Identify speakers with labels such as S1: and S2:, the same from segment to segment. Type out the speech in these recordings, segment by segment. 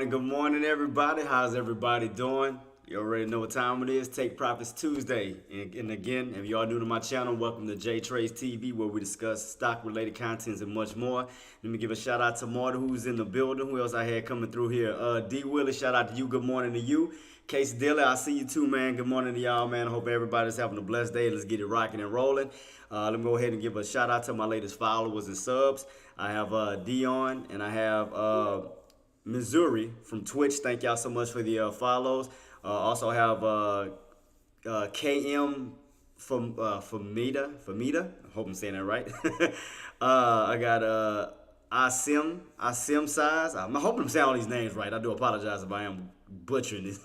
S1: Good morning, everybody. How's everybody doing? You already know what time it is. Take Profits Tuesday. And again, if y'all new to my channel, welcome to J Trades TV, where we discuss stock-related contents and much more. Let me give a shout out to Marta, who's in the building. Who else I had coming through here? D Willie, shout out to you. Good morning to you. Case Dilla, I see you too, man. Good morning to y'all, man. I hope everybody's having a blessed day. Let's get it rocking and rolling. Let me go ahead and give a shout out to my latest followers and subs. I have Dion and I have Missouri from Twitch. Thank y'all so much for the follows. Also have KM from Famida. I hope I'm saying that right. I got Asim Size. I'm hoping I'm saying all these names right. I do apologize if I am butchering this.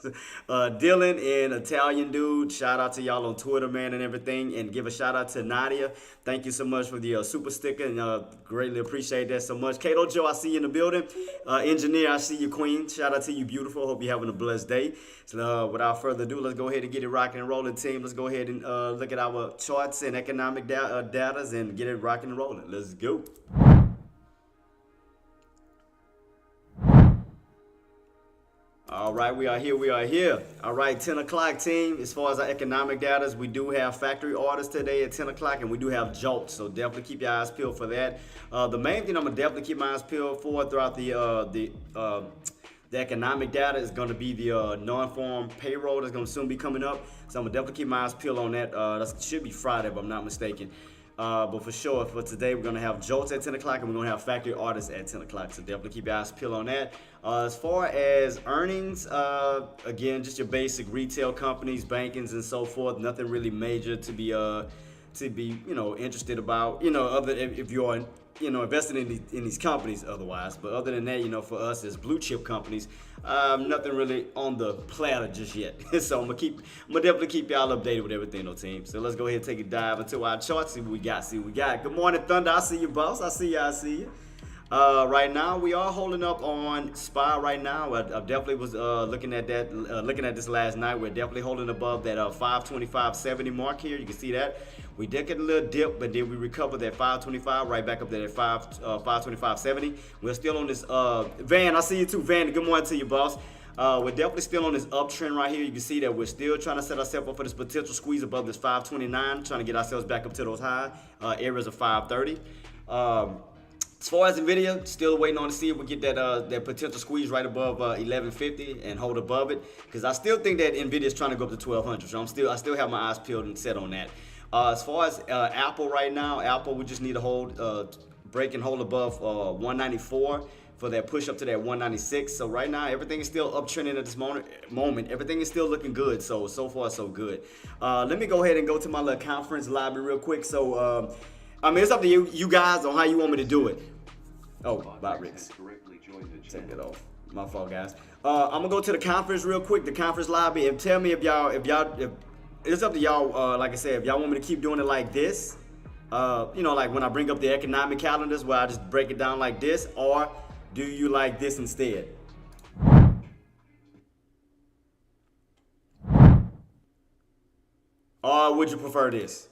S1: Dylan and Italian dude, shout out to y'all on Twitter, man, and everything. And give a shout out to Nadia. Thank you so much for the super sticker, and greatly appreciate that so much. Kato Joe, I see you in the building. Engineer, I see you, Queen. Shout out to you, beautiful. Hope you're having a blessed day. So without further ado, let's go ahead and get it rocking and rolling, team. Let's go ahead and look at our charts and economic data and get it rocking and rolling. Let's go. All right, we are here. All right, 10 o'clock, team. As far as our economic data, we do have factory orders today at 10 o'clock, and we do have JOLTS, so definitely keep your eyes peeled for that. The main thing I'm going to definitely keep my eyes peeled for throughout the economic data is going to be the non-farm payroll that's going to soon be coming up, so I'm going to definitely keep my eyes peeled on that. That should be Friday, if I'm not mistaken. But for sure, for today, we're going to have JOLTS at 10 o'clock, and we're going to have factory orders at 10 o'clock. So definitely keep your eyes peeled on that. As far as earnings, again, just your basic retail companies, bankings, and so forth. Nothing really major to be interested about. Other if you're investing in these companies otherwise. But other than that, for us as blue chip companies, nothing really on the platter just yet. So I'm gonna definitely keep y'all updated with everything, though, team. So let's go ahead and take a dive into our charts. See what we got. Good morning, Thunder. I see you, boss. I see you. Right now we are holding up on SPY right now. I definitely was looking at this last night. We're definitely holding above that 525.70 mark here. You can see that. We did get a little dip, but then we recovered that 525 right back up there at 525.70. We're still on this Van. I see you too, Van. Good morning to you, boss. We're definitely still on this uptrend right here. You can see that we're still trying to set ourselves up for this potential squeeze above this 529, trying to get ourselves back up to those high areas of 530. As far as Nvidia, still waiting on to see if we get that potential squeeze right above 1150 and hold above it, because I still think that Nvidia is trying to go up to 1200. So I still have my eyes peeled and set on that. As far as Apple right now, Apple we just need to break and hold above 194 for that push up to that 196. So right now everything is still uptrending at this moment. Everything is still looking good. So far so good. Let me go ahead and go to my little conference lobby real quick. So it's up to you guys on how you want me to do it. Oh, Bob Ricks. Take it off. My fault, guys. I'm gonna go to the conference real quick, the conference lobby, and tell me if it's up to y'all. Like I said, if y'all want me to keep doing it like this, like when I bring up the economic calendars, where I just break it down like this, or do you like this instead? Or would you prefer this?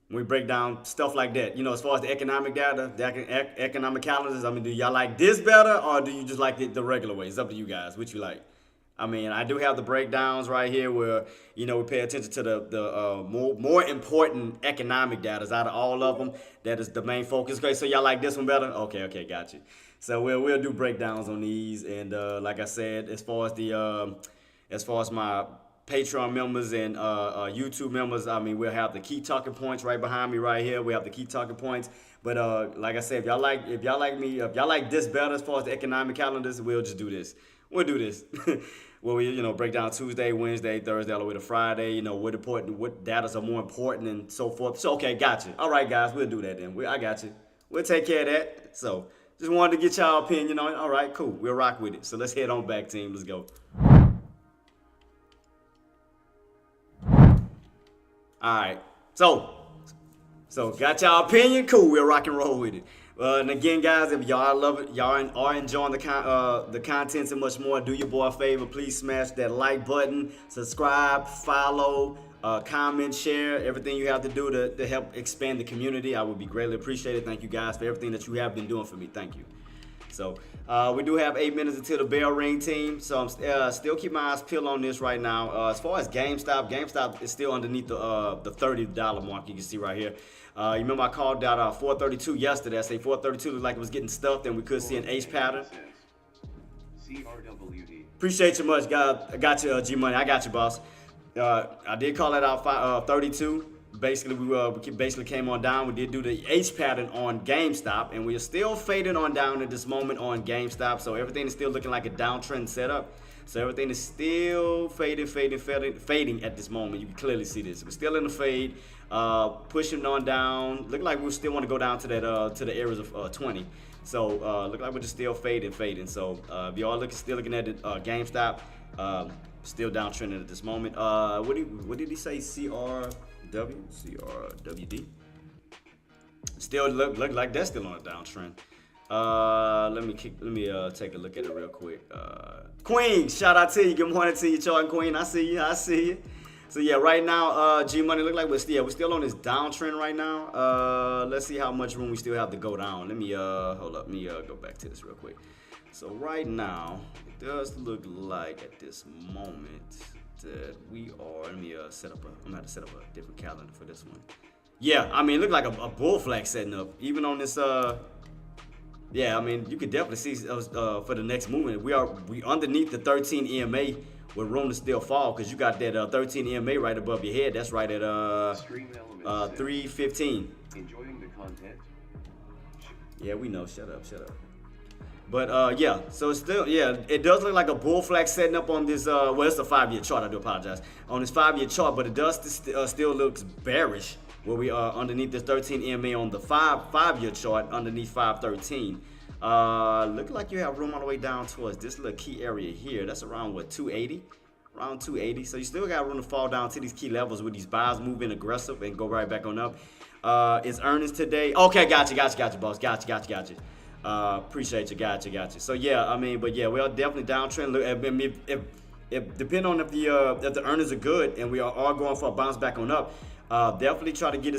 S1: We break down stuff like that, as far as the economic data, the economic calendars. Do y'all like this better, or do you just like it the regular way? It's up to you guys. Which you like? I do have the breakdowns right here where, we pay attention to the more important economic data out of all of them. That is the main focus. Okay, so y'all like this one better? Okay, got you. So we'll do breakdowns on these, and like I said, as far as my Patreon members and YouTube members, we'll have the key talking points right behind me right here. We have the key talking points. But like I said, if y'all like this better as far as the economic calendars, we'll just do this. We'll do this. Where we break down Tuesday, Wednesday, Thursday, all the way to Friday. What data are more important and so forth. So okay, got you. All right, guys, we'll do that then. I got you. We'll take care of that. So just wanted to get y'all opinion on it. All right, cool. We'll rock with it. So let's head on back, team. Let's go. All right, so got y'all opinion? Cool, we'll rock and roll with it. And again, guys, if y'all love it, y'all are enjoying the contents and much more, do your boy a favor. Please smash that like button, subscribe, follow, comment, share, everything you have to do to help expand the community. I would be greatly appreciated. Thank you guys for everything that you have been doing for me. Thank you. So we do have 8 minutes until the bell ring, team. So I'm still keep my eyes peeled on this right now. As far as GameStop is still underneath the $30 mark. You can see right here. You remember I called out 432 yesterday. I say 432 looked like it was getting stuffed, and we could see an H pattern. Appreciate you much, guys. I got you, G Money. I got you, boss. I did call that out 32. Basically, we basically came on down. We did do the H pattern on GameStop, and we are still fading on down at this moment on GameStop. So everything is still looking like a downtrend setup. So everything is still fading at this moment. You can clearly see this. We're still in the fade, pushing on down. Look like we still want to go down to that to the areas of 20. So look like we're just still fading. So if y'all still looking at the GameStop, Still downtrending at this moment. What did he say? CRWD. Still look like that's still on a downtrend. Let me take a look at it real quick. Queen, shout out to you. Good morning to you, Charting Queen. I see you. So yeah, right now, G Money look like we're still on this downtrend right now. Let's see how much room we still have to go down. Let me hold up. Let me go back to this real quick. So right now, it does look like at this moment that we are. Let me set up. I'm gonna have to set up a different calendar for this one. Yeah, I mean, it looked like a bull flag setting up. Even on this, yeah, I mean, you could definitely see for the next movement. We underneath the 13 EMA with room to still fall because you got that 13 EMA right above your head. That's right at 315.
S2: Enjoying the content.
S1: Yeah, we know. Shut up. But yeah, so it's still, yeah, it does look like a bull flag setting up on this, well, it's a 5-year chart, I do apologize, on this 5-year chart, but it does still looks bearish where we are underneath this 13 EMA on the 5-year chart underneath 513. Look like you have room all the way down towards this little key area here. That's around, what, 280? Around 280. So you still got room to fall down to these key levels with these buys moving aggressive and go right back on up. It's earnings today. Okay, gotcha, boss. Gotcha. Appreciate you, gotcha. So yeah, I mean, but yeah, we are definitely downtrend. Look, I mean, if depending on if the earnings are good and we are going for a bounce back on up, definitely try to get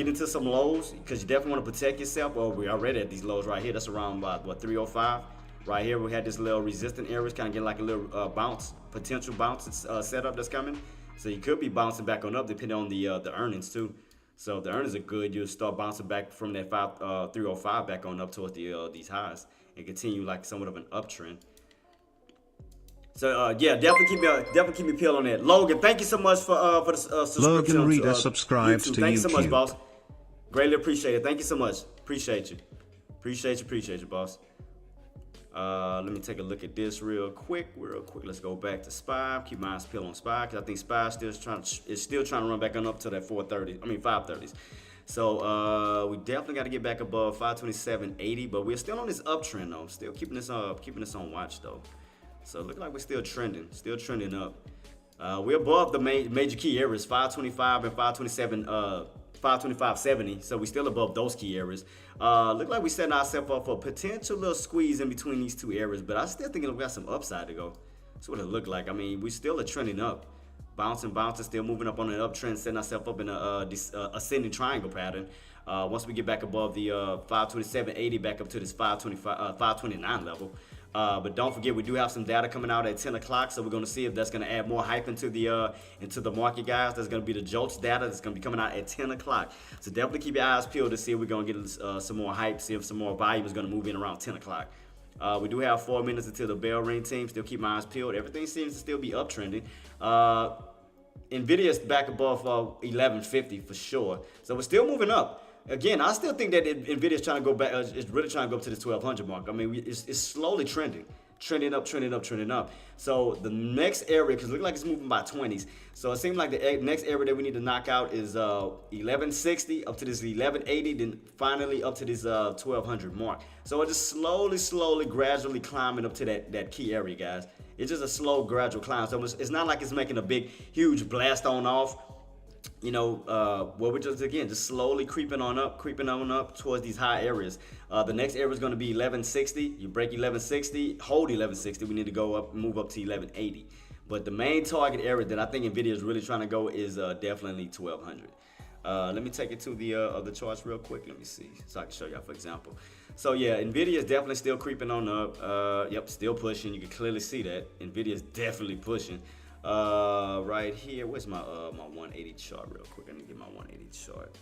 S1: into some lows because you definitely want to protect yourself. Well, we are already at these lows right here. That's around what 305. Right here, we had this little resistant areas, kind of getting like a little potential bounce setup that's coming. So you could be bouncing back on up depending on the earnings too. So if the earnings are good, you'll start bouncing back from that 305 back on up towards these highs and continue like somewhat of an uptrend. So yeah, definitely keep me peeled on that. Logan, thank you so much for the subscription.
S3: Logan Reader subscribes to
S1: Thanks
S3: YouTube.
S1: so much, boss. Greatly appreciate it. Thank you so much. Appreciate you, boss. Let me take a look at this real quick. Let's go back to SPY. Keep my eyes peeled on SPY because I think SPY is still trying to run back on up to that 530s. So we definitely got to get back above 527.80, but we're still on this uptrend though. Still keeping this on watch though. So it looks like we're still trending up. We're above the major key areas, 525 and 527. 525.70, so we still above those key areas. Look like we're setting ourselves up for a potential little squeeze in between these two areas, but I still think we got some upside to go. That's what it looked like. I mean, we still are trending up. Bouncing, still moving up on an uptrend, setting ourselves up in a ascending triangle pattern. Once we get back above the 527.80, back up to this 529 level. But don't forget, we do have some data coming out at 10 o'clock, so we're going to see if that's going to add more hype into the market, guys. That's going to be the JOLTS data that's going to be coming out at 10 o'clock. So definitely keep your eyes peeled to see if we're going to get some more hype, see if some more volume is going to move in around 10 o'clock. We do have 4 minutes until the bell ring, team. Still keep my eyes peeled. Everything seems to still be uptrending. Nvidia's back above 1150 for sure. So we're still moving up. Again, I still think that Nvidia's trying to go back. It's really trying to go up to the 1200 mark. I mean, it's slowly trending up. So the next area, because it looks like it's moving by 20s. So it seems like the next area that we need to knock out is 1160 up to this 1180, then finally up to this 1200 mark. So it's just slowly, gradually climbing up to that key area, guys. It's just a slow, gradual climb. So it's not like it's making a big, huge blast on off. You know, well, we're just slowly creeping on up towards these high areas. The next area is going to be 1160. You break 1160, hold 1160. We need to go up, move up to 1180. But the main target area that I think Nvidia is really trying to go is definitely 1200. Let me take it to the other charts real quick. Let me see, so I can show y'all, for example. So yeah, Nvidia is definitely still creeping on up. Yep, still pushing. You can clearly see that Nvidia is definitely pushing. Right here, where's my 180 chart real quick? I need to get my 180 chart.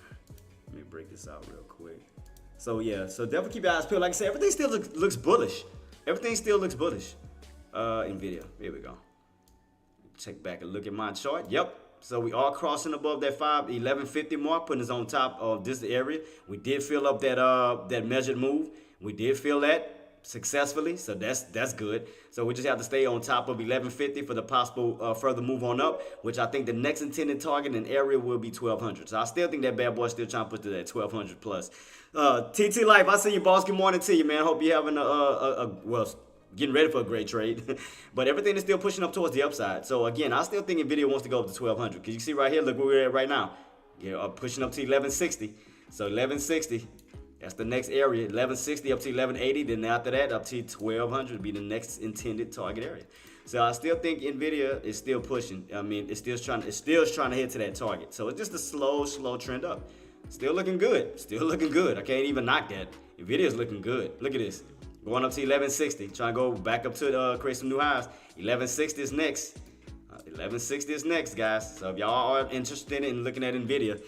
S1: Let me break this out real quick. So yeah, so definitely keep your eyes peeled. Like I said, everything still looks bullish. Everything still looks bullish. Nvidia, here we go. Check back and look at my chart. Yep. So we are crossing above that 1150 mark, putting us on top of this area. We did fill up that measured move. We did fill that successfully, so that's good. So we just have to stay on top of 1150 for the possible further move on up, which I think the next intended target and area will be 1200. So I still think that bad boy still trying to push to that 1200 plus. TT Life, I see you, boss. Good morning to you, man. Hope you're having well, getting ready for a great trade. But everything is still pushing up towards the upside. So again, I still think Nvidia wants to go up to 1200 because you see right here, look where we're at right now. Yeah, pushing up to 1160. So 1160, that's the next area. 1160 up to 1180. Then after that, up to 1200 would be the next intended target area. So I still think Nvidia is still pushing. I mean, it's still trying to head to that target. So it's just a slow trend up. Still looking good. Still looking good. I can't even knock that. Nvidia's looking good. Look at this. Going up to 1160. Trying to go back up to create some new highs. 1160 is next. 1160 is next, guys. So if y'all are interested in looking at Nvidia,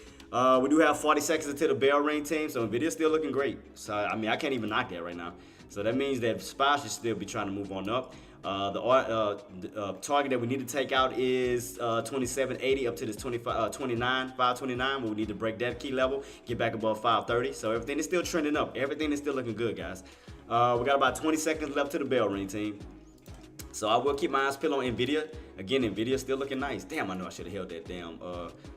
S1: we do have 40 seconds until the bell ring, team. So Nvidia's still looking great. So I mean, I can't even knock that right now. So that means that SPY should still be trying to move on up. The target that we need to take out is 2780 up to this 529, where we need to break that key level, get back above 530. So everything is still trending up. Everything is still looking good, guys. We got about 20 seconds left to the bell ring, team. So I will keep my eyes peeled on Nvidia. Again, Nvidia still looking nice. Damn, I know I should have held that damn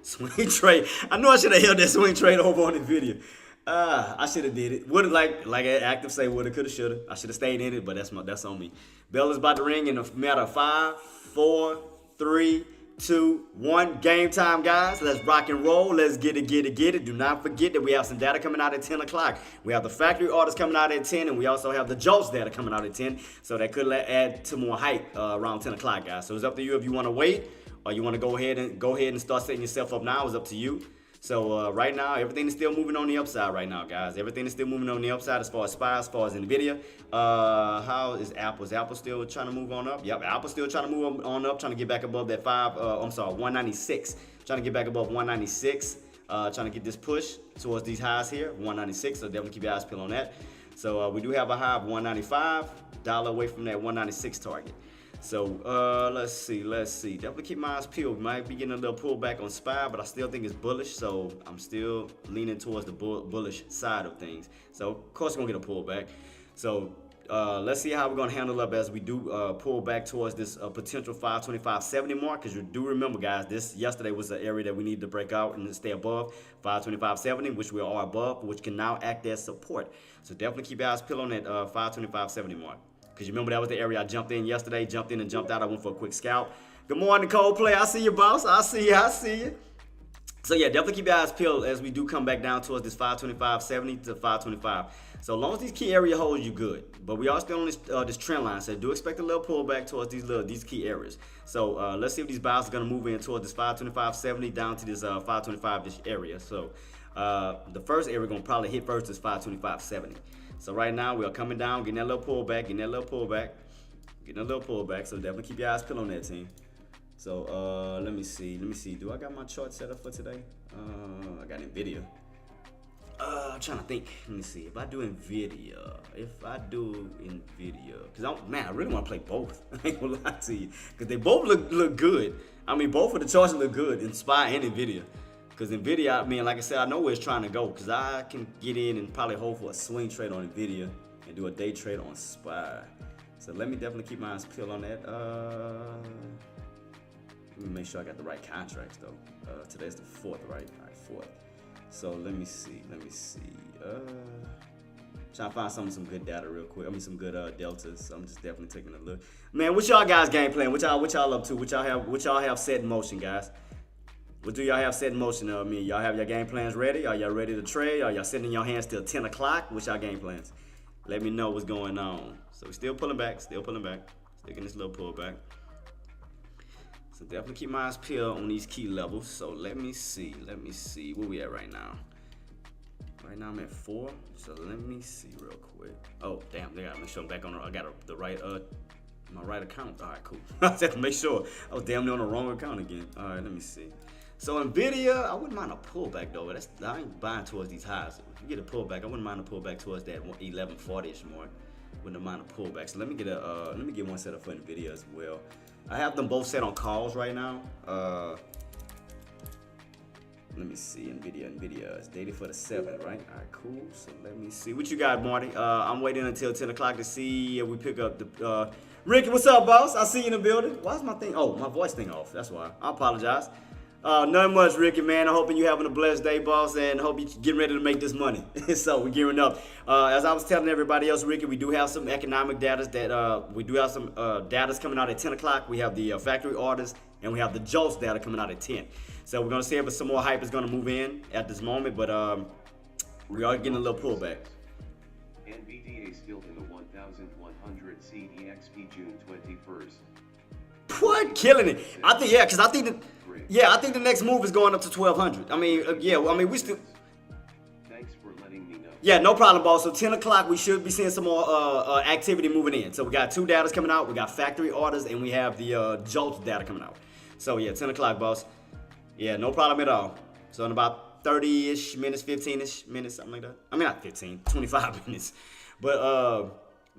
S1: swing trade. I know I should have held that swing trade over on Nvidia. I should have did it. Would have like Active say woulda, coulda, shoulda. I should have stayed in it, but that's on me. Bell is about to ring in a matter of 5, 4, 3, 2, 1. Game time, guys. Let's rock and roll. Let's get it. Do not forget that we have some data coming out at 10 o'clock. We have the factory orders coming out at 10, and we also have the JOLTS data coming out at 10. So that could add to more hype around 10 o'clock, guys. So it's up to you if you want to wait or you want to go ahead and start setting yourself up now. It's up to you. So right now, everything is still moving on the upside right now, guys. Everything is still moving on the upside as far as SPY, as far as Nvidia. How is Apple? Is Apple still trying to move on up? Yep, Apple's still trying to move on up, trying to get back above that 196. Trying to get back above 196. Trying to get this push towards these highs here, 196. So definitely keep your eyes peeled on that. So we do have a high of 195, dollar away from that 196 target. So let's see. Definitely keep my eyes peeled. We might be getting a little pullback on SPY, but I still think it's bullish. So I'm still leaning towards the bullish side of things. So of course we're gonna get a pullback. So let's see how we're gonna handle up as we do pull back towards this potential 525.70 mark. Because you do remember, guys, this yesterday was an area that we need to break out and stay above 525.70, which we are above, which can now act as support. So definitely keep your eyes peeled on that 525.70 mark. Because you remember that was the area I jumped in yesterday, jumped in and jumped out. I went for a quick scalp. Good morning, Coldplay. I see you, boss. I see you. So yeah, definitely keep your eyes peeled as we do come back down towards this 525.70 to 525. So as long as these key area holds, you good. But we are still on this trend line, so do expect a little pullback towards these key areas. So let's see if these buys are going to move in towards this 525.70 down to this 525-ish area. So the first area we're going to probably hit first is 525.70. So right now we are coming down, getting that little pullback, So definitely keep your eyes peeled on that, team. So let me see. Do I got my chart set up for today? I got Nvidia. I'm trying to think. Let me see. If I do Nvidia, because I really want to play both. I ain't gonna lie to you, because they both look good. I mean, both of the charts look good in SPY and Nvidia. Because Nvidia, I mean, like I said, I know where it's trying to go. Because I can get in and probably hold for a swing trade on Nvidia and do a day trade on SPY. So let me definitely keep my eyes peeled on that. Let me make sure I got the right contracts though. Today's the 4th, right? All right, 4th. So let me see. Trying to find some good data real quick. I mean, some good deltas. So I'm just definitely taking a look. Man, what y'all guys game plan? What y'all up to? What y'all have set in motion, guys? What do y'all have set in motion? I mean, y'all have your game plans ready? Are y'all ready to trade? Are y'all sitting in your hands till 10 o'clock? What's y'all game plans? Let me know what's going on. So we're still pulling back. Still getting this little pullback. So definitely keep my eyes peeled on these key levels. So let me see. Where we at right now? Right now I'm at 4. So let me see real quick. Oh, damn. They gotta make sure I'm back on. I got the right my right account. All right, cool. I just have to make sure. I was damn near on the wrong account again. All right, let me see. So Nvidia, I wouldn't mind a pullback though. I ain't buying towards these highs. If you get a pullback, I wouldn't mind a pullback towards that 1140-ish mark. Wouldn't mind a pullback. So let me get one set up for Nvidia as well. I have them both set on calls right now. Let me see. Nvidia is dated for the 7th, right? All right, cool. So let me see. What you got, Marty? I'm waiting until 10 o'clock to see if we pick up the Ricky, what's up, boss? I see you in the building. Why is my thing? Oh, my voice thing off. That's why. I apologize. Nothing much, Ricky, man. I'm hoping you're having a blessed day, boss, and hope you're getting ready to make this money. So we're gearing up. As I was telling everybody else, Ricky, we do have some economic data that we do have some data coming out at 10 o'clock. We have the factory orders, and we have the JOLTS data coming out at 10. So we're going to see if some more hype is going to move in at this moment, but we are getting a little pullback.
S2: NVDA still in the 1100 CEXP June 21st.
S1: What? Killing it. I think, yeah, because I think the next move is going up to 1200. I mean, we still.
S2: Thanks for letting me know.
S1: Yeah, no problem, boss. So 10 o'clock, we should be seeing some more activity moving in. So we got two data coming out. We got factory orders, and we have the JOLTS data coming out. So yeah, 10 o'clock, boss. Yeah, no problem at all. So in about 30-ish minutes, 15-ish minutes, something like that. I mean, not 15, 25 minutes.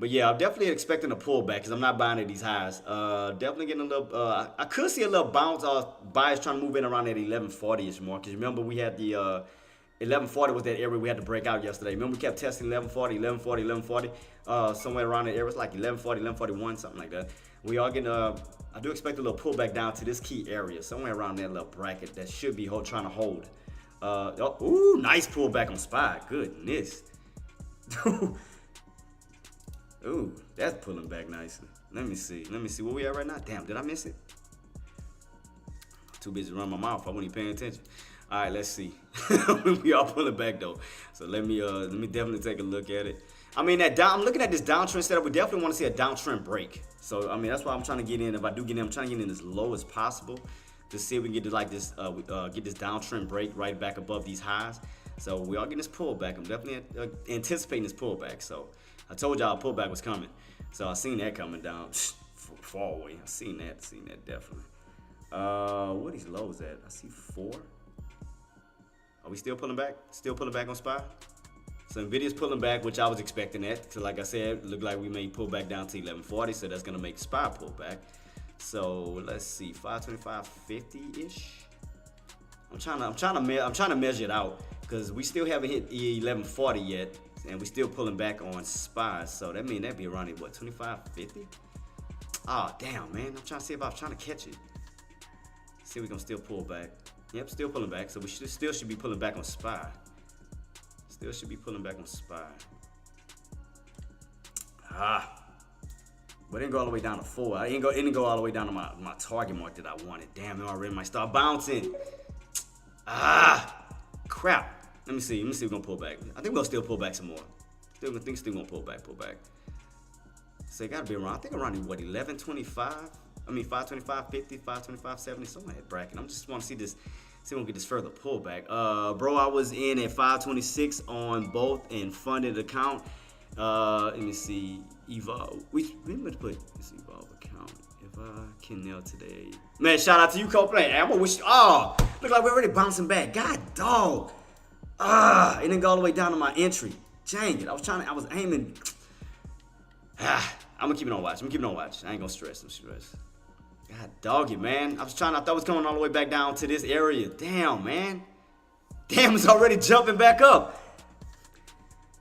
S1: But yeah, I'm definitely expecting a pullback because I'm not buying at these highs. Definitely getting a little. I could see a little bounce. Buyers trying to move in around that 1140-ish mark. Because remember, we had the 1140 was that area we had to break out yesterday. Remember, we kept testing 1140, 1140. Somewhere around that area. It's like 1140, 1141, something like that. We are getting. I do expect a little pullback down to this key area, somewhere around that little bracket that should be trying to hold. Ooh, nice pullback on SPY. Goodness. Ooh, that's pulling back nicely. Let me see where we at right now. Damn, did I miss it? Too busy running my mouth. I wasn't even paying attention. All right, let's see. We are pulling back though. So let me definitely take a look at it. I mean, I'm looking at this downtrend setup. We definitely want to see a downtrend break. So I mean, that's why I'm trying to get in. If I do get in, I'm trying to get in as low as possible to see if we can get to like this, get this downtrend break right back above these highs. So we are getting this pullback. I'm definitely anticipating this pullback. So I told y'all a pullback was coming. So I seen that coming down far away. I seen that definitely. What are these lows at? I see 4. Are we still pulling back? Still pulling back on SPY? So Nvidia's pulling back, which I was expecting that. So like I said, it looked like we may pull back down to 1140. So that's gonna make SPY pull back. So let's see, 525.50-ish. I'm trying to measure it out because we still haven't hit 1140 yet. And we still pulling back on SPY, so that means that'd be around what, 25.50? Oh damn, man! I'm trying to see if I was trying to catch it. See if we gonna still pull back. Yep, still pulling back. So we still should be pulling back on SPY. Still should be pulling back on SPY. But it didn't go all the way down to 4. It didn't go all the way down to my target mark that I wanted. Damn, it already might start bouncing. Crap. Let me see if we're gonna pull back. I think we'll still pull back some more. Still gonna pull back. So it gotta be around, I think around what, 1125? I mean 525.50, 525.70, somewhere in that bracket. I just wanna see this, see if we can get this further pullback. Bro, I was in at 526 on both and funded account. Let me see, Evolve. We meant to put this Evolve account. If I can nail today. Man, shout out to you, Coplay. I'm gonna wish, look like we're already bouncing back. God dog. It didn't go all the way down to my entry. Dang it. I was aiming. I'm gonna keep it on watch. I ain't gonna stress. God dog it, man. I thought it was coming all the way back down to this area. Damn, man. Damn, it's already jumping back up.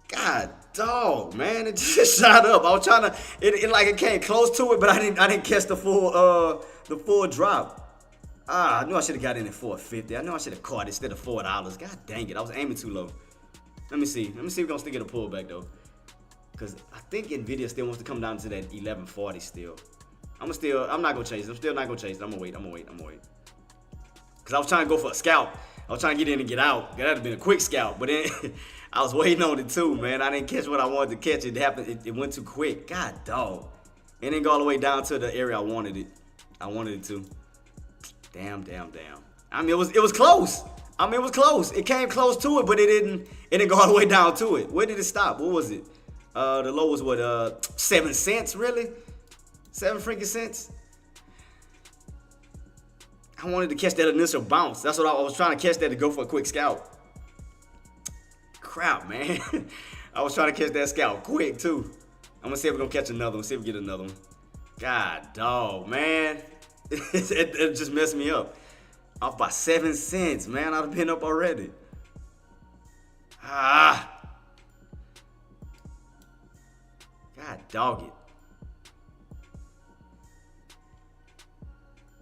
S1: God dog, man. It just shot up. I was trying to, it came close to it, but I didn't catch the full drop. I knew I should have got in at 450. I knew I should have caught it instead of $4. God dang it, I was aiming too low. Let me see if we're gonna still get a pullback though. Cause I think Nvidia still wants to come down to that 1140 still. I'm not gonna chase it. I'm still not gonna chase it. I'm gonna wait. Cause I was trying to go for a scalp. I was trying to get in and get out. That'd have been a quick scalp, but then I was waiting on it too, man. I didn't catch what I wanted to catch. It happened. It went too quick. God dog. It didn't go all the way down to the area I wanted it to. Damn. I mean, it was close. It came close to it, but it didn't go all the way down to it. Where did it stop? What was it? The low was what, 7 cents, really? 7 freaking cents? I wanted to catch that initial bounce. That's what I was trying to catch, that to go for a quick scalp. Crap, man. I was trying to catch that scalp quick, too. I'm gonna see if we're gonna catch another one. See if we get another one. God dog, man. It just messed me up. Off by 7 cents, man. I'd have been up already. God dog it.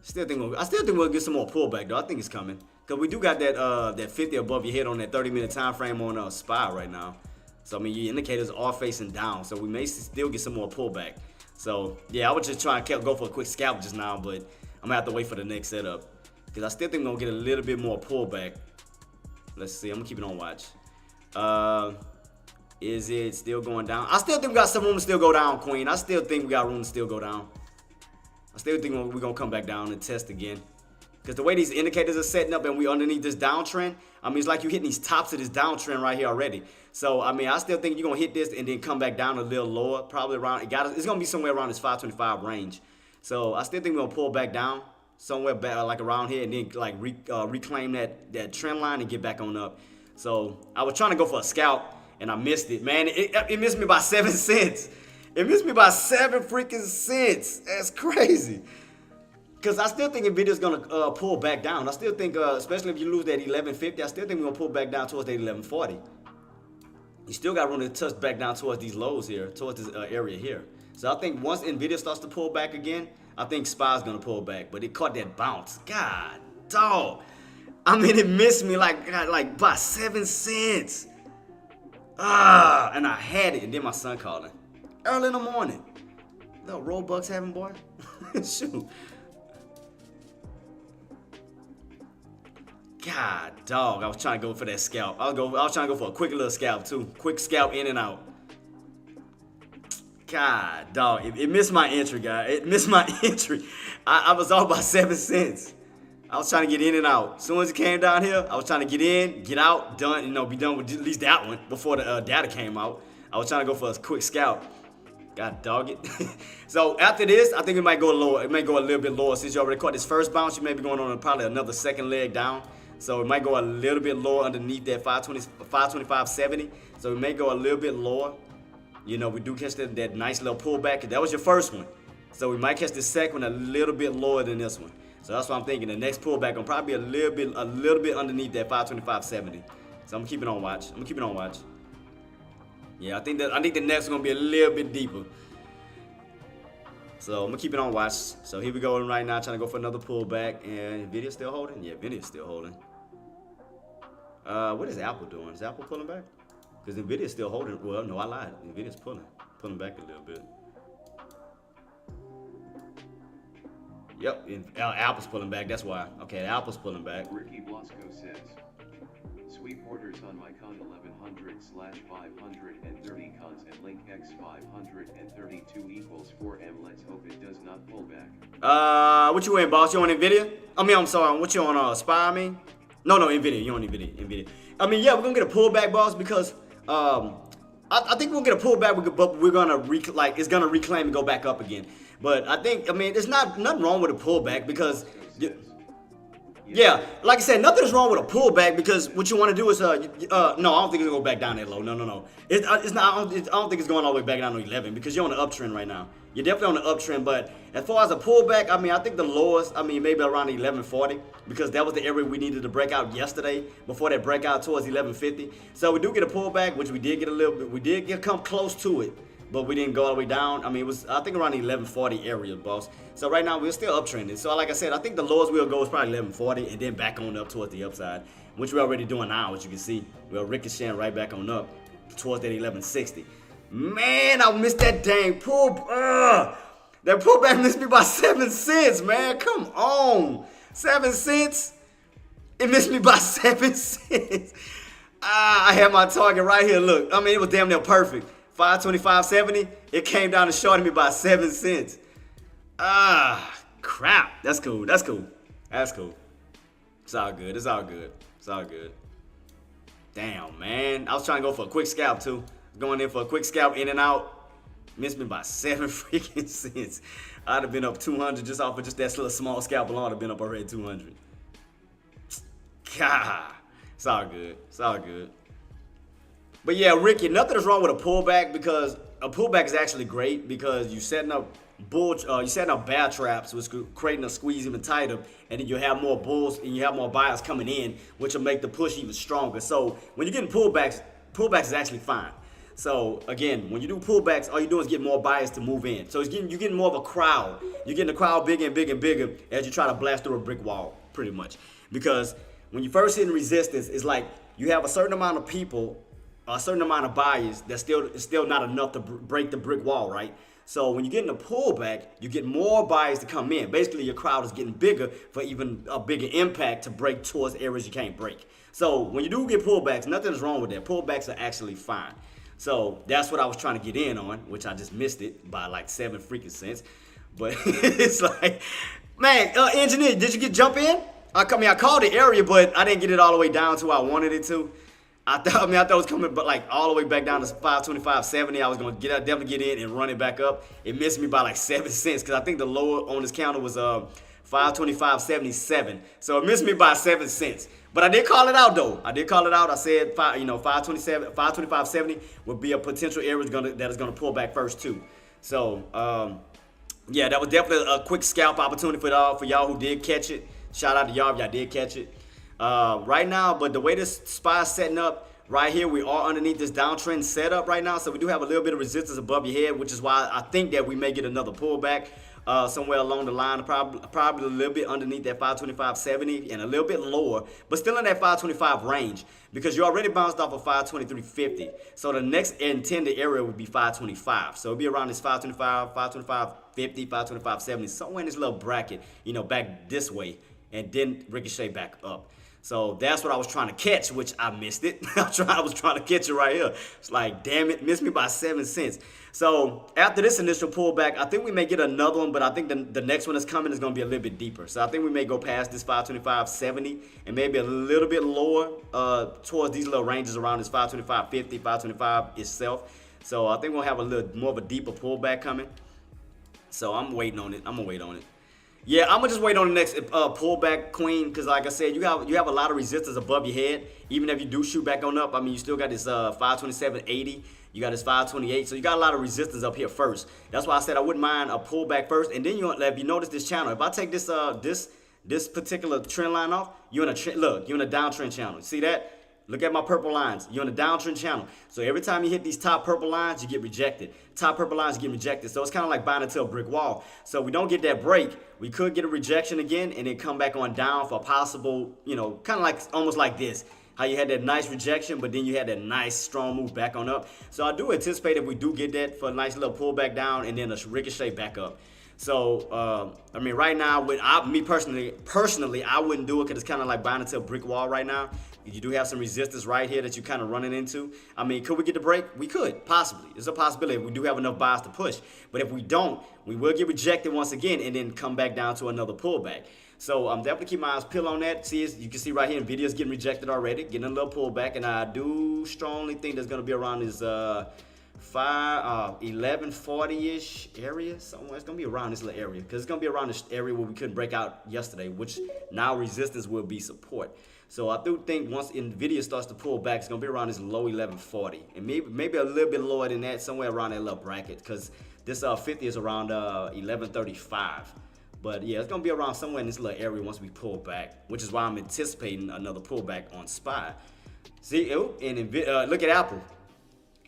S1: I still think we'll get some more pullback though. I think it's coming because we do got that 50 above your head on that 30-minute time frame on SPY right now. So I mean, your indicators are facing down, so we may still get some more pullback. So yeah, I was just trying to go for a quick scalp just now, but I'm gonna have to wait for the next setup because I still think we're gonna get a little bit more pullback. Let's see. I'm gonna keep it on watch. Is it still going down? I still think we got some room to still go down, Queen. I still think we got room to still go down. I still think we're going to come back down and test again. Because the way these indicators are setting up and we underneath this downtrend, I mean, it's like you're hitting these tops of this downtrend right here already. So, I mean, I still think you're going to hit this and then come back down a little lower. Probably around, it's going to be somewhere around this 525 range. So, I still think we're going to pull back down somewhere back, like around here and then like reclaim that trend line and get back on up. So, I was trying to go for a scalp. And I missed it, man. It missed me by 7 cents. It missed me by 7 freaking cents. That's crazy. Because I still think Nvidia's going to pull back down. I still think, especially if you lose that 1150, I still think we're going to pull back down towards that 1140. You still got room to touch back down towards these lows here, towards this area here. So I think once Nvidia starts to pull back again, I think SPY's going to pull back. But it caught that bounce. God, dog. I mean, it missed me like by 7 cents. And I had it, and then my son calling early in the morning. Little Robux having, boy. Shoot. God, dog. I was trying to go for that scalp. I was trying to go for a quick little scalp too. Quick scalp in and out. God, dog. It missed my entry, guy. It missed my entry. I was off by 7 cents. I was trying to get in and out. As soon as it came down here, I was trying to get in, get out, done, be done with at least that one before the data came out. I was trying to go for a quick scalp. God dog it. So after this, I think it might go lower. It may go a little bit lower. Since you already caught this first bounce, you may be going on probably another second leg down. So it might go a little bit lower underneath that 525.70. So it may go a little bit lower. We do catch that nice little pullback. That was your first one. So we might catch the second one a little bit lower than this one. So that's what I'm thinking. The next pullback will probably be a little bit underneath that 525.70. So I'm gonna keep it on watch. Yeah, I think the next one gonna be a little bit deeper. So I'm gonna keep it on watch. So here we go right now, trying to go for another pullback. And Nvidia's still holding? Yeah, Nvidia's still holding. What is Apple doing? Is Apple pulling back? Because Nvidia's still holding. Well, no, I lied. Nvidia's pulling back a little bit. Yep, Apple's pulling back. That's why. Okay, Apple's pulling back.
S2: Ricky Blasco says, sweep orders on my con 1100/530 cons and link X 532 equals 4M. Let's hope it does not pull back.
S1: What you in, boss? You on Nvidia? I'm sorry. What you on? SPY? I mean, no, Nvidia. You on Nvidia? I mean, yeah, we're gonna get a pullback, boss, because I think we'll get a pullback, but we're gonna it's gonna reclaim and go back up again. But I mean, there's nothing wrong with a pullback because, yeah, like I said, nothing's wrong with a pullback because what you want to do is, no, I don't think it's gonna go back down that low. No. It's not. I don't think it's going all the way back down to 11 because you're on the uptrend right now. You're definitely on the uptrend. But as far as a pullback, I mean, I think the lowest, maybe around 1140 because that was the area we needed to break out yesterday before that breakout towards 1150. So we do get a pullback, which we did get a little bit. We did come close to it. But we didn't go all the way down. I mean, it was, I think, around the 1140 area, boss. So right now, we're still uptrending. So like I said, I think the lowest we'll go is probably 1140 and then back on up towards the upside, which we're already doing now, as you can see. We're ricocheting right back on up towards that 1160. Man, I missed that dang pull. That pullback missed me by 7 cents, man. Come on. 7 cents? It missed me by 7 cents. I had my target right here. Look, I mean, it was damn near perfect. 525.70, it came down and shorted me by 7 cents. Crap. That's cool. It's all good. Damn, man. I was trying to go for a quick scalp, too. Going in for a quick scalp, in and out. Missed me by 7 freaking cents. I'd have been up 200 just off of just that little small scalp alone. I'd have been up already 200. God. It's all good. But yeah, Ricky, nothing is wrong with a pullback because a pullback is actually great because you're setting up bear traps, which is creating a squeeze even tighter, and then you have more bulls and you have more buyers coming in, which will make the push even stronger. So when you're getting pullbacks is actually fine. So again, when you do pullbacks, all you do is get more buyers to move in. So you're getting more of a crowd. You're getting the crowd bigger and bigger and bigger as you try to blast through a brick wall, pretty much. Because when you first hit resistance, it's like you have a certain amount of people, a certain amount of buyers that's still not enough to break the brick wall, right? So when you get in a pullback, you get more buyers to come in. Basically, your crowd is getting bigger for even a bigger impact to break towards areas you can't break. So when you do get pullbacks, nothing's wrong with that. Pullbacks are actually fine. So that's what I was trying to get in on, which I just missed it by like 7 freaking cents. But it's like, man, engineer, did you jump in? I called the area, but I didn't get it all the way down to where I wanted it to. I thought it was coming, but like all the way back down to 525.70. I was gonna definitely get in and run it back up. It missed me by like 7 cents because I think the lower on this counter was 525.77. So it missed me by 7 cents. But I did call it out though. I said 525.70 would be a potential area that is gonna pull back first too. So yeah, that was definitely a quick scalp opportunity for y'all who did catch it. Shout out to y'all if y'all did catch it. Right now, but the way this SPY is setting up right here, we are underneath this downtrend setup right now. So we do have a little bit of resistance above your head, which is why I think that we may get another pullback somewhere along the line, probably a little bit underneath that 525.70 and a little bit lower, but still in that 525 range because you already bounced off of 523.50. So the next intended area would be 525. So it'll be around this 525, 525.50, 525.70, somewhere in this little bracket, back this way, and then ricochet back up. So that's what I was trying to catch, which I missed it. I was trying to catch it right here. It's like, damn it, missed me by 7 cents. So after this initial pullback, I think we may get another one, but I think the next one that's coming is going to be a little bit deeper. So I think we may go past this 525.70 and maybe a little bit lower towards these little ranges around this 525.50, 525 itself. So I think we'll have a little more of a deeper pullback coming. So I'm waiting on it. I'm going to wait on it. Yeah, I'm gonna just wait on the next pullback, Queen, because like I said, you have a lot of resistance above your head. Even if you do shoot back on up, I mean, you still got this 527.80, you got this 528, so you got a lot of resistance up here first. That's why I said I wouldn't mind a pullback first, and then if you notice this channel, if I take this this particular trend line off, you're in a downtrend channel. See that? Look at my purple lines. You're on the downtrend channel. So every time you hit these top purple lines, you get rejected. Top purple lines get rejected. So it's kind of like buying into a brick wall. So we don't get that break. We could get a rejection again and then come back on down for a possible, kind of like almost like this. How you had that nice rejection, but then you had that nice strong move back on up. So I do anticipate if we do get that for a nice little pullback down and then a ricochet back up. So, I mean, right now, me personally, I wouldn't do it because it's kind of like buying into a brick wall right now. You do have some resistance right here that you're kind of running into. I mean, could we get the break? We could, possibly. It's a possibility. We do have enough buys to push. But if we don't, we will get rejected once again and then come back down to another pullback. So I'm definitely keep my eyes peeled on that. See, you can see right here, NVIDIA's getting rejected already, getting a little pullback. And I do strongly think there's going to be around this 1140-ish area somewhere. It's gonna be around this little area because it's gonna be around this area where we couldn't break out yesterday, which now resistance will be support. So I do think once NVIDIA starts to pull back, it's gonna be around this low 1140 and maybe a little bit lower than that, somewhere around that little bracket because this 50 is around 1135. But yeah, it's gonna be around somewhere in this little area once we pull back, which is why I'm anticipating another pullback on SPY. See, and look at Apple.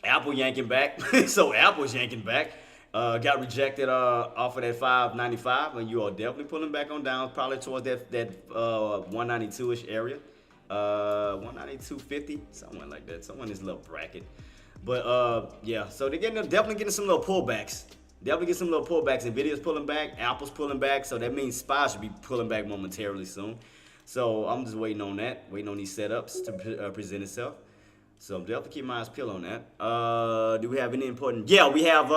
S1: Apple yanking back. So Apple's yanking back. Got rejected off of that 595, and you are definitely pulling back on down, probably towards that 192-ish area. 192.50, somewhere like that. Somewhere in this little bracket. But yeah, so they're definitely getting some little pullbacks. Definitely get some little pullbacks. NVIDIA's pulling back, Apple's pulling back, so that means SPY should be pulling back momentarily soon. So I'm just waiting on that, waiting on these setups to present itself. So I'm definitely keep my eyes peeled on that. Do we have any important? Yeah, we have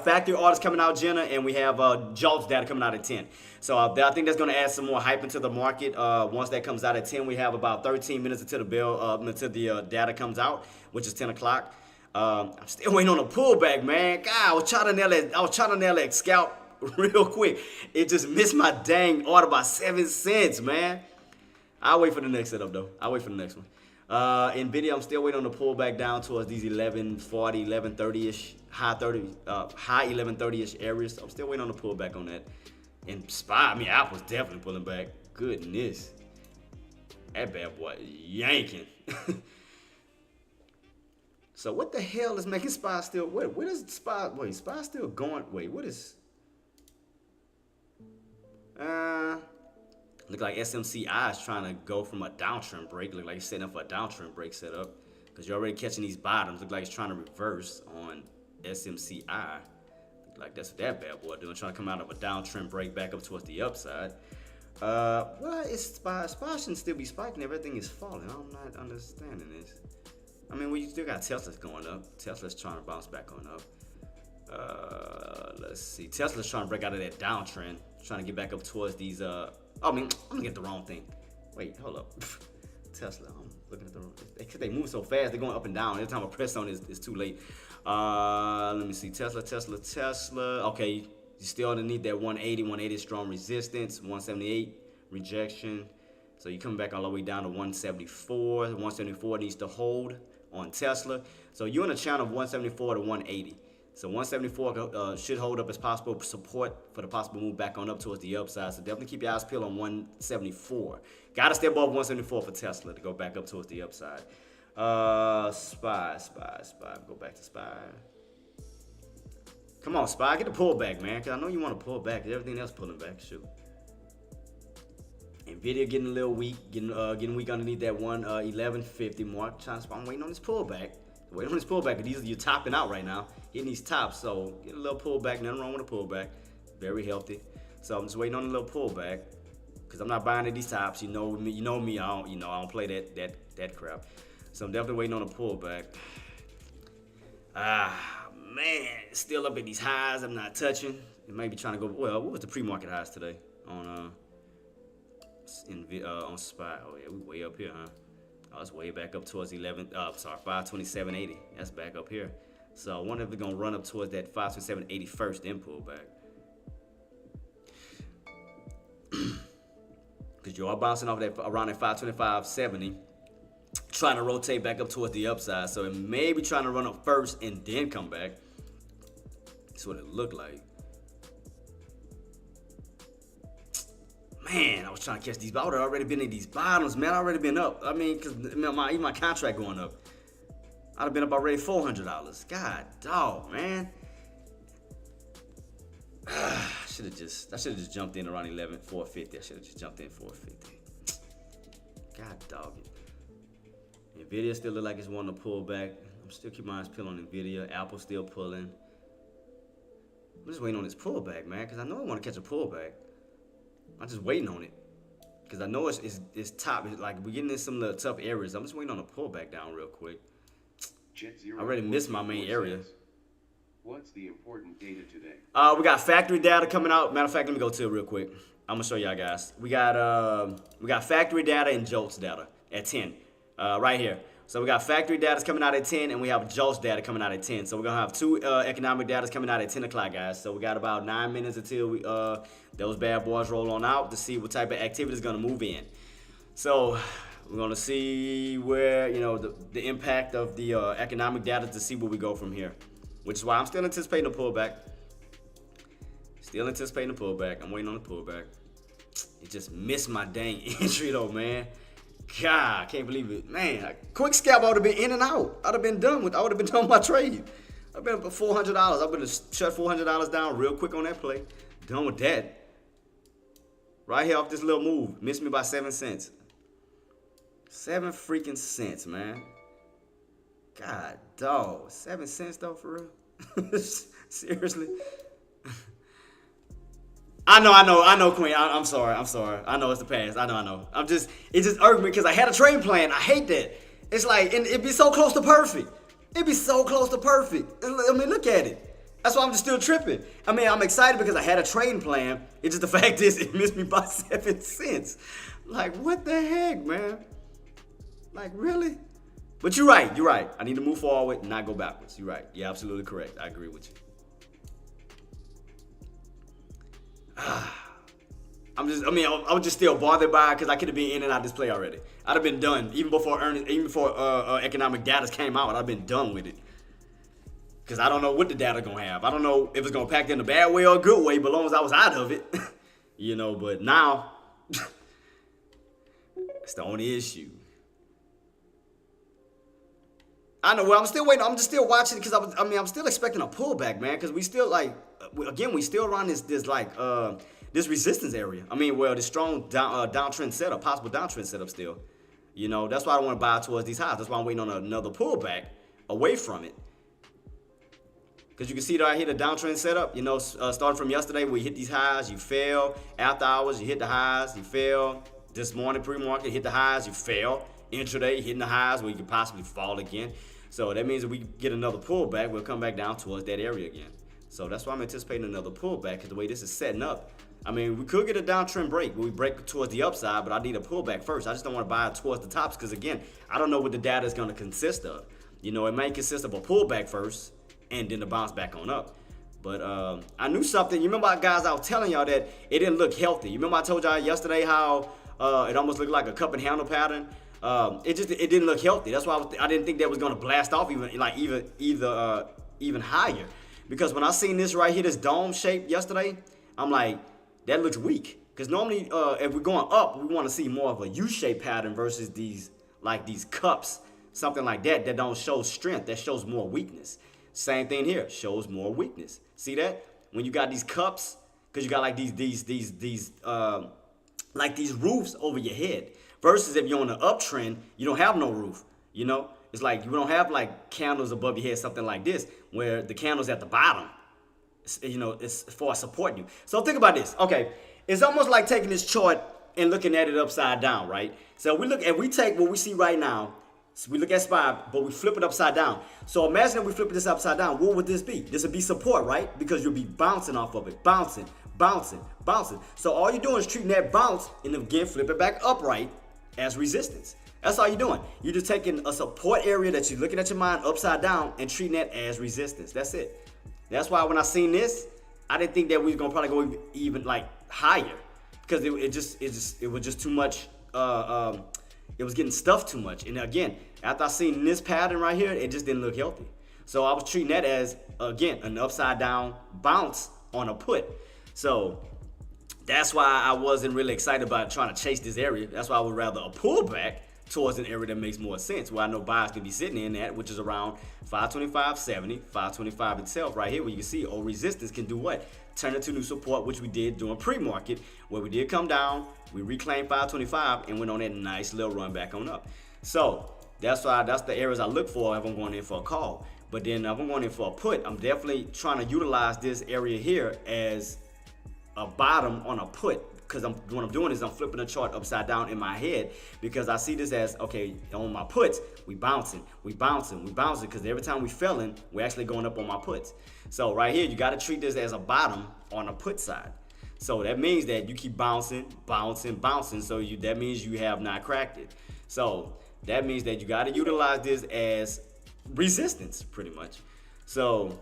S1: factory orders coming out, Jenna, and we have JOLTS data coming out at 10. So I think that's going to add some more hype into the market. Once that comes out at 10, we have about 13 minutes until the data comes out, which is 10 o'clock. I'm still waiting on a pullback, man. God, I was trying to nail that scalp real quick. It just missed my dang order by 7 cents, man. I'll wait for the next setup though. I'll wait for the next one. NVIDIA, I'm still waiting on the pullback down towards these 1140, 1130-ish, high 1130-ish areas. I'm still waiting on the pullback on that. And SPY, I mean, Apple's definitely pulling back. Goodness. That bad boy yanking. So what the hell is making SPY still? What is SPY? Wait, SPY still going? Wait, what is? Look like SMCI is trying to go from a downtrend break. Look like it's setting up for a downtrend break setup because you're already catching these bottoms. Look like it's trying to reverse on SMCI. Look like that's what that bad boy doing, trying to come out of a downtrend break back up towards the upside. Well, it's SPY shouldn't still be spiking. Everything is falling. I'm not understanding this. I mean, we still got Tesla's going up. Tesla's trying to bounce back on up. Let's see. Tesla's trying to break out of that downtrend, trying to get back up towards these. I mean, I'm gonna get the wrong thing. Wait, hold up. Tesla. I'm looking at the wrong. Because they move so fast, they're going up and down. Every time I press on it, it's too late. Let me see. Tesla. Okay, you still underneath that 180. 180 is strong resistance. 178 rejection. So you come back all the way down to 174. 174 needs to hold on Tesla. So you're in a channel of 174 to 180. So 174 should hold up as possible support for the possible move back on up towards the upside. So definitely keep your eyes peeled on 174. Got to stay above 174 for Tesla to go back up towards the upside. SPY. Go back to SPY. Come on, SPY. Get the pullback, man. Because I know you want to pull back. Everything else pulling back. Shoot. Nvidia getting a little weak. Getting weak underneath that 1150 mark. I'm waiting on this pullback. Waiting on this pullback. These are you topping out right now. Hitting these tops. So get a little pullback. Nothing wrong with a pullback. Very healthy. So I'm just waiting on a little pullback. Because I'm not buying at these tops. You know me. I don't play that crap. So I'm definitely waiting on a pullback. Man, it's still up at these highs. I'm not touching. It may be trying to go. Well, what was the pre-market highs today on SPY? Oh yeah, we way up here, huh? Oh, it's way back up towards 527.80. That's back up here. So I wonder if we're gonna run up towards that 527.80 first, then pull back. Because you are bouncing off that around that 525.70, trying to rotate back up towards the upside. So it may be trying to run up first and then come back. That's what it looked like. Man, I was trying to catch these. I would have already been in these bottoms, man. I already been up. I mean, because even my contract going up. I'd have been up already $400. God dog, man. I should have just jumped in around 450. I should have just jumped in 450. God dog it. Nvidia still look like it's wanting to pull back. I'm still keeping my eyes peeled on Nvidia. Apple still pulling. I'm just waiting on this pullback, man, because I know I want to catch a pullback. I'm just waiting on it. Because I know it's top. It's like we're getting in some of the tough areas. I'm just waiting on a pullback down real quick. I already missed my main area.
S2: What's the important data today?
S1: We got factory data coming out. Matter of fact, let me go to it real quick. I'm gonna show y'all guys. We got factory data and JOLTS data at 10. Right here. So we got factory data coming out at 10, and we have JOLTS data coming out at 10. So we're gonna have two economic data coming out at 10 o'clock, guys. So we got about 9 minutes until we those bad boys roll on out to see what type of activity is gonna move in. So we're gonna see where the impact of the economic data to see where we go from here. Which is why I'm still anticipating a pullback. Still anticipating a pullback. I'm waiting on the pullback. It just missed my dang entry though, man. God, I can't believe it. Man, a quick scalp, I would have been in and out. I would have been done with my trade. I've been up at $400. I would have shut $400 down real quick on that play. Done with that. Right here off this little move. Missed me by 7 cents. 7 freaking cents, man. God, dog. 7 cents though, for real? Seriously? I know, Queen. I'm sorry. I know it's the past. I know. It just irked me because I had a trade plan. I hate that. It's like, and it'd be so close to perfect. I mean, look at it. That's why I'm just still tripping. I mean, I'm excited because I had a trading plan. It's just the fact is, it missed me by 7 cents. Like, what the heck, man? Like, really? But you're right. I need to move forward and not go backwards. You're right. You're absolutely correct. I agree with you. I was just still bothered by it because I could have been in and out this play already. I'd have been done even before economic data came out. I'd been done with it because I don't know what the data gonna have. I don't know if it's gonna pack in a bad way or a good way, but as long as I was out of it, But now it's the only issue. I know. Well, I'm still waiting. I'm just still watching because I'm still expecting a pullback, man. Because we still like, again, we still around this resistance area. I mean, well, this strong downtrend setup, possible downtrend setup still. You know, that's why I don't want to buy towards these highs. That's why I'm waiting on another pullback away from it. Because you can see right here the downtrend setup. You know, starting from yesterday, we hit these highs, you fail. After hours, you hit the highs, you fail. This morning, pre-market, hit the highs, you fail. Intraday, hitting the highs where you could possibly fall again. So that means if we get another pullback, we'll come back down towards that area again. So that's why I'm anticipating another pullback, because the way this is setting up, I mean, we could get a downtrend break where we break towards the upside, but I need a pullback first. I just don't want to buy it towards the tops because, again, I don't know what the data is going to consist of. You know, it may consist of a pullback first and then a bounce back on up. But I knew something. You remember, guys, I was telling y'all that it didn't look healthy. You remember I told y'all yesterday how it almost looked like a cup and handle pattern? It didn't look healthy. That's why I didn't think that was going to blast off even higher. Because when I seen this right here, this dome shape yesterday, I'm like, that looks weak. Because normally, if we're going up, we want to see more of a U-shaped pattern versus these cups, something like that don't show strength. That shows more weakness. Same thing here, shows more weakness. See that? When you got these cups, because you got like these roofs over your head. Versus if you're on the uptrend, you don't have no roof. You know, it's like you don't have like candles above your head, something like this, where the candle's at the bottom. You know, it's for supporting you. So think about this. Okay, it's almost like taking this chart and looking at it upside down, right? So we take what we see right now. So we look at SPY, but we flip it upside down. So imagine if we flip this upside down. What would this be? This would be support, right? Because you'll be bouncing off of it, bouncing. So all you're doing is treating that bounce and again flip it back upright as resistance. That's all you're doing. You're just taking a support area that you're looking at your mind upside down and treating that as resistance. That's it. That's why when I seen this, I didn't think that we was gonna probably go even like higher because it was just too much. It was getting stuffed too much. And again, after I seen this pattern right here, it just didn't look healthy. So I was treating that as, again, an upside down bounce on a put. So that's why I wasn't really excited about trying to chase this area. That's why I would rather a pullback towards an area that makes more sense, where I know buyers can be sitting in at, which is around 525.70, 525 itself right here, where you can see, resistance can do what? Turn into new support, which we did during pre-market, where we did come down, we reclaimed 525, and went on that nice little run back on up. So that's the areas I look for if I'm going in for a call. But then if I'm going in for a put, I'm definitely trying to utilize this area here as a bottom on a put. Because what I'm doing is I'm flipping the chart upside down in my head, because I see this as, okay, on my puts, we bouncing, because every time we felling, we're actually going up on my puts. So right here, you got to treat this as a bottom on a put side. So that means that you keep bouncing. So that means you have not cracked it. So that means that you got to utilize this as resistance, pretty much. So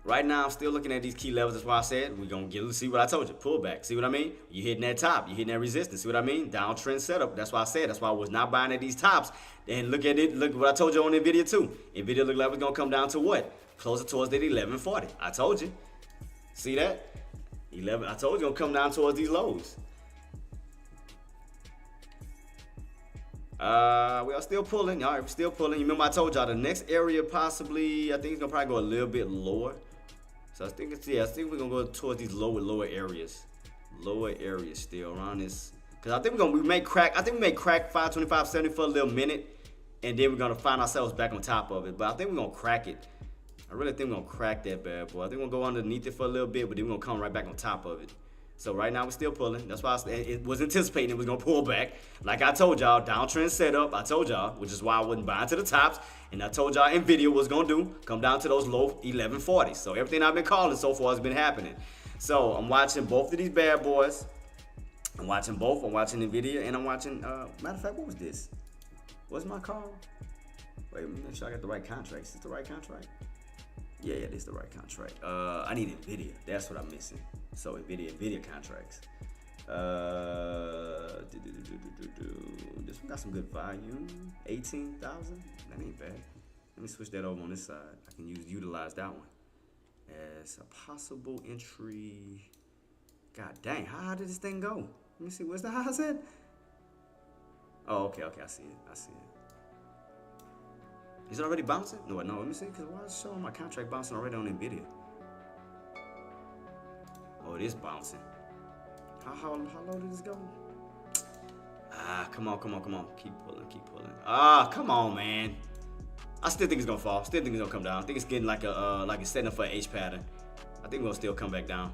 S1: right now, I'm still looking at these key levels. That's why I said we're going to see what I told you. Pullback. See what I mean? You're hitting that top. You're hitting that resistance. See what I mean? Downtrend setup. That's why I said. That's why I was not buying at these tops. And look at it. Look what I told you on NVIDIA too. NVIDIA looked like it's going to come down to what? Closer towards that 1140. I told you. See that? 11. I told you it's going to come down towards these lows. We are still pulling. All right, we're still pulling. You remember I told y'all the next area possibly, I think it's going to probably go a little bit lower. So I think we're gonna go towards these lower areas still around this, because I think we may crack 525.70 for a little minute, and then we're gonna find ourselves back on top of it. But I think we're gonna crack it. I really think we're gonna crack that bad boy. I think we're gonna go underneath it for a little bit, but then we're gonna come right back on top of it. So right now we're still pulling. That's why it was anticipating it was gonna pull back. Like I told y'all, downtrend setup. I told y'all, which is why I wasn't buying to the tops. And I told y'all NVIDIA was gonna come down to those low 1140s. So everything I've been calling so far has been happening. So I'm watching both of these bad boys. I'm watching both. I'm watching NVIDIA and I'm watching. Matter of fact, what was this? What's my call? Wait, let me make sure I got the right contract. Is this the right contract? Yeah, this is the right contract. I need NVIDIA. That's what I'm missing. So NVIDIA contracts. This one got some good volume. 18,000. That ain't bad. Let me switch that over on this side. I can utilize that one as a possible entry. God dang, how high did this thing go? Let me see. Where's the highs at? Oh, okay. I see it. Is it already bouncing? No, let me see, because why is it showing my contract bouncing already on NVIDIA? Oh, it is bouncing. How low did this go? Ah, come on. Keep pulling. Ah, come on, man. I still think it's gonna fall. Still think it's gonna come down. I think it's getting like it's setting up for an H pattern. I think we'll still come back down.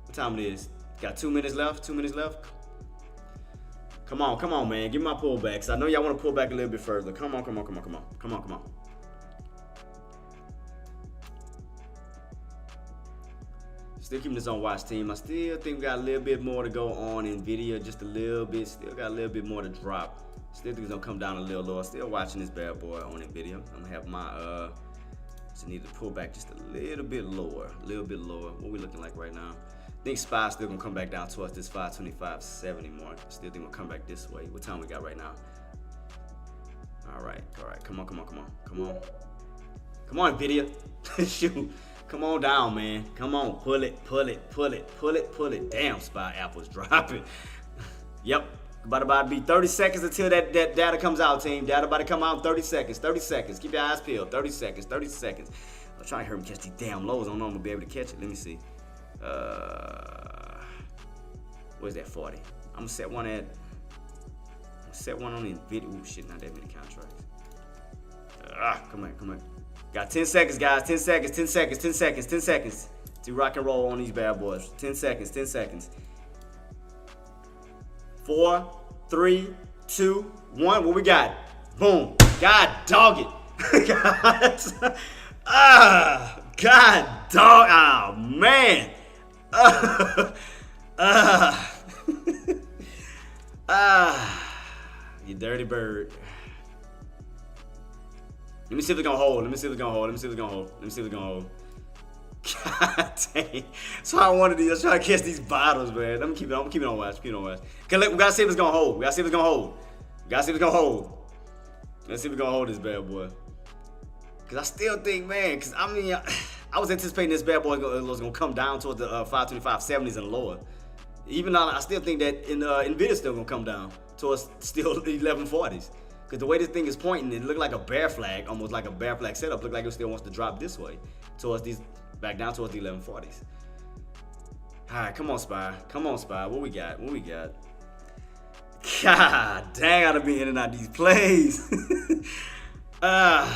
S1: What time it is? Got 2 minutes left. 2 minutes left. Come on, man. Give me my pullbacks. I know y'all want to pull back a little bit further. Come on. Still keeping this on watch, team. I still think we got a little bit more to go on NVIDIA. Just a little bit. Still got a little bit more to drop. Still think it's gonna come down a little lower. Still watching this bad boy on NVIDIA. I'm gonna have my just need to pull back just a little bit lower. What we looking like right now? I think SPY still gonna come back down towards this 525.70 mark. Still think we'll come back this way. What time we got right now? All right. Come on, NVIDIA. Shoot. Come on down, man. Come on, pull it. Damn, SPY apple's dropping. Yep. About to be 30 seconds until that data comes out, team. Data about to come out in 30 seconds. 30 seconds. Keep your eyes peeled. 30 seconds. I'm trying to hear him catch these damn lows. I don't know if I'm gonna be able to catch it. Let me see. Where's that 40? I'm gonna set one on the NVIDIA. Ooh, shit, not that many contracts. Come on. Got 10 seconds, guys. 10 seconds. To rock and roll on these bad boys. 10 seconds. 4, 3, 2, 1. What we got? Boom. God dog it. God dog. Oh, man. You dirty bird. Let me see if it's gonna hold. God dang. So I wanted these. I was trying to catch these bottles, man. I'm keeping on watch. Okay, we gotta see if it's gonna hold. Let's see if it's gonna hold this bad boy. Cause I still think, man, I was anticipating this bad boy was gonna come down towards the 525.70s and lower. Even though I still think that NVIDIA's still gonna come down towards still the 1140s. Because the way this thing is pointing, it looked like a bear flag, almost like a bear flag setup. Looked like it still wants to drop this way, back down towards the 1140s. All right, come on, SPY. What we got? God dang, I done been in and out these plays. Well,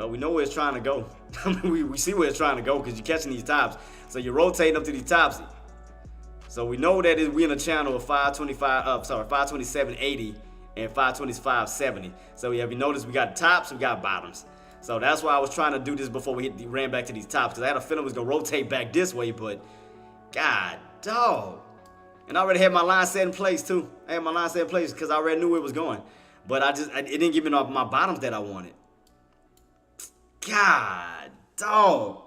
S1: we know where it's trying to go. we see where it's trying to go because you're catching these tops. So you're rotating up to these tops. So we know that we're in a channel of 527.80 and 525.70. So yeah, if you notice, we got tops, we got bottoms. So that's why I was trying to do this before we ran back to these tops, because I had a feeling it was gonna rotate back this way, but God dog. And I already had my line set in place too. I had my line set in place because I already knew where it was going. But it didn't give me my bottoms that I wanted. God dog.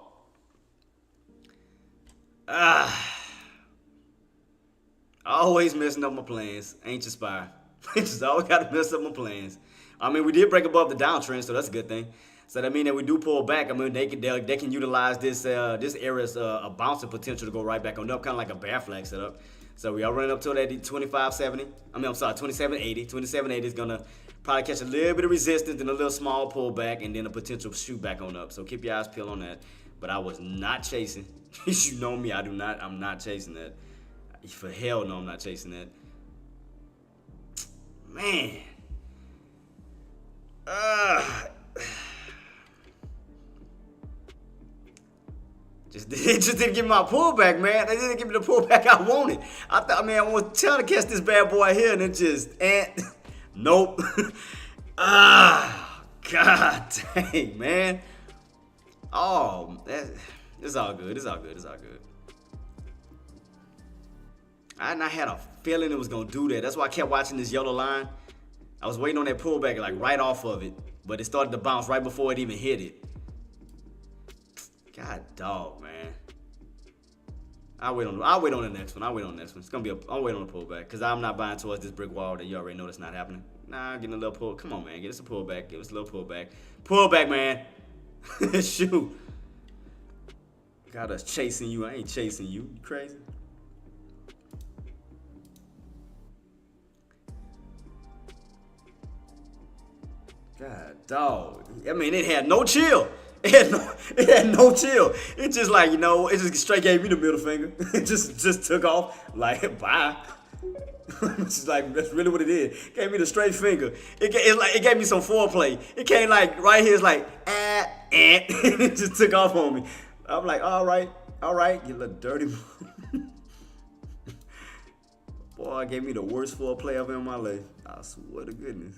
S1: Always messing up my plans. Ain't you, SPY? Just always got to mess up my plans. I mean, we did break above the downtrend, so that's a good thing. So that means that we do pull back. I mean, they can utilize this area's a bouncing potential to go right back on up, kind of like a bear flag setup. So we are running up to that 2780. 2780 is gonna probably catch a little bit of resistance and a little small pullback, and then a potential shoot back on up. So keep your eyes peeled on that. But I was not chasing. You know me, I'm not chasing that. For hell no, I'm not chasing that. Man. Just didn't give me my pullback, man. They didn't give me the pullback I wanted. I was trying to catch this bad boy here, and it just, nope. God dang, man. Oh, it's all good. I had a feeling it was gonna do that. That's why I kept watching this yellow line. I was waiting on that pullback, like right off of it, but it started to bounce right before it even hit it. God dog, man. I'll wait on the next one. It's gonna be I'll wait on the pullback because I'm not buying towards this brick wall that you already know that's not happening. Nah, getting a little pull. Come on, man. Give us a pullback. Give us a little pullback. Pullback, man. Shoot. Got us chasing you. I ain't chasing you. You crazy? God, dog. I mean, it had no chill. It had no chill. It just like, it just straight gave me the middle finger. It just took off. Like, bye. It's like, that's really what it did. Gave me the straight finger. It gave me some foreplay. It came like right here. It's like, it just took off on me. I'm like, all right, you little dirty boy. Boy, gave me the worst foreplay ever in my life. I swear to goodness.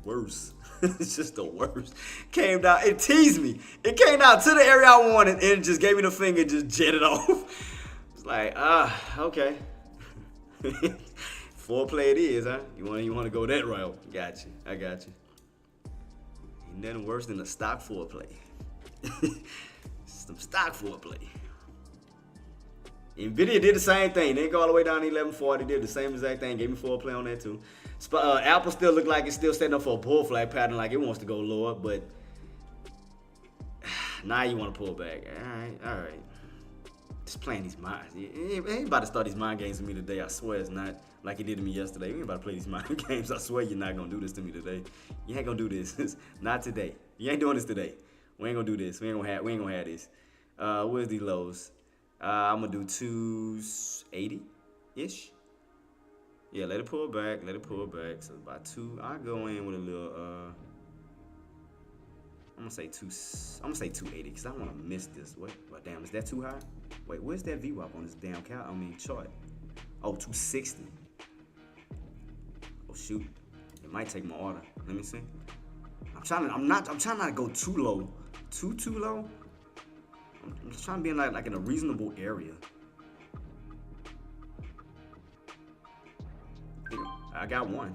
S1: Worse. It's just the worst. Came down, it teased me. It came down to the area I wanted and it just gave me the finger and just jetted off. It's like, okay. Foreplay it is, huh? You want to go that route? Got you. I got you. Ain't nothing worse than a stock foreplay. Some stock foreplay. Nvidia did the same thing. They didn't go all the way down to 1140. Did the same exact thing. Gave me foreplay on that too. Apple still look like it's still setting up for a bull flag pattern, like it wants to go lower, but now you want to pull back. All right. Just playing these minds. He ain't about to start these mind games with me today. I swear it's not like he did to me yesterday. We ain't about to play these mind games. I swear you're not gonna do this to me today. You ain't gonna do this. Not today. You ain't doing this today. We ain't gonna do this. We ain't gonna have this. Where's these lows? I'm gonna do 280-ish. Yeah, let it pull back. So by 2, I go in with a little. I'm gonna say 280 because I don't want to miss this. What? Damn, is that too high? Wait, where's that VWAP on this damn chart? Oh, 260. Oh shoot, it might take my order. Let me see. I'm trying not to go too low. Too low. I'm just trying to be in like in a reasonable area. I got one.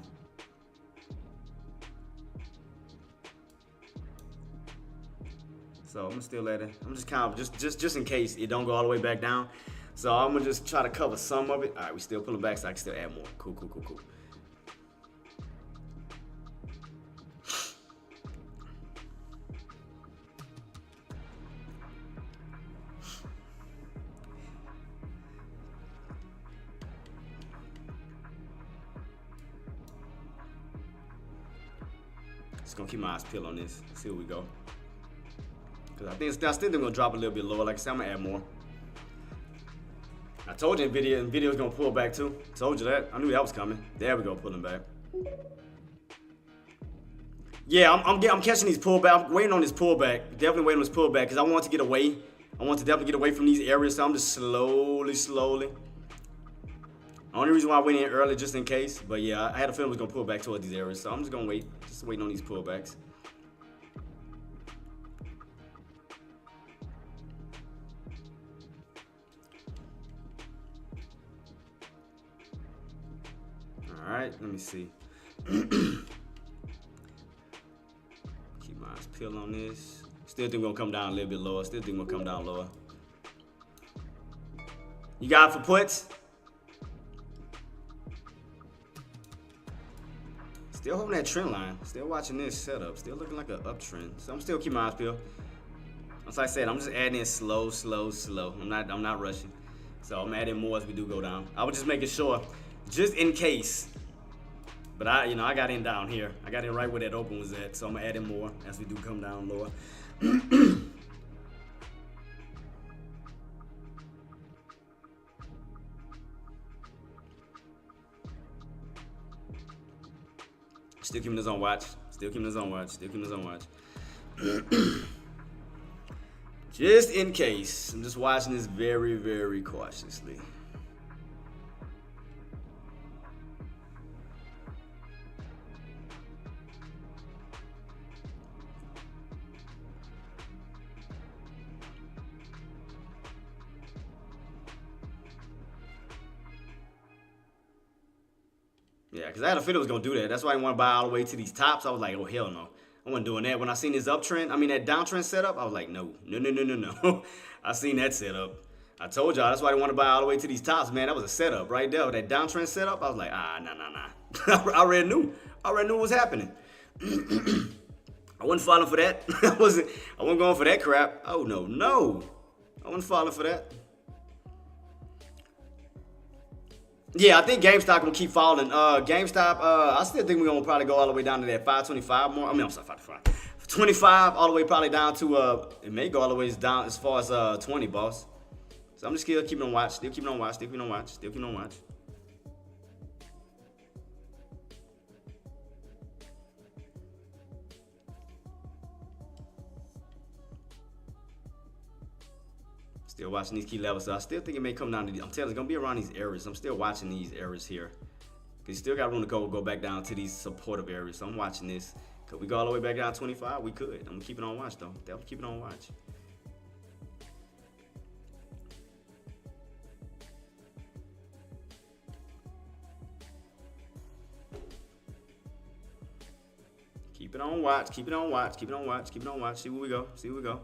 S1: So I'm still at it. I'm just kind of just in case it don't go all the way back down. So I'm gonna just try to cover some of it. All right, we still pulling back, so I can still add more. Cool. Just gonna keep my eyes peeled on this. See where we go. Cause I think it's still gonna drop a little bit lower. Like I said, I'm gonna add more. I told you Nvidia's gonna pull back too. Told you that. I knew that was coming. There we go, pulling back. Yeah, I'm catching these pullback. I'm waiting on this pullback. Definitely waiting on this pullback because I want to get away. I want to definitely get away from these areas. So I'm just slowly. Only reason why I went in early just in case. But yeah, I had a feeling it was gonna pull back toward these areas. So I'm just gonna wait. Just waiting on these pullbacks. All right, let me see. Keep my eyes peeled on this. Still think we're gonna come down a little bit lower. You got it for puts? Still holding that trend line. Still watching this setup. Still looking like an uptrend. So I'm still keeping my eyes peeled. As I said, I'm just adding in slow. I'm not rushing. So I'm adding more as we do go down. I was just making sure, just in case. But I got in down here. I got in right where that open was at. So I'm gonna add in more as we do come down lower. Still keeping this on watch. Just in case. I'm just watching this very, very cautiously. Yeah, because I had a feeling it was going to do that. That's why I didn't want to buy all the way to these tops. I was like, oh, hell no. I wasn't doing that. When I seen this uptrend, that downtrend setup, I was like, no. I seen that setup. I told y'all, that's why I didn't want to buy all the way to these tops, man. That was a setup right there. That downtrend setup, I was like, nah. I already knew what was happening. I wasn't falling for that. I wasn't going for that crap. Oh, no. I wasn't falling for that. Yeah, I think GameStop will keep falling. GameStop, I still think we're gonna probably go all the way down to that 525 more. I mean, I'm sorry, 525. 25 all the way probably down to it may go all the way down as far as 20, boss. So I'm just still keeping on watch, still keeping on watch, still keeping on watch, still keeping on watch. Still watching these key levels. So I still think it may come down to these. I'm telling you, it's gonna be around these areas. I'm still watching these areas here. Cause you still got room to go back down to these supportive areas. So I'm watching this. Could we go all the way back down 25? We could. I'm keeping on watch though. Definitely keeping on watch. Keep it on watch, keep it on watch, keep it on watch, keep it on watch. See where we go, see where we go.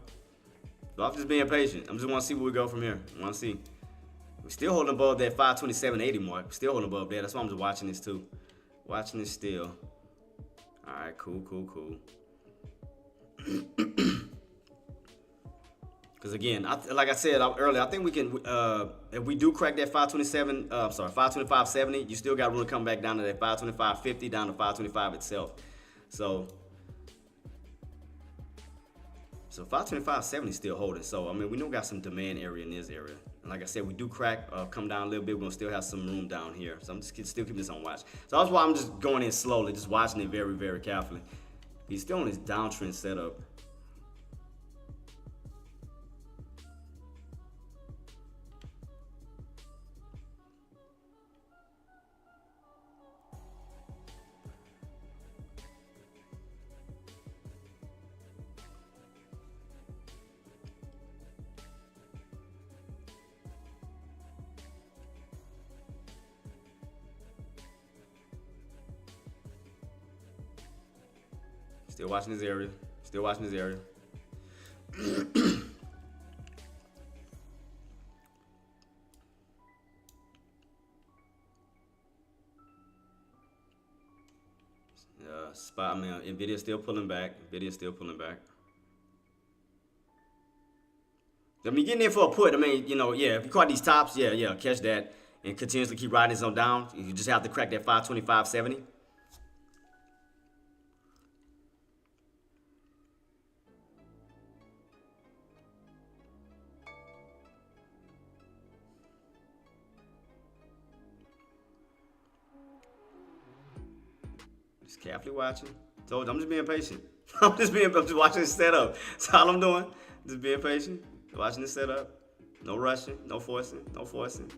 S1: So I'm just being patient. I'm just want to see where we go from here. I want to see. We're still holding above that 527.80 mark. Still holding above there. That's why I'm just watching this too. Watching this still. All right, cool, cool, cool. Because again, like I said earlier, I think we can, if we do crack that 525.70, you still got room to come back down to that 525.50, down to 525 itself. So 525.70 still holding. So I mean, we know we got some demand area in this area. And like I said, we do crack, come down a little bit. We're gonna still have some room down here. So I'm just still keeping this on watch. So that's why I'm just going in slowly, just watching it very, very carefully. He's still on his downtrend setup. Still watching this area. Still watching this area. Spot, I mean, Nvidia still pulling back. Nvidia still pulling back. I mean, getting in for a put. I mean, you know, yeah, if you caught these tops, yeah, catch that and continuously keep riding this on down. You just have to crack that 525.70. Just carefully watching. So I'm just being patient. I'm just watching this setup. That's all I'm doing. Just being patient, watching this setup. No rushing, no forcing, no forcing.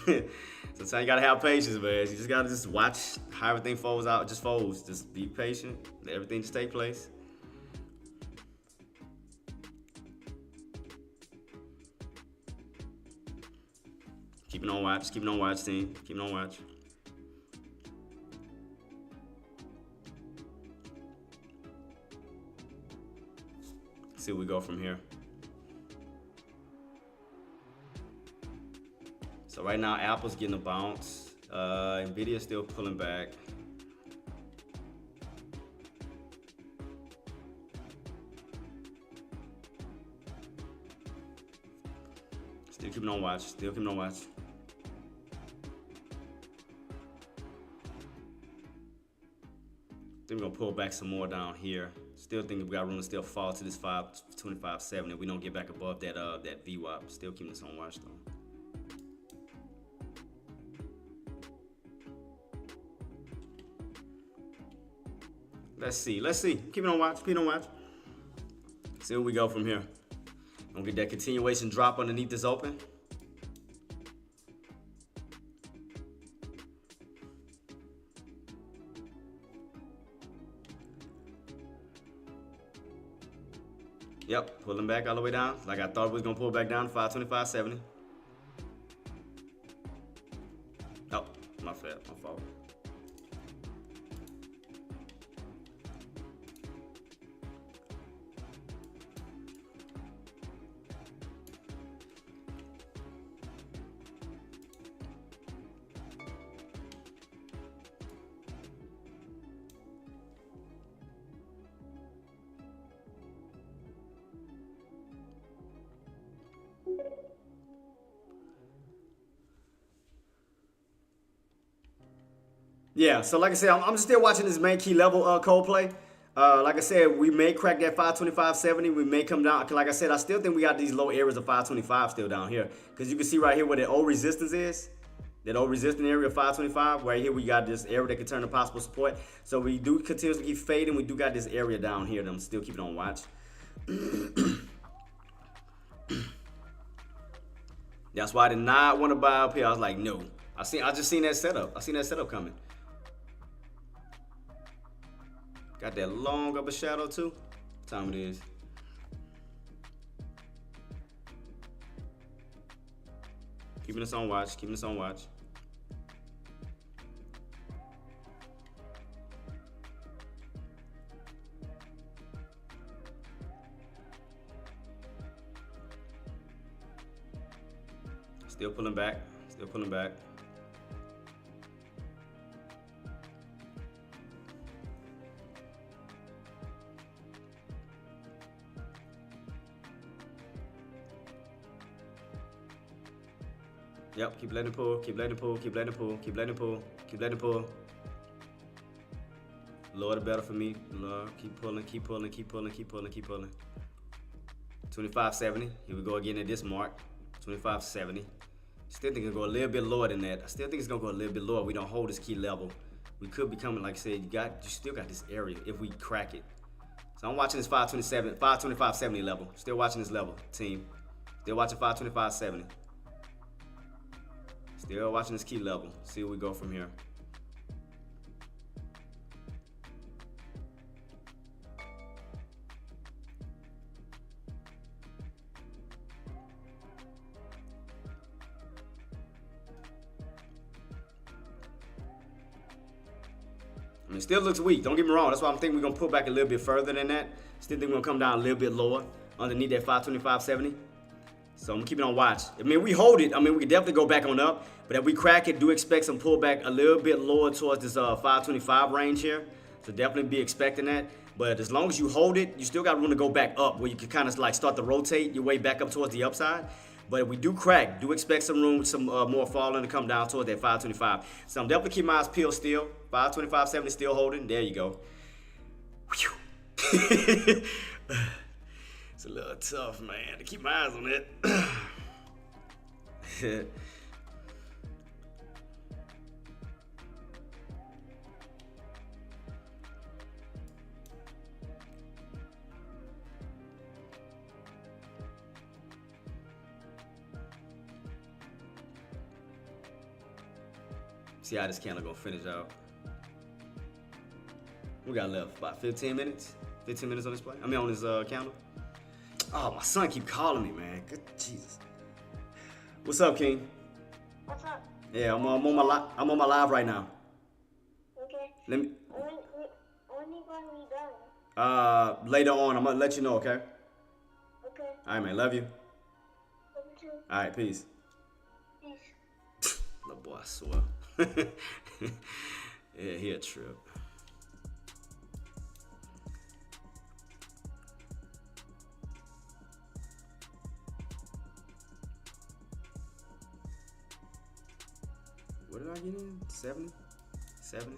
S1: Sometimes you gotta have patience, man. You just gotta just watch how everything folds out. Just folds. Just be patient. Let everything just take place. Keeping on watch. Keeping on watch, team. Keeping on watch. See where we go from here. So right now, Apple's getting a bounce. Nvidia's still pulling back. Still keeping on watch. Still keeping on watch. I think we're gonna pull back some more down here. Still think we got room to still fall to this 525.70 if we don't get back above that that VWAP. Still keeping this on watch though. Let's see. Keep it on watch. Keep it on watch. See where we go from here. Gonna get that continuation drop underneath this open. Yep, pulling back all the way down. Like I thought we was gonna pull back down to 525.70. Oh, my fault. Yeah, so like I said, I'm still watching this main key level Coldplay. Like I said, we may crack that 525.70. We may come down. Like I said, I still think we got these low areas of 525 still down here. Because you can see right here where the old resistance is. That old resistance area of 525. Right here we got this area that can turn to possible support. So we do continuously keep fading. We do got this area down here that I'm still keeping on watch. That's why I did not want to buy up here. I was like, no. I just seen that setup. I seen that setup coming. Got that long upper shadow too. What time it is? Keeping us on watch. Keeping us on watch. Still pulling back. Still pulling back. Yep, keep letting it pull, keep letting it pull, keep letting it pull, keep letting it pull, keep letting it pull. Lower the better for me. Lord, keep pulling, keep pulling, keep pulling, keep pulling, keep pulling. 25.70. Here we go again at this mark. 25.70. Still think it's gonna go a little bit lower than that. I still think it's gonna go a little bit lower. We don't hold this key level. We could be coming, like I said, you still got this area if we crack it. So I'm watching this 525.70 level. Still watching this level, team. Still watching 525.70. Still watching this key level. See where we go from here. I mean, it still looks weak. Don't get me wrong. That's why I'm thinking we're going to pull back a little bit further than that. Still think we're going to come down a little bit lower underneath that 525.70. So I'm keeping on watch. I mean, we hold it. I mean, we can definitely go back on up. But if we crack it, do expect some pullback a little bit lower towards this 525 range here. So definitely be expecting that. But as long as you hold it, you still got room to go back up where you can kind of like start to rotate your way back up towards the upside. But if we do crack, do expect some room, some more falling to come down towards that 525. So I'm definitely keeping my eyes peeled still. 525.70 still holding. There you go. It's a little tough, man, to keep my eyes on it. See how this candle gonna finish out. We got left about 15 minutes. 15 minutes on this play. I mean on this candle. Oh, my son keep calling me, man. Good Jesus. What's up, King?
S3: What's up?
S1: Yeah, I'm on my live right now.
S3: Okay.
S1: Let me.
S3: When you gonna be done?
S1: Later on, I'm gonna let you know, okay?
S3: Okay.
S1: All right, man. Love you.
S3: Love you too.
S1: All right, peace.
S3: Peace.
S1: Little boy, I swear. Yeah, he a trip. What did I get in? 70? 70?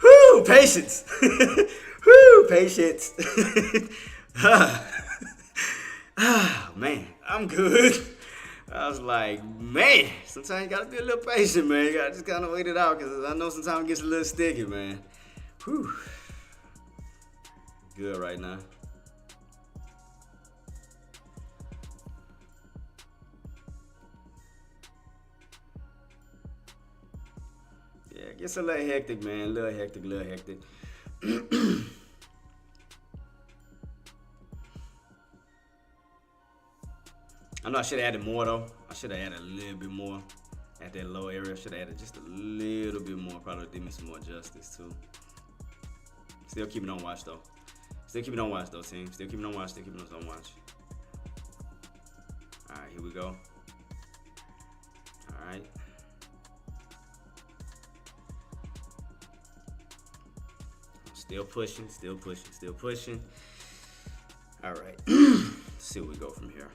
S1: Whoo! Patience! Whoo! Patience! Man, I'm good. I was like, man, sometimes you gotta be a little patient, man. You gotta just kind of wait it out, because I know sometimes it gets a little sticky, man. Whew. Good right now. Yeah, it gets a little hectic, man. A little hectic, little hectic. I know I should have added more though. I should have added a little bit more at that low area. I should have added just a little bit more. Probably did me some more justice too. Still keeping on watch though. Still keeping on watch though, team. Still keeping on watch. Still keeping on watch. All right, here we go. All right. Still pushing. Still pushing. Still pushing. All right. see where we go from here.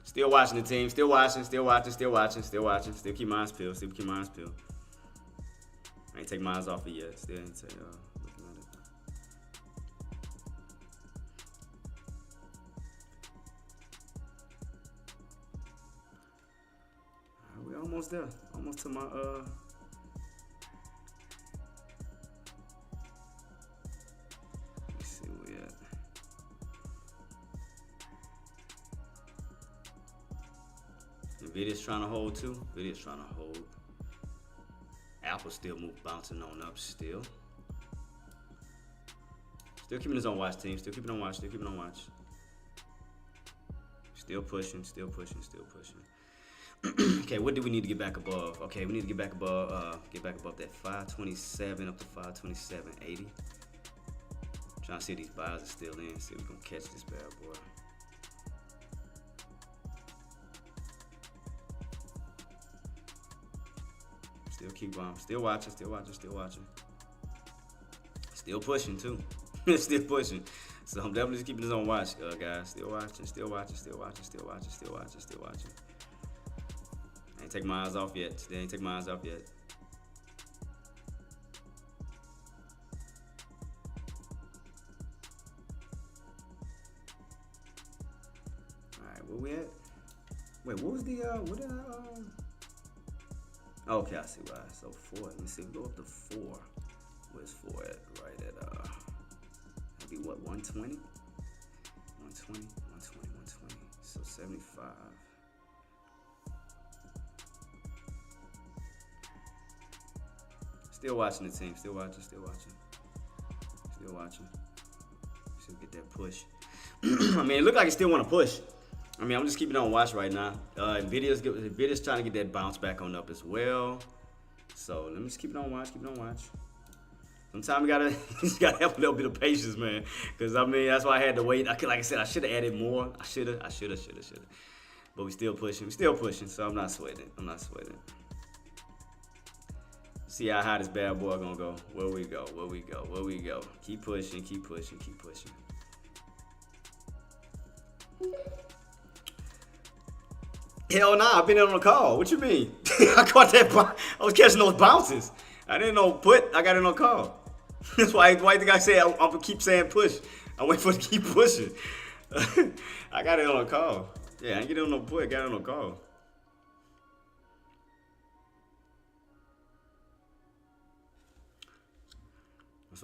S1: Still watching the team. Still watching. Still keep my eyes peeled. I ain't take my eyes off it yet. Still ain't take, looking at it. We almost there. Almost to my let's see where we at. Nvidia's trying to hold too. Nvidia's trying to hold. Apple still bouncing on up still. Still keeping his own watch, team. Still keeping on watch. Still pushing. Okay, what do we need to get back above? Okay, we need to get back above that 527 up to 527.80. Trying to see if these buys are still in. See if we can catch this bad boy. Still keep on. Still watching. Still pushing too. Still pushing. So I'm definitely just keeping this on watch, guys. Still watching. I ain't take my eyes off yet. Alright, where we at? Wait, what was the what did I okay, I see why. So 4. Let me see. We go up to 4. Where's 4 at? Right at that'd be what, 120? 120. So 75. Still watching the team. Still watching. Still get that push. I mean, it looked like it still want to push. I mean, I'm just keeping it on watch right now. Nvidia's trying to get that bounce back on up as well. So let me just keep it on watch. Sometimes you gotta have a little bit of patience, man. Cause I mean, that's why I had to wait. Like I said, I should have added more. I should have. But we still pushing. So I'm not sweating it. See how high this bad boy gonna go. Where we go. Keep pushing. Hell nah, I've been on the call. What you mean? I caught that. I was catching those bounces. I didn't know put. I got it on call. That's why the guy said I'm gonna keep saying push. I wait for it to keep pushing. I got it on a call. Yeah, I ain't get it on no put. Got it on a call. That's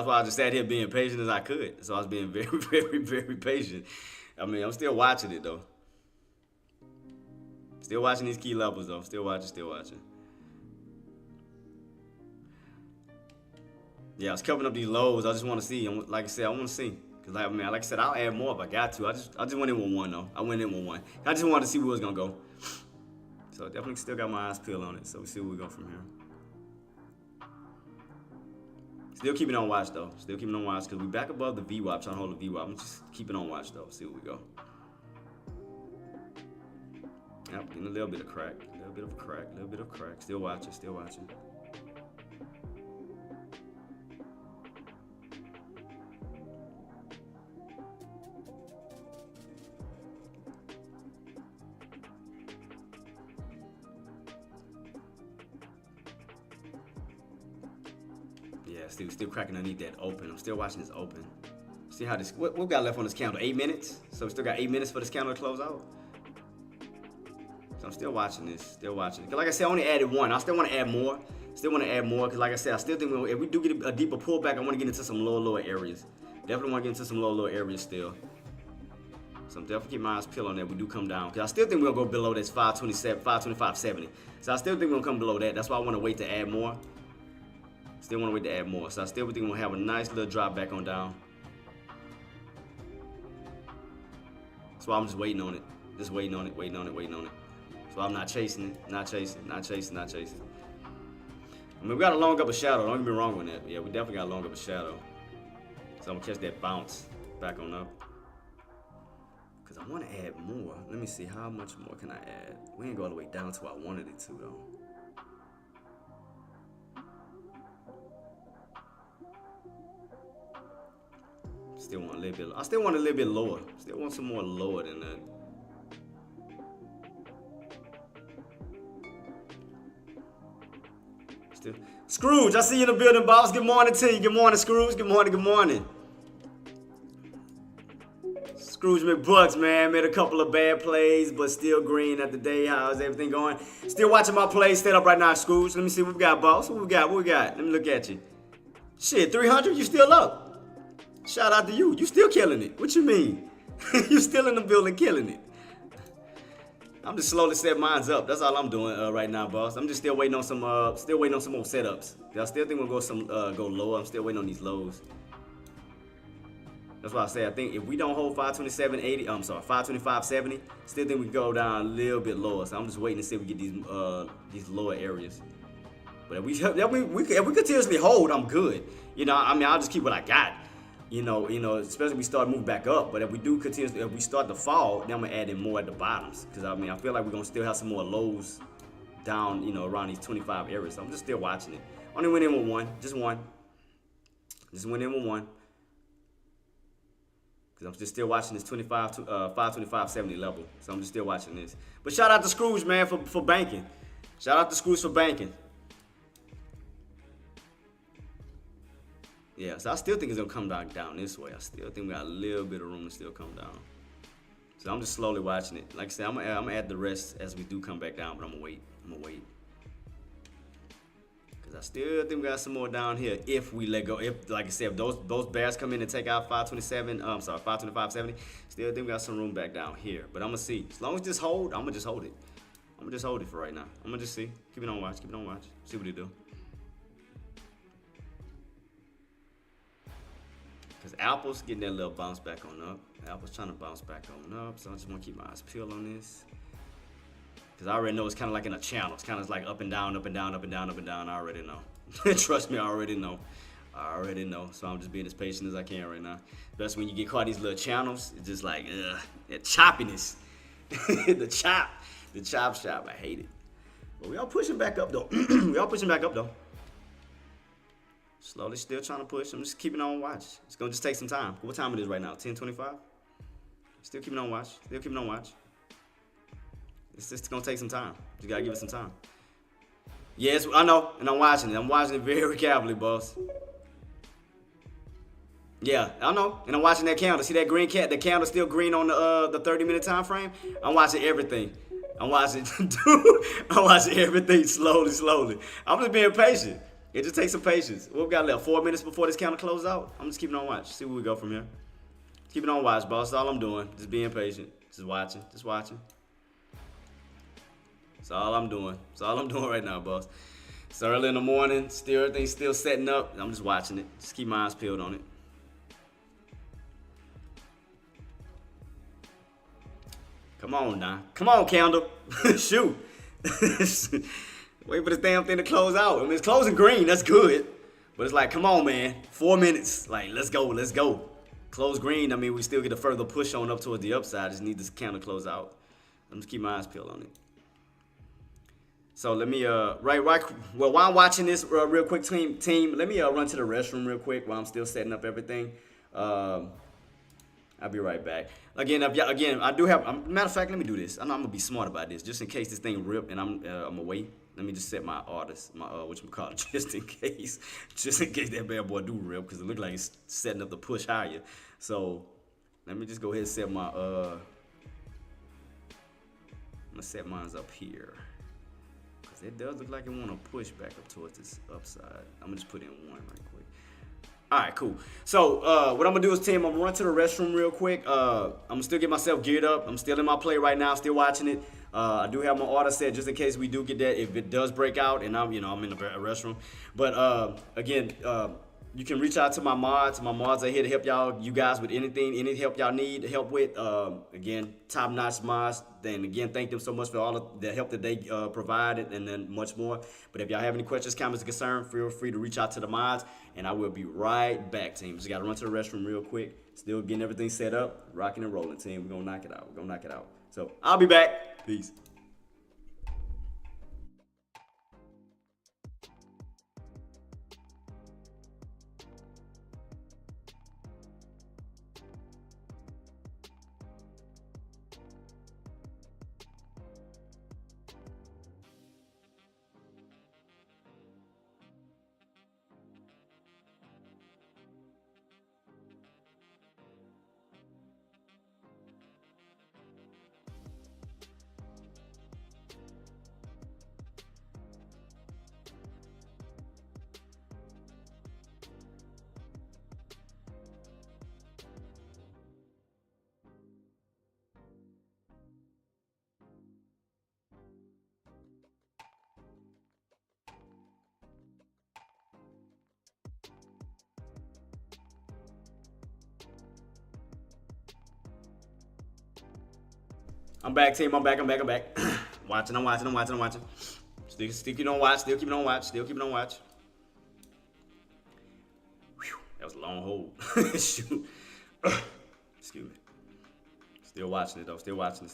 S1: why I just sat here being patient as I could. So I was being very patient. I mean, I'm still watching it though. Still watching these key levels though. Still watching. Yeah, I was covering up these lows. I just want to see. Like I said, I want to see. Cause like I said, I'll add more if I got to. I just went in with 1 though. I just wanted to see where it was gonna go. So definitely still got my eyes peeled on it. So we see where we go from here. Still keeping on watch though. Cause we back above the VWAP. Trying to hold the VWAP. I'm just keeping on watch though. See where we go. Yep, getting a little bit of crack. Still watching. Yeah, still cracking underneath that open. I'm still watching this open. See how this, what we got left on this candle? 8 minutes? So we still got 8 minutes for this candle to close out. So I'm still watching this, Cause like I said, I only added 1. I still want to add more. Cause like I said, I still think if we do get a deeper pullback, I want to get into some lower areas. Definitely want to get into some lower areas still. So I'm definitely keeping my eyes peeled on that. We do come down. Cause I still think we'll go below this 525.70. So I still think we'll come below that. That's why I want to wait to add more. So I still think we'll have a nice little drop back on down. That's why I'm just waiting on it. Waiting on it. So I'm not chasing it. Not chasing. I mean, we got a long up a shadow. Don't get me wrong with that. Yeah, we definitely got a long up a shadow. So I'm gonna catch that bounce back on up. Because I want to add more. Let me see, how much more can I add? We ain't go all the way down to where I wanted it to, though. Still want a little bit. I still want a little bit lower. Still want some more lower than that. Still. Scrooge, I see you in the building, boss. Good morning to you. Good morning, Scrooge. Good morning. Good morning. Scrooge McBucks, man, made a couple of bad plays, but still green at the day. How's everything going? Still watching my plays. Stayed up right now, Scrooge. Let me see what we got, boss. What we got? What we got? Let me look at you. Shit, 300. You still up? Shout out to you. You still killing it. What you mean? You still in the building killing it. I'm just slowly setting mines up. That's all I'm doing right now, boss. I'm just still waiting on some more setups. I still think we'll go lower. I'm still waiting on these lows. That's why I say I think if we don't hold 527.80, 525.70, still think we can go down a little bit lower. So I'm just waiting to see if we get these lower areas. But if we continuously hold, I'm good. You know, I mean, I'll just keep what I got. You know, especially if we start moving back up. But if we start to fall, then I'm gonna add in more at the bottoms. Because I mean, I feel like we're gonna still have some more lows down, you know, around these 25 areas. So I'm just still watching it. Only went in with one, just one. Just went in with one. Because I'm just still watching this 525.70 level. So I'm just still watching this. But shout out to Scrooge, man, for banking. Shout out to Scrooge for banking. Yeah, so I still think it's going to come down this way. I still think we got a little bit of room to still come down. So I'm just slowly watching it. Like I said, I'm going to add the rest as we do come back down, but I'm going to wait. Because I still think we got some more down here if we let go. If, like I said, if those bears come in and take out 525.70, still think we got some room back down here. But I'm going to see. As long as just hold, I'm going to just hold it. I'm going to just hold it for right now. I'm going to just see. Keep it on watch. See what it do. Because Apple's getting that little bounce back on up. Apple's trying to bounce back on up. So I just want to keep my eyes peeled on this. Because I already know it's kind of like in a channel. It's kind of like up and down, up and down, up and down, up and down. I already know. Trust me, I already know. So I'm just being as patient as I can right now. Especially when you get caught in these little channels. It's just like, that choppiness. the chop shop. I hate it. But we all pushing back up, though. Slowly still trying to push. I'm just keeping on watch. It's going to just take some time. What time it is right now? 10:25? Still keeping on watch. It's just going to take some time. You got to give it some time. Yes, I know. And I'm watching it. I'm watching it very carefully, boss. Yeah, I know. And I'm watching that candle. See that green cat? The candle still green on the 30-minute time frame? I'm watching everything. I'm watching everything slowly. I'm just being patient. It just takes some patience. What we got left? 4 minutes before this counter closes out? I'm just keeping on watch. See where we go from here. Keeping on watch, boss. That's all I'm doing. Just being patient. Just watching. That's all I'm doing. Right now, boss. It's early in the morning. Everything's still setting up. I'm just watching it. Just keep my eyes peeled on it. Come on now. Come on, candle. Shoot. Wait for this damn thing to close out. I mean, it's closing green. That's good. But it's like, come on, man. 4 minutes. Like, let's go. Close green. I mean, we still get a further push on up towards the upside. Just need this candle to close out. I'm just keep my eyes peeled on it. So let me, while I'm watching this real quick, team, let me run to the restroom real quick while I'm still setting up everything. I'll be right back. Again, I do have, matter of fact, let me do this. I know I'm going to be smart about this, just in case this thing rip and I'm away. Let me just set my orders, whatchamacallit, just in case that bad boy do rip, because it looks like it's setting up the push higher. So let me just go ahead and set my, I'm going to set mine up here. Because it does look like it want to push back up towards this upside. I'm going to just put in one right quick. All right, cool. So what I'm going to do is, team, I'm going to run to the restroom real quick. I'm going to still get myself geared up. I'm still in my play right now, still watching it. I do have my order set just in case we do get that, if it does break out and I'm in the restroom. But again, You can reach out to my mods. My mods are here to help you guys with anything, any help y'all need help with. Again, top-notch mods. Then again, thank them so much for all of the help that they provided, and then much more. But if y'all have any questions, comments, or concerns, feel free to reach out to the mods, and I will be right back, team. Just gotta run to the restroom real quick. Still getting everything set up, rocking and rolling, team. We're gonna knock it out. We're gonna knock it out. So I'll be back. Peace. I'm back, team. I'm back. watching. Still keeping on watch. Whew, that was a long hold. Shoot. Excuse me. Still watching it, though. Still watching.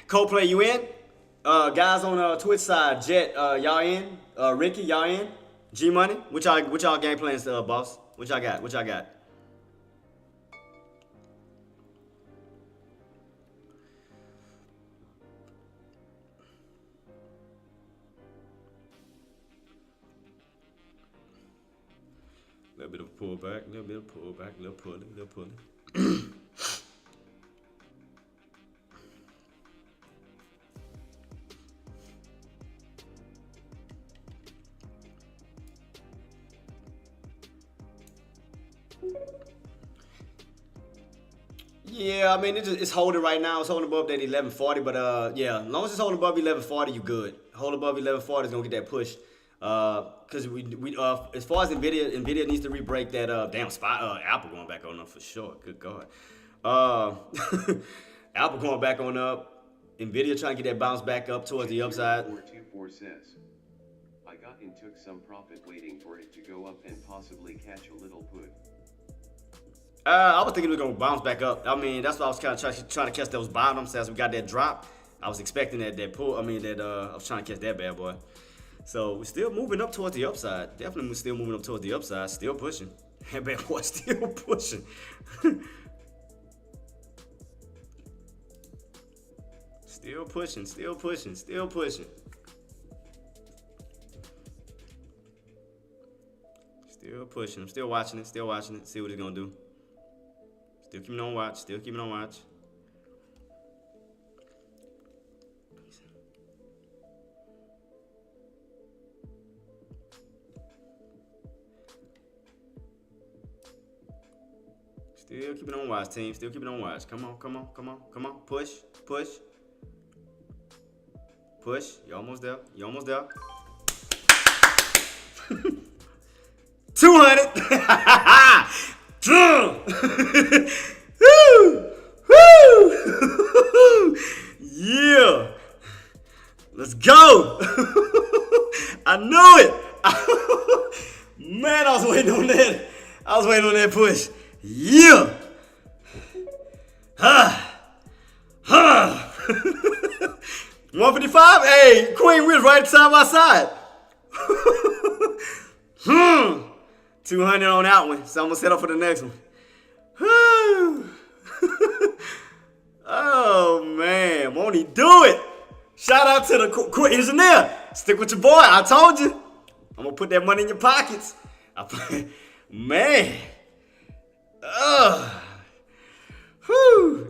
S1: Coldplay, you in? Guys on Twitch side, Jet, y'all in? Ricky, y'all in? G Money, what y'all game plans, boss? What y'all got? Little bit of pullback, little pulling. Yeah, I mean it's holding right now. It's holding above that 1140, but yeah, as long as it's holding above 1140, you good. Hold above 1140 is gonna get that push. Cause we as far as Nvidia needs to re-break that damn spot. Apple going back on up for sure. Good God. Apple going back on up. Nvidia trying to get that bounce back up towards the upside.
S2: 424 says, I got in, took some profit waiting for it to go up and possibly catch a little put.
S1: I was thinking it was gonna bounce back up. I mean, that's why I was kind of trying to catch those bottoms as we got that drop. I was expecting that pull. I mean, I was trying to catch that bad boy. So we're still moving up towards the upside. Definitely, we're still moving up towards the upside. Still pushing. That bad boy still pushing. Still pushing. Still pushing. I'm still watching it. See what it's gonna do. Still keeping on watch. Still keeping on watch. Team. Still keeping on watch. Come on. Push. You almost there. 200. Yeah. Let's go. I knew it. Man, I was waiting on that push. Yeah. 155. Hey, Queen, we was right side by side. 200 on that one, so I'm gonna set up for the next one. Oh man, won't he do it? Shout out to the Millionaire. Stick with your boy. I told you. I'm gonna put that money in your pockets. Man.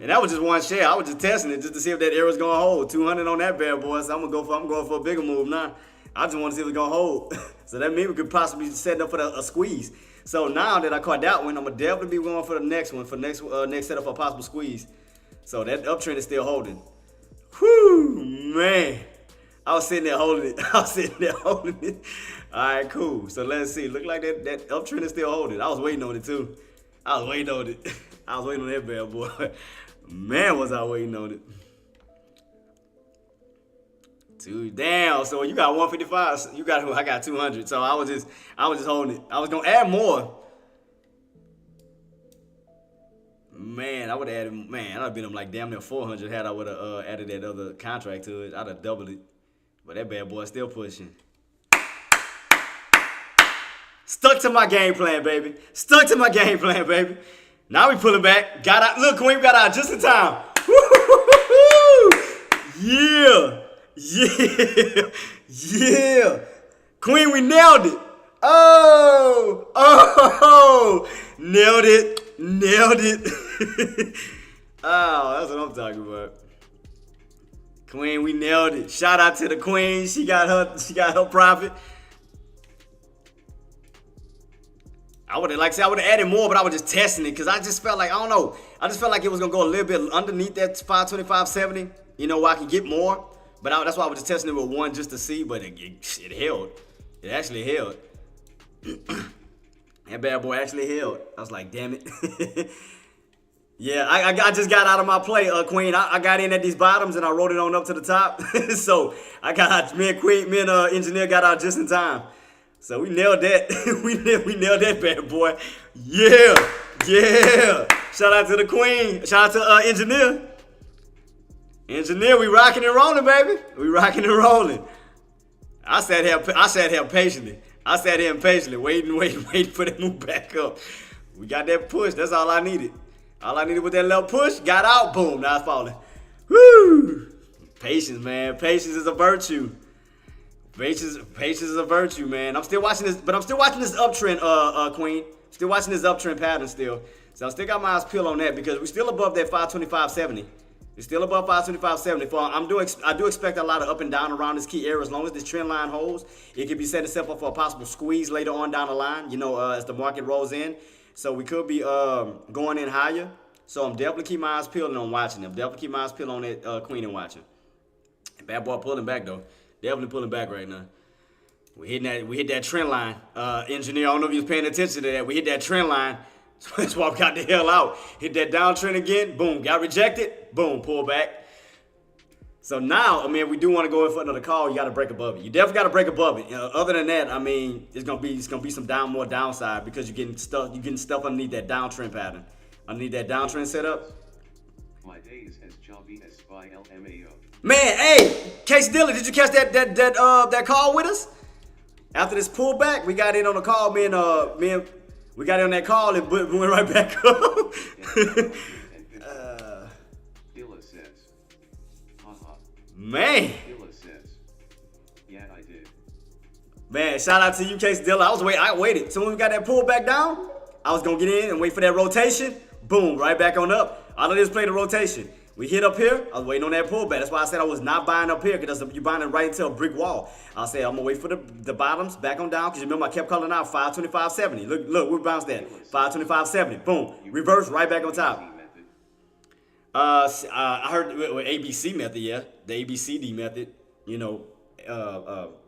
S1: And that was just one share. I was just testing it just to see if that arrow's gonna hold. 200 on that bad boy. So I'm going for a bigger move now. I just want to see if it's gonna hold. So that means we could possibly be setting up for a squeeze. So now that I caught that one, I'm gonna definitely be going for the next one, for next setup for a possible squeeze. So that uptrend is still holding. Whew, man. I was sitting there holding it. I was sitting there holding it. All right, cool. So let's see. Look like that uptrend is still holding. I was waiting on it too. I was waiting on it. I was waiting on that bad boy. Man, was I waiting on it. Damn. So you got 155. I got 200. So I was just holding it. I was gonna add more. Man, I would have added. Man, I'd have been up like damn near 400 had I would have added that other contract to it. I'd have doubled it. But that bad boy still pushing. Stuck to my game plan, baby. Stuck to my game plan, baby. Now we pulling back. Got out. Look, Queen, we got out just in time. Yeah. Yeah. Yeah. Queen, we nailed it. Oh. Nailed it. Nailed it. Oh, that's what I'm talking about. Queen, we nailed it. Shout out to the queen. She got her profit. I would have added more, but I was just testing it because I just felt like, I don't know. I just felt like it was gonna go a little bit underneath that 525.70. You know, where I can get more. But that's why I was just testing it with one just to see. But it held. It actually held. That bad boy actually held. I was like, damn it. Yeah, I just got out of my play, Queen. I got in at these bottoms and I rode it on up to the top. So me and Engineer got out just in time. So we nailed that. we nailed that bad boy. Yeah. Shout out to the Queen. Shout out to Engineer. Engineer, we rocking and rolling, baby. We rocking and rolling. I sat here patiently. Waiting for that move back up. We got that push. That's all I needed. All I needed was that little push. Got out. Boom. Now it's falling. Woo! Patience, man. Patience is a virtue. Patience is a virtue, man. I'm still watching this uptrend, Queen. Still watching this uptrend pattern still. So I still got my eyes peeled on that because we're still above that 525.70. We're still above 525.70. I do expect a lot of up and down around this key area. As long as this trend line holds, it could be setting itself up for a possible squeeze later on down the line, as the market rolls in. So we could be going in higher. So I'm definitely keep my eyes peeled on watching them. Definitely keep my eyes peeled on that Queen and watching. Bad boy pulling back though. Definitely pulling back right now. We hit that trend line. Engineer, I don't know if you was paying attention to that. We hit that trend line. That's why we got the hell out. Hit that downtrend again. Boom. Got rejected. Boom. Pull back. So now, we do want to go in for another call. You got to break above it. You definitely got to break above it. Other than that, it's gonna be some more downside because you're getting stuff underneath that downtrend pattern, underneath that downtrend setup.
S2: My day is as choppy as by LMAO.
S1: Man, hey, Case Dillon, did you catch that call with us? After this pullback, we got in on the call. We got in on that call and went right back up.
S2: Dilla says, haha.
S1: Man.
S2: Dilla says, yeah, I did.
S1: Man, shout out to you, Case Dillon. I waited. So when we got that pullback down, I was gonna get in and wait for that rotation. Boom, right back on up. All of this play the rotation. We hit up here. I was waiting on that pullback. That's why I said I was not buying up here because you're buying it right into a brick wall. I said I'm gonna wait for the bottoms back on down because remember I kept calling out 525.70. Look, we bounced that 525.70. Boom, reverse right back on top. I heard ABC method, yeah, the ABCD method.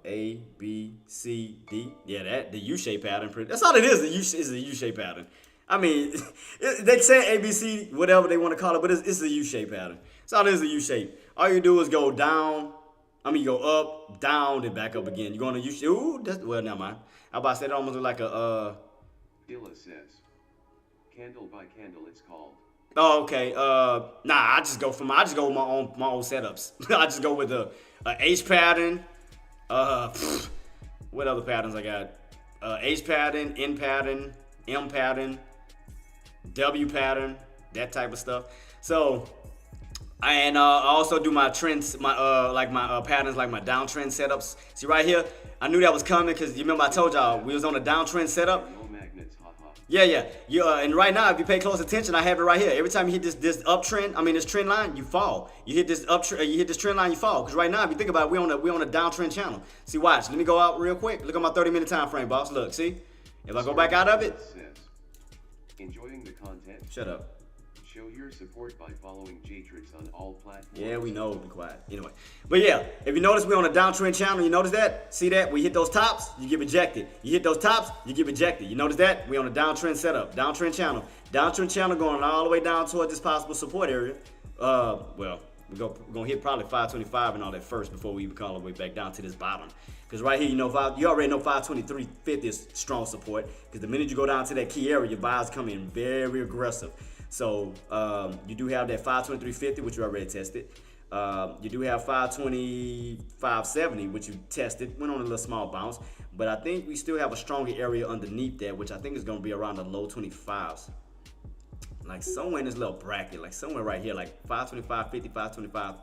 S1: A B C D, yeah, the U-shaped pattern. That's all it is. Is a U-shaped pattern. They say ABC, whatever they want to call it, but it's a U-shaped pattern. So it is a U-shape. All you do is go down. Go up, down, then back up again. You're going to U-shape. Ooh, never mind. I'm about to say that almost look like a.
S2: Dilla says, candle by candle, it's called.
S1: Oh, okay. I just go with my own setups. I just go with a H pattern. What other patterns I got? H pattern, N pattern, M pattern, W pattern, that type of stuff. So, I also do my trends, my patterns, like my downtrend setups. See right here, I knew that was coming because you remember I told y'all we was on a downtrend setup.
S2: No magnets, haha.
S1: Yeah. And right now, if you pay close attention, I have it right here. Every time you hit this uptrend, this trend line, you fall. You hit this uptrend, you hit this trend line, you fall. Because right now, if you think about it, we on a downtrend channel. See, watch. Let me go out real quick. Look at my 30-minute time frame, boss. Look, see? If I go back out of it.
S2: Enjoying the content.
S1: Shut up.
S2: Show your support by following J-Trix on all platforms.
S1: Yeah, we know. Be quiet. Anyway. But yeah, if you notice, we're on a downtrend channel. You notice that? See that? We hit those tops, you get rejected. You hit those tops, you get rejected. You notice that? We're on a downtrend setup. Downtrend channel. Downtrend channel going all the way down towards this possible support area. Well, we're going to hit probably 525 and all that first before we even come all the way back down to this bottom. Because right here, you already know 523.50 is strong support. Because the minute you go down to that key area, your buyers come in very aggressive. So you do have that 523.50, which you already tested. You do have 525.70, which you tested. Went on a little small bounce. But I think we still have a stronger area underneath that, which I think is going to be around the low 25s. Like somewhere in this little bracket, like somewhere right here, like 525.50, 525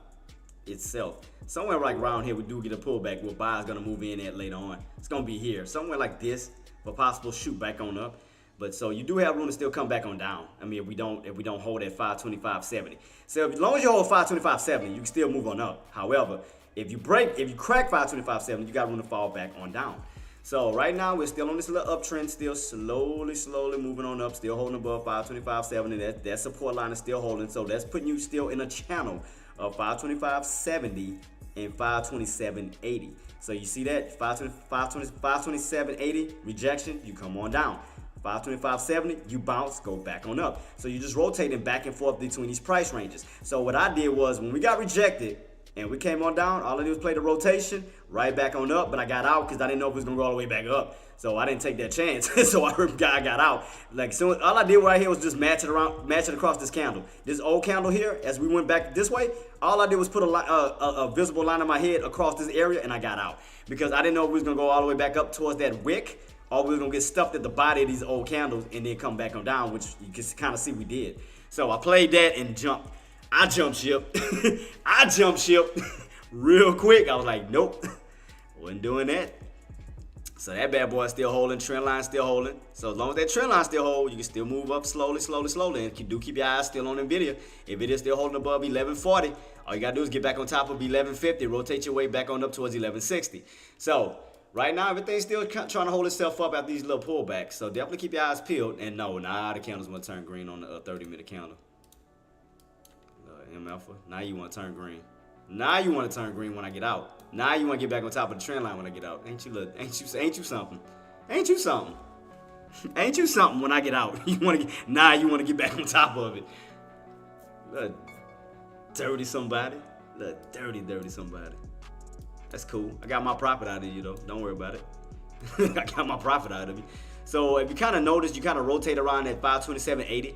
S1: itself. Somewhere like around here, we do get a pullback where buyers going to move in at later on. It's going to be here. Somewhere like this, for possible shoot back on up. But so you do have room to still come back on down. If we don't hold at 525.70. So as long as you hold 525.70, you can still move on up. However, if you crack 525.70, you got room to fall back on down. So right now we're still on this little uptrend, still slowly moving on up, still holding above 525.70. That support line is still holding. So that's putting you still in a channel of 525.70 and 527.80. So you see that 527.80 rejection, you come on down. 525.70, you bounce, go back on up. So you're just rotating back and forth between these price ranges. So what I did was when we got rejected and we came on down, all I did was play the rotation right back on up, but I got out because I didn't know if it was gonna go all the way back up. So I didn't take that chance. So I got out. So all I did right here was just match it across this candle. This old candle here, as we went back this way, all I did was put a visible line on my head across this area and I got out. Because I didn't know if we was gonna go all the way back up towards that wick, or we were gonna get stuffed at the body of these old candles and then come back on down, which you can kind of see we did. So I played that and jumped. I jumped ship. I jumped ship real quick. I was like, nope, wasn't doing that. So that bad boy still holding, trend line still holding. So as long as that trend line still hold, you can still move up slowly. And you do keep your eyes still on NVIDIA. If it is still holding above 1140, all you gotta do is get back on top of 1150, rotate your way back on up towards 1160. So right now, everything's still trying to hold itself up after these little pullbacks. So definitely keep your eyes peeled. And no, the candle's gonna turn green on the 30-minute candle. M alpha. Now you want to turn green. Now you want to turn green when I get out. Now you want to get back on top of the trend line when I get out. Ain't you something? Ain't you something? Ain't you something when I get out? You want to get back on top of it. Little dirty somebody. Little dirty somebody. That's cool. I got my profit out of you though. Don't worry about it. I got my profit out of you. So if you kind of notice, you kind of rotate around at 527.80.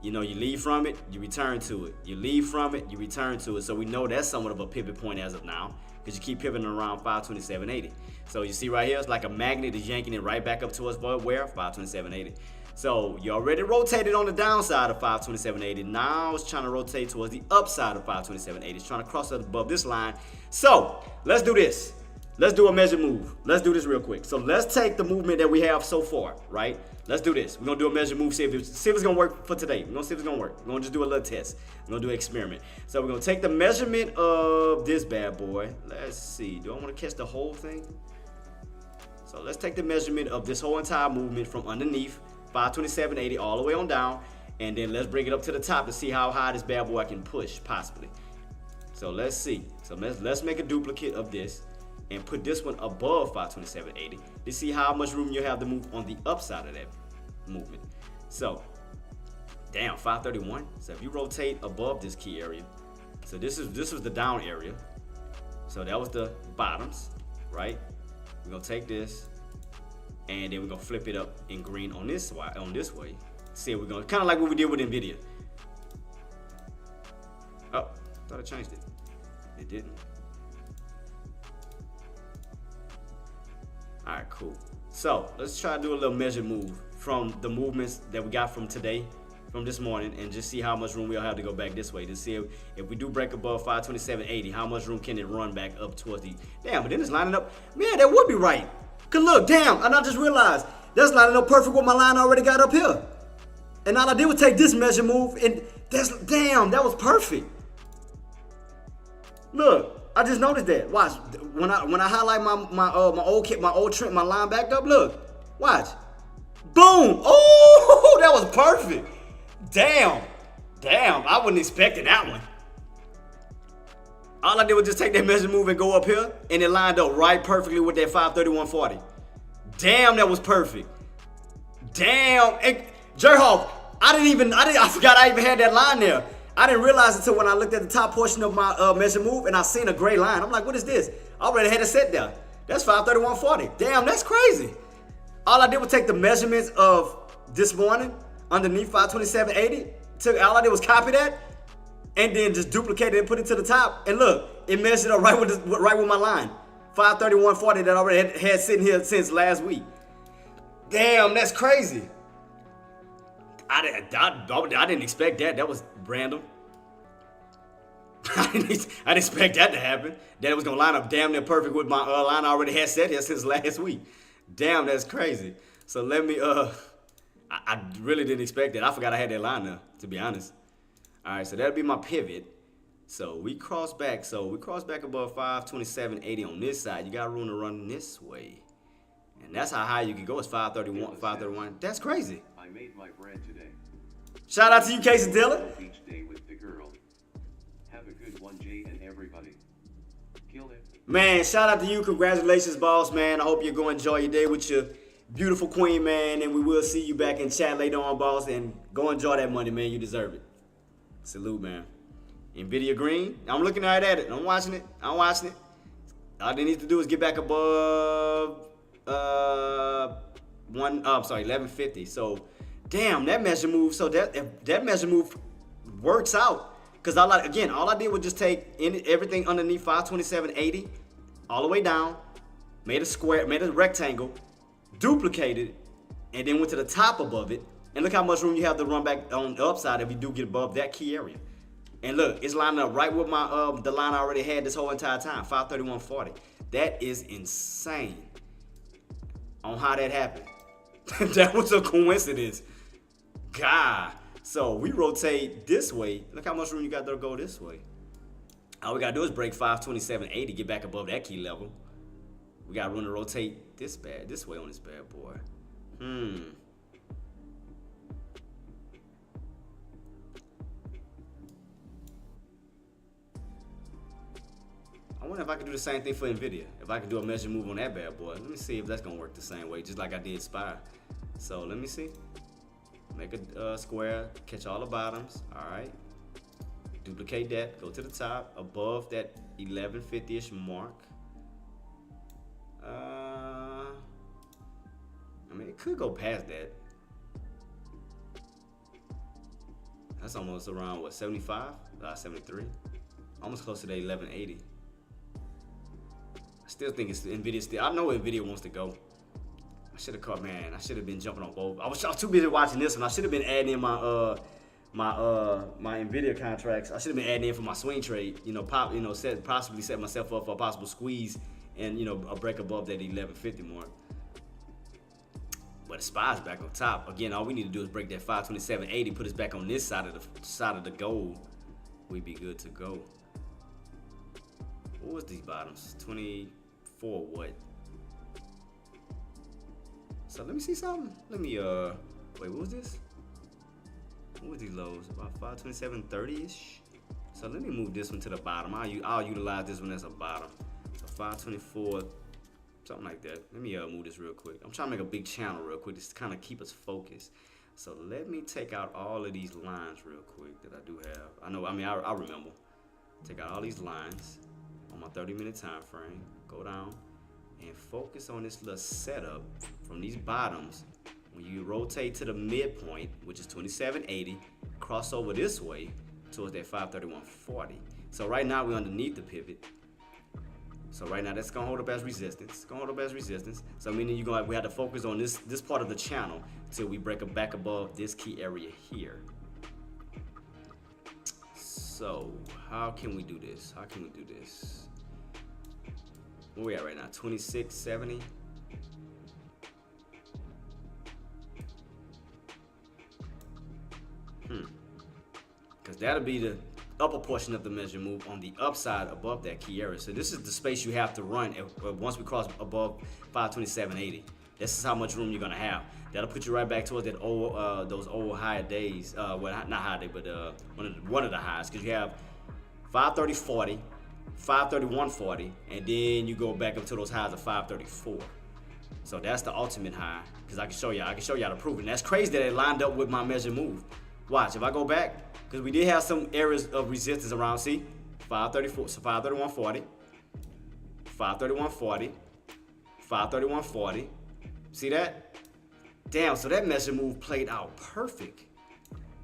S1: You know, you leave from it, you return to it. You leave from it, you return to it. So we know that's somewhat of a pivot point as of now because you keep pivoting around 527.80. So you see right here, it's like a magnet is yanking it right back up towards where? 527.80. So you already rotated on the downside of 527.80. Now it's trying to rotate towards the upside of 527.80. It's trying to cross up above this line. So let's do this. Let's do a measured move. Let's do this real quick. So let's take the movement that we have so far, right? Let's do this. We're going to do a measured move, see if it's going to work for today. We're going to see if it's going to work. We're going to just do a little test. We're going to do an experiment. So we're going to take the measurement of this bad boy. Let's see. Do I want to catch the whole thing? So let's take the measurement of this whole entire movement from underneath 527.80 all the way on down. And then let's bring it up to the top to see how high this bad boy can push, possibly. So let's see. So let's make a duplicate of this and put this one above 527.80 to see how much room you have to move on the upside of that movement. So, damn, 531. So if you rotate above this key area, so this was the down area. So that was the bottoms, right? We're gonna take this, and then we're gonna flip it up in green on this way. See if we're gonna kind of like what we did with NVIDIA. Oh, thought I changed it. It didn't. All right, cool. So let's try to do a little measured move from the movements that we got from today, from this morning, and just see how much room we'll have to go back this way to see if we do break above 527.80, how much room can it run back up towards the, damn, but then it's lining up. Man, that would be right. Cause look, damn, and I just realized That's lining up perfect with my line I already got up here. And all I did was take this measure move, and damn, that was perfect. Look, I just noticed that. Watch, when I highlight my old trend, my line backed up. Look, watch, boom. Oh, that was perfect. Damn, I wasn't expecting that one. All I did was just take that measure move and go up here, and it lined up right perfectly with that 531.40. Damn, that was perfect. Damn, and J-Hawk, I forgot I even had that line there. I didn't realize until when I looked at the top portion of my measure move and I seen a gray line. I'm like, what is this? I already had it set there. That's 531.40. Damn, that's crazy. All I did was take the measurements of this morning underneath 527.80. All I did was copy that and then just duplicate it and put it to the top. And look, it measured up right with my line. 531.40 that I already had sitting here since last week. Damn, that's crazy. I didn't expect that. That was random. I didn't expect that to happen. That it was gonna line up damn near perfect with my line I already had set here since last week. Damn, that's crazy. So let me I really didn't expect that. I forgot I had that line there, to be honest. All right, so that'll be my pivot. So we cross back. Above 527.80 on this side. You got room to run this way. And that's how high you can go. It's 531. That's crazy.
S2: I made my bread today.
S1: Shout out to you, Casey Dillon.
S2: Each day with the girl. Have a good one, Jay, and everybody. Kill it.
S1: Man, shout out to you. Congratulations, boss, man. I hope you're going to enjoy your day with your beautiful queen, man. And we will see you back in chat later on, boss. And go enjoy that money, man. You deserve it. Salute, man. Nvidia green. I'm looking right at it. I'm watching it. All they need to do is get back above 1150. So damn, that measure move. So that measure move works out. Cause all I did was just take everything underneath 527.80 all the way down, made a square, made a rectangle, duplicated, and then went to the top above it. And look how much room you have to run back on the upside if you do get above that key area. And look, it's lining up right with my the line I already had this whole entire time, 531.40. That is insane on how that happened. That was a coincidence. God. So we rotate this way. Look how much room you got to go this way. All we got to do is break 527.80, get back above that key level. We got room to rotate this way on this bad boy. I wonder if I could do the same thing for Nvidia. If I could do a measure move on that bad boy. Let me see if that's gonna work the same way, just like I did Spire. So let me see. Make a square, catch all the bottoms. All right. Duplicate that. Go to the top, above that 1150-ish mark. I mean, it could go past that. That's almost around what, 75? 73. Almost close to the 1180. I still think it's Nvidia still. I know where Nvidia wants to go. I should have caught, man. I should have been jumping on both. I was too busy watching this one. I should have been adding in my Nvidia contracts. I should have been adding in for my swing trade. Possibly set myself up for a possible squeeze and a break above that 1150 mark. But the SPY's back on top. Again, all we need to do is break that 527.80, put us back on this side of the gold. We'd be good to go. What was these bottoms? 24 what? So let me see something. Let me wait, what was this? What was these lows? About 527.30-ish. So let me move this one to the bottom. I'll utilize this one as a bottom. So 524, something like that. Let me move this real quick. I'm trying to make a big channel real quick just to kind of keep us focused. So let me take out all of these lines real quick that I do have. I remember. Take out all these lines on my 30-minute time frame. Go down and focus on this little setup from these bottoms. When you rotate to the midpoint, which is 27.80, cross over this way towards that 531.40. So right now we're underneath the pivot. So right now that's gonna hold up as resistance. So meaning we have to focus on this part of the channel till we break back above this key area here. So how can we do this? Where we at right now? 26.70. because that'll be the upper portion of the measure move on the upside above that key area. So this is the space you have to run once we cross above 527.80. This is how much room you're gonna have. That'll put you right back towards that old, those old higher days. Well, not high day, but one of the highs, because you have 530.40, 531.40, and then you go back up to those highs of 534. So that's the ultimate high, because I can show y'all the proof. And that's crazy that it lined up with my measure move. Watch, if I go back, because we did have some areas of resistance around, see? 534, so 531.40, 531.40, 531.40. See that? Damn, so that measure move played out perfect.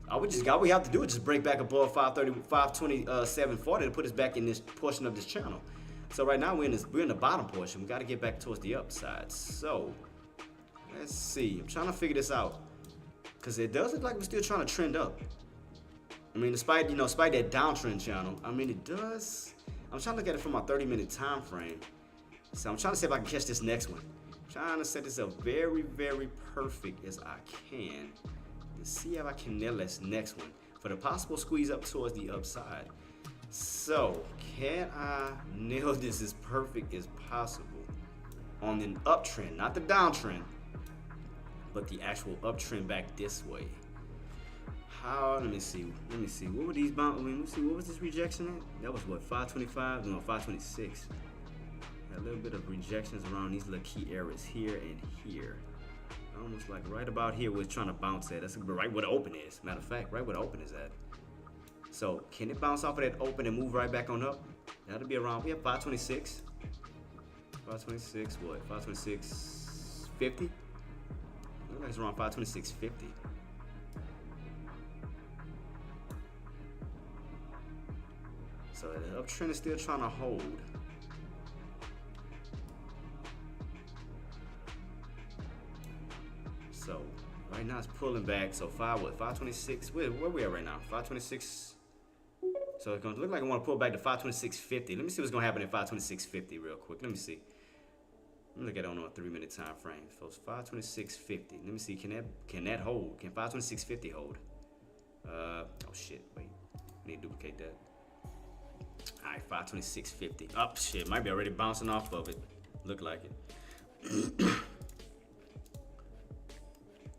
S1: All we have to do is just break back above 527.40 to put us back in this portion of this channel. So right now we're in the bottom portion. We got to get back towards the upside. So let's see. I'm trying to figure this out, because it does look like we're still trying to trend up. I mean, despite that downtrend channel, I mean it does. I'm trying to look at it from my 30-minute time frame. So I'm trying to see if I can catch this next one. I'm trying to set this up very, very perfect as I can to see if I can nail this next one for the possible squeeze up towards the upside. So, can I nail this as perfect as possible on an uptrend, not the downtrend, but the actual uptrend back this way? How? Let me see. What were these bounce? I mean, let's see. What was this rejection at? That was what, 525? No, 526. Got a little bit of rejections around these little key areas here and here. Almost like right about here, we're trying to bounce at. That's right where the open is. Matter of fact, right where the open is at. So can it bounce off of that open and move right back on up? That'll be around, we have 526. 526, what? 526.50? Looks like it's around 526.50. So the uptrend is still trying to hold. So right now it's pulling back. So 526? Where we at right now? 526. So it's gonna look like I want to pull back to 526.50. Let me see what's gonna happen at 526.50 real quick. Let me see. Let me look at it on a 3-minute time frame. So it's 526.50. Let me see. Can that hold? Can 526.50 hold? Oh shit. Wait. I need to duplicate that. All right, 526.50. Oh shit. Might be already bouncing off of it. Look like it.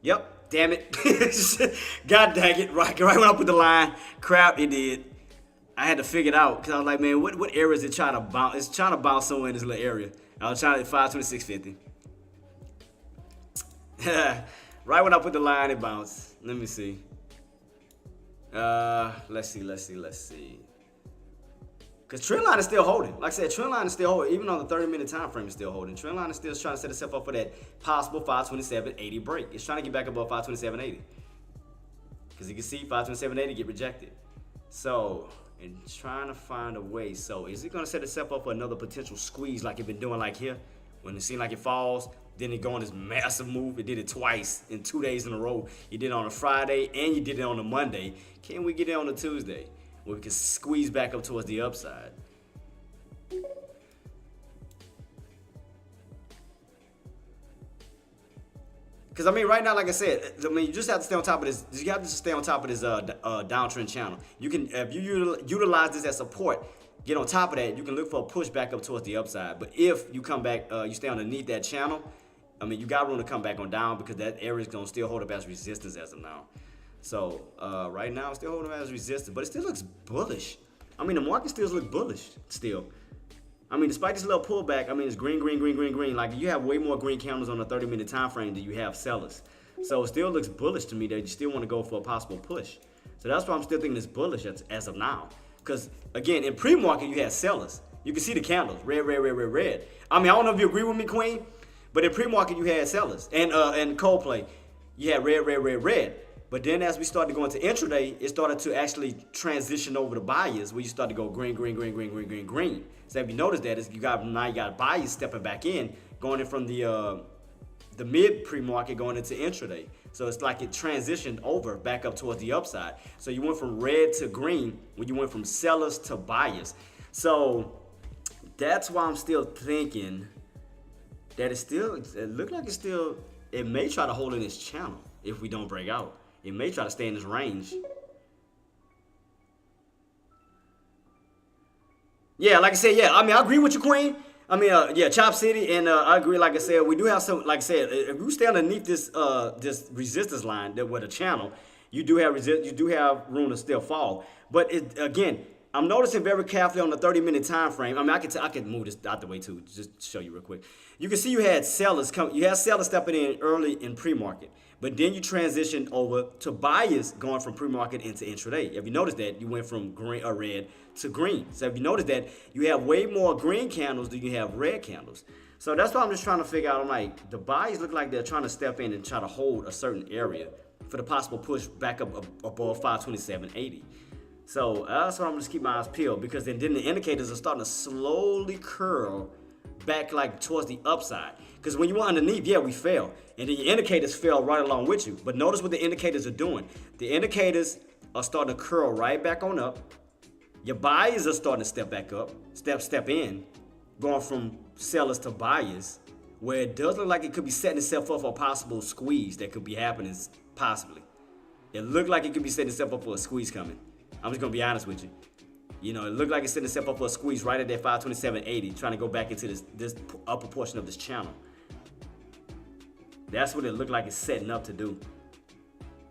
S1: Yep, damn it. God dang it. Right when I put the line, crap, it did. I had to figure it out, because I was like, man, what area is it trying to bounce? It's trying to bounce somewhere in this little area. I was trying to 526.50. Right when I put the line, it bounced. Let me see. Let's see. Because trend line is still holding. Like I said, trend line is still holding. Even on the 30-minute time frame, it's still holding. Trend line is still trying to set itself up for that possible 527.80 break. It's trying to get back above 527.80. Because you can see 527.80 get rejected. So, and trying to find a way. So, is it going to set itself up for another potential squeeze like it's been doing like here? When it seems like it falls, then it go on this massive move. It did it twice in 2 days in a row. You did it on a Friday and you did it on a Monday. Can we get it on a Tuesday, where we can squeeze back up towards the upside? Because, I mean, right now, like I said, I mean, you just have to stay on top of this. You have to just stay on top of this downtrend channel. You can, if you utilize this as support, get on top of that, you can look for a push back up towards the upside. But if you come back, you stay underneath that channel, I mean, you got room to come back on down, because that area is going to still hold up as resistance as of now. So, right now, it's still holding up as resistance, but it still looks bullish. I mean, the market still looks bullish still. I mean, despite this little pullback, I mean, it's green, green, green, green, green. Like, you have way more green candles on the 30-minute time frame than you have sellers. So it still looks bullish to me that you still want to go for a possible push. So that's why I'm still thinking it's bullish as of now. Because, again, in pre-market, you had sellers. You can see the candles, red, red, red, red, red. I mean, I don't know if you agree with me, Queen, but in pre-market, you had sellers. And Coldplay, you had red, red, red, red. But then as we started to go into intraday, it started to actually transition over to buyers, where you start to go green, green, green, green, green, green, green. So if you notice that, is you got buyers stepping back in, going in from the mid pre-market going into intraday. So it's like it transitioned over back up towards the upside. So you went from red to green when you went from sellers to buyers. So that's why I'm still thinking that it looked like it may try to hold in this channel if we don't break out. It may try to stay in this range. Yeah, like I said, yeah. I mean, I agree with you, Queen. I mean, yeah, Chop City, and I agree. Like I said, we do have some. Like I said, if you stay underneath this resistance line that with a channel, you do have You do have room to still fall. But again, I'm noticing very carefully on the 30-minute time frame. I mean, I can move this out the way too, just to show you real quick. You can see you had sellers come. You had sellers stepping in early in pre-market, but then you transitioned over to buyers going from pre-market into intraday. If you notice that, you went from green or red to green. So if you notice that, you have way more green candles than you have red candles. So that's why I'm just trying to figure out. I'm like, the buyers look like they're trying to step in and try to hold a certain area for the possible push back up above 527.80. So that's why I'm just keep my eyes peeled, because then the indicators are starting to slowly curl back like towards the upside. Because when you were underneath, yeah, we fell. And then your indicators fell right along with you. But notice what the indicators are doing. The indicators are starting to curl right back on up. Your buyers are starting to step back up, step in, going from sellers to buyers, where it does look like it could be setting itself up for a possible squeeze that could be happening, possibly. It looked like it could be setting itself up for a squeeze coming. I'm just gonna be honest with you. You know, it looked like it's setting itself up for a squeeze right at that 527.80, trying to go back into this upper portion of this channel. That's what it looked like it's setting up to do.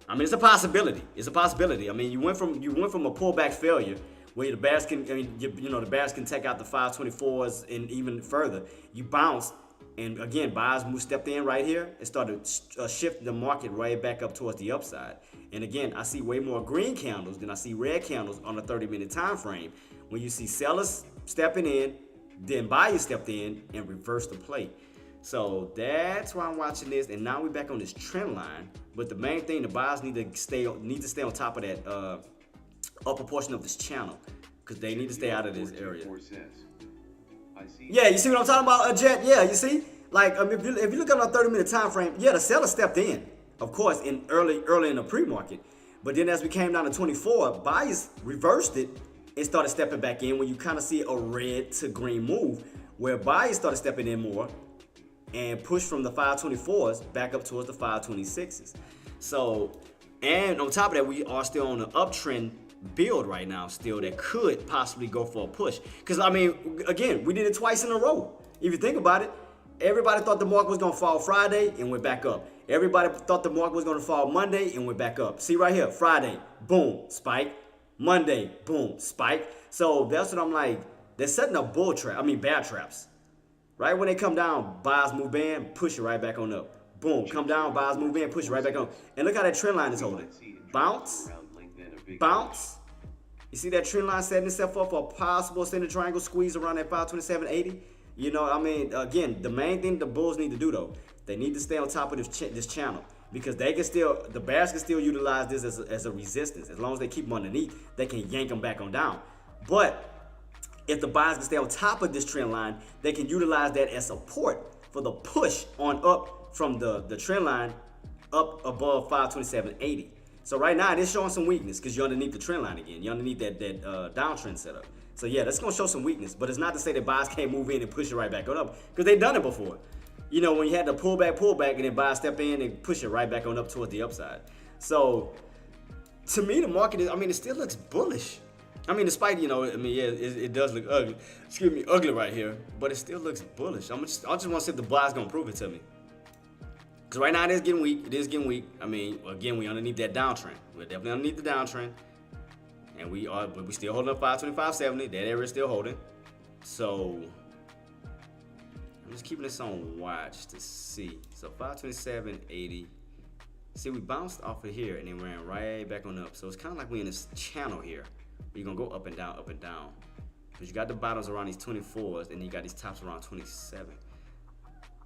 S1: I mean, it's a possibility. It's a possibility. I mean, you went from a pullback failure where the bears can, I mean, the bears can take out the 524s and even further. You bounced, and again, buyers stepped in right here and started shifting the market right back up towards the upside. And again, I see way more green candles than I see red candles on a 30-minute time frame. When you see sellers stepping in, then buyers stepped in and reversed the play. So that's why I'm watching this. And now we're back on this trend line. But the main thing, the buyers need to stay on top of that upper portion of this channel, because they need to stay out of this area. Yeah, you see what I'm talking about, Jet? Yeah, you see? Like, if you look at a 30-minute time frame, yeah, the seller stepped in, of course, in early in the pre-market. But then as we came down to 24, buyers reversed it and started stepping back in, when you kind of see a red to green move, where buyers started stepping in more and pushed from the 524s back up towards the 526s. So, and on top of that, we are still on an uptrend build right now still that could possibly go for a push. Because, I mean, again, we did it twice in a row. If you think about it, everybody thought the market was going to fall Friday and went back up. Everybody thought the market was going to fall Monday and went back up. See right here, Friday, boom, spike. Monday, boom, spike. So that's what I'm like, they're setting up bear traps. Right when they come down, buyers move in, push it right back on up. Boom, come down, buyers move in, push it right back on. And look how that trend line is holding. Bounce, bounce. You see that trend line setting itself up for a possible standard triangle squeeze around that 527.80? You know, I mean, again, the main thing the bulls need to do, though, they need to stay on top of this channel, because the bears can still utilize this as a resistance. As long as they keep them underneath, they can yank them back on down. But if the buyers can stay on top of this trend line, they can utilize that as support for the push on up from the trend line up above 527.80. So right now, it is showing some weakness because you're underneath the trend line again. You're underneath that downtrend setup. So yeah, that's going to show some weakness. But it's not to say that buyers can't move in and push it right back on up, because they've done it before. You know, when you had the pullback, and then buyers step in and push it right back on up towards the upside. So to me, the market it still looks bullish. I mean, despite, yeah, it does look ugly. Ugly right here, but it still looks bullish. I just want to see if the buyer's going to prove it to me. Because right now it is getting weak. It is getting weak. I mean, again, we underneath that downtrend. We're definitely underneath the downtrend. And but we still holding up 525.70. That area is still holding. So I'm just keeping this on watch to see. So 527.80. See, we bounced off of here and then ran right back on up. So it's kind of like we're in this channel here. You're going to go up and down, because you got the bottoms around these 24s, and you got these tops around 27.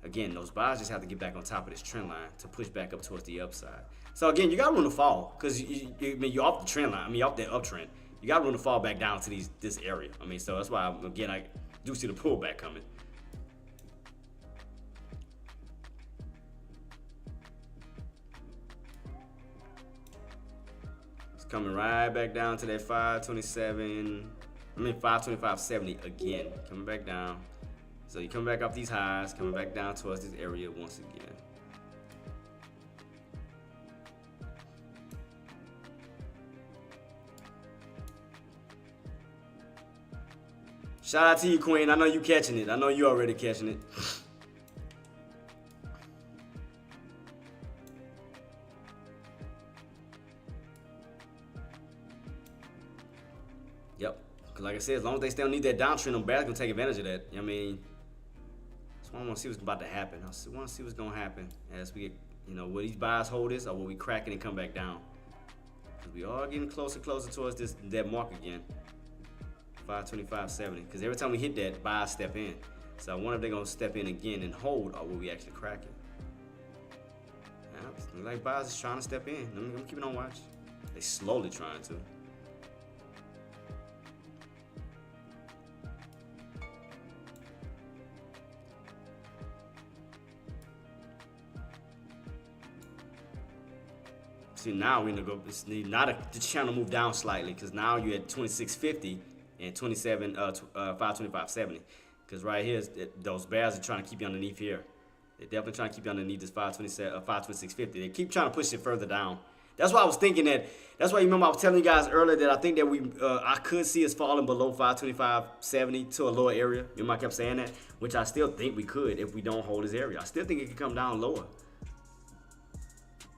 S1: Again, those buyers just have to get back on top of this trend line to push back up towards the upside. So again, you got room to fall, because you're off the trend line. Off that uptrend. You got room to fall back down to this area. So that's why, again, I do see the pullback coming. Coming right back down to that 525.70 again. Coming back down. So you come back off these highs, coming back down towards this area once again. Shout out to you, Queen. I know you catching it. I know you already catching it. Yep. Because like I said, as long as they still need that downtrend, them bears going to take advantage of that. I mean, that's why I want to see what's about to happen. I want to see what's going to happen as we get, will these buys hold this or will we crack it and come back down? Because we are getting closer towards that mark again. 525.70. Because every time we hit that, buys step in. So I wonder if they're going to step in again and hold or will we actually crack it? Now, it looks like buys is trying to step in. I'm keeping on watch. They slowly trying to. See, now we're gonna go. The channel move down slightly because now you're at 2650 and 525.70. Because right here, those bears are trying to keep you underneath here. They're definitely trying to keep you underneath this 526.50. They keep trying to push it further down. That's why I was thinking that. That's why you remember I was telling you guys earlier that I think that I could see us falling below 525.70 to a lower area. Remember I kept saying that, which I still think we could if we don't hold this area. I still think it could come down lower.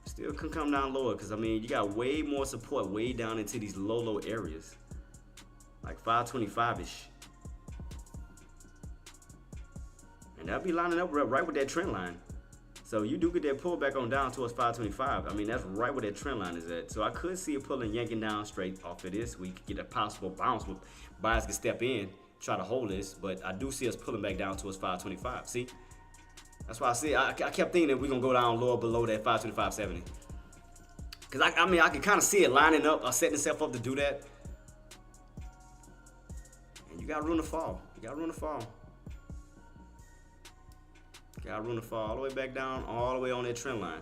S1: Still can come down lower because, I mean, you got way more support way down into these low areas. Like 525-ish. And that'll be lining up right with that trend line. So you do get that pullback on down towards 525. I mean, that's right where that trend line is at. So I could see it pulling, yanking down straight off of this. We could get a possible bounce where buyers can step in, try to hold this. But I do see us pulling back down towards 525. See? That's why I kept thinking that we're going to go down lower below that 525.70. Because, I mean, I can kind of see it lining up or setting itself up to do that. And you got room to fall. You got room to fall. Got room to fall all the way back down, all the way on that trend line.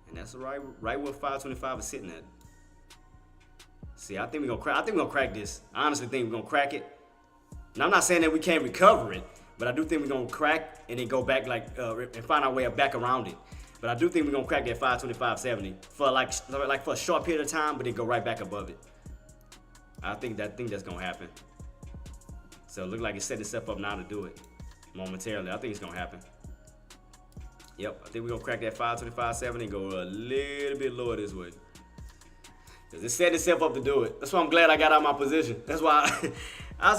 S1: And that's right where 525 is sitting at. See, I think we're going to crack this. I honestly think we're going to crack it. Now, I'm not saying that we can't recover it. But I do think we're going to crack and then go back and find our way back around it. But I do think we're going to crack that 525.70 for like for a short period of time, but then go right back above it. I think that's going to happen. So it looks like it's setting itself up now to do it momentarily. I think it's going to happen. Yep, I think we're going to crack that 525.70 and go a little bit lower this way. Because it's setting itself up to do it. That's why I'm glad I got out of my position. That's why I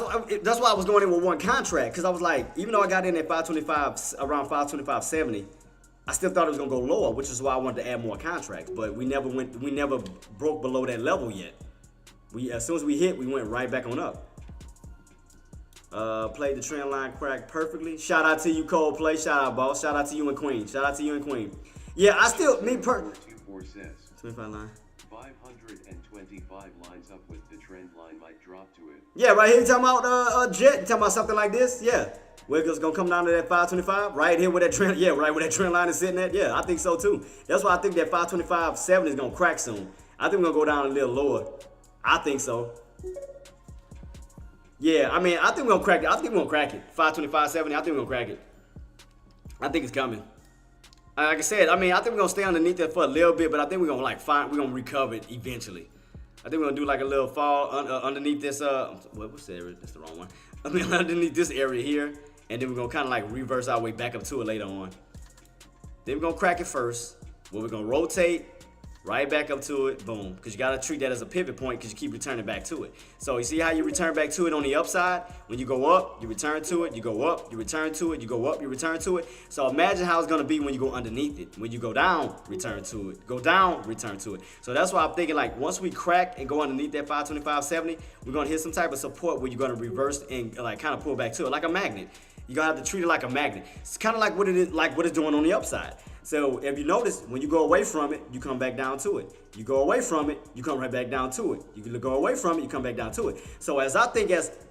S1: was going in with one contract. Because I was like, even though I got in at 525, around 525.70, I still thought it was going to go lower, which is why I wanted to add more contracts. But we never broke below that level yet. As soon as we hit, we went right back on up. Played the trend line crack perfectly. Shout out to you, Coldplay. Shout out, boss. Shout out to you and Queen. Shout out to you and Queen. Yeah, I still, me personally. 25 line.
S2: 525 lines up with the trend line might drop to it.
S1: Yeah, right here you talking about Jet. You talking about something like this? Yeah. We're just gonna come down to that 525 right here where that trend. Yeah, right where that trend line is sitting at. Yeah, I think so too. That's why I think that 525.70 is gonna crack soon. I think we're gonna go down a little lower. I think so. Yeah, I mean, I think we're gonna crack it. I think we're gonna crack it. 525.70. I think we're gonna crack it. I think it's coming. Like I said, I mean, I think we're gonna stay underneath it for a little bit, but I think we're gonna we're gonna recover it eventually. I think we're gonna do like a little fall underneath this. What's the area? That's the wrong one. I mean, underneath this area here, and then we're gonna kind of like reverse our way back up to it later on. Then we're gonna crack it first. Where we're gonna rotate right back up to it, boom. Because you gotta treat that as a pivot point because you keep returning back to it. So you see how you return back to it on the upside? When you go up, you return to it, you go up, you return to it, you go up, you return to it. So imagine how it's gonna be when you go underneath it. When you go down, return to it. Go down, return to it. So that's why I'm thinking like once we crack and go underneath that 525.70, we're gonna hit some type of support where you're gonna reverse and like kind of pull back to it like a magnet. You're gonna have to treat it like a magnet. It's kind of like what it is, like what it's doing on the upside. So if you notice, when you go away from it, you come back down to it. You go away from it, you come right back down to it. You can go away from it, you come back down to it. So as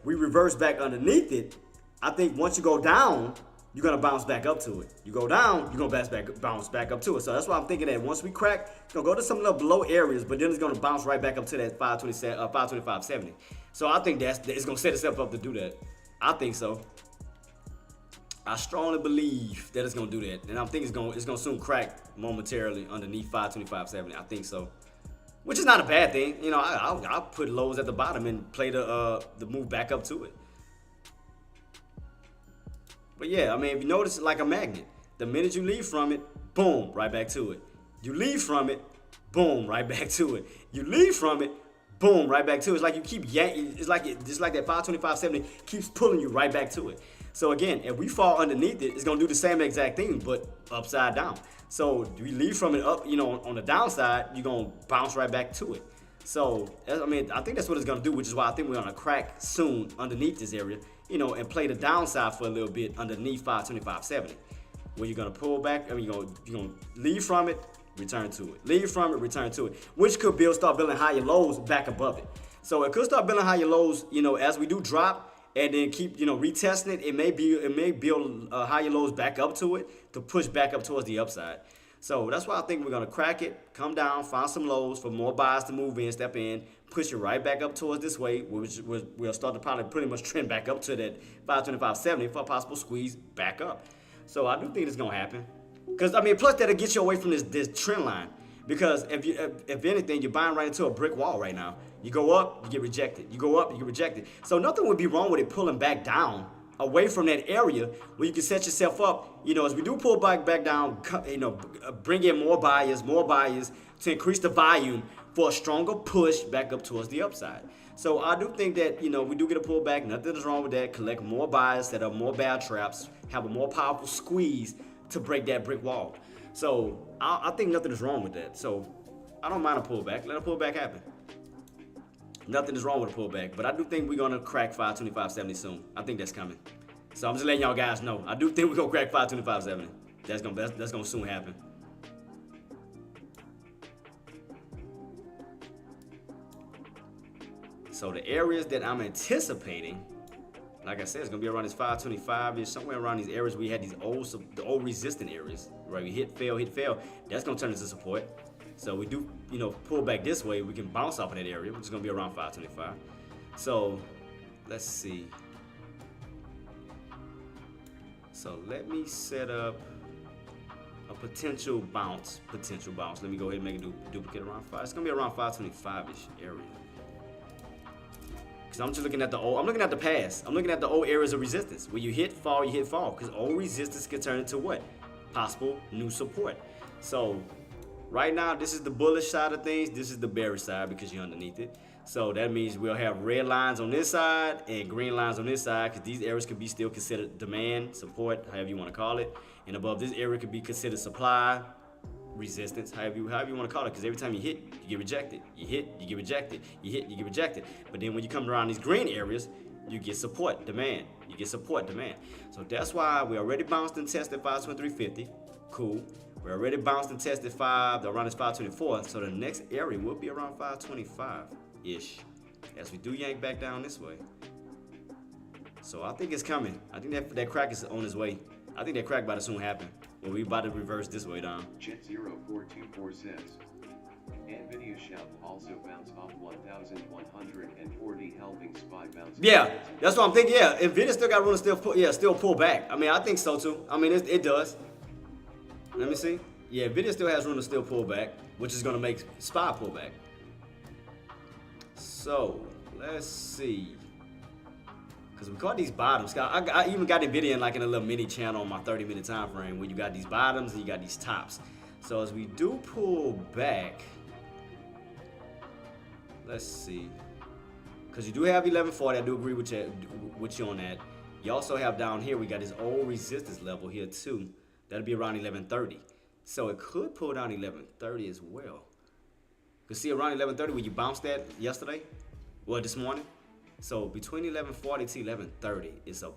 S1: we reverse back underneath it, I think once you go down, you're gonna bounce back up to it. You go down, you're gonna bounce back up to it. So that's why I'm thinking that once we crack, it's gonna go to some little below areas, but then it's gonna bounce right back up to that 525.70. So I think it's gonna set itself up to do that. I think so. I strongly believe that it's gonna do that, and I think it's gonna soon crack momentarily underneath 525.70. I think so, which is not a bad thing. You know, I'll put lows at the bottom and play the move back up to it. But yeah, I mean, if you notice, like a magnet, the minute you leave from it, boom, right back to it. You leave from it, boom, right back to it. You leave from it, boom, right back to it. It's like you keep yanking. It's like that 525.70 keeps pulling you right back to it. So again, if we fall underneath it, it's gonna do the same exact thing, but upside down. So we leave from it up, on the downside, you're gonna bounce right back to it. So I mean, I think that's what it's gonna do, which is why I think we're gonna crack soon underneath this area, and play the downside for a little bit underneath 525.70. Where you're gonna pull back, you're gonna leave from it, return to it. Leave from it, return to it. Which could start building higher lows back above it. So it could start building higher lows, as we do drop and then keep, retesting it. It may build higher lows back up to it to push back up towards the upside. So that's why I think we're gonna crack it, come down, find some lows for more buyers to move in, step in, push it right back up towards this way, which we'll start to probably pretty much trend back up to that 525.70 for a possible squeeze back up. So I do think it's gonna happen, because plus that'll get you away from this trend line. Because if anything, you're buying right into a brick wall right now. You go up, you get rejected. You go up, you get rejected. So nothing would be wrong with it pulling back down away from that area where you can set yourself up. As we do pull back down, bring in more buyers to increase the volume for a stronger push back up towards the upside. So I do think that, we do get a pullback. Nothing is wrong with that. Collect more buyers, set up more bad traps, have a more powerful squeeze to break that brick wall. So I think nothing is wrong with that. So I don't mind a pullback. Let a pullback happen. Nothing is wrong with a pullback. But I do think we're going to crack 525.70 soon. I think that's coming. So I'm just letting y'all guys know. I do think we're going to crack 525.70. That's going to soon happen. So the areas that I'm anticipating, like I said, it's gonna be around this 525-ish, somewhere around these areas where we had the old resistant areas, right? We hit, fail. That's gonna turn into support. So we do, pull back this way, we can bounce off of that area, which is gonna be around 525. So let's see. So let me set up a potential bounce. Let me go ahead and make a duplicate around 5. It's gonna be around 525-ish area. Because I'm just looking at I'm looking at the past. I'm looking at the old areas of resistance. Where you hit, fall. Because old resistance can turn into what? Possible new support. So right now, this is the bullish side of things. This is the bearish side because you're underneath it. So that means we'll have red lines on this side and green lines on this side, because these areas could be still considered demand, support, however you want to call it. And above this area could be considered supply, resistance, however you want to call it, because every time you hit, you get rejected. You hit, you get rejected. You hit, you get rejected. But then when you come around these green areas, you get support, demand. You get support, demand. So that's why we already bounced and tested 523.50. Cool. We already bounced and tested around this 524. So the next area will be around 525-ish as we do yank back down this way. So I think it's coming. I think that crack is on its way. I think that crack about to soon happen. Well, we about to reverse this way down.
S2: Jet0424 says, NVIDIA shall also bounce off 1,140 helping SPY bounce.
S1: Yeah, that's what I'm thinking. Yeah, NVIDIA still got room to still pull back. I mean, I think so too. I mean, it does. Let me see. Yeah, NVIDIA still has room to still pull back, which is going to make SPY pull back. So, let's see. Because we caught these bottoms. I even got NVIDIA in a little mini channel on my 30-minute time frame where you got these bottoms and you got these tops. So as we do pull back, let's see. Because you do have 1140, I do agree with you on that. You also have down here, we got this old resistance level here too. That'll be around 1130. So it could pull down 1130 as well. Because see, around 1130 where you bounced that yesterday, well, this morning. So between 1140 to 1130 is a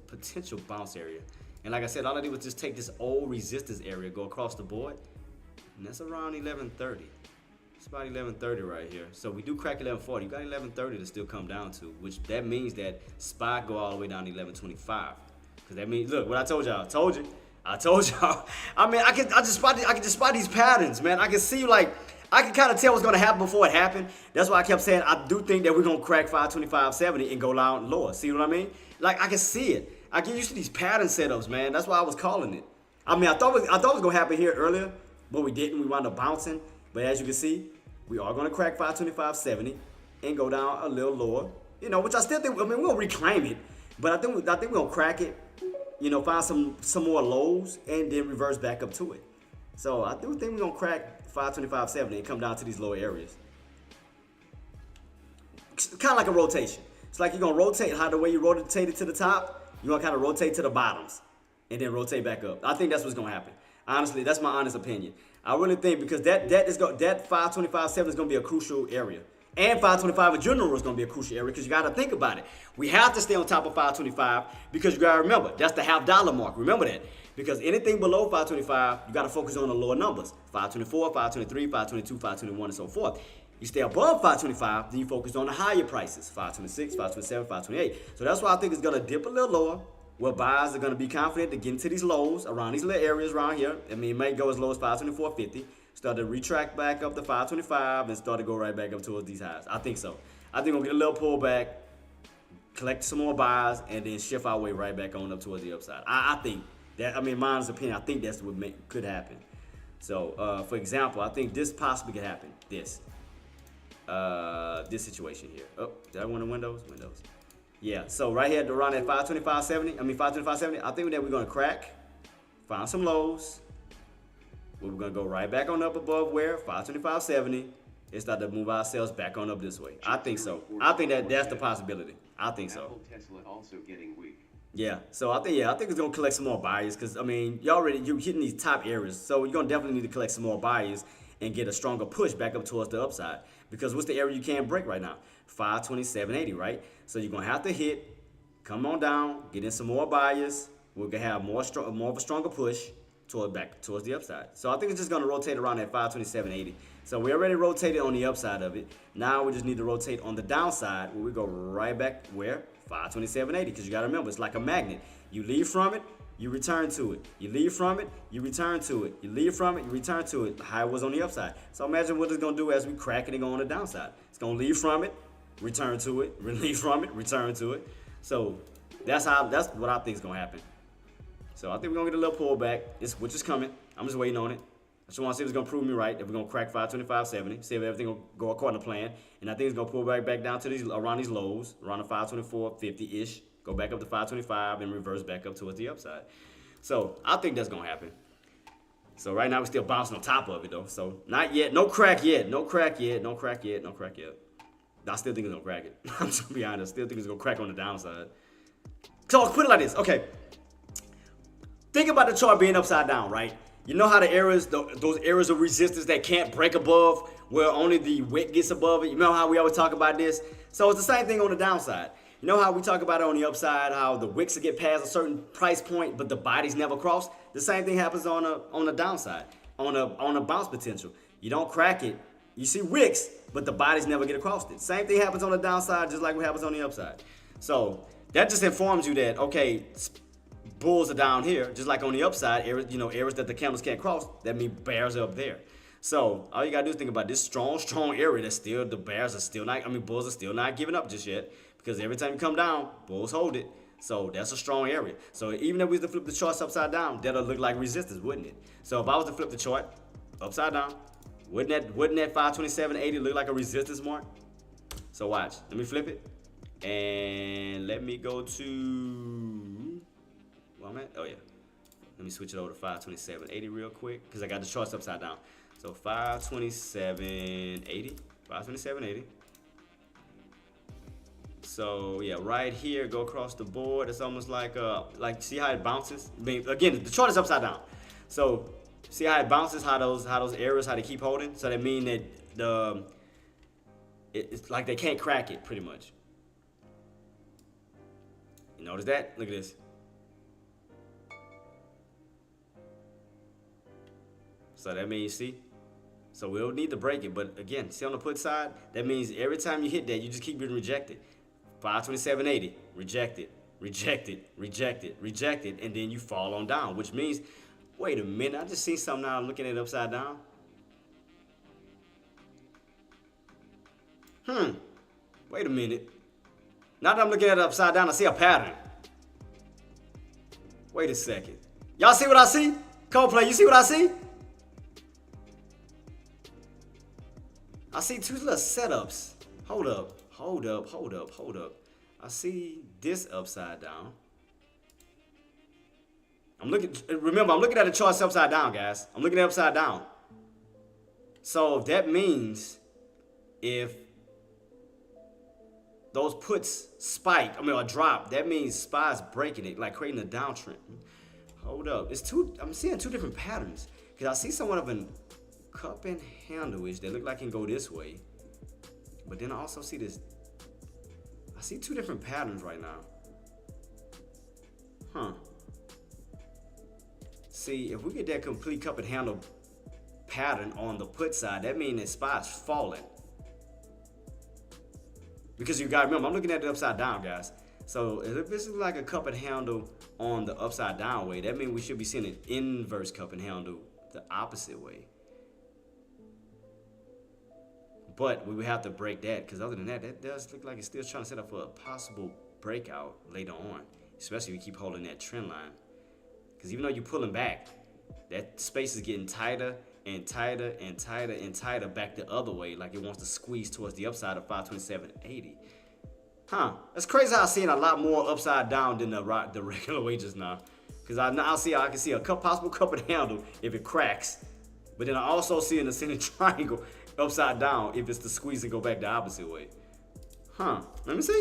S1: potential bounce area. And like I said, all I did was just take this old resistance area, go across the board, and that's around 1130. It's about 1130 right here. So we do crack 1140. You got 1130 to still come down to, which that means that SPY go all the way down to 1125. Because that means, look, what I told y'all. I told y'all. I mean, I can just spot these patterns, man. I can see I can kind of tell what's going to happen before it happened. That's why I kept saying I do think that we're going to crack 525.70 and go down lower. See what I mean? Like, I can see it. I get used to these pattern setups, man. That's why I was calling it. I mean, I thought it was going to happen here earlier, but we didn't. We wound up bouncing. But as you can see, we are going to crack 525.70 and go down a little lower. Which I still think, I mean, we'll reclaim it. But I think we're gonna crack it. You know, find some more lows and then reverse back up to it. So I do think we're gonna crack 525.70 and come down to these lower areas. Kind of like a rotation. It's like you're gonna rotate how the way you rotate it to the top, you're gonna kind of rotate to the bottoms and then rotate back up. I think that's what's gonna happen. Honestly, that's my honest opinion. I really think because that 525.7 is gonna be a crucial area. And 525 in general is going to be a crucial area because you got to think about it. We have to stay on top of 525 because you got to remember, that's the $half mark. Remember that. Because anything below 525, you got to focus on the lower numbers. 524, 523, 522, 521, and so forth. You stay above 525, then you focus on the higher prices. 526, 527, 528. So that's why I think it's going to dip a little lower, where buyers are going to be confident to get into these lows around these little areas around here. I mean, it may go as low as 524.50. Start to retract back up to 525 and start to go right back up towards these highs. I think so. I think we'll get a little pullback, collect some more buys, and then shift our way right back on up towards the upside. I think that, I mean, mine's opinion, I think that's what could happen. So, for example, I think this possibly could happen. This situation here. Oh, did I want the windows? Windows. Yeah, so right here around at 525.70, I think that we're going to crack, find some lows. We're going to go right back on up above where? 525.70. And start to move ourselves back on up this way. I think so. I think that's the possibility. I think so.
S2: Apple Tesla also getting weak.
S1: Yeah. So I think it's going to collect some more buyers because, I mean, you're hitting these top areas. So you're going to definitely need to collect some more buyers and get a stronger push back up towards the upside. Because what's the area you can't break right now? 527.80, right? So you're going to have to hit, come on down, get in some more buyers. We're going to have more of a stronger push back towards the upside. So I think it's just going to rotate around at 527.80. So we already rotated on the upside of it. Now we just need to rotate on the downside where we go right back where? 527.80. Because you got to remember, it's like a magnet. You leave from it, you return to it. You leave from it, you return to it. You leave from it, you return to it. How it was on the upside. So imagine what it's going to do as we crack it and go on the downside. It's going to leave from it, return to it, leave from it, return to it. So that's what I think is going to happen. So I think we're going to get a little pullback, which is coming. I'm just waiting on it. I just want to see if it's going to prove me right, if we're going to crack 525.70, see if everything will go according to plan. And I think it's going to pull back down to around these lows, around the 524.50-ish, go back up to 525 and reverse back up towards the upside. So I think that's going to happen. So right now we're still bouncing on top of it, though. So not yet. No crack yet. No crack yet. No crack yet. No crack yet. I still think it's going to crack it. I'm just going to be honest. I still think it's going to crack on the downside. So put it like this. Okay. Think about the chart being upside down, right? You know how the areas, those areas of resistance that can't break above, where only the wick gets above it? You know how we always talk about this? So it's the same thing on the downside. You know how we talk about it on the upside, how the wicks will get past a certain price point, but the bodies never cross? The same thing happens on the downside, on a bounce potential. You don't crack it. You see wicks, but the bodies never get across it. Same thing happens on the downside, just like what happens on the upside. So that just informs you that, okay, bulls are down here, just like on the upside, areas that the candles can't cross, that means bears are up there. So all you gotta do is think about this strong area that's still, the bears are still not, bulls are still not giving up just yet, because every time you come down, bulls hold it. So that's a strong area. So even if we was to flip the charts upside down, that'll look like resistance, wouldn't it? So if I was to flip the chart upside down, wouldn't that 527.80 look like a resistance mark? So watch, let me flip it, and let me go to, well, I'm at, oh yeah, let me switch it over to 527.80 real quick, because I got the charts upside down. So 527.80. So yeah, right here, go across the board. It's almost like see how it bounces? Again, the chart is upside down. So see how it bounces, how those areas, how they keep holding? So that mean that it's like they can't crack it pretty much. You notice that? Look at this. So that means, see? So we'll need to break it. But again, see on the put side, that means every time you hit that, you just keep getting rejected. 527.80, rejected, rejected, rejected, rejected, and then you fall on down, which means, wait a minute, I just seen something now, I'm looking at it upside down. Wait a minute. Now that I'm looking at it upside down, I see a pattern. Wait a second. Y'all see what I see? Coldplay, you see what I see? I see two little setups. Hold up. I see this upside down. Remember, I'm looking at the charts upside down, guys. I'm looking at it upside down. So that means if those puts spike, or drop, that means SPY's breaking it, like creating a downtrend. Hold up. I'm seeing two different patterns. Because I see somewhat of a cup and handle-ish that look like it can go this way. But then I also see this. I see two different patterns right now. See, if we get that complete cup and handle pattern on the put side, that means that SPY's falling. Because you gotta remember, I'm looking at it upside down, guys. So if this is like a cup and handle on the upside down way, that means we should be seeing an inverse cup and handle the opposite way. But we would have to break that, because other than that, that does look like it's still trying to set up for a possible breakout later on, especially if we keep holding that trend line. Because even though you're pulling back, that space is getting tighter and tighter and tighter and tighter back the other way, like it wants to squeeze towards the upside of 527.80. That's crazy how I'm seeing a lot more upside down than the regular way just now. Because I can see a possible cup and handle if it cracks. But then I also see an ascending triangle upside down if it's to squeeze and go back the opposite way. Let me see.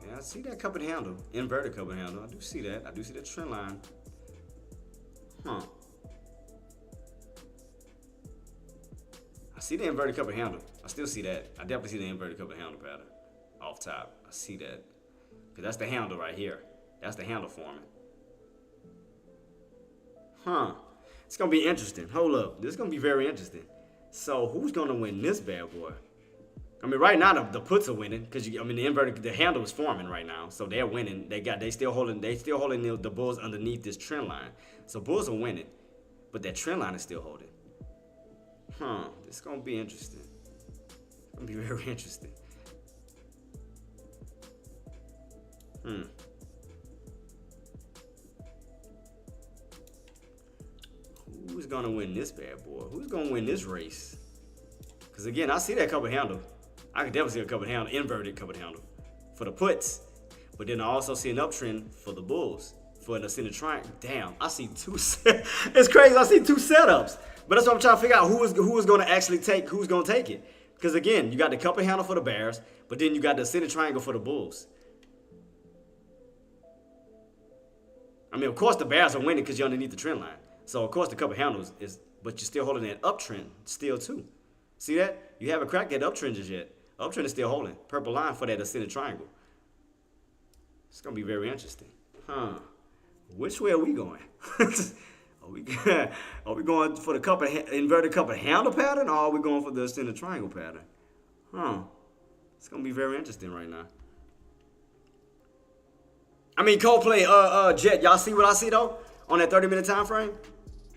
S1: Yeah, I see that cup and handle, inverted cup and handle. I do see that. I do see the trend line. I see the inverted cup and handle. I still see that. I definitely see the inverted cup and handle pattern off top. I see that. Because that's the handle right here. That's the handle forming. It's going to be interesting. Hold up. This is going to be very interesting. So who's going to win this bad boy? I mean, right now the puts are winning because the handle is forming right now, so they're winning. They still holding the bulls underneath this trend line. So bulls are winning, but that trend line is still holding. This is gonna be interesting. It's gonna be very interesting. Who's gonna win this bad boy? Who's gonna win this race? Because again, I see that cup and handle. I can definitely see a cup and handle, inverted cup and handle for the puts. But then I also see an uptrend for the bulls, for an ascending triangle. Damn, I see two. It's crazy. I see two setups. But that's what I'm trying to figure out. Who is going to actually take? Who's going to take it? Because again, you got the cup and handle for the bears, but then you got the ascending triangle for the bulls. I mean, of course, the bears are winning because you're underneath the trend line. So of course, the cup and handle is, but you're still holding that uptrend still too. See that? You haven't cracked that uptrend just yet. Uptrend is still holding. Purple line for that ascending triangle. It's going to be very interesting. Which way are we going? Are we going for the inverted cup and handle pattern, or are we going for the ascending triangle pattern? It's going to be very interesting right now. I mean, Coldplay, Jet, y'all see what I see though? On that 30-minute time frame?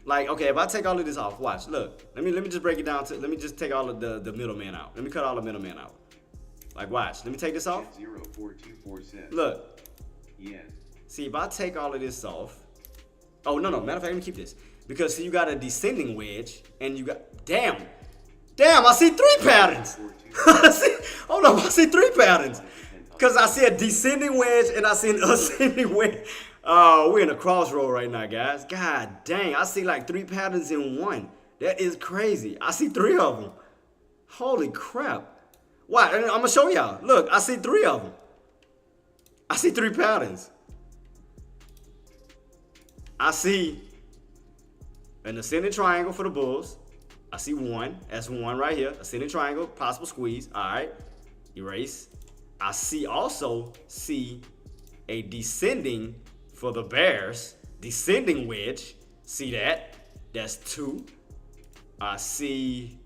S1: Like, okay, if I take all of this off, watch, look. Let me just break it down to, let me just take all of the middleman out. Let me cut all the middleman out. Like, watch. Let me take this off.
S2: 04247.
S1: Look.
S2: Yeah.
S1: See, if I take all of this off. Oh, no. Matter of fact, let me keep this. Because, see, you got a descending wedge, and you got, damn, I see three patterns. Hold up, I see three patterns. Because I see a descending wedge, and I see an ascending wedge. Oh, we're in a crossroad right now, guys. God dang, I see like three patterns in one. That is crazy. I see three of them. Holy crap. Why? I'm going to show y'all. Look, I see three of them. I see three patterns. I see an ascending triangle for the bulls. I see one. That's one right here. Ascending triangle, possible squeeze. All right. Erase. I also see a descending for the bears. Descending wedge. See that? That's two. I see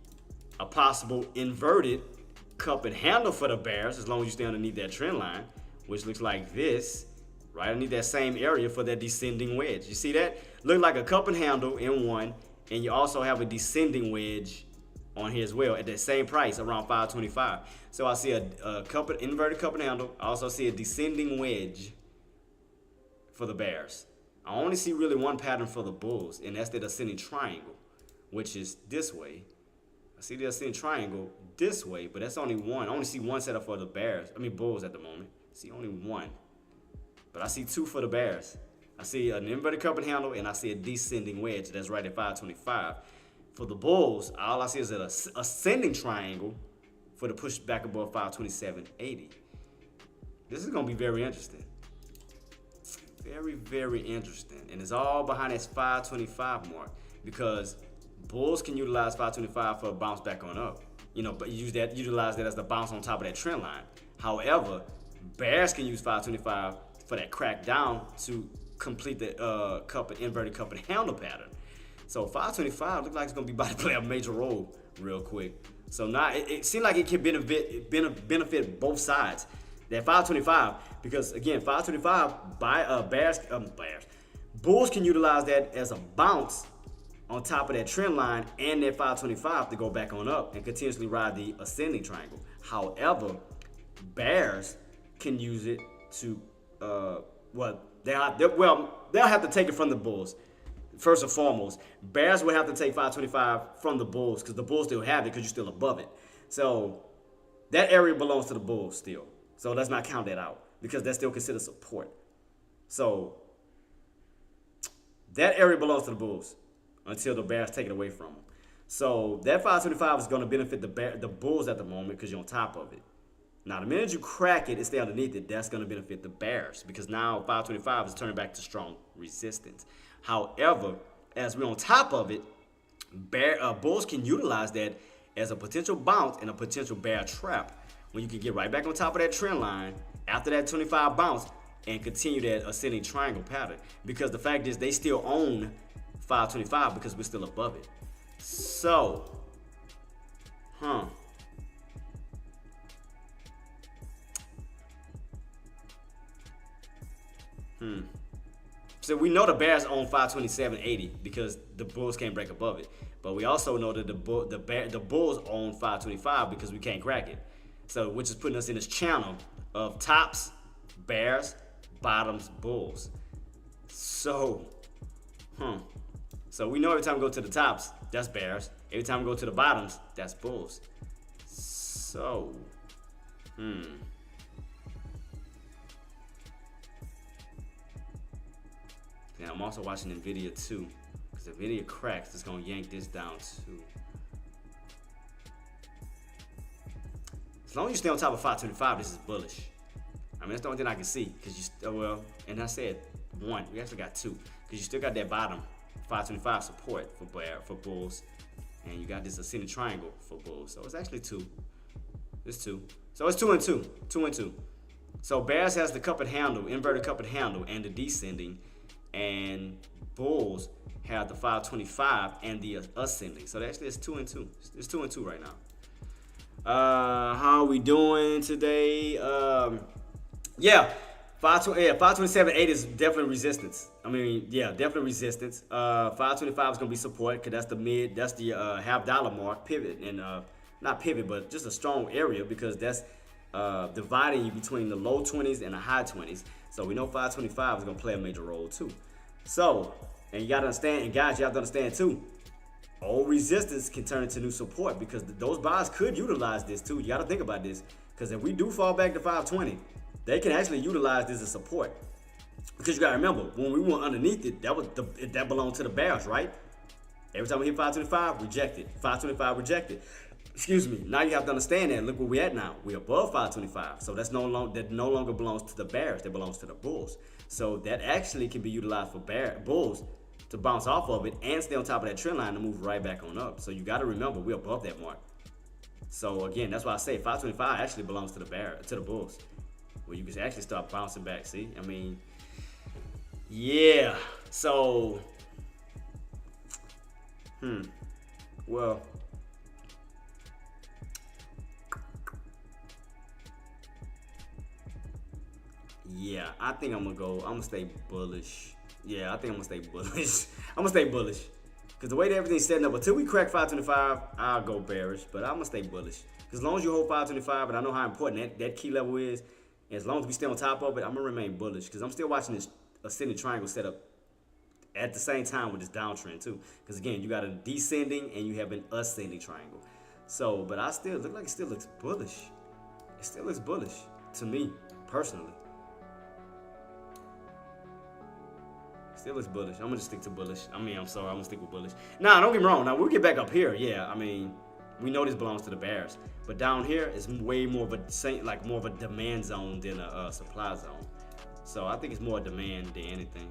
S1: a possible inverted cup and handle for the bears, as long as you stay underneath that trend line, which looks like this, right underneath that same area for that descending wedge. You see that? Look like a cup and handle in one, and you also have a descending wedge on here as well at that same price, around 525. So I see a inverted cup and handle. I also see a descending wedge for the bears. I only see really one pattern for the bulls, and that's that ascending triangle, which is this way. I see the ascending triangle this way, but that's only one. I only see one setup for the bears. I mean bulls at the moment. I see only one. But I see two for the bears. I see an inverted cup and handle, and I see a descending wedge that's right at 525. For the bulls, all I see is an ascending triangle for the push back above 527.80. This is going to be very interesting. Very, very interesting. And it's all behind this 525 mark because bulls can utilize 525 for a bounce back on up. You know, but utilize that as the bounce on top of that trend line. However, bears can use 525 for that crack down to complete the inverted cup and handle pattern. So 525 looks like it's going to be about to play a major role real quick. So now it seems like it can benefit both sides. That 525, because again, 525 bulls can utilize that as a bounce on top of that trend line and that 525 to go back on up and continuously ride the ascending triangle. However, bears can use it to they'll have to take it from the bulls. First and foremost, bears will have to take 525 from the bulls because the bulls still have it because you're still above it. So that area belongs to the bulls still. So let's not count that out because that's still considered support. So that area belongs to the bulls until the bears take it away from them. So that 525 is going to benefit the bulls at the moment because you're on top of it. Now, the minute you crack it and stay underneath it, that's going to benefit the bears because now 525 is turning back to strong resistance. However, as we're on top of it, bulls can utilize that as a potential bounce and a potential bear trap when you can get right back on top of that trend line after that 25 bounce and continue that ascending triangle pattern. Because the fact is they still own 525 because we're still above it. So, So we know the bears own 527.80 because the bulls can't break above it. But we also know that the bulls own 525 because we can't crack it. So which is putting us in this channel of tops, bears, bottoms, bulls. So, So we know every time we go to the tops, that's bears. Every time we go to the bottoms, that's bulls. So, Now I'm also watching NVIDIA too, because if NVIDIA cracks, it's gonna yank this down too. As long as you stay on top of 525, this is bullish. I mean, that's the only thing I can see, because and I said one, we actually got two, because you still got that bottom 525 support for bulls, and you got this ascending triangle for bulls. So it's actually two. It's two. So it's 2 and 2. 2 and 2. So bears has the cup and handle, inverted cup and handle, and the descending. And bulls have the 525 and the ascending. So actually it's 2 and 2. It's 2 and 2 right now. How are we doing today? 527.8 is definitely resistance. I mean, yeah, definitely resistance. 525 is gonna be support because that's the half dollar mark pivot, and not pivot, but just a strong area because that's dividing you between the low 20s and the high 20s. So we know 525 is gonna play a major role too. So, and you gotta understand, and guys, you have to understand too, old resistance can turn into new support because those buyers could utilize this too. You gotta think about this because if we do fall back to 520, they can actually utilize this as support. Because you gotta remember, when we went underneath it, that belonged to the bears, right? Every time we hit 525, rejected. 525, rejected. Excuse me. Now you have to understand that. Look where we're at now. We're above 525. So that no longer belongs to the bears. That belongs to the bulls. So that actually can be utilized for bulls to bounce off of it and stay on top of that trend line and move right back on up. So you got to remember we're above that mark. So again, that's why I say 525 actually belongs to the bulls, where you can actually start bouncing back. See, I mean, yeah. So, well. Yeah, I think I'm gonna stay bullish. Yeah, I think I'm gonna stay bullish. I'm gonna stay bullish. Because the way that everything's setting up, until we crack 525, I'll go bearish. But I'm gonna stay bullish. Because as long as you hold 525, and I know how important that key level is, and as long as we stay on top of it, I'm gonna remain bullish. Because I'm still watching this ascending triangle set up at the same time with this downtrend too. Because again, you got a descending and you have an ascending triangle. So, but I still look like it still looks bullish. It still looks bullish to me personally. Still looks bullish. I'm gonna just stick to bullish. I'm gonna stick with bullish. Nah, don't get me wrong. Now we'll get back up here. Yeah, I mean, we know this belongs to the bears, but down here is way more of a demand zone than a supply zone. So I think it's more demand than anything.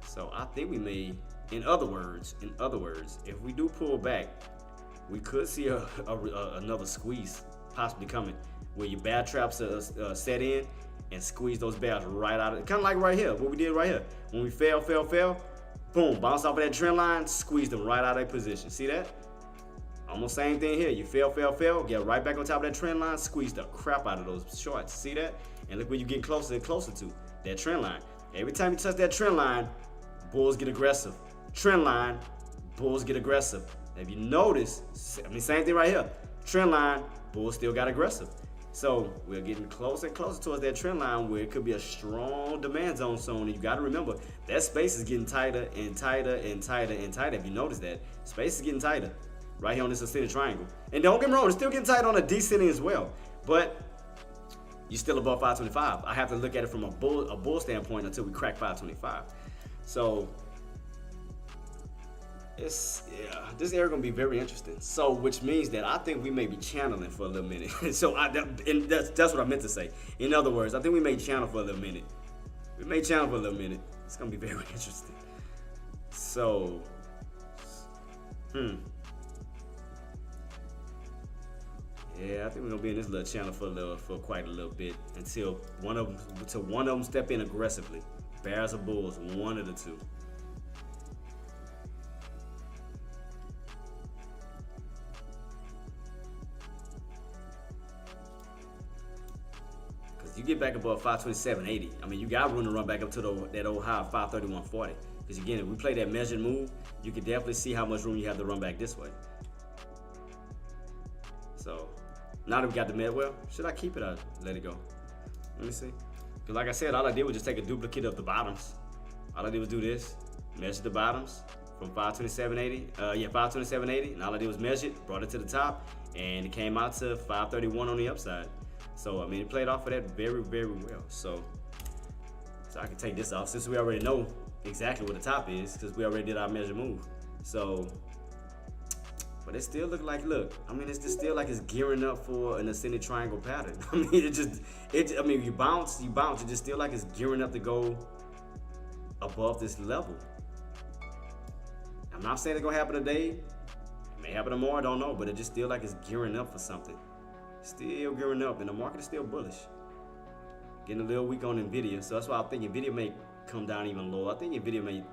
S1: So I think we may, in other words, if we do pull back, we could see another squeeze possibly coming, where your bear traps set in and squeeze those bears right out of it. Kind of like right here, what we did right here. When we fell, boom, bounce off of that trend line, squeeze them right out of their position. See that? Almost same thing here. You fell, get right back on top of that trend line, squeeze the crap out of those shorts. See that? And look where you're getting closer and closer to that trend line. Every time you touch that trend line, bulls get aggressive. Trend line, bulls get aggressive. If you notice, I mean, same thing right here. Trend line, bulls still got aggressive. So we're getting closer and closer towards that trend line where it could be a strong demand zone. And you got to remember, that space is getting tighter and tighter and tighter and tighter. If you notice that, space is getting tighter right here on this ascending triangle. And don't get me wrong, it's still getting tight on the descending as well. But you're still above 525. I have to look at it from a bull standpoint until we crack 525. So this area gonna be very interesting. So which means that I think we may be channeling for a little minute. So that's what I meant to say. In other words, I think we may channel for a little minute. It's gonna be very interesting. So, yeah, I think we're gonna be in this little channel for quite a little bit until one of them step in aggressively. Bears or bulls, one of the two. Because you get back above 527.80, I mean, you got room to run back up to that old high of 531.40. Because again, if we play that measured move, you can definitely see how much room you have to run back this way. So now that we got the med, well, should I keep it or let it go? Let me see. Because like I said, all I did was just take a duplicate of the bottoms. All I did was do this, measure the bottoms from 527.80. 527.80. And all I did was measure it, brought it to the top, and it came out to 531 on the upside. So, I mean, it played off of that very, very well. So I can take this off since we already know exactly what the top is because we already did our measure move. So, but it still look, I mean, it's just still like it's gearing up for an ascending triangle pattern. I mean, you bounce, it just still like it's gearing up to go above this level. I'm not saying it's gonna happen today. It may happen tomorrow, I don't know, but it just still like it's gearing up for something. Still gearing up, and the market is still bullish. Getting a little weak on Nvidia, so that's why I think Nvidia may come down even lower. I think Nvidia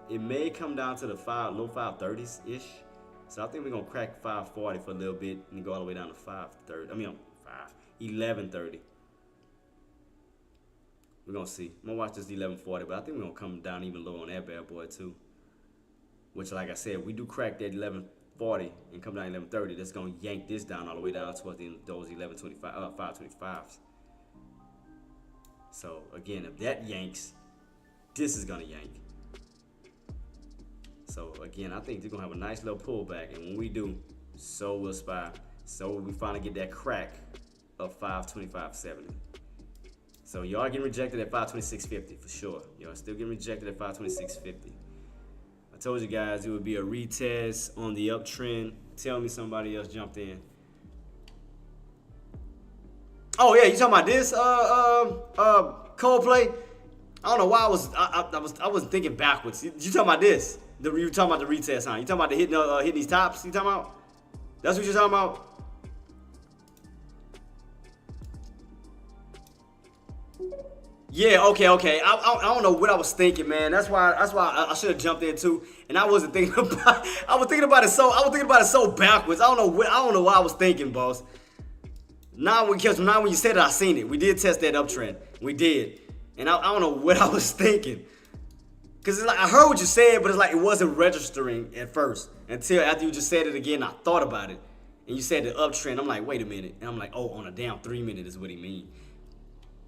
S1: may come down to the low 530s ish. So I think we're gonna crack 540 for a little bit and go all the way down to 1130. We're gonna see. I'm gonna watch this 1140, but I think we're gonna come down even lower on that bad boy too. Which, like I said, we do crack that 1140 and come down 1130. That's gonna yank this down all the way down towards those 525s. So again, if that yanks, this is gonna yank. So again, I think they're gonna have a nice little pullback, and when we do, so will SPY. So will we finally get that crack of 525.70. So y'all getting rejected at 526.50 for sure. Y'all still getting rejected at 526.50. I told you guys it would be a retest on the uptrend. Tell me somebody else jumped in. Oh yeah, you talking about this? Coldplay. I don't know why I was thinking backwards. You talking about this? You talking about the retest, huh? You talking about the hitting these tops? You talking about? That's what you're talking about? Yeah, okay. I don't know what I was thinking, man. That's why I should have jumped in too. And I wasn't thinking about. I was thinking about it so backwards. I don't know what I was thinking, boss. Now when you said it, I seen it. We did test that uptrend. We did. And I don't know what I was thinking. Cause it's like I heard what you said, but it's like it wasn't registering at first. Until after you just said it again, I thought about it. And you said the uptrend. I'm like, wait a minute. And I'm like, oh, on a damn 3 minute is what he mean.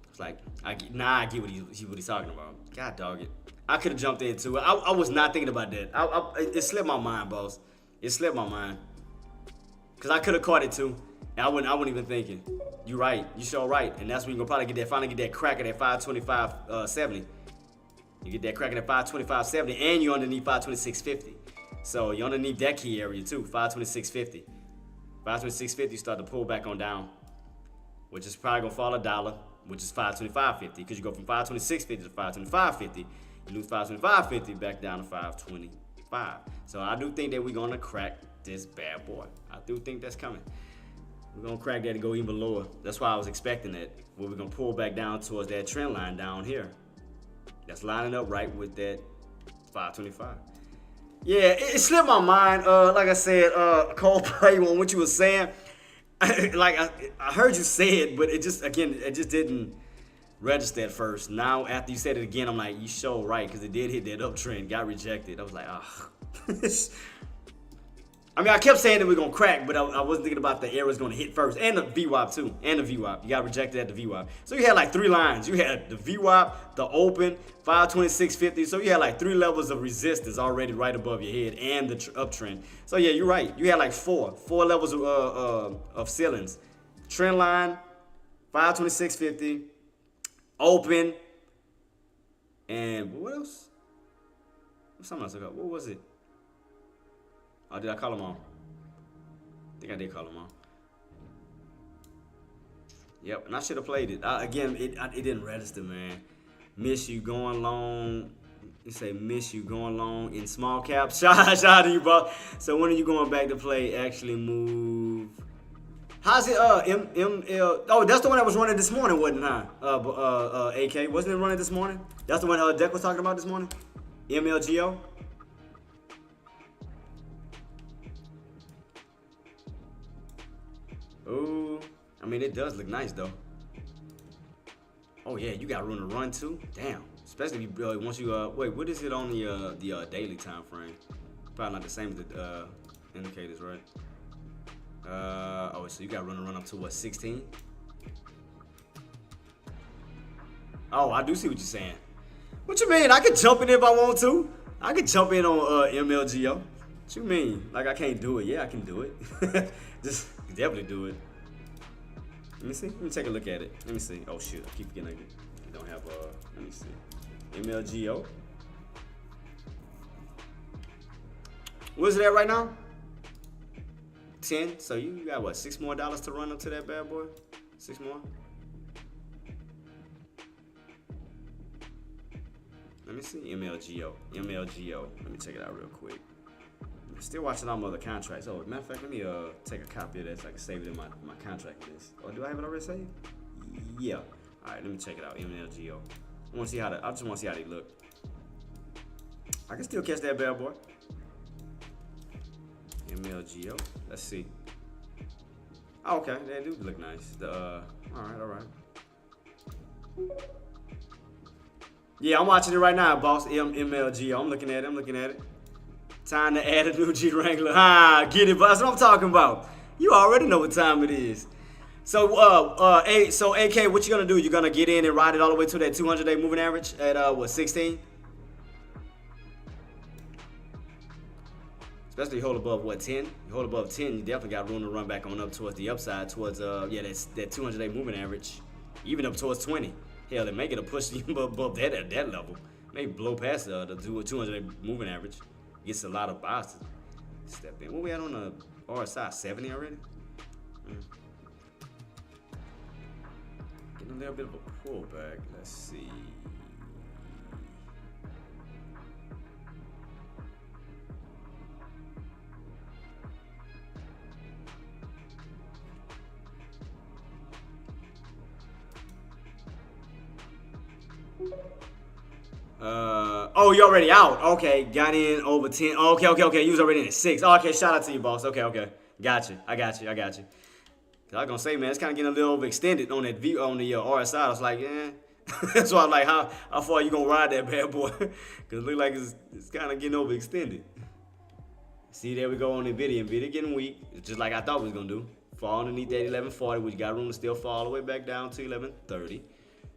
S1: It's like, I get what he's talking about. God dog it. I could have jumped into it. I was not thinking about that. It slipped my mind, boss. It slipped my mind. Because I could have caught it too. And I wasn't even thinking. You right. You sure right. And that's when you're going to probably finally get that crack at that 525.70. You get that crack at that 525.70 and you're underneath 526.50. So you're underneath that key area too, 526.50. 526.50 start to pull back on down, which is probably going to fall $1, which is 525.50. Because you go from 526.50 to 525.50. You lose 525.50 back down to 525. So I do think that we're going to crack this bad boy. I do think that's coming. We're going to crack that and go even lower. That's why I was expecting that. Where we're going to pull back down towards that trend line down here. That's lining up right with that 525. Yeah, it slipped my mind. Like I said, Coldplay on what you were saying. Like I heard you say it, but it just didn't register at first. Now after you said it again, I'm like, you sure right, because it did hit that uptrend, got rejected. I was like, ah. I mean, I kept saying that we're going to crack, but I wasn't thinking about the areas going to hit first. And the VWAP, too. And the VWAP. You got rejected at the VWAP. So you had like 3 lines. You had the VWAP, the open, 526.50. So you had like 3 levels of resistance already right above your head and the uptrend. So yeah, you're right. You had like 4 levels of ceilings. Trend line, 526.50, open, and what else? Something else I got. What was it? Oh, did I call them all? I think I did call them all. Yep, and I should have played it. Again, it didn't register, man. Miss you going long. You say miss you going long in small cap. Shout out to you, bro. So when are you going back to play? Actually move. How's it? ML. Oh, that's the one that was running this morning, wasn't it? AK wasn't it running this morning? That's the one Deck was talking about this morning. MLGO. Oh, I mean, it does look nice, though. Oh, yeah, you got room to run, too? Damn. Especially if you, once you, wait, what is it on the daily time frame? Probably not the same as the indicators, right? Oh, so you got room to run up to, what, 16? Oh, I do see what you're saying. What you mean? I could jump in if I want to. I could jump in on MLGO. What you mean? Like I can't do it? Yeah, I can do it. Just definitely do it. Let me see. Let me take a look at it. Let me see. Oh shoot, I keep forgetting I don't have let me see. MLGO. What's it at right now? 10. So you got what? $6 more to run up to that bad boy? 6 more. Let me see. MLGO. MLGO. Let me check it out real quick. I'm still watching all my other contracts. Oh, matter of fact, let me take a copy of that so I can save it in my contract list. Oh, do I have it already saved? Yeah. All right, let me check it out. MLGO. I want to see how I just want to see how they look. I can still catch that bad boy. MLGO. Let's see. Oh, okay, they do look nice. All right. Yeah, I'm watching it right now, boss. MLGO. I'm looking at it. Time to add a new G Wrangler. Get it, boss. That's what I'm talking about. You already know what time it is. So, so AK, what you gonna do? You gonna get in and ride it all the way to that 200-day moving average at what, 16? Especially you hold above what, 10? You hold above 10, you definitely got room to run back on up towards the upside, towards that's that 200-day moving average, even up towards 20. Hell, they make it a push above that at that level. Maybe blow past the 200-day moving average. Gets a lot of buys to step in. What we at on the RSI? 70 already? Getting a little bit of a pullback. Let's see. Oh, you already out. Okay, got in over 10. Okay. You was already in at 6. Oh, okay, shout out to you, boss. Okay. Got you. I got you. Cause I was gonna say, man, it's kind of getting a little overextended on that view on the RSI. I was like, yeah. That's why I'm like, how far you gonna ride that bad boy? Cause it look like it's kind of getting overextended. See, there we go on NVIDIA. NVIDIA getting weak. It's just like I thought we was gonna do. Fall underneath that 1140, which got room to still fall all the way back down to 1130.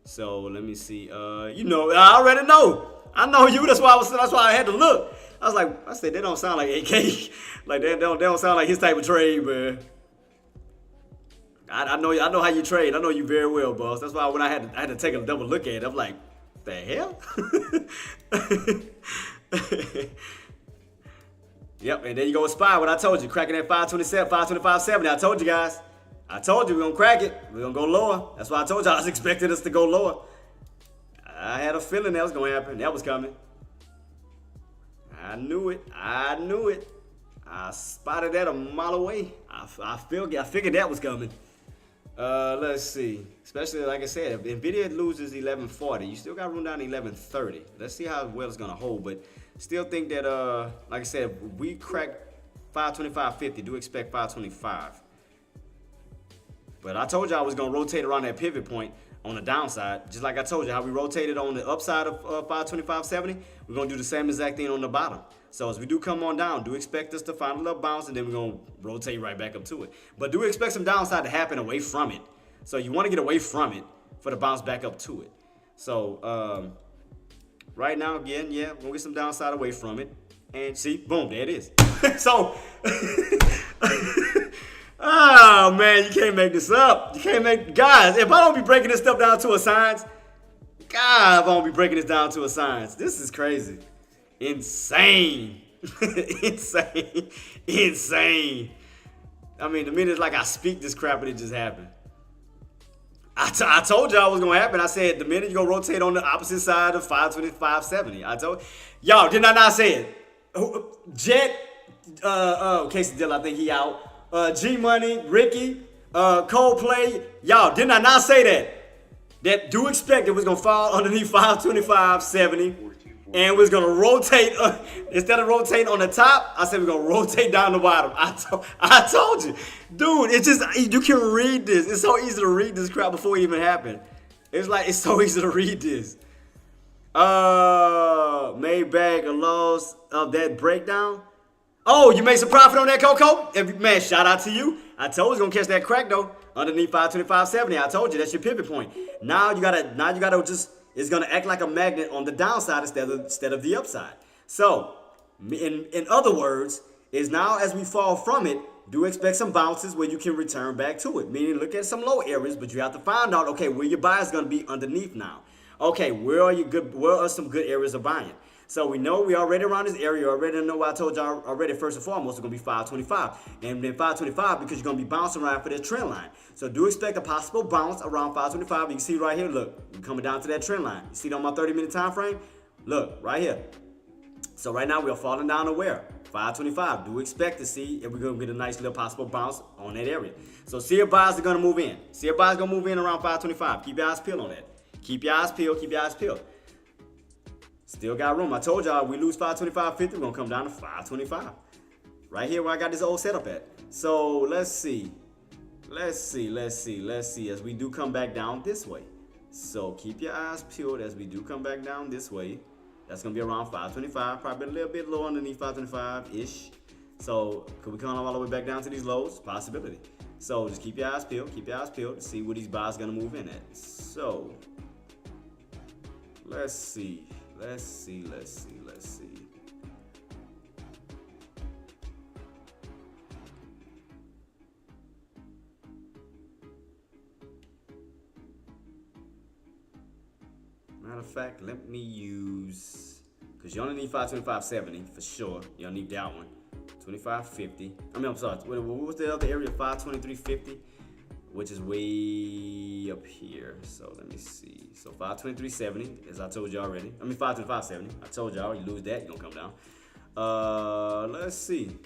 S1: So let me see. I already know. I know you. That's why I had to look. I said, that don't sound like AK. Like that don't sound like his type of trade, man. I know how you trade. I know you very well, boss. That's why when I had to take a double look at it, I'm like, the hell? Yep, and there you go with SPY. What I told you, cracking at 527, 525.70. I told you guys. I told you we're gonna crack it. We're gonna go lower. That's why I told you I was expecting us to go lower. I had a feeling that was gonna happen. That was coming. I knew it. I knew it. I spotted that a mile away. I figured that was coming. Let's see. Especially like I said, if Nvidia loses 1140, you still got room down to 1130. Let's see how well it's gonna hold. But still think that like I said, if we crack 525.50, do expect 525. But I told you I was gonna rotate around that pivot point on the downside, just like I told you how we rotated on the upside of 525.70. We're gonna do the same exact thing on the bottom. So as we do come on down, do expect us to find a little bounce, and then we're gonna rotate right back up to it. But do expect some downside to happen away from it. So you want to get away from it for the bounce back up to it. So right now, again, yeah, we'll get some downside away from it, and see, boom, there it is. So. Oh man, you can't make this up. You can't make, guys, if I don't be breaking this stuff down to a science, God, if I don't be breaking this down to a science, this is crazy. Insane. Insane. Insane. I mean, the minute like I speak this crap and it just happened. I told you I was gonna happen. I said the minute you go rotate on the opposite side of 525.70. I told y'all, did I not say it? Jet, Casey Dill, I think he out. G Money, Ricky, Coldplay, y'all, didn't I not say that? That do expect it was gonna fall underneath 525.70 and was gonna rotate. Instead of rotating on the top, I said we're gonna rotate down the bottom. I told you, dude. It's just you can read this. It's so easy to read this crap before it even happened. It's like it's so easy to read this. Made back a loss of that breakdown. Oh, you made some profit on that, Coco? Man, shout out to you. I told you was gonna catch that crack though, underneath 525.70. I told you that's your pivot point. Now you gotta just, it's gonna act like a magnet on the downside instead of the upside. So, in other words, is now as we fall from it, do expect some bounces where you can return back to it. Meaning, look at some low areas, but you have to find out, okay, where your buy is gonna be underneath now. Okay, where are some good areas of buying? So we know we already around this area. You already know what I told y'all already. First and foremost, it's going to be 525. And then 525 because you're going to be bouncing around for this trend line. So do expect a possible bounce around 525. You can see right here, look, we're coming down to that trend line. You see it on my 30-minute time frame? Look, right here. So right now we are falling down to where? 525. Do expect to see if we're going to get a nice little possible bounce on that area. So see if buyers are going to move in. See if buyers are going to move in around 525. Keep your eyes peeled on that. Keep your eyes peeled. Keep your eyes peeled. Still got room. I told y'all we lose 525.50, we're gonna come down to 525. Right here where I got this old setup at. So let's see. Let's see as we do come back down this way. So keep your eyes peeled as we do come back down this way. That's gonna be around 525, probably a little bit low underneath 525-ish. So could we come all the way back down to these lows? Possibility. So just keep your eyes peeled to see where these buys gonna move in at. So let's see. Matter of fact, let me use, because you only need 525.70 for sure. You don't need that one. 25.50. I'm sorry. What was the other area? 523.50. Which is way up here. So let me see. So 523.70, as I told you already. I mean 525.70. I told y'all you lose that, you're gonna come down. Let's see.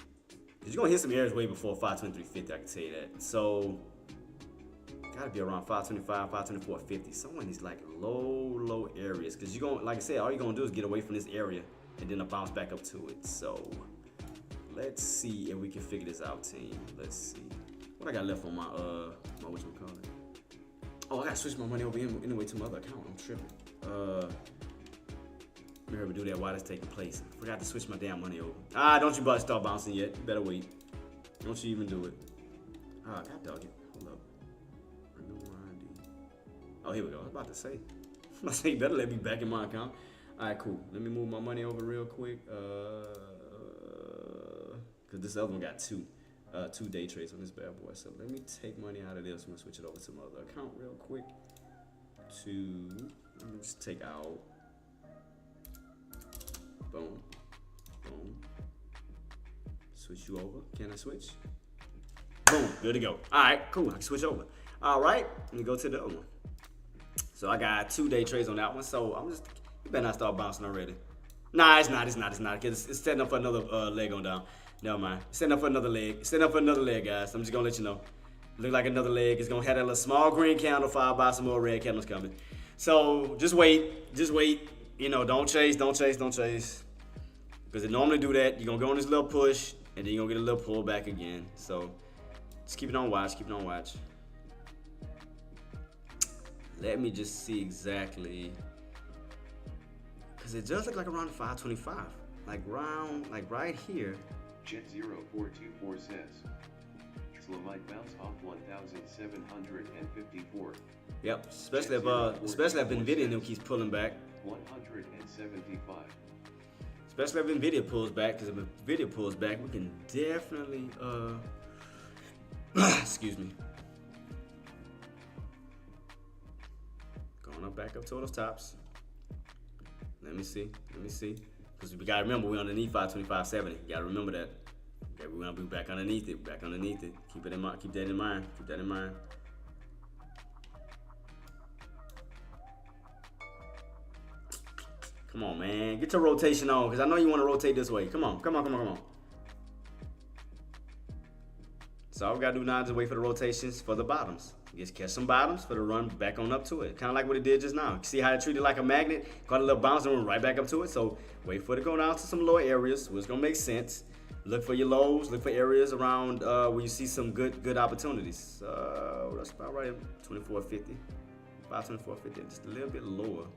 S1: You're gonna hit some areas way before 523.50, I can tell you that. So gotta be around 525, 524.50. Some of these like low areas. Cause you're gonna, like I said, all you're gonna do is get away from this area and then bounce back up to it. So let's see if we can figure this out, team. Let's see. What I got left on my whatchamacallit? Oh, I gotta switch my money over anyway to my other account. I'm tripping. Let me do that while that's taking place. I forgot to switch my damn money over. Don't you start bouncing yet. You better wait. Don't you even do it. God dog it. Hold up. Renew my ID. Oh, here we go. I was about to say. I say you better let me back in my account. Alright, cool. Let me move my money over real quick. Cause this other one got two. 2 day trades on this bad boy. So let me take money out of this one, switch it over to my other account real quick. Let me just take out. Boom, boom. Switch you over. Can I switch? Boom, good to go. All right, cool. I can switch over. All right, let me go to the other one. So I got 2 day trades on that one. So you better not start bouncing already. Nah, it's not, because it's setting up for another leg on down. Never mind. Setting up for another leg. Setting up for another leg, guys. I'm just gonna let you know. Look like another leg. It's gonna have that little small green candle followed by some more red candles coming. So just wait. Just wait. You know, don't chase. Because they normally do that. You're gonna go on this little push, and then you're gonna get a little pullback again. So just keep it on watch. Let me just see exactly. Because it does look like around 525. Like right here.
S2: Jet 0424 says, might bounce off 1,754.
S1: Yep, especially if Nvidia and them keeps pulling back.
S2: 175.
S1: Especially if Nvidia pulls back, because if Nvidia pulls back, we can definitely excuse me. Going back up to those tops. Let me see. Because we gotta remember we're underneath 525.70. You gotta remember that. Okay, we're gonna be back underneath it. Keep it in mind. Keep that in mind. Come on, man. Get your rotation on, because I know you want to rotate this way. Come on. So all we gotta do now is just wait for the rotations for the bottoms. Just catch some bottoms for the run back on up to it. Kind of like what it did just now. See how it treated like a magnet? Caught a little bounce and went right back up to it. So wait for it to go down to some lower areas, which is gonna make sense. Look for your lows. Look for areas around where you see some good opportunities. That's about right. 24.50, 524.50, just a little bit lower.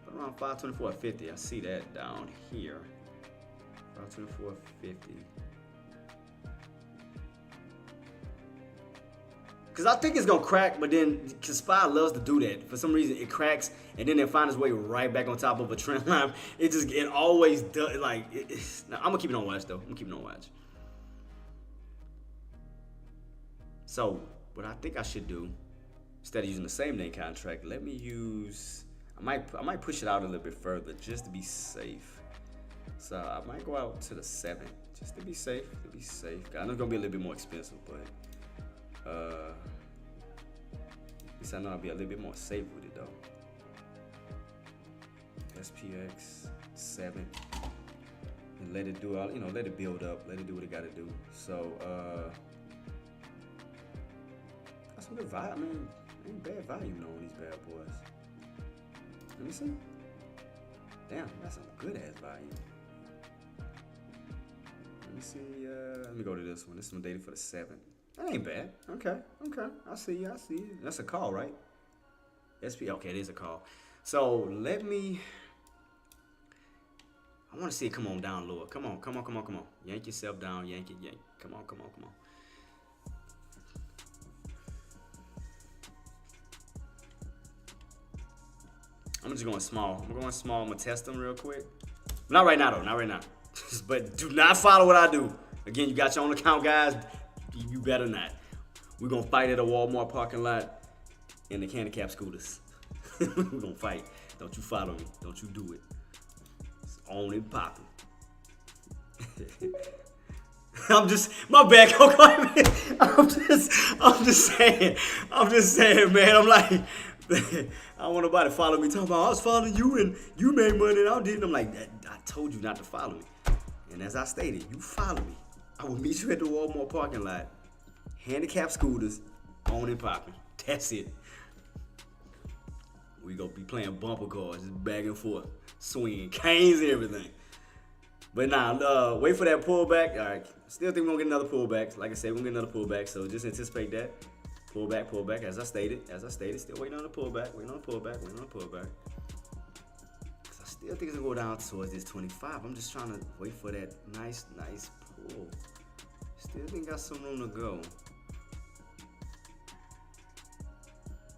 S1: But around 524.50, I see that down here. 524.50. Because I think it's going to crack, but then, because SPY loves to do that. For some reason, it cracks, and then it finds its way right back on top of a trend line. It always does, like, now, I'm going to keep it on watch, though. So, what I think I should do, instead of using the same name contract, let me use, I might push it out a little bit further, just to be safe. So, I might go out to the 7, just to be safe, I know it's going to be a little bit more expensive, but... at least I know I'll be a little bit more safe with it though. SPX 7, and let it do all, let it build up, let it do what it got to do. So that's some good value. I mean, ain't bad value on these bad boys. Let me see. Damn, that's some good ass value. Let me see. Let me go to this one. This one dated for the 7th. That ain't bad. Okay. I see you. That's a call, right? Okay, it is a call. So let me. I want to see it come on down lower. Come on. Yank yourself down. Yank. Come on. I'm just going small. I'm gonna test them real quick. Not right now, though. But do not follow what I do. Again, you got your own account, guys. You better not. We're going to fight at a Walmart parking lot in the handicap scooters. We're going to fight. Don't you follow me. Don't you do it. It's on and popping. My bad, Coco. I'm just saying, man. I'm like, I don't want nobody to follow me. Talking about, I was following you and you made money and I didn't. I'm like, I told you not to follow me. And as I stated, you follow me. I will meet you at the Walmart parking lot. Handicap scooters, on and popping. That's it. We gonna be playing bumper cars, just back and forth, swinging canes and everything. But nah, wait for that pullback. All right, still think we're gonna get another pullback. Like I said, we're gonna get another pullback. So just anticipate that. Pullback. As I stated, still waiting on the pullback. Cause I still think it's gonna go down towards this 25. I'm just trying to wait for that nice pull. Still think got some room to go.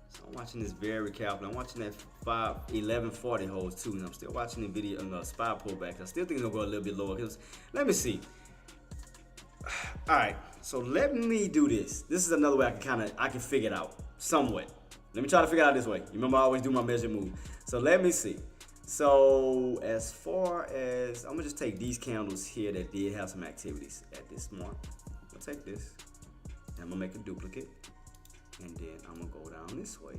S1: So I'm watching this very carefully. I'm watching that 1140 holds too, and I'm still watching the video on the SPY pullback. I still think it's gonna go a little bit lower. Cause let me see. All right, So let me do this. This is another way I can figure it out somewhat. Let me try to figure it out this way. You remember I always do my measure move. So let me see. So as far as, I'm gonna just take these candles here that did have some activities at this mark. I'll take this. I'm gonna make a duplicate. And then I'm gonna go down this way.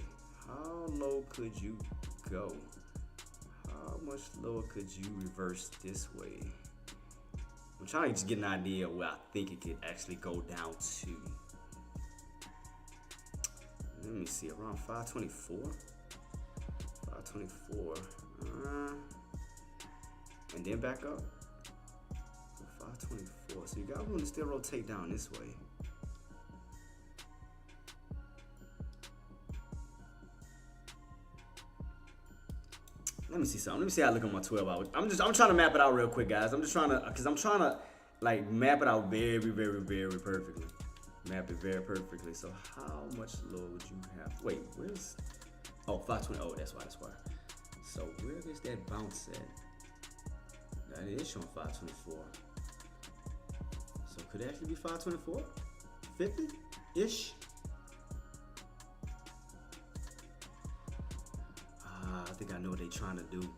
S1: How low could you go? How much lower could you reverse this way? I'm trying to just get an idea of where I think it could actually go down to. Let me see, around 524. 524. And then back up. So 524. So you got room to still rotate down this way. Let me see something. Let me see how I look on my 12 hours. I'm trying to map it out real quick, guys. I'm trying to like map it out very, very, very perfectly. Map it very perfectly. So how much lower would you have? Wait, where's? Oh, 520. Oh, that's why. So where is that bounce at? That is showing 524. So could it actually be 524? 50-ish? I think I know what they're trying to do.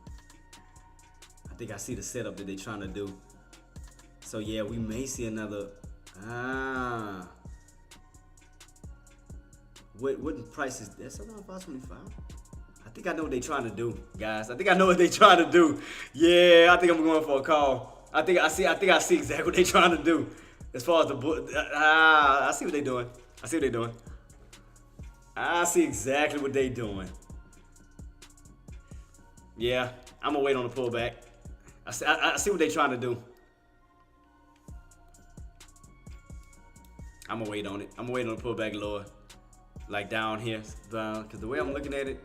S1: I think I see the setup that they're trying to do. So yeah, we may see another. What price is that's around 525? I think I know what they're trying to do, guys. I think I know what they're trying to do. Yeah, I think I'm going for a call. I think I see exactly what they're trying to do. As far as I see what they're doing. I see exactly what they're doing. Yeah, I'm gonna wait on the pullback. I see what they're trying to do. I'm gonna wait on it. I'm gonna wait on the pullback lower, like down here, because the way I'm looking at it.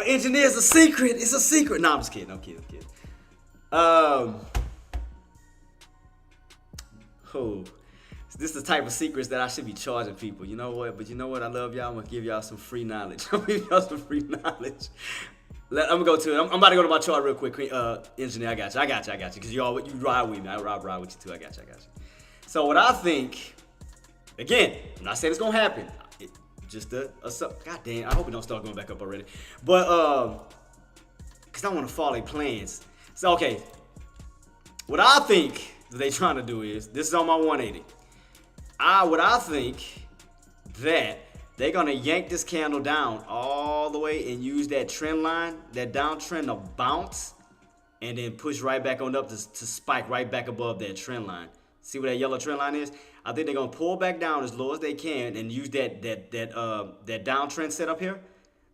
S1: Engineer's a secret. It's a secret. No, I'm just kidding. I'm kidding. This is the type of secrets that I should be charging people. You know what? But you know what? I love y'all. I'm gonna give y'all some free knowledge. I'm gonna go to it. I'm about to go to my chart real quick. Engineer, I got you. Because you ride with me. I ride with you too. I got you. So what I think, again, I'm not saying it's gonna happen. God damn, I hope it don't start going back up already. But because I want to follow their plans. So okay, what I think that they trying to do is, this is on my 180. What I think that they're gonna yank this candle down all the way and use that trend line, that downtrend to bounce, and then push right back on up to spike right back above that trend line. See where that yellow trend line is? I think they're gonna pull back down as low as they can and use that downtrend set up here.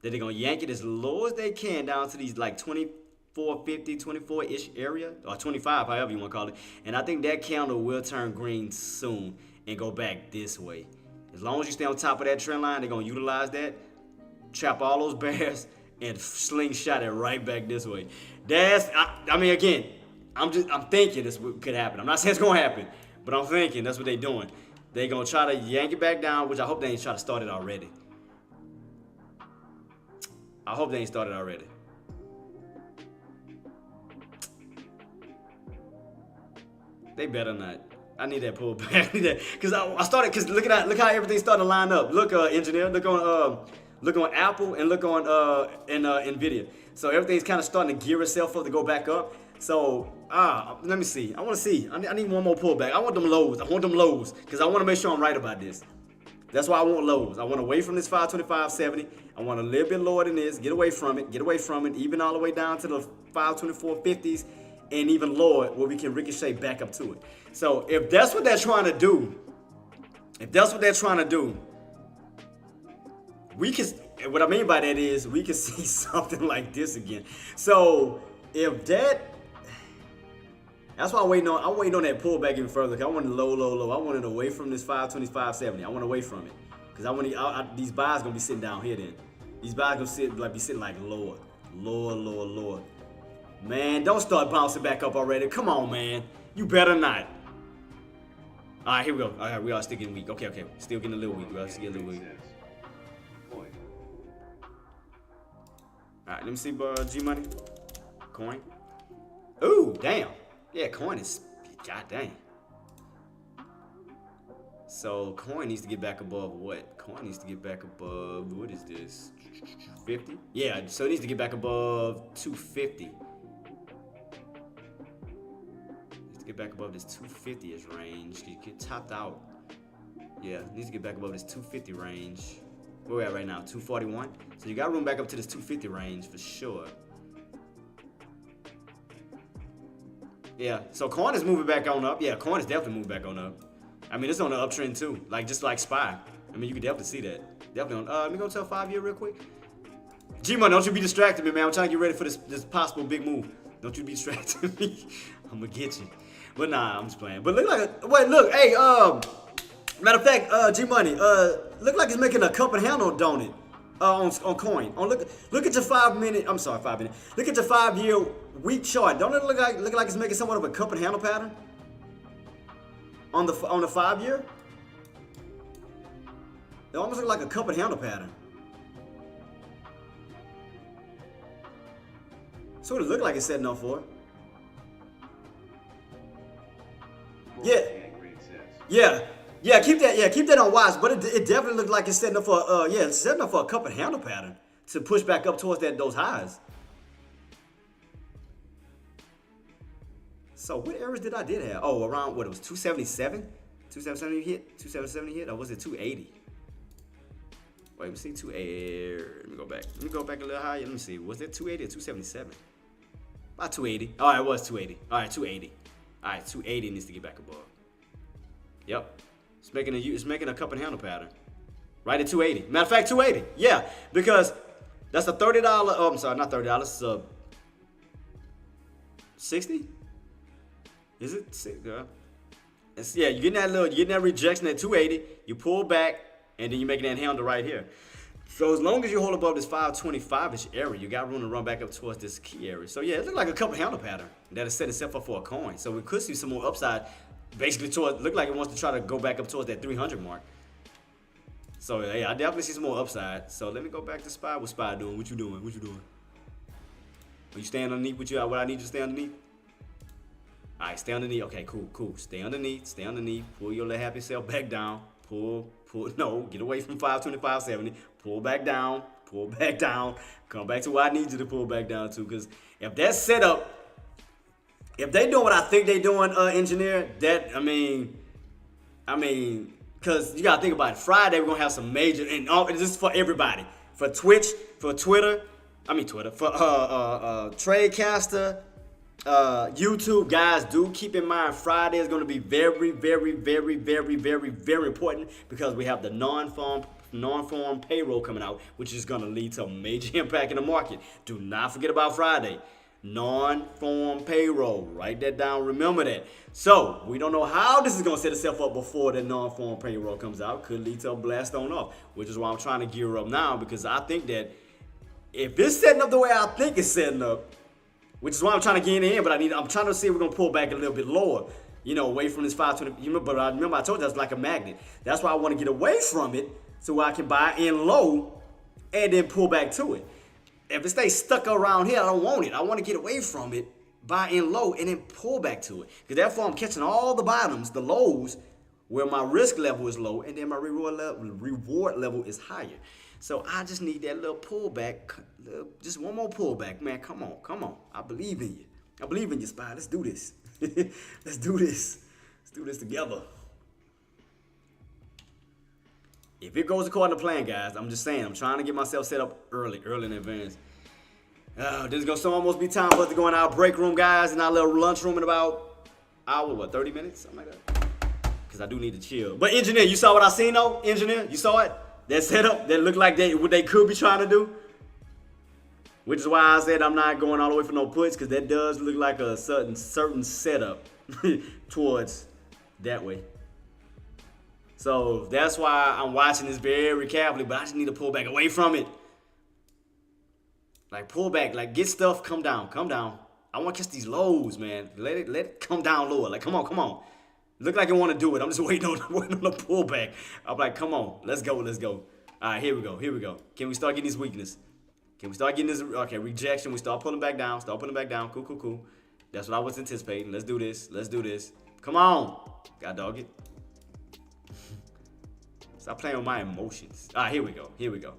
S1: That they're gonna yank it as low as they can down to these like 24.50, 24-ish area, or 25, however you want to call it. And I think that candle will turn green soon and go back this way. As long as you stay on top of that trend line, they're gonna utilize that, trap all those bears, and slingshot it right back this way. I mean, again, I'm thinking this could happen. I'm not saying it's gonna happen, but I'm thinking that's what they're doing. They're gonna try to yank it back down, which I hope they ain't try to start it already. They better not. I need that pullback. I need that because look how everything started to line up. Look, engineer, look on Apple and look on Nvidia. So everything's kind of starting to gear itself up to go back up. So let me see. I want to see. I need one more pullback. I want them lows because I want to make sure I'm right about this. That's why I want lows. I want away from this 525.70. I want a little bit lower than this. Get away from it. Even all the way down to the 524.50s. And even lower where we can ricochet back up to it. So if that's what they're trying to do, we can. What I mean by that is we can see something like this again. So if that's why I'm waiting on that pullback even further. I want it low. I want it away from this 525.70. I want away from it because these buys gonna be sitting down here. Then these buys gonna be sitting like lower. Man, don't start bouncing back up already. Come on, man. You better not. All right, here we go. All right, we are still getting weak. Okay. Still getting a little weak. All right, let me see, G Money. Coin. Ooh, damn. Yeah, coin is God dang. So coin needs to get back above what? Coin needs to get back above, what is this? 50? Yeah, so it needs to get back above 250. Needs to get back above this 250-ish range. You get topped out. Yeah, needs to get back above this 250 range. Where we at right now? 241. So you got room back up to this 250 range for sure. Yeah, so coin is moving back on up. Yeah, coin is definitely moving back on up. I mean, it's on the uptrend too, like just like SPY. I mean, you can definitely see that. Definitely on. Let me go to a 5 year real quick. G-Money, don't you be distracting me, man. I'm trying to get ready for this possible big move. Don't you be distracting me. I'm gonna get you. But nah, I'm just playing. But look, hey, matter of fact, G-Money, look like it's making a cup and handle, don't it? On coin. Look at your 5 minute. I'm sorry, 5 minute. Look at your 5 year week chart. Don't it look like it's making somewhat of a cup and handle pattern? On the 5 year? It almost looks like a cup and handle pattern. That's what it looked like it's setting up for. Yeah, keep that on watch. But it definitely looked like it's setting up for it's setting up for a cup and handle pattern to push back up towards those highs. So what areas did I have? Oh, around what, it was 277? 277 hit? 277 hit? Or was it 280? Wait, let me see, 280. Let me go back. Let me go back a little higher. Let me see. Was it 280 or 277? About 280. All right, it was 280. All right, 280. All right, 280 needs to get back above. Yep. It's making a cup and handle pattern. Right at 280. Matter of fact, 280. Yeah, because that's a $30. Oh, I'm sorry, not $30. It's a 60. Is it 60? Yeah, you're getting that rejection at 280. You pull back, and then you're making that handle right here. So as long as you hold above this 525-ish area, you got room to run back up towards this key area. So yeah, it looks like a couple handle pattern that has set itself up for a coin. So we could see some more upside, basically look like it wants to try to go back up towards that 300 mark. So yeah, I definitely see some more upside. So let me go back to SPY. What SPY doing? What you doing? What you doing? Are you staying underneath what I need you to stay underneath? All right, stay underneath. Okay, cool. Stay underneath. Pull your little happy self back down. No, get away from 525.70. Pull back down. Come back to where I need you to pull back down to. Because if that's set up, if they doing what I think they doing, engineer, that, I mean, because you got to think about it. Friday, we're going to have some major, and this is for everybody. For Twitch, for Twitter, for Tradecaster, YouTube, guys, do keep in mind Friday is going to be very, very, very, very, very, very important because we have the non-farm payroll coming out, which is going to lead to a major impact in the market. Do not forget about Friday. Non-farm payroll. Write that down. Remember that. So we don't know how this is going to set itself up before the non-farm payroll comes out. Could lead to a blast on off, which is why I'm trying to gear up now, because I think that if it's setting up the way I think it's setting up, which is why I'm trying to get in, but I'm trying to see if we're going to pull back a little bit lower, away from this 520. But I remember I told you that's like a magnet. That's why I want to get away from it so I can buy in low and then pull back to it. If it stays stuck around here, I don't want it. I want to get away from it, buy in low, and then pull back to it. Because therefore, I'm catching all the bottoms, the lows, where my risk level is low, and then my reward level is higher. So I just need that little pullback, just one more pullback, man. Come on. I believe in you. I believe in you, SPY. Let's do this. Let's do this together. If it goes according to plan, guys, I'm just saying, I'm trying to get myself set up early in advance. This is going to almost be time for us to go in our break room, guys, in our little lunch room in about 30 minutes? Something like that. Because I do need to chill. But engineer, you saw what I seen though? Engineer, you saw it? That setup that looked like what they could be trying to do? Which is why I said I'm not going all the way for no puts, because that does look like a certain setup towards that way. So that's why I'm watching this very carefully, but I just need to pull back away from it. Like pull back, like get stuff, come down. I want to catch these lows, man. Let it come down lower. Like come on. Look like I want to do it. I'm just waiting on the pullback. I'm like, come on, let's go. All right, here we go. Can we start getting this weakness? Can we start getting this, rejection? We start pulling back down. Cool. That's what I was anticipating. Let's do this. Come on. God dog it. Stop playing with my emotions. All right, here we go. Here we go.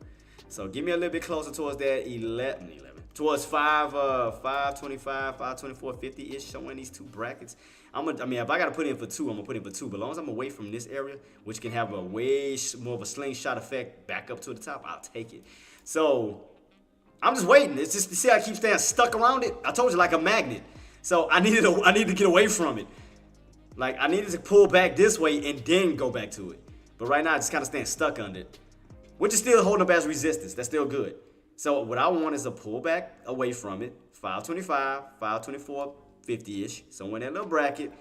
S1: So give me a little bit closer towards that 11. Towards 525, 524, 50-ish, somewhere in these two brackets. I mean, if I got to put in for 2, I'm going to put in for 2. But as long as I'm away from this area, which can have a way more of a slingshot effect back up to the top, I'll take it. So I'm just waiting. It's just, you see, I keep staying stuck around it. I told you, like a magnet. So I needed to get away from it. Like, I needed to pull back this way and then go back to it. But right now, I just kind of staying stuck under it, which is still holding up as resistance. That's still good. So what I want is a pullback away from it, 525, 524, 50-ish, somewhere in that little bracket,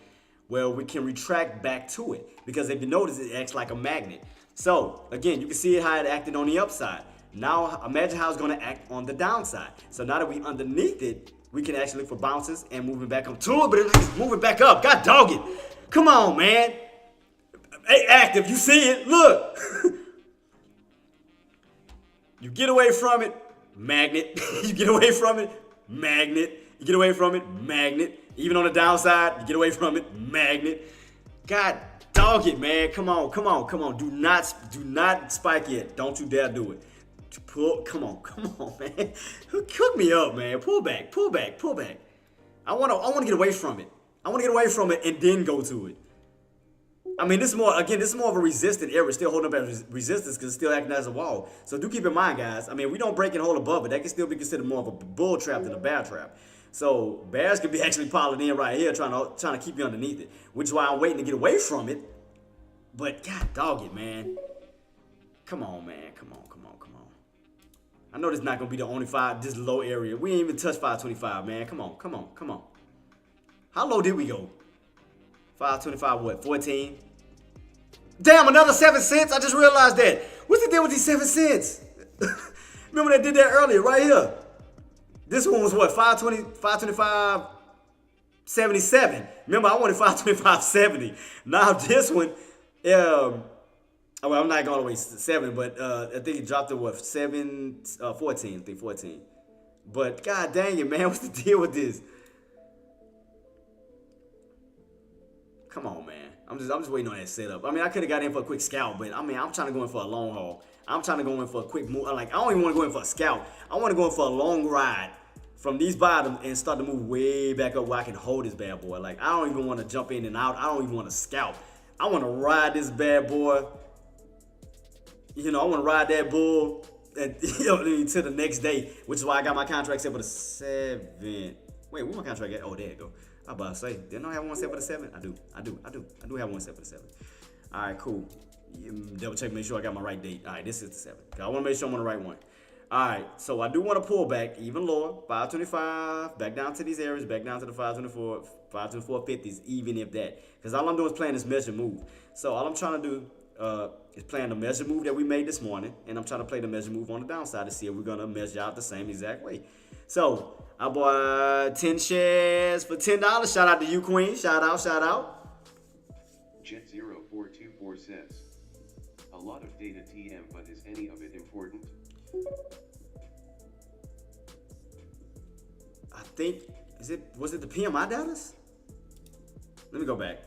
S1: where we can retract back to it. Because if you notice, it acts like a magnet. So, again, you can see how it acted on the upside. Now, imagine how it's going to act on the downside. So now that we underneath it, we can actually look for bounces and moving back up to it, but it's moving back up. God dog it. Come on, man. Hey, active, you see it. Look. You get away from it, magnet. You get away from it, magnet. You get away from it, magnet. Even on the downside, you get away from it, magnet. God dog it, man. Come on, come on, come on. Do not spike yet. Don't you dare do it. Come on, man. Hook me up, man. Pull back, pull back, pull back. I wanna get away from it. I wanna get away from it and then go to it. I mean, this is more of a resistant area, still holding up as resistance because it's still acting as a wall. So do keep in mind, guys. I mean, we don't break and hold above it. That can still be considered more of a bull trap than a bear trap. So bears could be actually piling in right here, trying to keep you underneath it, which is why I'm waiting to get away from it. But God dog it, man. Come on, man. Come on. I know this is not gonna be the only this low area. We ain't even touched 525, man. Come on. How low did we go? 525, what? 14? Damn, another 7 cents. I just realized that. What's the deal with these 7 cents? Remember they did that earlier, right here. This one was what? 525, 77. Remember, I wanted 525.70. Now this one, well, I'm not going all the way 7, but I think it dropped to what? 14. I think 14. But god dang it, man, what's the deal with this? Come on, man. I'm just waiting on that setup. I mean, I could have got in for a quick scalp, but I mean, I'm trying to go in for a long haul. I'm trying to go in for a quick move. Like, I don't even want to go in for a scalp. I want to go in for a long ride from these bottoms and start to move way back up where I can hold this bad boy. Like, I don't even want to jump in and out. I don't even want to scalp. I want to ride this bad boy. You know, I want to ride that bull and, to the next day, which is why I got my contract set for the 7. Wait, where my contract at? Oh, there you go. I about to say, didn't I have one set for the 7? I do have one set for the 7. All right, cool. Double check, make sure I got my right date. All right, this is the 7. I want to make sure I'm on the right one. All right, so I do want to pull back even lower, 525, back down to these areas, back down to the 524, 524.50s, even if that. Because all I'm doing is playing this measure move. So all I'm trying to do is playing the measure move that we made this morning, and I'm trying to play the measure move on the downside to see if we're going to measure out the same exact way. So I bought 10 shares for $10. Shout out to you, Queen. Shout out.
S2: Jet0424 says, a lot of data TM, but is any of it important?
S1: I think, was it the PMI data? Let me go back.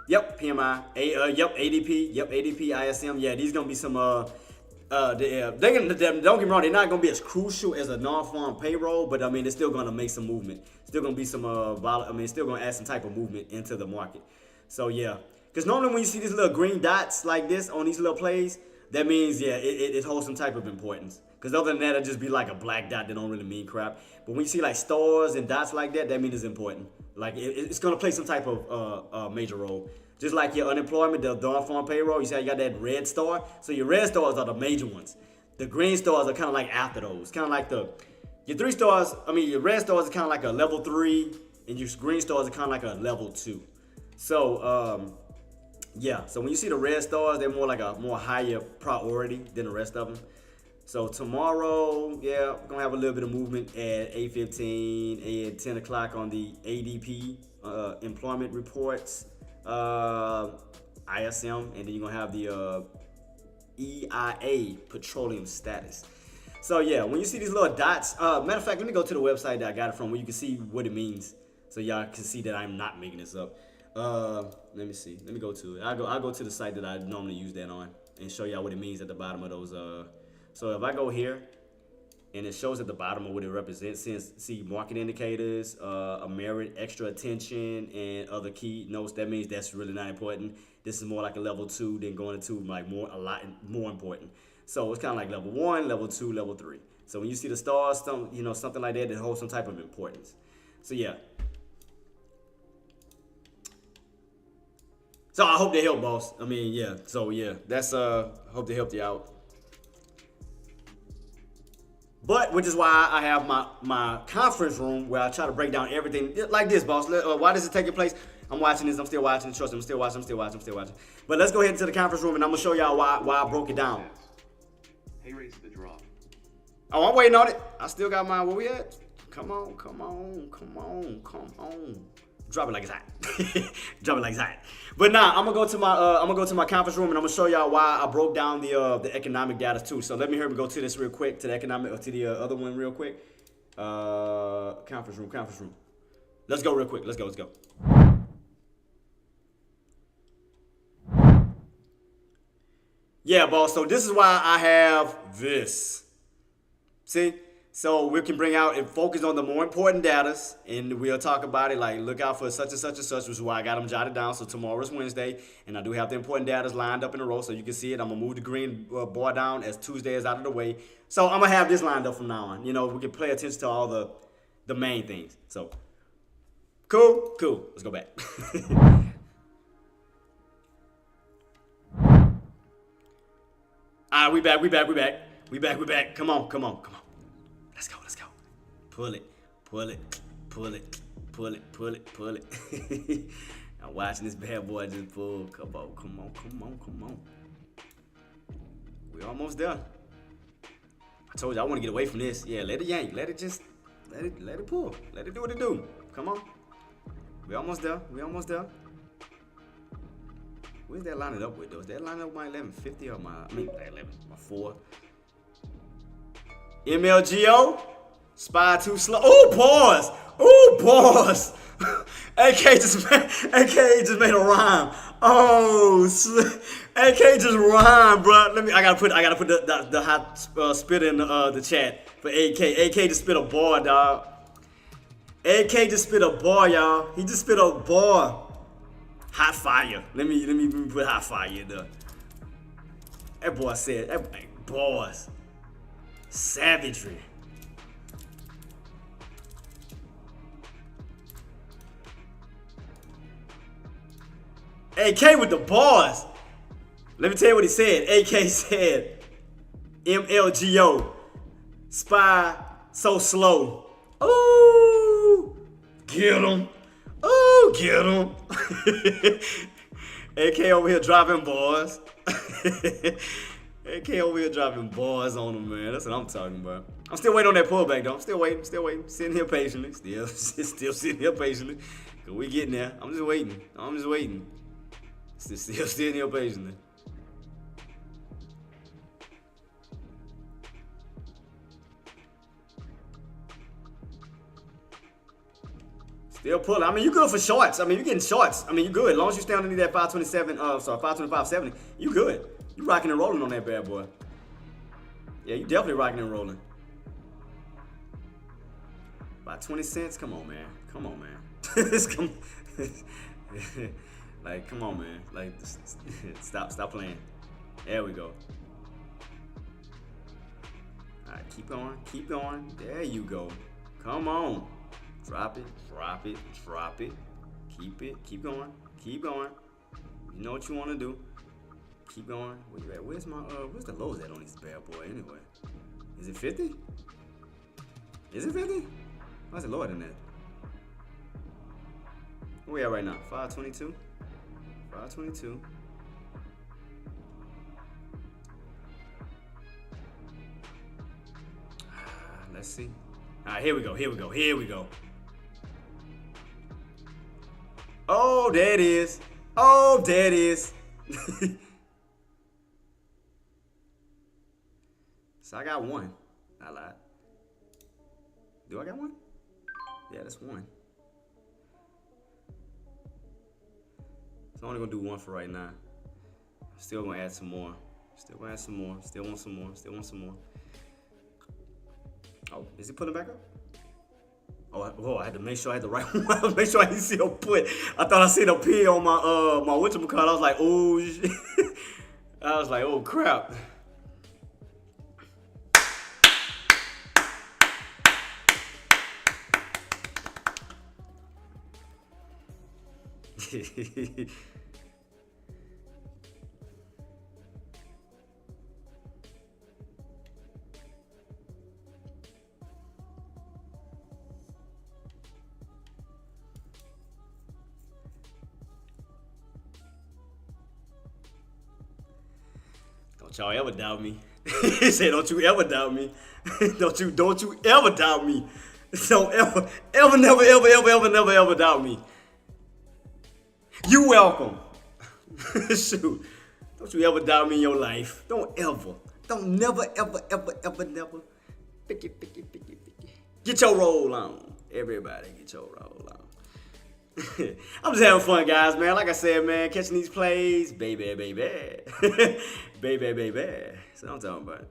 S1: Yep, PMI, yep, ADP, yep, ADP, ISM. Yeah, these gonna be some don't get me wrong, they're not gonna be as crucial as a non-farm payroll, but I mean, they're still gonna make some movement. Still gonna be some it's still gonna add some type of movement into the market. So yeah, because normally when you see these little green dots like this on these little plays, that means it holds some type of importance. Because other than that, it'll just be like a black dot that don't really mean crap. But when you see like stars and dots like that, that means it's important. Like it's gonna play some type of major role. Just like your unemployment, the non-farm payroll, you see how you got that red star? So your red stars are the major ones. The green stars are kind of like after those. Kind of like your red stars are kind of like a level 3, and your green stars are kind of like a level 2. So, yeah. So when you see the red stars, they're more like a more higher priority than the rest of them. So tomorrow, yeah, we're going to have a little bit of movement at 8:15 and 10 o'clock on the ADP employment reports. ISM, and then you're gonna have the EIA petroleum status. So yeah, when you see these little dots, matter of fact, let me go to the website that I got it from where you can see what it means. So y'all can see that I'm not making this up. Let me see. Let me go to it. I'll go to the site that I normally use that on and show y'all what it means at the bottom of those. So if I go here and it shows at the bottom of what it represents, see market indicators, a merit, extra attention, and other key notes. That means that's really not important. This is more like a level 2 than going into like a lot more important. So it's kind of like level 1, level 2, level 3. So when you see the stars, something like that holds some type of importance. So yeah. So I hope they help, boss. I mean, yeah. So yeah, that's hope they helped you out. But which is why I have my conference room where I try to break down everything like this, boss. Why does it take place? I'm watching this. I'm still watching. Trust me, I'm still watching. But let's go ahead into the conference room and I'm gonna show y'all why I broke it down.
S2: Hey, raise the drop.
S1: Oh, I'm waiting on it. I still got mine. Where we at? Come on. Drop it like it's hot. Drop it like it's hot. But now I'm gonna go to my conference room and I'm gonna show y'all why I broke down the economic data too. So let me go to this real quick, to the economic, or to the other one real quick. Conference room. Let's go real quick. Let's go. Yeah, boss. So this is why I have this. See? So we can bring out and focus on the more important data, and we'll talk about it. Like, look out for such and such, which is why I got them jotted down. So tomorrow is Wednesday, and I do have the important data lined up in a row, so you can see it. I'm gonna move the green bar down as Tuesday is out of the way. So I'm gonna have this lined up from now on. We can pay attention to all the main things. So cool. Let's go back. All right, we back. Come on. Let's go. Pull it. I'm watching this bad boy just pull. Come on. We almost there. I told you I want to get away from this. Yeah, let it yank. Let it pull. Let it do what it do. Come on. We almost there. Where's that lining up with, though? Is that lining up with my 1150 or my 4? MLGO? Spy too slow. Oh, pause. AK just made a rhyme. Oh, AK just rhymed, bro. I gotta put the hot spit in the chat for AK. AK just spit a bar, dog. AK just spit a bar, y'all. He just spit a bar. Hot fire. Let me put hot fire in there. That boy said, boys. Savagery. AK with the bars. Let me tell you what he said. AK said, MLGO, spy so slow. Ooh, get him. Ooh, get him. AK over here dropping bars. AK over here dropping bars on him, man. That's what I'm talking about. I'm still waiting on that pullback, though. I'm still waiting. Sitting here patiently. Still sitting here patiently. Cause we getting there. I'm just waiting. Still sitting here patiently. Still pulling. I mean, you good for shorts. I mean, you getting shorts. I mean, you good. As long as you stay underneath that 525.70, you good. You rocking and rolling on that bad boy. Yeah, you definitely rocking and rolling. About 20 cents? Come on, man. Like, come on, man. Like, stop playing. There we go. All right, keep going. There you go. Come on. Drop it. Keep going. You know what you want to do. Keep going. Where you at? Where's the lows at on this bad boy anyway? Is it 50? Is it 50? Why is it lower than that? Where we at right now? 522? 522. Let's see. All right, here we go. Oh, there it is. So I got one. I lied. Do I got one? Yeah, that's one. So I'm only gonna do one for right now. Still gonna add some more. Still gonna add some more. Still want some more. Still want some more. Oh, is he putting it back up? Oh, I had to make sure I had the right one. Make sure I didn't see no put. I thought I seen a P on my my whatchamacallit. I was like, oh shit. I was like, oh crap. Don't y'all ever doubt me. He said, don't you ever doubt me. Don't you ever doubt me. Don't never doubt me. You welcome. Shoot. Don't you ever doubt me in your life. Don't ever. Don't never. Picky. Get your roll on. Everybody get your roll on. I'm just having fun, guys, man. Like I said, man, catching these plays, baby. baby. That's what I'm talking about.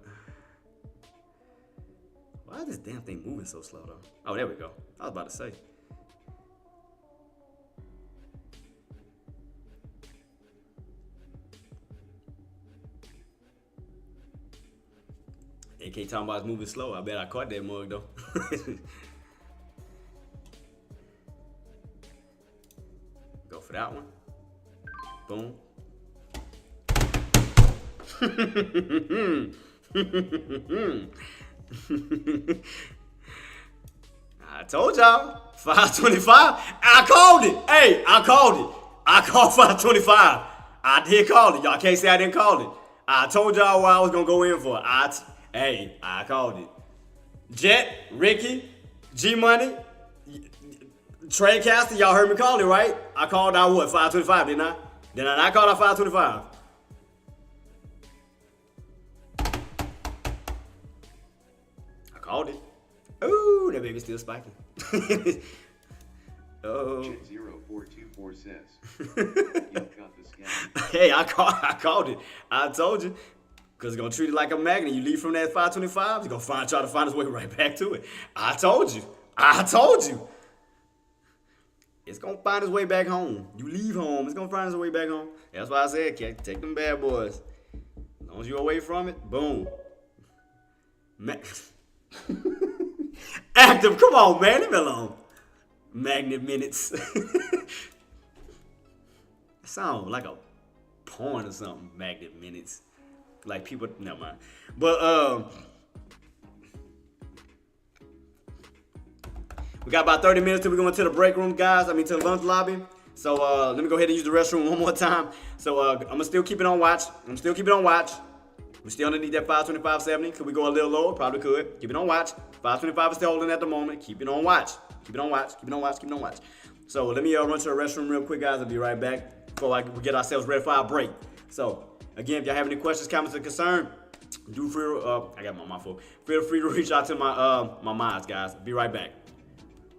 S1: Why is this damn thing moving so slow, though? Oh, there we go. I was about to say. AK talking about it's moving slow. I bet I caught that mug, though. Go for that one. Boom. I told y'all. 525. I called it. Hey, I called it. I called 525. I did call it. Y'all can't say I didn't call it. I told y'all what I was going to go in for. Hey, I called it. Jet, Ricky, G-Money, Tradecaster, y'all heard me call it, right? I called out what, 525, didn't I? Did I not call out 525? I called it. Ooh, that baby's still spiking. Oh.
S2: Jet 0424 says, you've got the scam.
S1: Hey, I called it. I told you. Because it's going to treat it like a magnet. You leave from that 525, it's going to try to find its way right back to it. I told you. It's going to find its way back home. You leave home, it's going to find its way back home. That's why I said, take them bad boys. As long as you're away from it, boom. Active, come on, man. Leave me alone. Magnet minutes. Sound like a porn or something, magnet minutes. Like people, never mind. But we got about 30 minutes till we go into the break room, guys. To the lunch lobby. So let me go ahead and use the restroom one more time. So I'm gonna still keep it on watch. We still underneath that 525.70. Could we go a little lower? Probably could. Keep it on watch. 525 is still holding at the moment. Keep it on watch. So let me run to the restroom real quick, guys. I'll be right back before we get ourselves ready for our break. So again, if y'all have any questions, comments, or concern, do feel I got my mouth full. Feel free to reach out to my mods, guys. Be right back.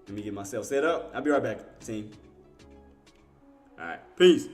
S1: Let me get myself set up. I'll be right back, team. All right, peace.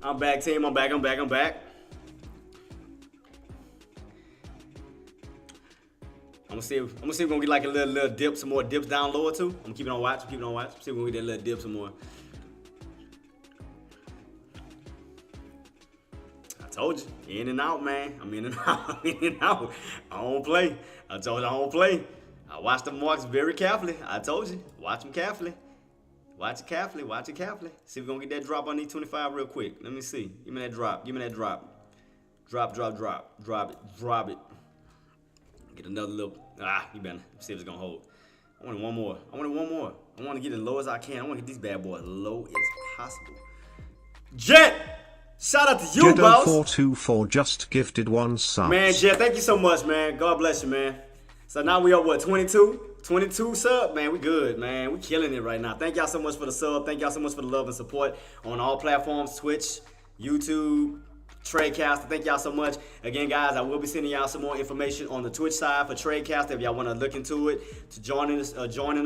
S1: I'm back, team. I'm back. gonna see if we're gonna get like a little dip, some more dips down lower too. I'm keeping on watch. See if we're gonna get that little dip some more. I told you, in and out, man. I'm in and out. I'm in and out. I don't play. I told you I don't play. I watch the marks very carefully. I told you, watch them carefully. Watch it carefully. Watch it carefully. See if we're gonna get that drop on these 25 real quick. Let me see. Give me that drop. Give me that drop. Drop, drop, drop. Drop it. Drop it. Get another little. You better see if it's gonna hold. I wanted one more. I want to get as low as I can. I want to get these bad boys as low as possible. Jet! Shout out to you, boss.
S4: Jet0424 just gifted 1 sub.
S1: Man, Jet, thank you so much, man. God bless you, man. So now we are what, 22? 22 sub, man. We good, man. We killing it right now. Thank y'all so much for the sub. Thank y'all so much for the love and support on all platforms, Twitch, YouTube, Tradecaster. Thank y'all so much. Again, guys, I will be sending y'all some more information on the Twitch side for Tradecaster. If y'all want to look into it, to joining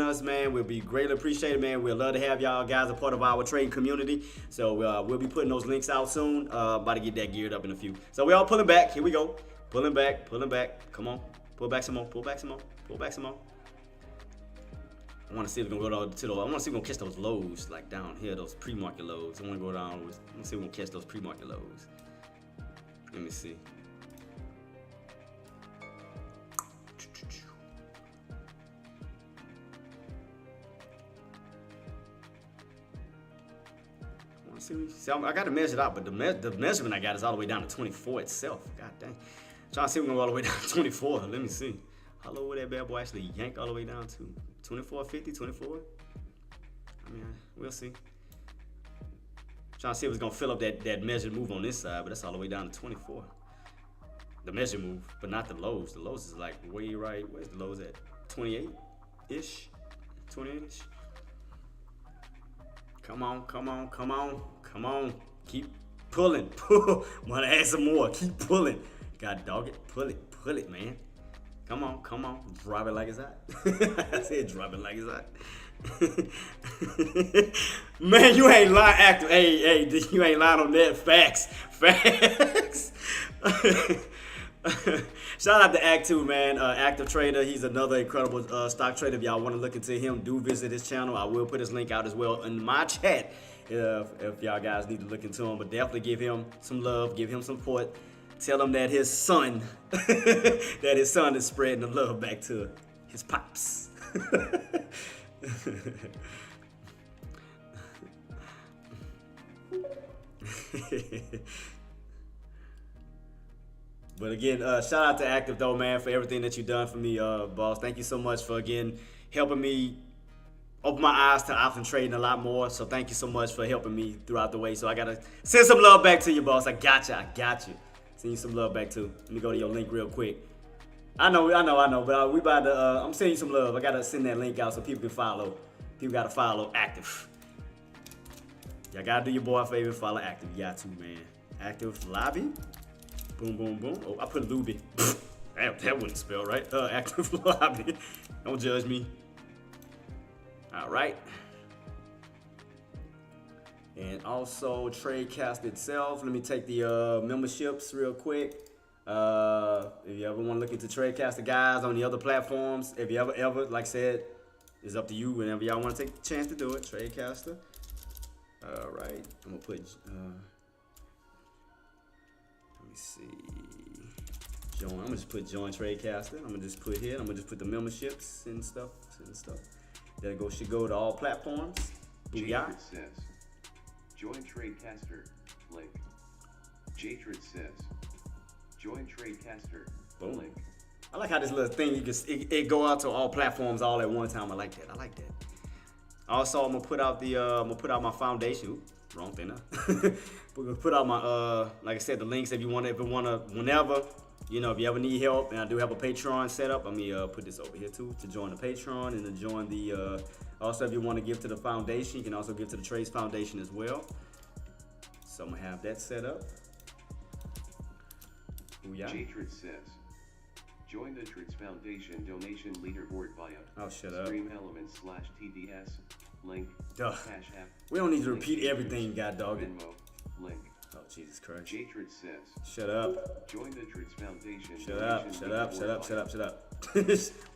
S1: us, man, we'll be greatly appreciated, man. We'd love to have y'all guys a part of our trading community. So we'll be putting those links out soon. About to get that geared up in a few. So we all pulling back. Here we go. Pulling back. Come on. Pull back some more. Pull back some more. I want to see if we're going to go to those. I want to see if we're going to catch those lows, like down here, those pre-market lows. I want to go down. I want to see if we're going to catch those pre-market lows. Let me see. See, I got to measure it out, but the measurement I got is all the way down to 24 itself. God dang. I'm trying to see if we're going to go all the way down to 24. Let me see. How low would that bad boy actually yank all the way down to? 24.50, 24? I mean, we'll see. Trying to see if it's going to fill up that measured move on this side, but that's all the way down to 24. The measured move, but not the lows. The lows is like way right. Where's the lows at? 28-ish? 28-ish? Come on. Keep pulling. Wanna add some more. Keep pulling. God dog it. Pull it, man. Come on. Drop it like it's hot. I said drop it like it's hot. Man, you ain't lying, active. Hey, you ain't lying on that. Facts. Shout out to Act 2, man. Active Trader. He's another incredible stock trader. If y'all want to look into him, do visit his channel. I will put his link out as well in my chat if y'all guys need to look into him. But definitely give him some love, give him some support. Tell him that his son, is spreading the love back to his pops. But again, shout out to Active though, man, for everything that you've done for me, boss. Thank you so much for again helping me open my eyes to option trading a lot more. So thank you so much for helping me throughout the way. So I gotta send some love back to you, boss. I got you. Send you some love back too. Let me go to your link real quick. I know, but we about to. I'm sending you some love. I gotta send that link out so people can follow. People gotta follow Active. Y'all gotta do your boy a favor and follow Active. You got to, man. Active Lobby. Boom. Oh, I put Luby. Damn, that wouldn't spell right. Active Lobby. Don't judge me. All right. And also Tradecast itself. Let me take the memberships real quick. If you ever want to look into Tradecaster guys on the other platforms, if you ever, like I said, it's up to you whenever y'all want to take the chance to do it. Tradecaster. All right. I'm gonna put. Let me see. Join. I'm gonna just put join Tradecaster. I'm gonna just put here. I'm gonna just put the memberships and stuff. That should go to all platforms.
S2: Jatrid says, join Tradecaster. Link. Jatrid says, join Tradecaster.
S1: Boom.
S2: Link.
S1: I like how this little thing it go out to all platforms all at one time. I like that. Also, I'm gonna put out my foundation. Oops, wrong thing now. We're gonna put out my like I said, the links if you wanna whenever. You know, if you ever need help, and I do have a Patreon set up, let me put this over here too, to join the Patreon and to join the, also if you want to give to the foundation, you can also give to the Trace Foundation as well. So I'm going to have that set up.
S2: Jatrid says, join the Trace Foundation donation leaderboard via StreamElements/TDS, link,
S1: Duh.
S2: Cash App.
S1: We don't need to repeat everything, God dog it.
S2: Venmo, link.
S1: Oh, Jesus Christ.
S2: Jatrid says,
S1: Shut up.
S2: join the Trace Foundation.
S1: Shut up.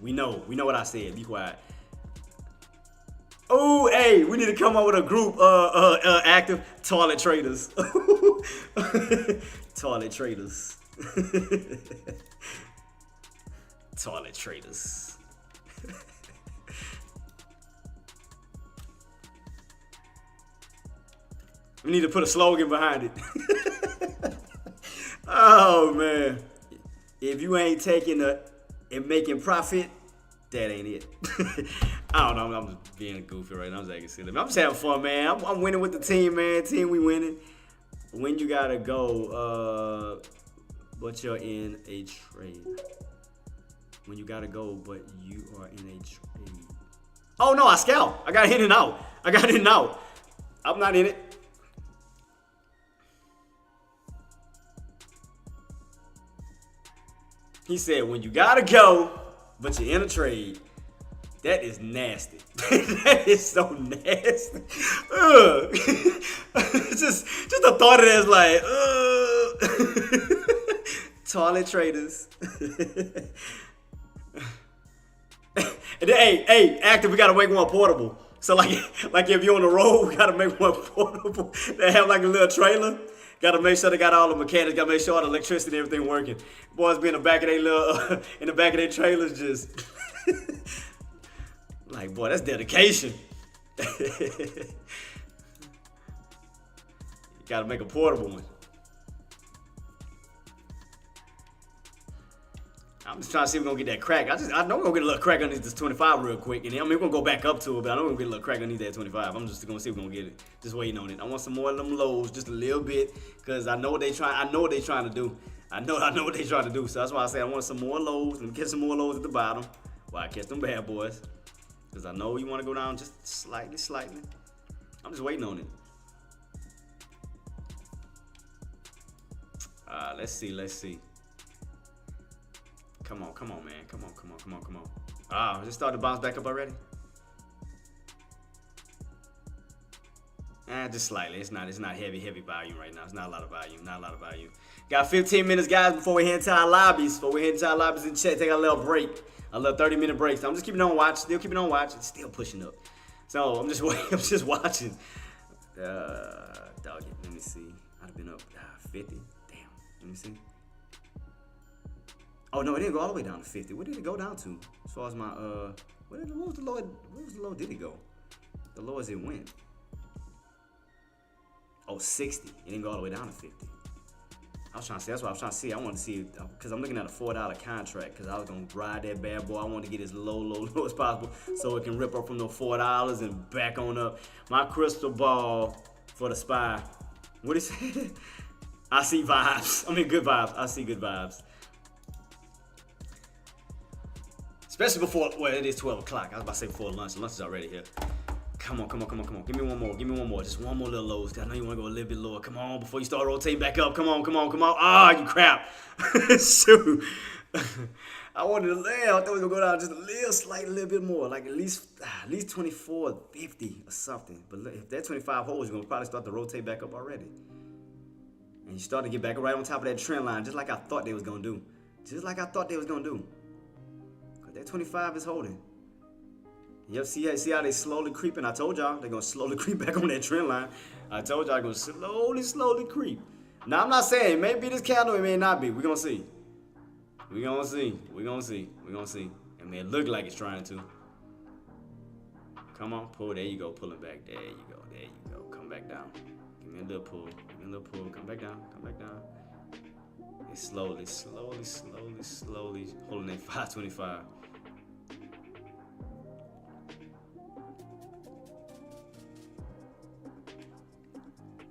S1: we know what I said. Be quiet. Oh, hey, we need to come up with a group. Active toilet traders. Toilet traders. Toilet traders. We need to put a slogan behind it. Oh man, if you ain't taking and making profit, that ain't it. I don't know. I'm just being goofy right now. I'm just acting silly. I'm just having fun, man. I'm winning with the team, man. Team, we winning. When you gotta go, but you're in a trade. When you gotta go, but you are in a trade. Oh no, I scout. I got in and out. I'm not in it. He said, when you gotta go, but you're in a trade. That is nasty. That is so nasty. Just the thought of that is like, toilet traders. And then, hey, active, we gotta make one portable. So like if you're on the road, we gotta make one portable. They have like a little trailer. Gotta make sure they got all the mechanics. Gotta make sure all the electricity and everything working. Boys be in the back of their little, in the back of their trailers, just like, boy, that's dedication. Gotta make a portable one. I'm just trying to see if we're gonna get that crack. I know we're gonna get a little crack underneath this 25 real quick. And then, I mean, we're gonna go back up to it, but I know we're gonna get a little crack underneath that 25. I'm just gonna see if we're gonna get it. Just waiting on it. I want some more of them lows, just a little bit, because I know what they trying to do. I know what they trying to do. So that's why I say I want some more lows and get some more lows at the bottom while I catch them bad boys. Because I know you want to go down just slightly. I'm just waiting on it. Let's see. Come on, man. Come on. Ah, just started to bounce back up already? Just slightly. It's not heavy volume right now. It's not a lot of volume. Got 15 minutes, guys, before we head into our lobbies. And check, take a little break. A little 30-minute break. So I'm just keeping on watch. It's still pushing up. So I'm just waiting. I'm just watching. Dog it. Let me see. I'd have been up 50. Damn. Let me see. Oh no, it didn't go all the way down to 50. What did it go down to? As far as my what was the low did it go? The lowest it went. Oh, 60. It didn't go all the way down to 50. I was trying to see. That's what I was trying to see. I wanted to see, because I'm looking at a $4 contract, because I was going to ride that bad boy. I wanted to get as low as possible so it can rip up from those $4 and back on up. My crystal ball for the SPY. What is it? I see vibes. I mean, good vibes. I see good vibes. Especially before, well, it is 12 o'clock. I was about to say before lunch. Lunch is already here. Come on. Give me one more. Just one more little lows. I know you want to go a little bit lower. Come on, before you start rotating back up. Come on. Ah, you crap. Shoot. I wanted to land. I thought we were going to go down just a little bit more. Like at least 24.50 or something. But if that 25 holds, you're going to probably start to rotate back up already. And you start to get back right on top of that trend line, just like I thought they was going to do. That 25 is holding. Yep, see how they slowly creeping. I told y'all they're gonna slowly creep back on that trend line. I told y'all they're gonna slowly creep. Now I'm not saying it may be this candle, it may not be. We're gonna see. It may look like it's trying to. Come on, pull. There you go, pulling back. There you go. Come back down. Give me a little pull. Come back down. It's slowly holding that 525.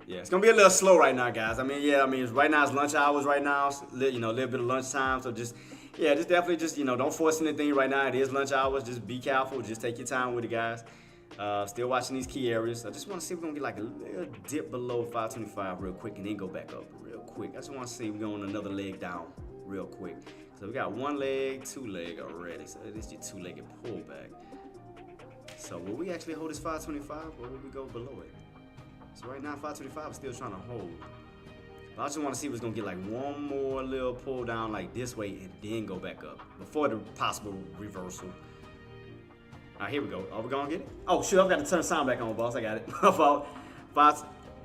S1: Yeah, it's gonna be a little slow right now, guys. I mean, right now it's lunch hours. Right now, a little bit of lunchtime. So just definitely don't force anything right now. It is lunch hours. Just be careful. Just take your time with it, guys. Still watching these key areas. I just want to see if we're gonna get like a little dip below 525 real quick and then go back up real quick. I just want to see if we're going another leg down real quick. So we got one leg, two leg already. So this is your two-legged pullback. So will we actually hold this 525 or will we go below it? So right now 525 is still trying to hold. But I just want to see if it's going to get like one more little pull down like this way and then go back up before the possible reversal. All right, here we go. Are we going to get it? Oh, shoot, I've got to turn the sound back on, boss. I got it. My fault.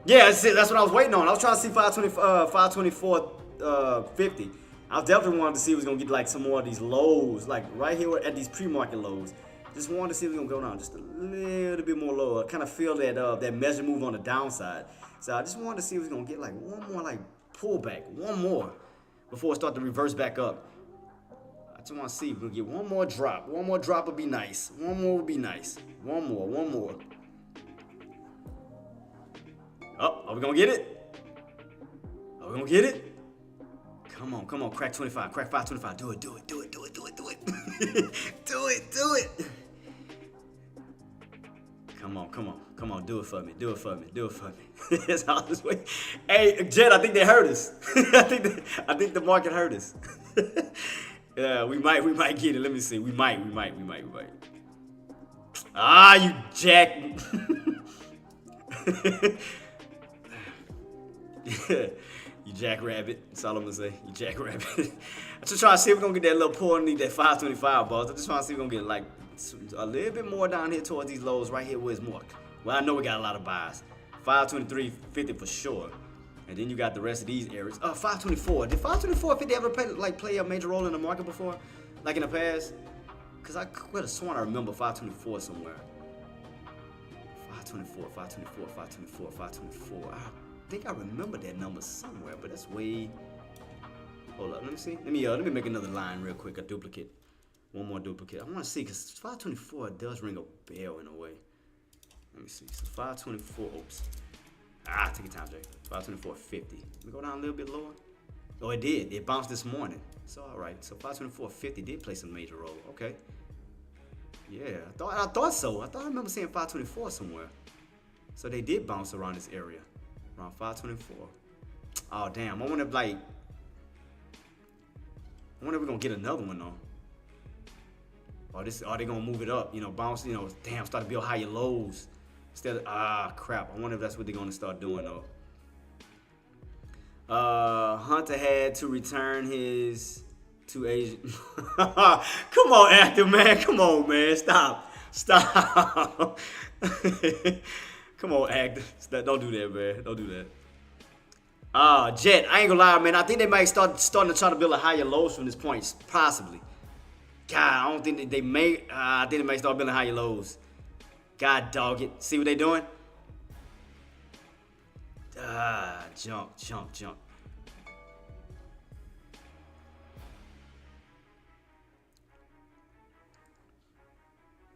S1: Yeah, that's what I was waiting on. I was trying to see 524.50. I definitely wanted to see if it was going to get like some more of these lows, like right here at these pre-market lows. Just wanted to see if it was going to go down just a little bit more lower. I kind of feel that measure move on the downside. So I just wanted to see if it was going to get like one more like pullback, one more, before it start to reverse back up. I just want to see if we can get one more drop. One more drop would be nice. One more would be nice. One more. Oh, are we going to get it? Are we going to get it? Come on, crack 25, crack 525. Do it. Do it. do it. Come on, do it for me. That's all this way. Hey, Jet, I think they hurt us. I think the market hurt us. Yeah, we might get it. Let me see. We might. Ah, you jack. You jackrabbit. That's all I'm gonna say. You jackrabbit. I'm just trying to see if we're gonna get that little pull underneath that 525, boss. I'm just trying to see if we're gonna get like a little bit more down here towards these lows right here where it's more. Well, I know we got a lot of buys. 523.50 for sure. And then you got the rest of these areas. 524. Did 524.50 ever play a major role in the market before? Like in the past? Because I could have sworn I remember 524 somewhere. 524. I think I remember that number somewhere, but that's way. Hold up, let me see. Let me make another line real quick, a duplicate. One more duplicate. I want to see because 524 does ring a bell in a way. Let me see. So 524. Oops. Take your time, Jay. 524.50. Let me go down a little bit lower. Oh, it did. It bounced this morning. So all right. So 524.50 did play some major role. Okay. Yeah, I thought so. I remember seeing 524 somewhere. So they did bounce around this area, around 524. Oh damn! I wonder if we're gonna get another one though. Are they gonna move it up? Bounce. Damn, start to build higher lows instead of crap. I wonder if that's what they're gonna start doing though. Hunter had to return his to Asia. Come on, active man. Come on, man. Stop. Come on, actor. Don't do that, man. Don't do that. Jet, I ain't gonna lie, man. I think they might starting to try to build a higher lows from this point, possibly. God, I don't think they may. I think they might start building higher lows. God dog it. See what they doing? Jump.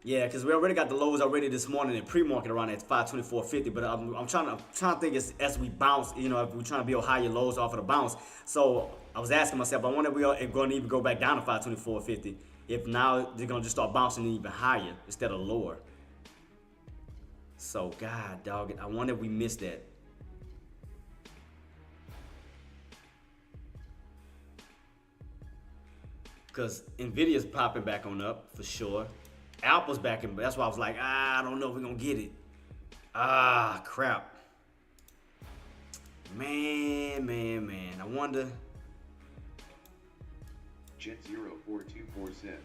S1: Yeah, because we already got the lows already this morning in pre-market around at 524.50. But I'm trying to think as we bounce, if we're trying to build higher lows off of the bounce. So I was asking myself, I wonder if we're going to even go back down to 524.50. If now they're going to just start bouncing even higher instead of lower. So God dog it, I wonder if we missed that. Because Nvidia's popping back on up for sure. Apple's back in, that's why I was like, I don't know if we're gonna get it. Crap. Man. I wonder.
S2: Jet0424 says,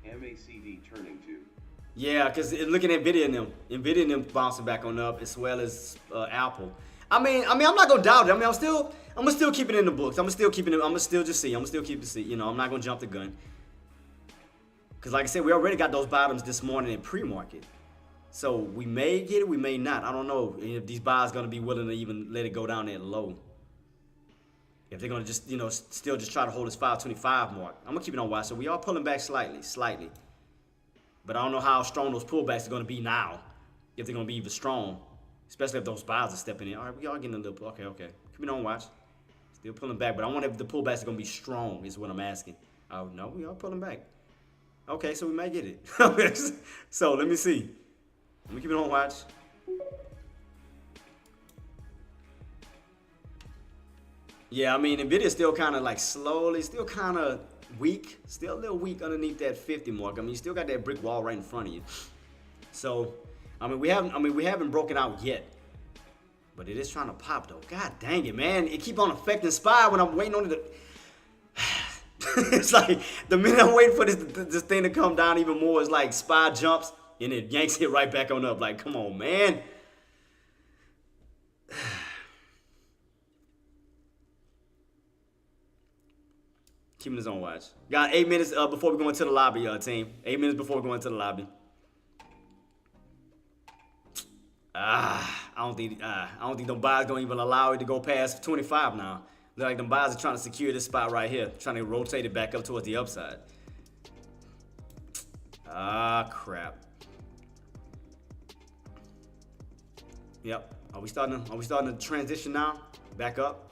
S2: MACD turning to.
S1: Yeah, because looking at Nvidia and them bouncing back on up as well as Apple. I mean, I'm not gonna doubt it. I mean, I'm gonna still keep it in the books. I'm gonna still keep it. See. I'm not gonna jump the gun. Because like I said, we already got those bottoms this morning in pre-market. So we may get it, we may not. I don't know if these buyers going to be willing to even let it go down that low. If they're going to just, still just try to hold this 525 mark. I'm going to keep it on watch. So we are pulling back slightly. But I don't know how strong those pullbacks are going to be now. If they're going to be even strong. Especially if those buyers are stepping in. All right, we are getting a little, okay. Keep it on watch. Still pulling back. But I wonder if the pullbacks are going to be strong is what I'm asking. Oh, no, we are pulling back. Okay, so we might get it. So let me see. Let me keep it on watch. Yeah, I mean, Nvidia's still kind of like slowly, still kind of weak. Still a little weak underneath that 50 mark. I mean, you still got that brick wall right in front of you. So, we haven't broken out yet. But it is trying to pop though. God dang it, man. It keep on affecting SPY when I'm waiting on it to... It's like the minute I'm waiting for this thing to come down even more, it's like SPY jumps and it yanks it right back on up. Like, come on, man. Keeping his own watch. Got 8 minutes before we go into the lobby, team. 8 minutes before we go into the lobby. I don't think them buyers gonna even allow it to go past 25 now. Look like them buyers are trying to secure this spot right here, trying to rotate it back up towards the upside. Ah, crap. Yep. Are we starting to transition now? Back up.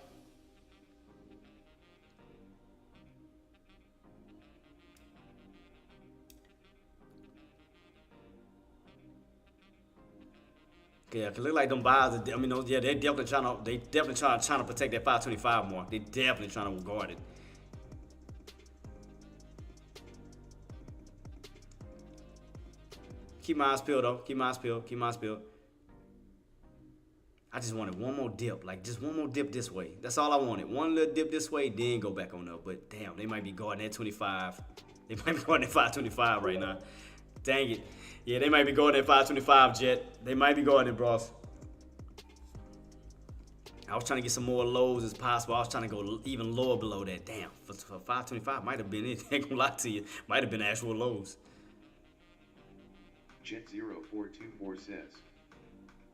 S1: Yeah, cause look like them buyers. I mean, yeah, they're definitely trying to protect that 525 more. They definitely trying to guard it. Keep my eyes peeled though. Keep my eyes peeled. Keep my eyes peeled. I just wanted one more dip, like just one more dip this way. That's all I wanted. One little dip this way, then go back on up. But damn, they might be guarding that 25. They might be guarding that 525 right now. Dang it. Yeah, they might be going at 525, Jet. They might be going at bros. I was trying to get some more lows as possible. I was trying to go even lower below that. Damn, for 525 might have been it. I ain't gonna lie to you. Might have been actual lows.
S2: Jet0424 says,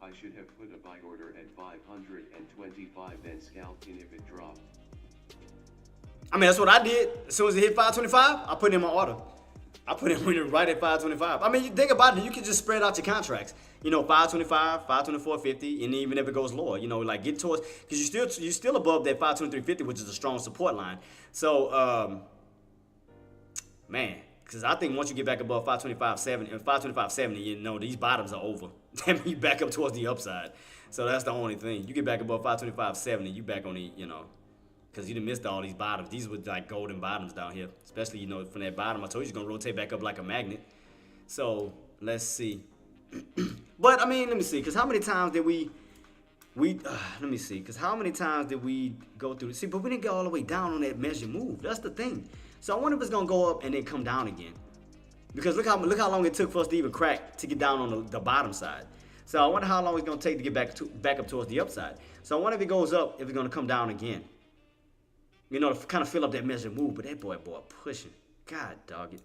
S2: I should have put a buy order at 525, then scalped in if it dropped.
S1: I mean, that's what I did. As soon as it hit 525, I put in my order. I put it right at 525. I mean, you think about it, you can just spread out your contracts. You know, 525, 524.50, and even if it goes lower, you know, like get towards, because you're still above that 523.50, which is a strong support line. So, man, because I think once you get back above 525.70 and 525.70, you know, these bottoms are over. That means you back up towards the upside. So that's the only thing. You get back above 525.70, you back on the, you know, because you done missed all these bottoms. These were like golden bottoms down here. Especially, you know, from that bottom. I told you it's going to rotate back up like a magnet. So, let's see. But, I mean, let me see. Because how many times did let me see. Because how many times did we go through? See, but we didn't get all the way down on that measure move. That's the thing. So, I wonder if it's going to go up and then come down again. Because look how long it took for us to even crack to get down on the bottom side. So, I wonder how long it's going to take to get back up towards the upside. So, I wonder if it goes up, if it's going to come down again. You know, to kind of fill up that measure move, but that boy pushing. God, dog it.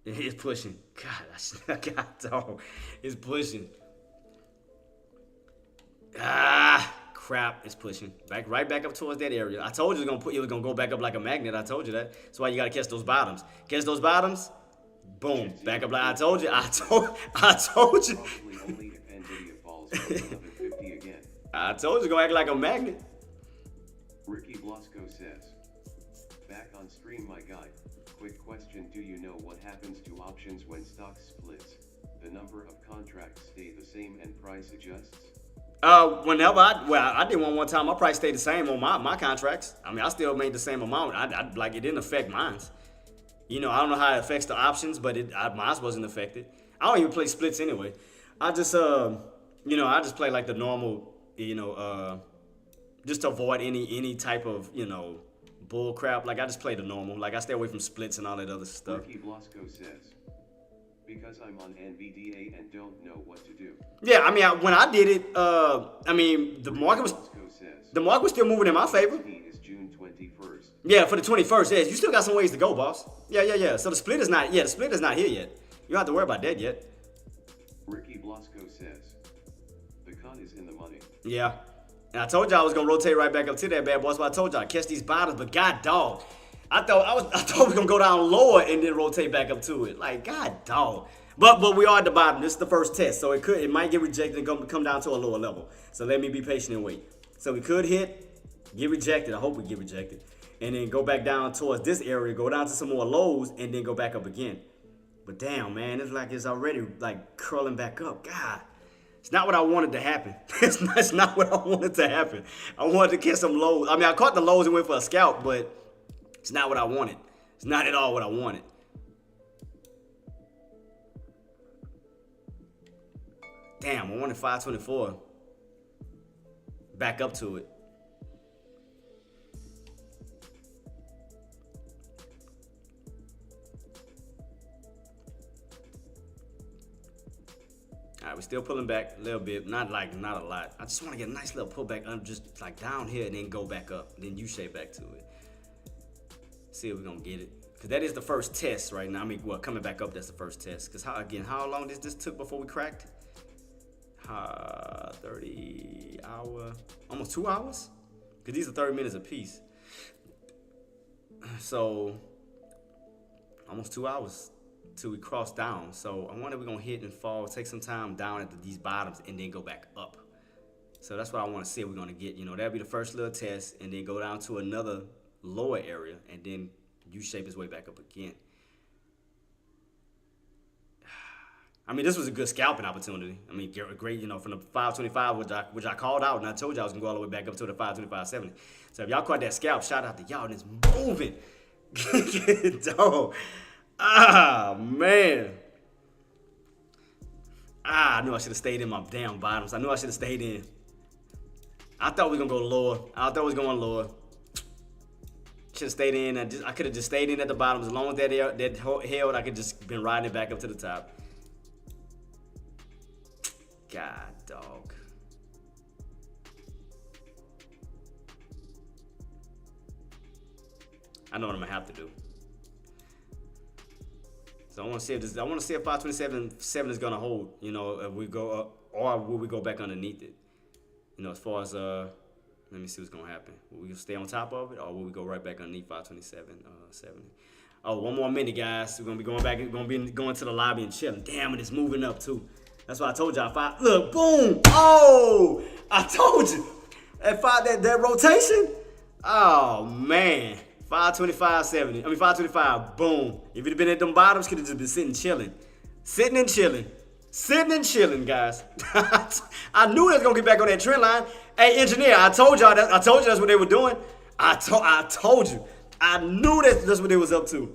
S1: It's pushing. God, dog. It's pushing. Ah, crap. It's pushing. Right back up towards that area. I told you it was gonna go back up like a magnet. I told you that. That's why you gotta catch those bottoms. Catch those bottoms. Boom. Back up like I told you. I told you.
S2: Only if NVIDIA falls below 1150 again.
S1: I told you it's gonna act like a magnet.
S2: Ricky Blasco says, back on stream my guy, quick question, do you know what happens to options when stock splits? The number of contracts stay the same and price adjusts?
S1: Whenever I did one time, my price stayed the same on my contracts. I mean, I still made the same amount. It didn't affect mine. You know, I don't know how it affects the options, but mine wasn't affected. I don't even play splits anyway. I just, you know, I just play like the normal, you know, just to avoid any type of, you know, bull crap. Like, I just play the normal. Like, I stay away from splits and all that other stuff.
S2: Ricky Blasco says, because I'm on NVDA and don't know what to do.
S1: Yeah, I mean, when I did it, I mean, the market was still moving in my favor.
S2: Is June 21st.
S1: Yeah, for the 21st. Yeah, you still got some ways to go, boss. Yeah. So the split is not here yet. You don't have to worry about that yet.
S2: Ricky Blasco says, the con is in the money.
S1: Yeah. And I told y'all I was gonna rotate right back up to that bad boy. So I told y'all catch these bottoms, but god dog, I thought we were gonna go down lower and then rotate back up to it. Like god dog. But we are at the bottom. This is the first test, so it might get rejected and come down to a lower level. So let me be patient and wait. So we could get rejected. I hope we get rejected, and then go back down towards this area, go down to some more lows, and then go back up again. But damn, man, it's like it's already like curling back up. God. It's not what I wanted to happen. It's not what I wanted to happen. I wanted to catch some lows. I mean, I caught the lows and went for a scalp, but it's not what I wanted. It's not at all what I wanted. Damn, I wanted 524. back up to it. All right, we're still pulling back a little bit, not a lot. I just want to get a nice little pullback under, just like down here, and then go back up, then U-shape back to it. See if we're gonna get it, because that is the first test right now. I mean, well, coming back up, that's the first test. Because how long this took before we cracked? 30 hour, almost 2 hours, because these are 30 minutes apiece. So almost 2 hours till we cross down. So I wonder if we're gonna hit and fall, take some time down at these bottoms, and then go back up. So that's what I want to see if we're gonna get. You know, that'll be the first little test, and then go down to another lower area, and then U-shape his way back up again. I mean, this was a good scalping opportunity. I mean, great, you know, from the 525, which I called out, and I told you I was gonna go all the way back up to the 525.70. So if y'all caught that scalp, shout out to y'all, and it's moving. Dog. Ah, man. I knew I should have stayed in my damn bottoms. I knew I should have stayed in. I thought we were gonna go lower. I thought we was going lower. Should have stayed in. I could have just stayed in at the bottoms. As long as that held, I could just been riding it back up to the top. God, dog. I know what I'm gonna have to do. So I want to see if 527.7 is gonna hold. You know, if we go up, or will we go back underneath it? You know, as far as let me see what's gonna happen. Will we stay on top of it, or will we go right back underneath 527.70? Oh, one more minute, guys. We're gonna be going back. We're gonna be going to the lobby and chilling. Damn, and it's moving up too. That's why I told y'all. Look, boom. Oh, I told you. That rotation. Oh man. 525.70. I mean 525. Boom. If it had been at them bottoms, could have just been sitting chilling. Sitting and chilling, guys. I knew it was gonna get back on that trend line. Hey, engineer, I told y'all that. I told you that's what they were doing. I told you. I knew that's what they was up to.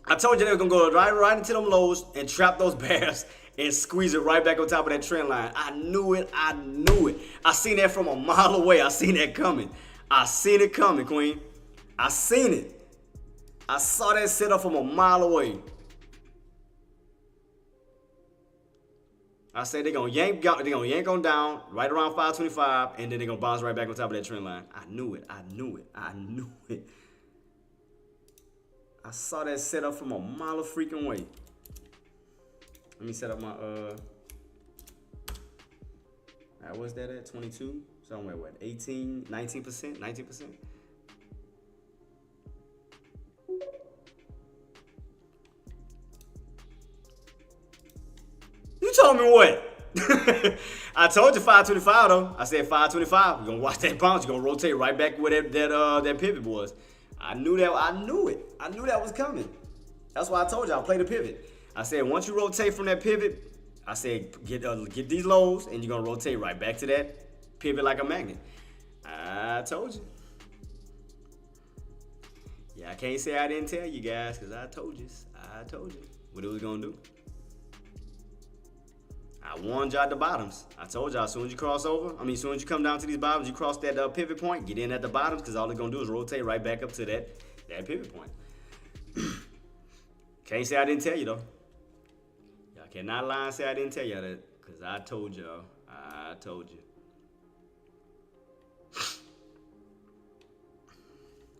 S1: I told you they were gonna go right into them lows and trap those bears and squeeze it right back on top of that trend line. I knew it. I seen that from a mile away. I seen that coming. I seen it coming, Queen. I seen it. I saw that set up from a mile away. I said they're gonna yank on down right around 525, and then they're gonna bounce right back on top of that trend line. I knew it. I saw that set up from a mile of freaking way. Let me set up my what's that at? 22? Somewhere what? 18, 19%? 19%? You told me what? I told you 525 though. I said 525. You're gonna watch that bounce. You're gonna rotate right back where that pivot was. I knew that. I knew it. I knew that was coming. That's why I told you I'll play the pivot. I said once you rotate from that pivot, I said get these lows and you're gonna rotate right back to that pivot like a magnet. I told you. Yeah, I can't say I didn't tell you guys because I told you what it was gonna do. I warned y'all at the bottoms. I told y'all as soon as you cross over, as soon as you come down to these bottoms, you cross that pivot point, get in at the bottoms because all they're gonna do is rotate right back up to that pivot point. Can't say I didn't tell you though. Y'all cannot lie and say I didn't tell y'all that because I told y'all. I told you.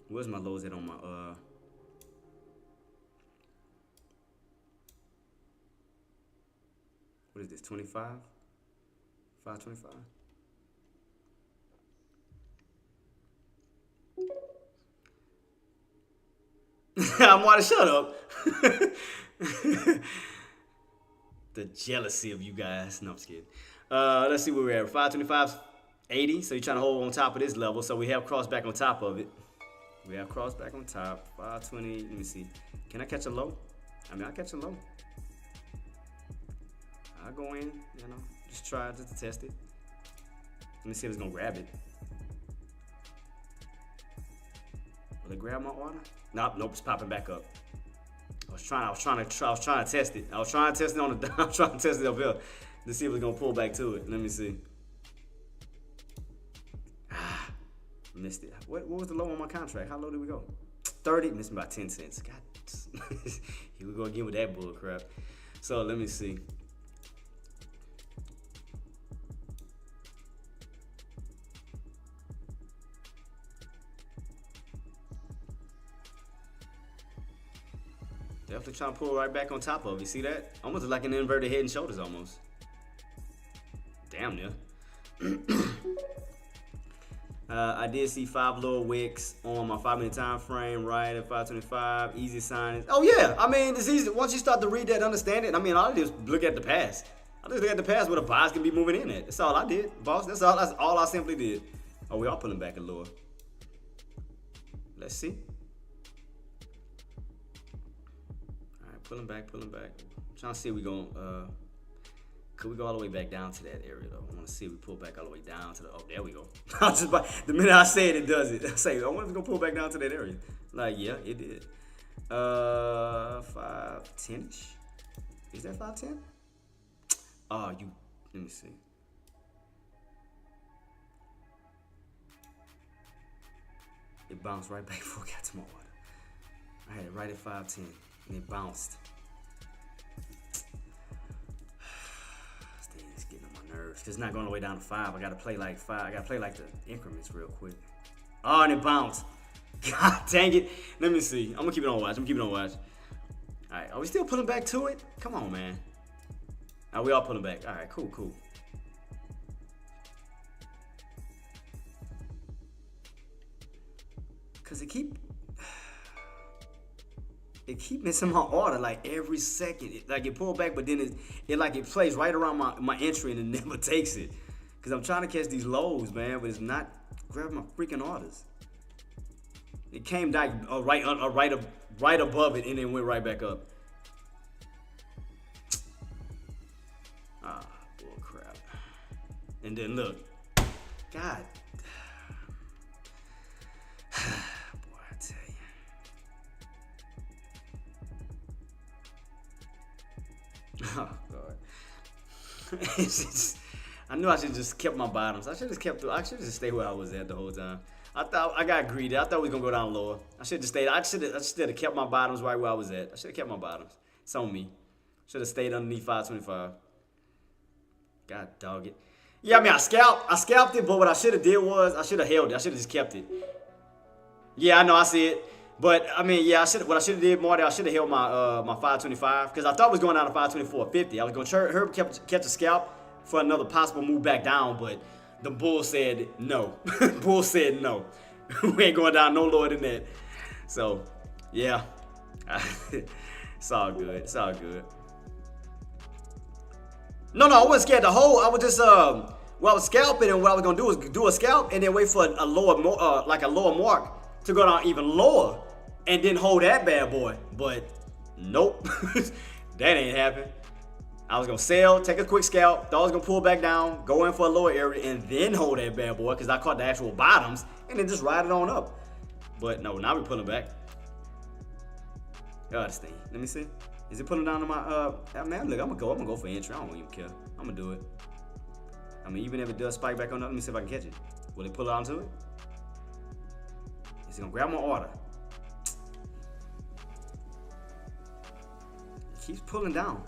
S1: Where's my lows at on my what is this, 25? 525? I'm wanting to shut up. The jealousy of you guys. No, I'm just kidding. Let's see where we're at. 525's 80, so you're trying to hold on top of this level. So we have crossed back on top of it. We have crossed back on top. 520, let me see. Can I catch a low? I'll catch a low. I'll go in, just try to test it. Let me see if it's gonna grab it. Will it grab my order? Nope, it's popping back up. I was trying to test it. I was trying to test it on the I was trying to test it up here to see if it's gonna pull back to it. Let me see. Missed it. What was the low on my contract? How low did we go? 30. Missed by 10 cents. God. Here we go again with that bull crap. So let me see. Definitely trying to pull right back on top of it. You see that? Almost like an inverted head and shoulders almost. Damn near. I did see 5 lower wicks on my 5-minute time frame, right at 525. Easy signs. Oh yeah, I mean it's easy once you start to read that, understand it. I mean all I did was look at the past. I just look at the past where the buys can be moving in at. That's all I did, boss. That's all I simply did. Oh, we are pulling back a lower. Let's see. Pulling back. I'm trying to see if we going could we go all the way back down to that area though? I want to see if we pull back all the way down to the, oh, there we go. The minute I say it, it does it. I say, I wonder if it's gonna pull back down to that area. Like, yeah, it did. 510-ish? Is that 510? Oh, let me see. It bounced right back before I got to my order. I had it right at 510. And it bounced. It's getting on my nerves. It's not going all the way down to 5. I gotta play like 5. I gotta play like the increments real quick. Oh, and it bounced. God dang it. Let me see. I'm gonna keep it on watch. Alright, are we still pulling back to it? Come on, man. Alright, we all pulling back. Alright, cool. Cause it keep missing my order like every second. It pulled back, but then it plays right around my entry and it never takes it. Cause I'm trying to catch these lows, man, but it's not grabbing my freaking orders. It came back right above it and then went right back up. Ah, bull crap. And then look, God. Oh God! I knew I should just kept my bottoms. I should just stay where I was at the whole time. I thought I got greedy. I thought we was gonna go down lower. I should just stayed. I should have kept my bottoms right where I was at. I should have kept my bottoms. It's on me. Should have stayed underneath 525. God dog it. Yeah, I mean I scalped it, but what I should have did was I should have held it. I should have just kept it. Yeah, I know. I see it. But I mean, yeah, what I should have did more there, I should have held my my 525 because I thought it was going down to 524.50. I was going to catch a scalp for another possible move back down, but the bull said no. Bull said no. We ain't going down no lower than that. So, yeah, it's all good. No, I wasn't scared to hold. I was just I was scalping, and what I was gonna do was do a scalp and then wait for a lower mark to go down even lower. And then hold that bad boy. But nope. That ain't happen. I was gonna sell, take a quick scalp, thought I was gonna pull back down, go in for a lower area, and then hold that bad boy because I caught the actual bottoms and then just ride it on up. But no, now we're pulling back. Oh, this thing. Let me see. Is it pulling down to my man, look, I'm gonna go for entry. I don't even care. I'm gonna do it. I mean, even if it does spike back on up, let me see if I can catch it. Will it pull onto it? Is it gonna grab my order? Keeps pulling down.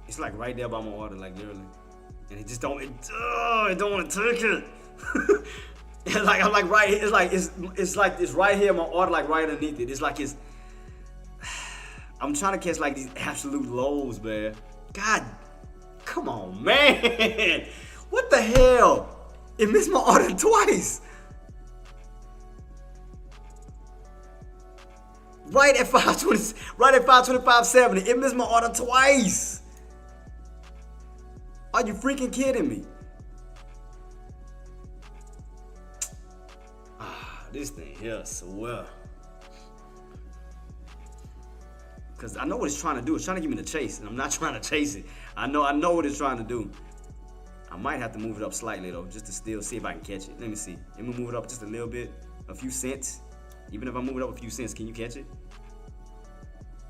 S1: It's like right there by my order, like literally, and it just don't. It don't want to take it. It's like I'm like right. It's like it's right here. My order like right underneath it. It's like it's. I'm trying to catch like these absolute lows, man. God, come on, man. What the hell? It missed my order twice. Right at 525.70. It missed my order twice. Are you freaking kidding me? This thing here, so well. Cause I know what it's trying to do. It's trying to give me the chase, and I'm not trying to chase it. I know what it's trying to do. I might have to move it up slightly though, just to still see if I can catch it. Let me see. Let me move it up just a little bit, a few cents. Even if I move it up a few cents, can you catch it?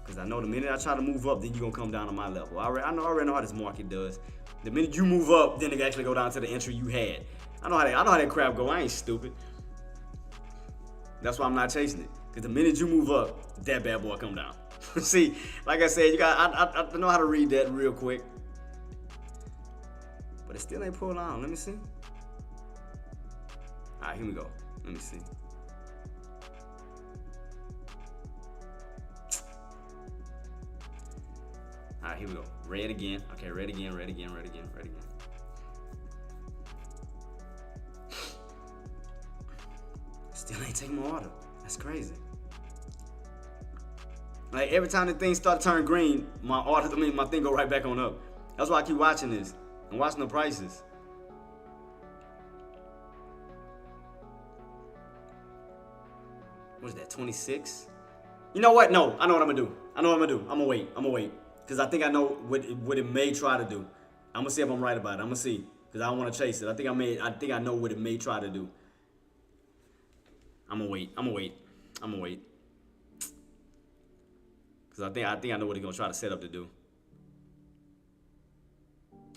S1: Cause Because I know the minute I try to move up, then you're going to come down to my level. I already know how this market does. The minute you move up, then it actually go down to the entry you had. I know how that crap go. I ain't stupid. That's why I'm not chasing it. Because the minute you move up, that bad boy come down. See, like I said, I know how to read that real quick. But it still ain't pulled on. Let me see. All right, here we go. Let me see. All right, here we go. Red again. Okay, red again. Still ain't taking my order. That's crazy. Like every time the thing start to turn green, my thing go right back on up. That's why I keep watching this. I'm watching the prices. What is that, 26? You know what? No, I know what I'm gonna do. I'm gonna wait. Because I think I know what it may try to do. I'm gonna see if I'm right about it. I'm gonna see. Because I don't want to chase it. I think I know what it may try to do. I'm gonna wait. Because I think I know what he's gonna try to set up to do.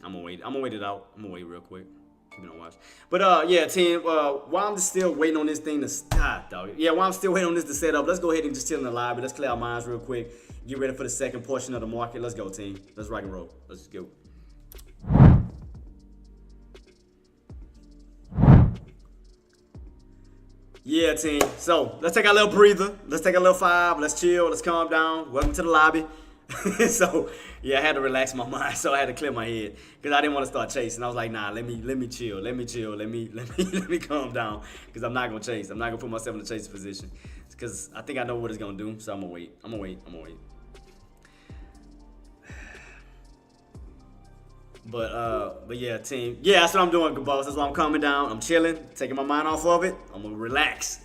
S1: I'm gonna wait it out. I'm gonna wait real quick. Keep it on watch. But yeah, team, while I'm still waiting on this thing to stop, while I'm still waiting on this to set up, let's go ahead and just chill in the lobby. Let's clear our minds real quick. Get ready for the second portion of the market. Let's go, team. Let's rock and roll. Let's just go. Yeah, team. So let's take a little breather. Let's take a little 5. Let's chill. Let's calm down. Welcome to the lobby. So yeah, I had to relax my mind. So I had to clear my head because I didn't want to start chasing. I was like, nah, let me chill. Let me calm down because I'm not gonna chase. I'm not gonna put myself in a chase position because I think I know what it's gonna do. So I'm gonna wait. But yeah, team. Yeah, that's what I'm doing, good boss. That's why I'm calming down. I'm chilling, taking my mind off of it. I'm gonna relax.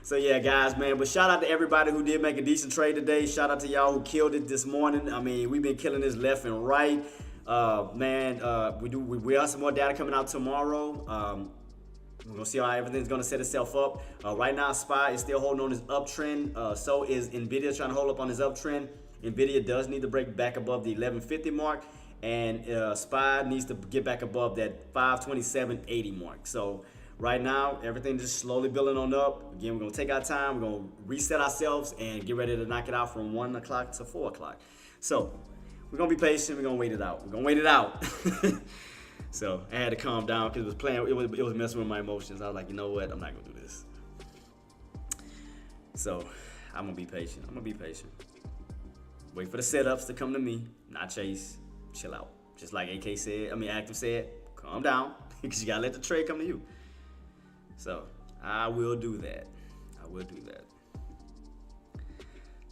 S1: So yeah, guys, man. But shout out to everybody who did make a decent trade today. Shout out to y'all who killed it this morning. I mean, we've been killing this left and right. We have some more data coming out tomorrow. We're gonna see how everything's gonna set itself up. Right now, SPY is still holding on his uptrend. So is Nvidia trying to hold up on his uptrend. Nvidia does need to break back above the 1150 mark. And SPY needs to get back above that 527.80 mark. So right now, everything just slowly building on up. Again, we're going to take our time. We're going to reset ourselves and get ready to knock it out from 1 o'clock to 4 o'clock. So we're going to be patient. We're going to wait it out. So I had to calm down because it was messing with my emotions. I was like, you know what? I'm not going to do this. So I'm going to be patient. Wait for the setups to come to me, not chase. Chill out. Just like Active said, calm down because you gotta let the trade come to you. So I will do that.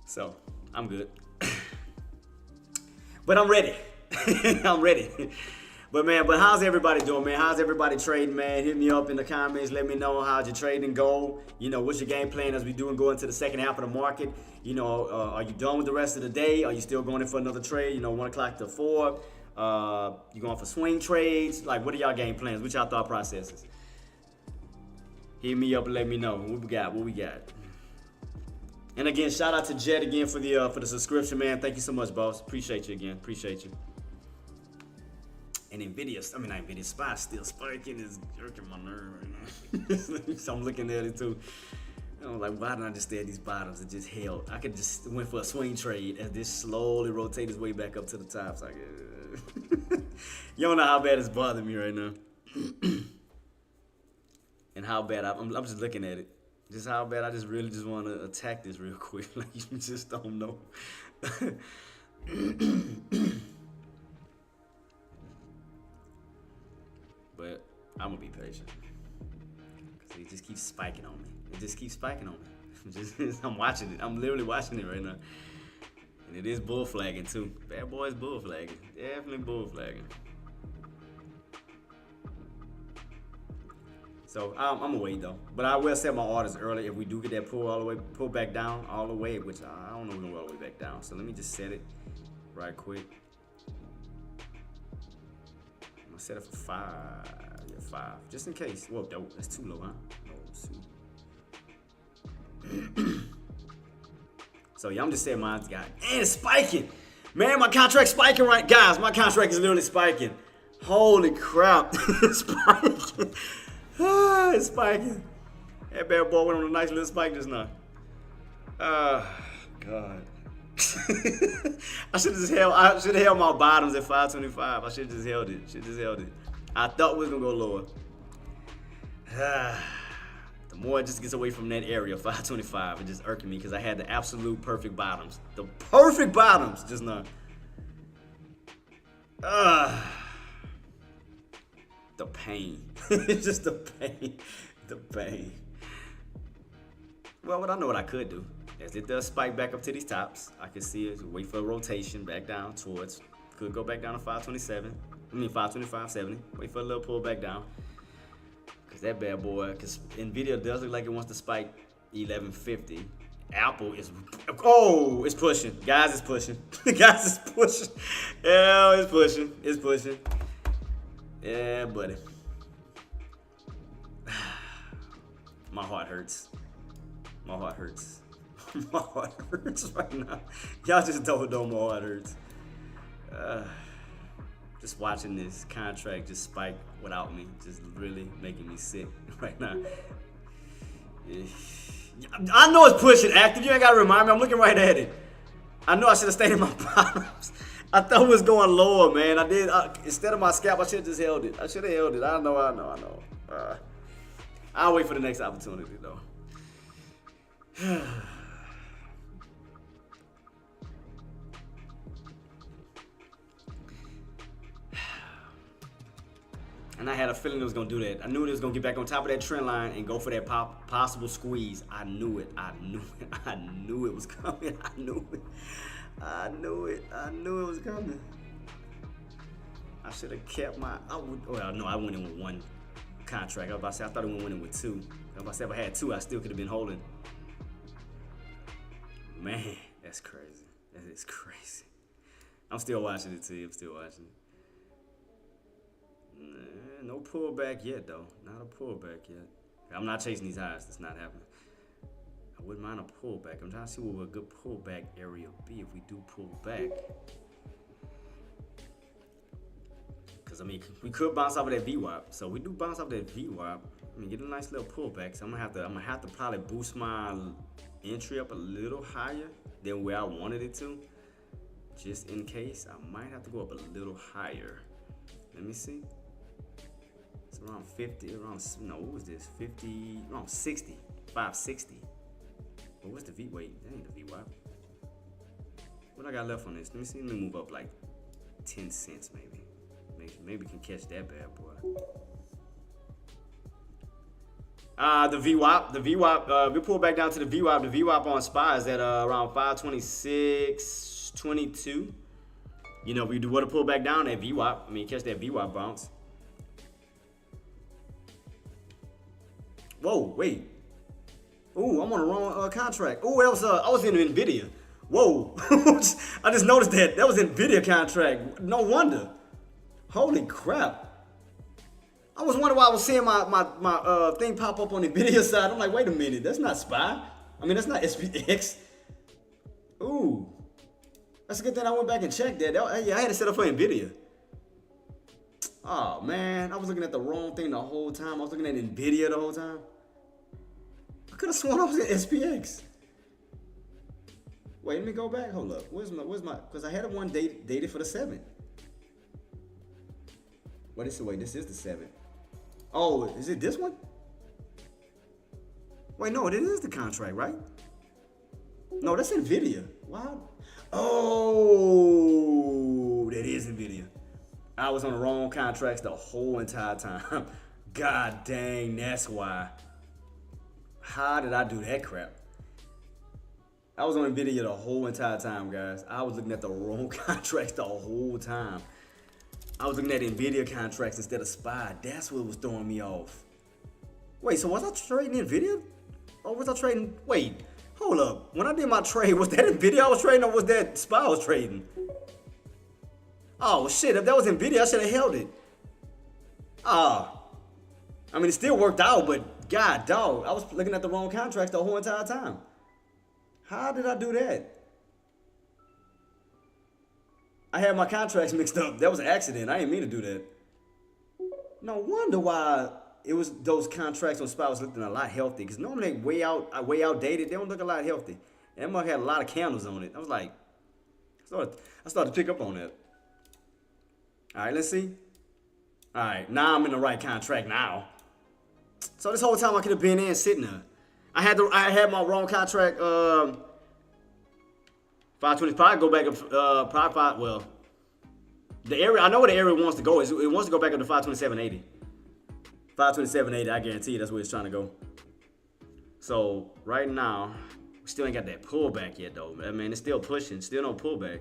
S1: So I'm good. But I'm ready. But how's everybody doing, man? How's everybody trading, man? Hit me up in the comments. Let me know how's your trading go. You know, what's your game plan as we do and go into the second half of the market? You know, are you done with the rest of the day? Are you still going in for another trade? You know, 1 o'clock to 4. You going for swing trades? Like, what are y'all game plans? What y'all thought processes? Hit me up and let me know what we got. And again, shout out to Jet again for the subscription, man. Thank you so much, boss. Appreciate you again. Appreciate you. And Nvidia SPY still spiking. Is jerking my nerve right now. So I'm looking at it too. I'm like, why didn't I just stay at these bottoms and just held? I could just went for a swing trade as this slowly rotate its way back up to the top. So you don't know how bad it's bothering me right now. And how bad I'm just looking at it. Just how bad I just really just want to attack this real quick. Like, you just don't know. But I'm going to be patient. Because it just keeps spiking on me. I'm watching it. I'm literally watching it right now. And it is bull flagging too. Bad boy is bull flagging. Definitely bull flagging. So I'm gonna wait though. But I will set my orders early if we do get that pull back down all the way, which I don't know if we're gonna go all the way back down. So let me just set it right quick. I'm gonna set it for 5. Yeah, 5. Just in case. Whoa, that's too low, huh? No, it's too. So yeah, I'm just saying mine's got, and it's spiking. Man, my contract's spiking right, guys. My contract is literally spiking. Holy crap, it's spiking. It's spiking. That bad boy went on a nice little spike just now. God. I should have held my bottoms at 525. I should have just held it. I thought we was gonna go lower. The more it just gets away from that area, 525, it just irking me because I had the absolute perfect bottoms. The perfect bottoms just now. The pain. It's just the pain. The pain. Well, I know what I could do. As it does spike back up to these tops, I can see it. Wait for a rotation back down towards. Could go back down to 525.70. Wait for a little pull back down. Because that bad boy, because NVIDIA does look like it wants to spike 1150. Apple is, it's pushing. Guys, it's pushing. Guys, it's pushing. Yeah, it's pushing. It's pushing. Yeah, buddy. My heart hurts. My heart hurts. My heart hurts right now. Y'all just don't know my heart hurts. Just watching this contract just spike without me, just really making me sick right now. I know it's pushing active. You ain't gotta remind me. I'm looking right at it. I know I should have stayed in my bottoms. I thought it was going lower, man. I did. Instead of my scalp, I should have just held it. I should have held it. I know. I'll wait for the next opportunity, though. And I had a feeling it was going to do that. I knew it was going to get back on top of that trend line and go for that possible squeeze. I knew it. I knew it was coming. I knew it was coming. I should have kept my... I went in with one contract. I was about to say, I thought it went in with two. I was about to say, if I had two, I still could have been holding. Man, that's crazy. That is crazy. I'm still watching it, too. I'm still watching it. No pullback yet, though. Not a pullback yet. I'm not chasing these highs. That's not happening. I wouldn't mind a pullback. I'm trying to see what a good pullback area would be if we do pull back. Because, I mean, we could bounce off of that VWAP. So we do bounce off that VWAP. I mean, get a nice little pullback. So I'm gonna have to probably boost my entry up a little higher than where I wanted it to. Just in case, I might have to go up a little higher. Let me see. It's around 50, what was this? 50, around 60, 560. But what's the V? Wait, that ain't the VWAP. What I got left on this? Let me see. Let me move up like 10 cents maybe. Maybe we can catch that bad boy. The VWAP, we pull back down to the VWAP. The VWAP on SPY is at around 526.22. You know, we do want to pull back down that VWAP. I mean, catch that VWAP bounce. Whoa, wait. Ooh, I'm on the wrong contract. Ooh, I was in NVIDIA. Whoa. I just noticed that. That was NVIDIA contract. No wonder. Holy crap. I was wondering why I was seeing my thing pop up on the NVIDIA side. I'm like, wait a minute. That's not SPY. I mean, that's not SPX. Ooh. That's a good thing I went back and checked that. Yeah, I had it set up for NVIDIA. Oh, man. I was looking at the wrong thing the whole time. I was looking at NVIDIA the whole time. I could have sworn I was in SPX. Wait, let me go back. Hold up. Where's my, because I had one dated for the 7th. Wait, this is the 7th. Oh, is it this one? Wait, no, it is the contract, right? No, that's NVIDIA. Wow. Oh, that is NVIDIA. I was on the wrong contracts the whole entire time. God dang, that's why. How did I do that crap? I was on NVIDIA the whole entire time, guys. I was looking at the wrong contracts the whole time. I was looking at NVIDIA contracts instead of SPY. That's what was throwing me off. Wait, so was I trading NVIDIA? Or was I trading... Wait, hold up. When I did my trade, was that NVIDIA I was trading or was that SPY I was trading? Oh, shit. If that was NVIDIA, I should have held it. I mean, it still worked out, but God, dog. I was looking at the wrong contracts the whole entire time. How did I do that? I had my contracts mixed up. That was an accident. I didn't mean to do that. No wonder why it was those contracts on SPY was looking a lot healthy. Because normally they way outdated. They don't look a lot healthy. And that mug had a lot of candles on it. I was like, I started to pick up on that. All right, let's see. All right, now I'm in the right contract now. So this whole time I could have been in sitting there. I had my wrong contract. 525 go back up. Probably well. The area I know where the area wants to go is it wants to go back up to 527.80. 527.80. I guarantee you that's where it's trying to go. So right now we still ain't got that pullback yet though. I mean it's still pushing. Still no pullback.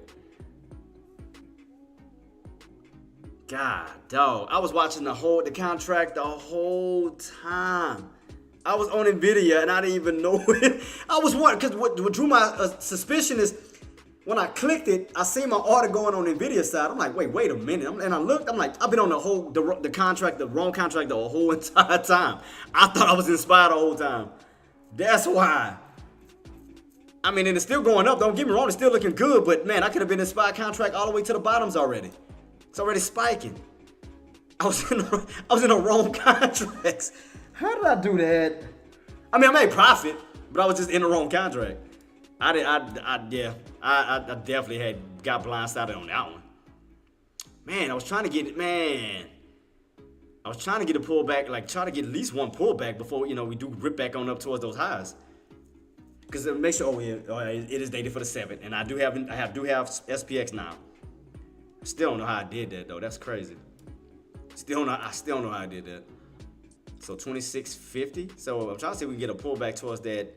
S1: God, dog. I was watching the contract the whole time. I was on Nvidia and I didn't even know it. I was wondering, because what drew my suspicion is when I clicked it, I seen my order going on Nvidia side. I'm like, wait a minute. And I looked, I'm like, I've been on the wrong contract the whole entire time. I thought I was inspired the whole time. That's why. I mean, and it's still going up. Don't get me wrong, it's still looking good, but man, I could have been inspired contract all the way to the bottoms already. It's already spiking. I was in the wrong contracts. How did I do that? I mean, I made profit, but I was just in the wrong contract. I definitely got blindsided on that one. Man, I was trying to get a pullback, like try to get at least one pullback before we do rip back on up towards those highs. Because make sure, it is dated for the 7th, and I do have SPX now. Still don't know how I did that though. That's crazy. I still don't know how I did that. So 26.50. So I'm trying to see if we can get a pullback towards that,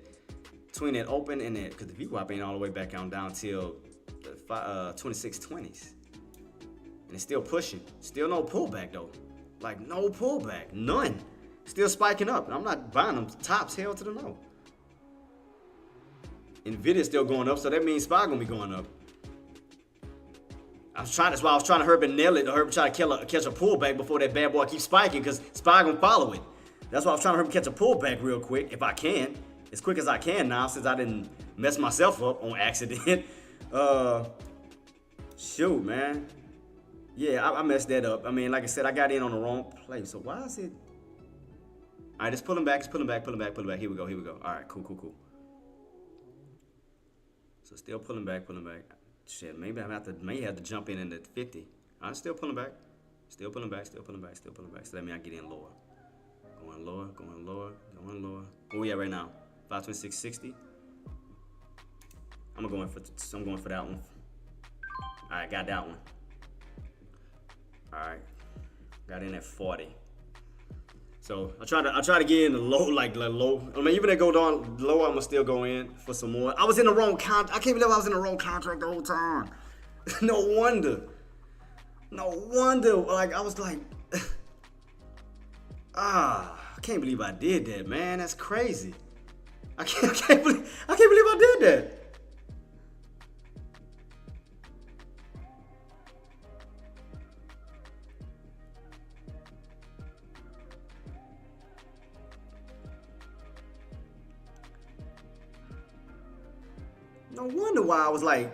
S1: between that open and that, because the VWAP ain't all the way back down till the 26.20s. And it's still pushing. Still no pullback though. Like no pullback. None. Still spiking up. And I'm not buying them tops, hell to the no. Nvidia's still going up, so that means SPY gonna be going up. That's why I was trying to hurry and nail it, or try to catch a pullback before that bad boy keeps spiking, because SPY gonna follow it. That's why I was trying to hurry and catch a pullback real quick, if I can. As quick as I can now, since I didn't mess myself up on accident. Shoot, man. Yeah, I messed that up. I mean, like I said, I got in on the wrong place. So why is it? All right, it's pulling back. Here we go. All right, cool. So still pulling back. Shit, maybe may have to jump in the 50. I'm still pulling back. So that means I get in lower. Going lower. Where we at right now? 526.60. I'm going for that one. All right, got that one. All right, got in at 40. So I try to get in the low, like low. I mean, even if they go down low, I'm gonna still go in for some more. I was in the wrong I can't believe I was in the wrong contract the whole time. No wonder. Like I was like, I can't believe I did that, man. That's crazy. I can't believe I did that. No wonder why I was like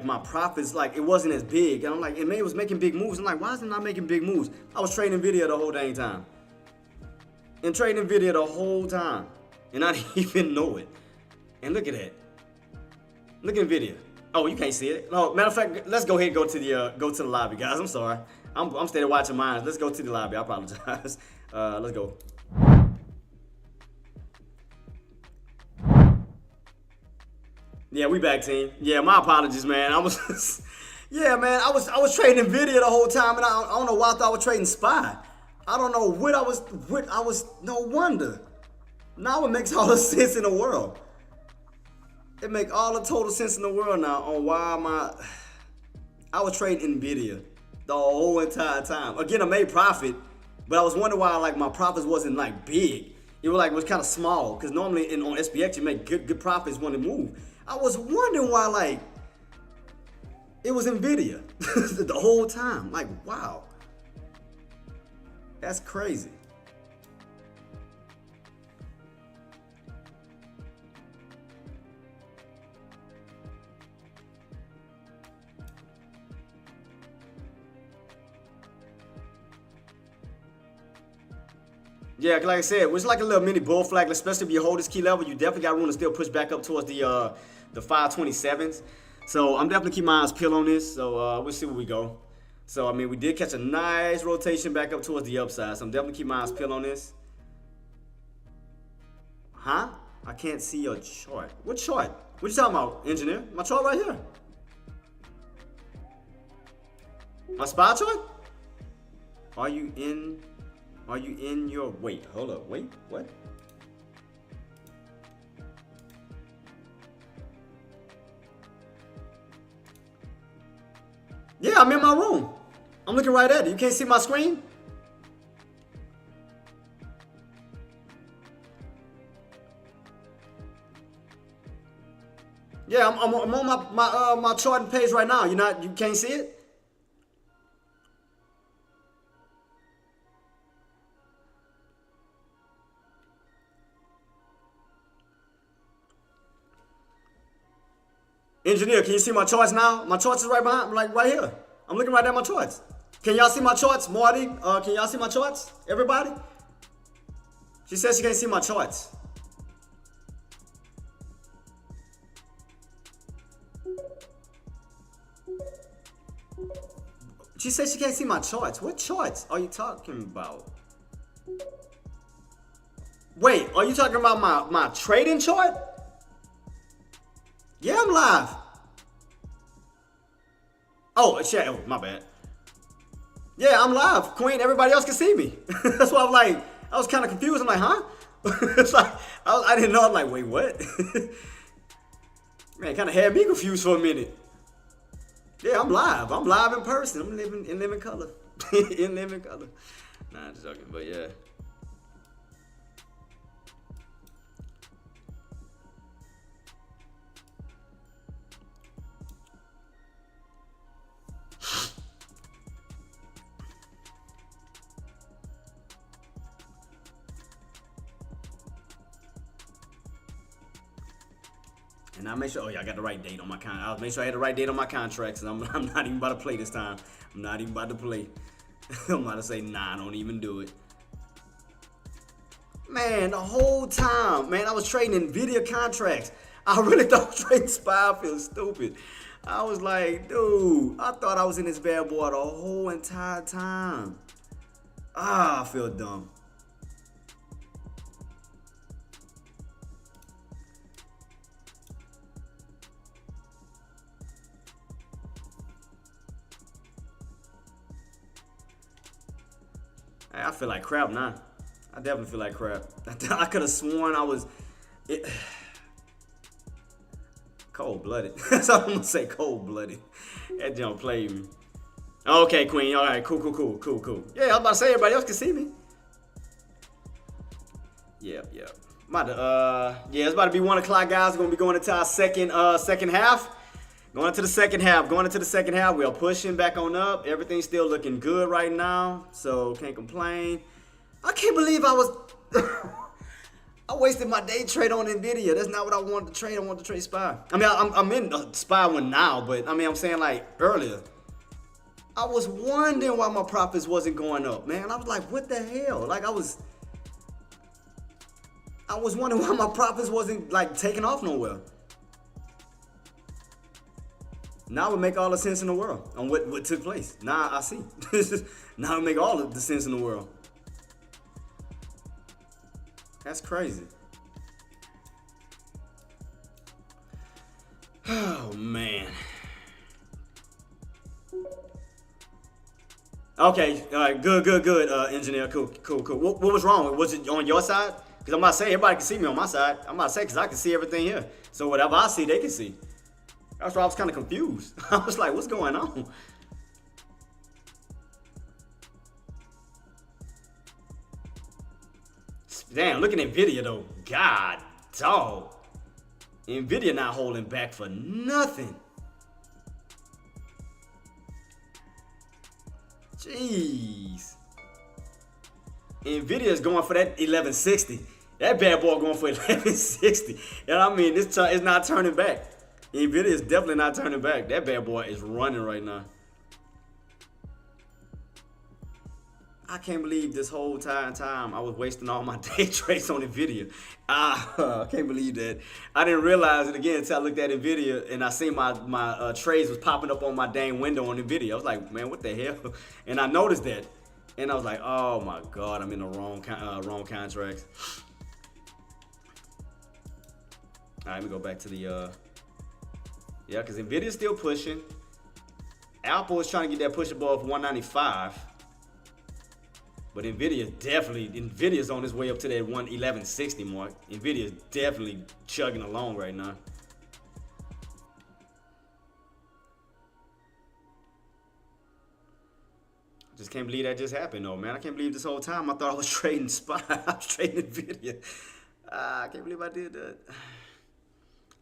S1: my profits, like it wasn't as big. And I'm like, it was making big moves. I'm like, why is it not making big moves? I was trading Nvidia the whole dang time. And trading Nvidia the whole time. And I didn't even know it. And look at that. Look at Nvidia. Oh, you can't see it. No, matter of fact, let's go ahead and go to the lobby, guys. I'm sorry. I'm steady watching mine. Let's go to the lobby. I apologize. Let's go. Yeah, we back, team. Yeah, my apologies, man. I was trading Nvidia the whole time, and I don't know why I thought I was trading SPY. I don't know what I was. No wonder. Now it makes all the sense in the world. It makes all the total sense in the world now on why I was trading Nvidia the whole entire time. Again, I made profit, but I was wondering why like my profits wasn't like big. It was kind of small, because normally on SPX you make good profits when it move. I was wondering why like it was Nvidia the whole time. Like, wow. That's crazy. Yeah, like I said, it's like a little mini bull flag, especially if you hold this key level, you definitely got room to still push back up towards the 527s. So I'm definitely keeping my eyes peeled on this. So we'll see where we go. So I mean, we did catch a nice rotation back up towards the upside. So I'm definitely keeping my eyes peeled on this. Huh? I can't see your chart. What chart? What you talking about, engineer? My chart right here. My spy chart? Are you in your, wait, hold up, wait, what? Yeah, I'm in my room. I'm looking right at it. You can't see my screen? Yeah, I'm on my charting page right now. You can't see it? Engineer, can you see my charts now? My charts is right behind, like right here. I'm looking right at my charts. Can y'all see my charts, Marty? Can y'all see my charts? Everybody? She says she can't see my charts. She says she can't see my charts. What charts are you talking about? Wait, are you talking about my trading chart? Yeah, I'm live. Oh, shit. Oh, my bad. Yeah, I'm live, Queen. Everybody else can see me. That's why I'm like, I was kind of confused. I'm like, huh? It's like, I didn't know. I'm like, wait, what? Man, kind of had me confused for a minute. Yeah, I'm live. I'm live in person. I'm living in living color. In living color. Nah, I'm just joking, but yeah. And I make sure, oh yeah, I got the right date on my contract. I'll make sure I had the right date on my contracts. And I'm not even about to play this time. I'm not even about to play. I'm about to say, nah, don't even do it. Man, the whole time, man, I was trading NVIDIA contracts. I really thought trading SPY feels stupid. I was like, dude, I thought I was in this bad boy the whole entire time. Ah, I feel dumb. I feel like crap now. I definitely feel like crap. I could have sworn I was cold-blooded. That's all I'm gonna say, cold-blooded. That don't play me. Okay, Queen. All right, cool. Yeah, I was about to say everybody else can see me. Yeah. Yeah, it's about to be 1 o'clock, guys. We're gonna be going into our second half. Going into the second half, we are pushing back on up. Everything's still looking good right now, so can't complain. I can't believe I wasted my day trade on NVIDIA. That's not what I wanted to trade. I wanted to trade SPY. I mean, I'm in the SPY one now, but I mean, I'm saying like earlier. I was wondering why my profits wasn't going up, man. I was like, what the hell? Like I was wondering why my profits wasn't like taking off nowhere. Now it would make all the sense in the world on what took place. Now I see. Now it make all of the sense in the world. That's crazy. Oh, man. Okay, all right, good, engineer, cool. What was wrong? Was it on your side? Because I'm about to say, everybody can see me on my side. I'm about to say, because I can see everything here. So whatever I see, they can see. That's why I was kind of confused. I was like, what's going on? Damn, looking at NVIDIA though. God, dog. NVIDIA not holding back for nothing. Jeez. NVIDIA is going for that 1160. That bad boy going for 1160. You know what I mean? This is not turning back. NVIDIA is definitely not turning back. That bad boy is running right now. I can't believe this whole time I was wasting all my day trades on Nvidia. I can't believe that. I didn't realize it again until I looked at Nvidia and I seen my trades was popping up on my dang window on Nvidia. I was like, man, what the hell? And I noticed that, and I was like, oh my god, I'm in the wrong contracts. All right, let me go back to the yeah, because Nvidia's still pushing. Apple is trying to get that push above 195. But Nvidia's on its way up to that 11160 mark. Nvidia's definitely chugging along right now. Just can't believe that just happened though, man. I can't believe this whole time I thought I was trading SPY. I was trading Nvidia. I can't believe I did that.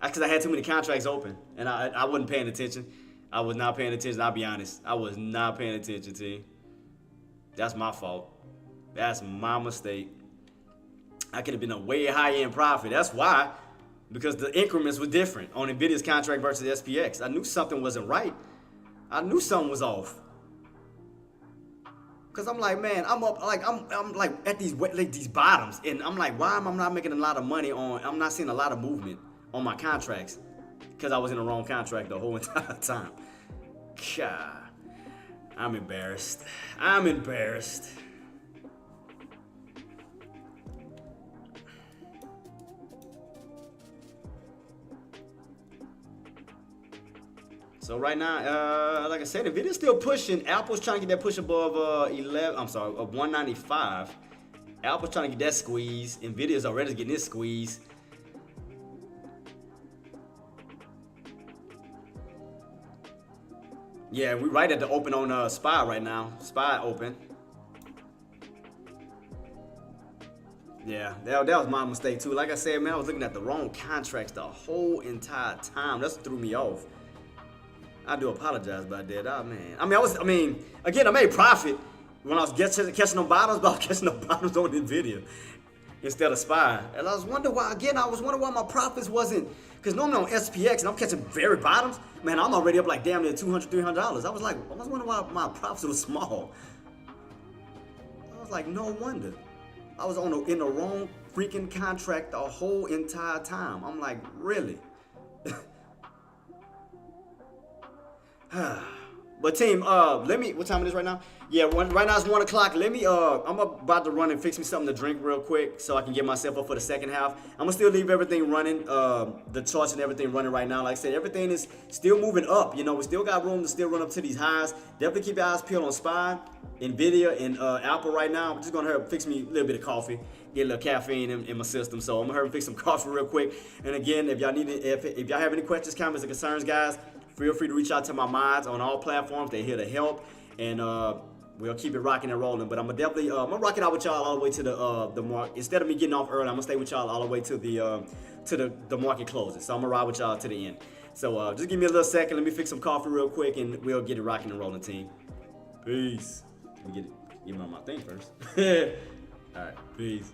S1: Because I had too many contracts open and I wasn't paying attention. I was not paying attention, I'll be honest. I was not paying attention, team. That's my fault. That's my mistake. I could have been a way higher in profit. That's why. Because the increments were different on Nvidia's contract versus SPX. I knew something wasn't right. I knew something was off. Cause I'm like, man, I'm up, like I'm like at these bottoms, and I'm like, why am I not making a lot of money on? I'm not seeing a lot of movement on my contracts, cause I was in the wrong contract the whole entire time. God, I'm embarrassed. I'm embarrassed. So right now, like I said, Nvidia's still pushing. Apple's trying to get that push above 195. Apple's trying to get that squeeze. Nvidia's already getting this squeeze. Yeah, we're right at the open on SPY right now. SPY open. Yeah, that was my mistake too. Like I said, man, I was looking at the wrong contracts the whole entire time. That's what threw me off. I do apologize about that. Oh man. I mean, again, I made profit when I was catching them bottoms, but I was catching the bottoms on Nvidia instead of SPY. And I was wondering why. Again, I was wondering why my profits wasn't. Because normally on SPX and I'm catching very bottoms, man, I'm already up like damn near $200, $300. I was wondering why my profits were small. I was like, no wonder. I was in the wrong freaking contract the whole entire time. I'm like, really? But team, let me, what time it is right now? Yeah, right now it's 1 o'clock. Let me, I'm about to run and fix me something to drink real quick so I can get myself up for the second half. I'm gonna still leave everything running, the charts and everything running right now. Like I said, everything is still moving up. You know, we still got room to still run up to these highs. Definitely keep your eyes peeled on SPY, Nvidia, and Apple right now. I'm just gonna hurry up, fix me a little bit of coffee, get a little caffeine in my system. So I'm gonna hurry and fix some coffee real quick. And again, if y'all need it, if y'all have any questions, comments, or concerns, guys, feel free to reach out to my mods on all platforms. They're here to help, and we'll keep it rocking and rolling. But I'm gonna definitely, I'm gonna rock it out with y'all all the way to the mark. Instead of me getting off early, I'm gonna stay with y'all all the way to the market closes. So I'm gonna ride with y'all to the end. So just give me a little second. Let me fix some coffee real quick, and we'll get it rocking and rolling, team. Peace. Let me get my thing first. All right, peace.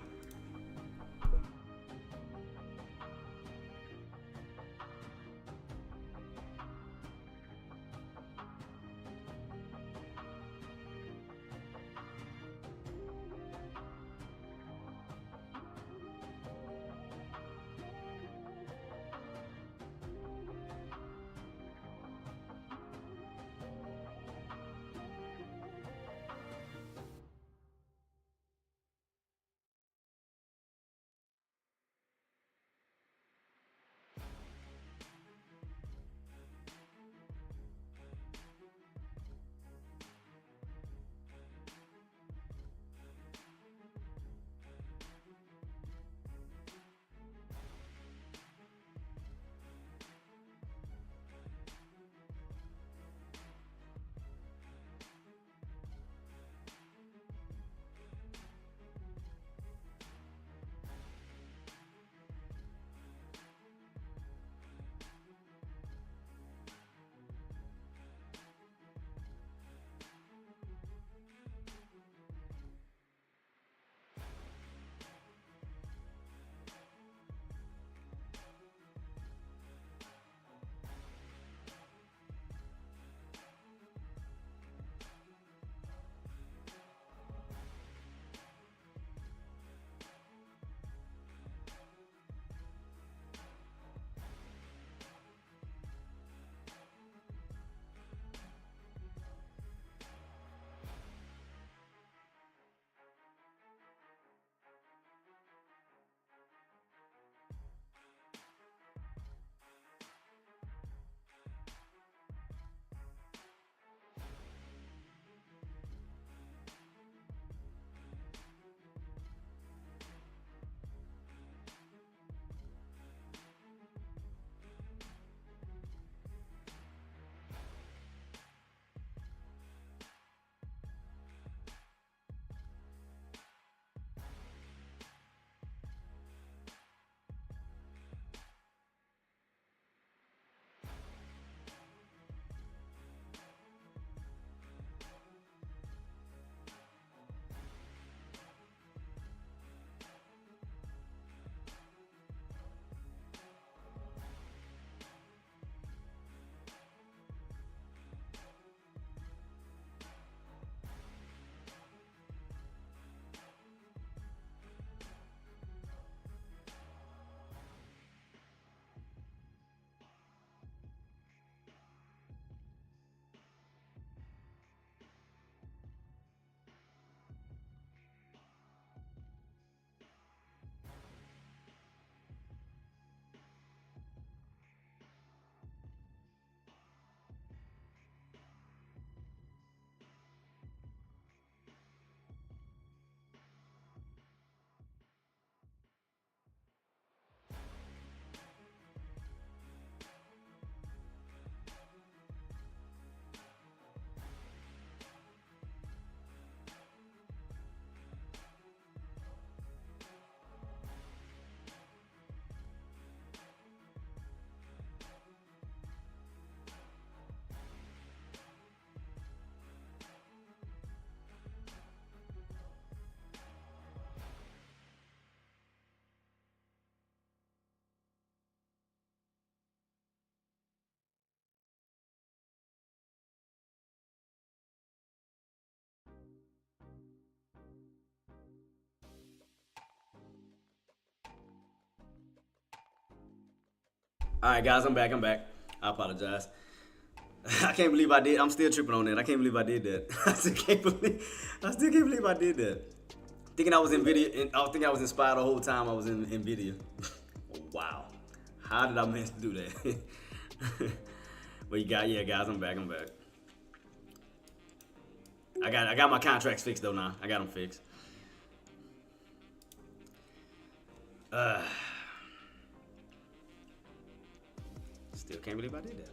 S1: All right, guys, I'm back. I apologize. I can't believe I did. I'm still tripping on that. I can't believe I did that. I still can't believe I did that. Thinking I was in video, and I think I was inspired the whole time I was in video. Wow, how did I manage to do that? But yeah, guys, I'm back. I got my contracts fixed though now. I got them fixed. Still can't believe I did that.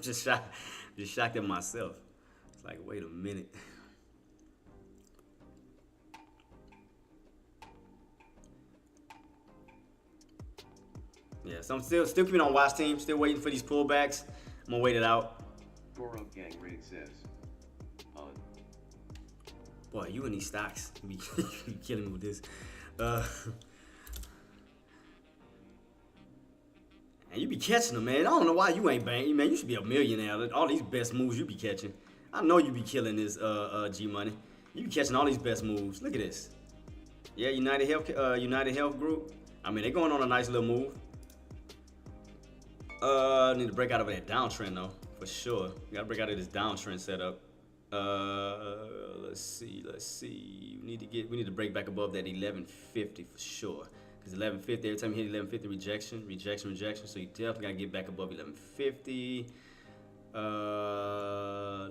S1: just shocked at myself. It's like, wait a minute. Yeah, so I'm still keeping on watch team, still waiting for these pullbacks. I'm gonna wait it out.
S2: Core of Gang Raid says, on.
S1: Boy, you and these stocks, you be killing me with this. And you be catching them, man. I don't know why you ain't banging, man. You should be a millionaire. All these best moves you be catching. I know you be killing this G Money. You be catching all these best moves. Look at this. Yeah, United Health Group. I mean, they're going on a nice little move. Need to break out of that downtrend though, for sure. You gotta break out of this downtrend setup. Let's see. We need to break back above that 1150 for sure. Because 1150, every time you hit 1150, rejection. So you definitely gotta get back above 1150.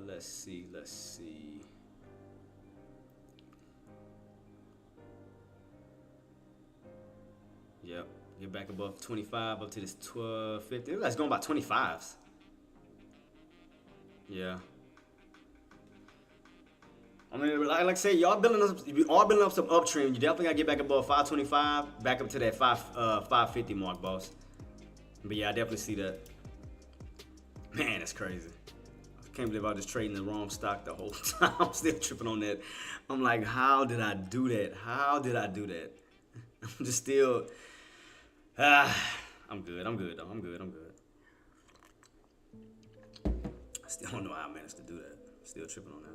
S1: Let's see. Yep. Get back above 25, up to this 1250. That's going by 25s. Yeah. I mean, like I say, y'all building up some uptrend. You definitely gotta get back above 525, back up to that 550 mark, boss. But yeah, I definitely see that. Man, that's crazy. I can't believe I was just trading the wrong stock the whole time. I'm still tripping on that. I'm like, how did I do that? I'm just still. I'm good though. I'm good. I still don't know how I managed to do that. Still tripping on that.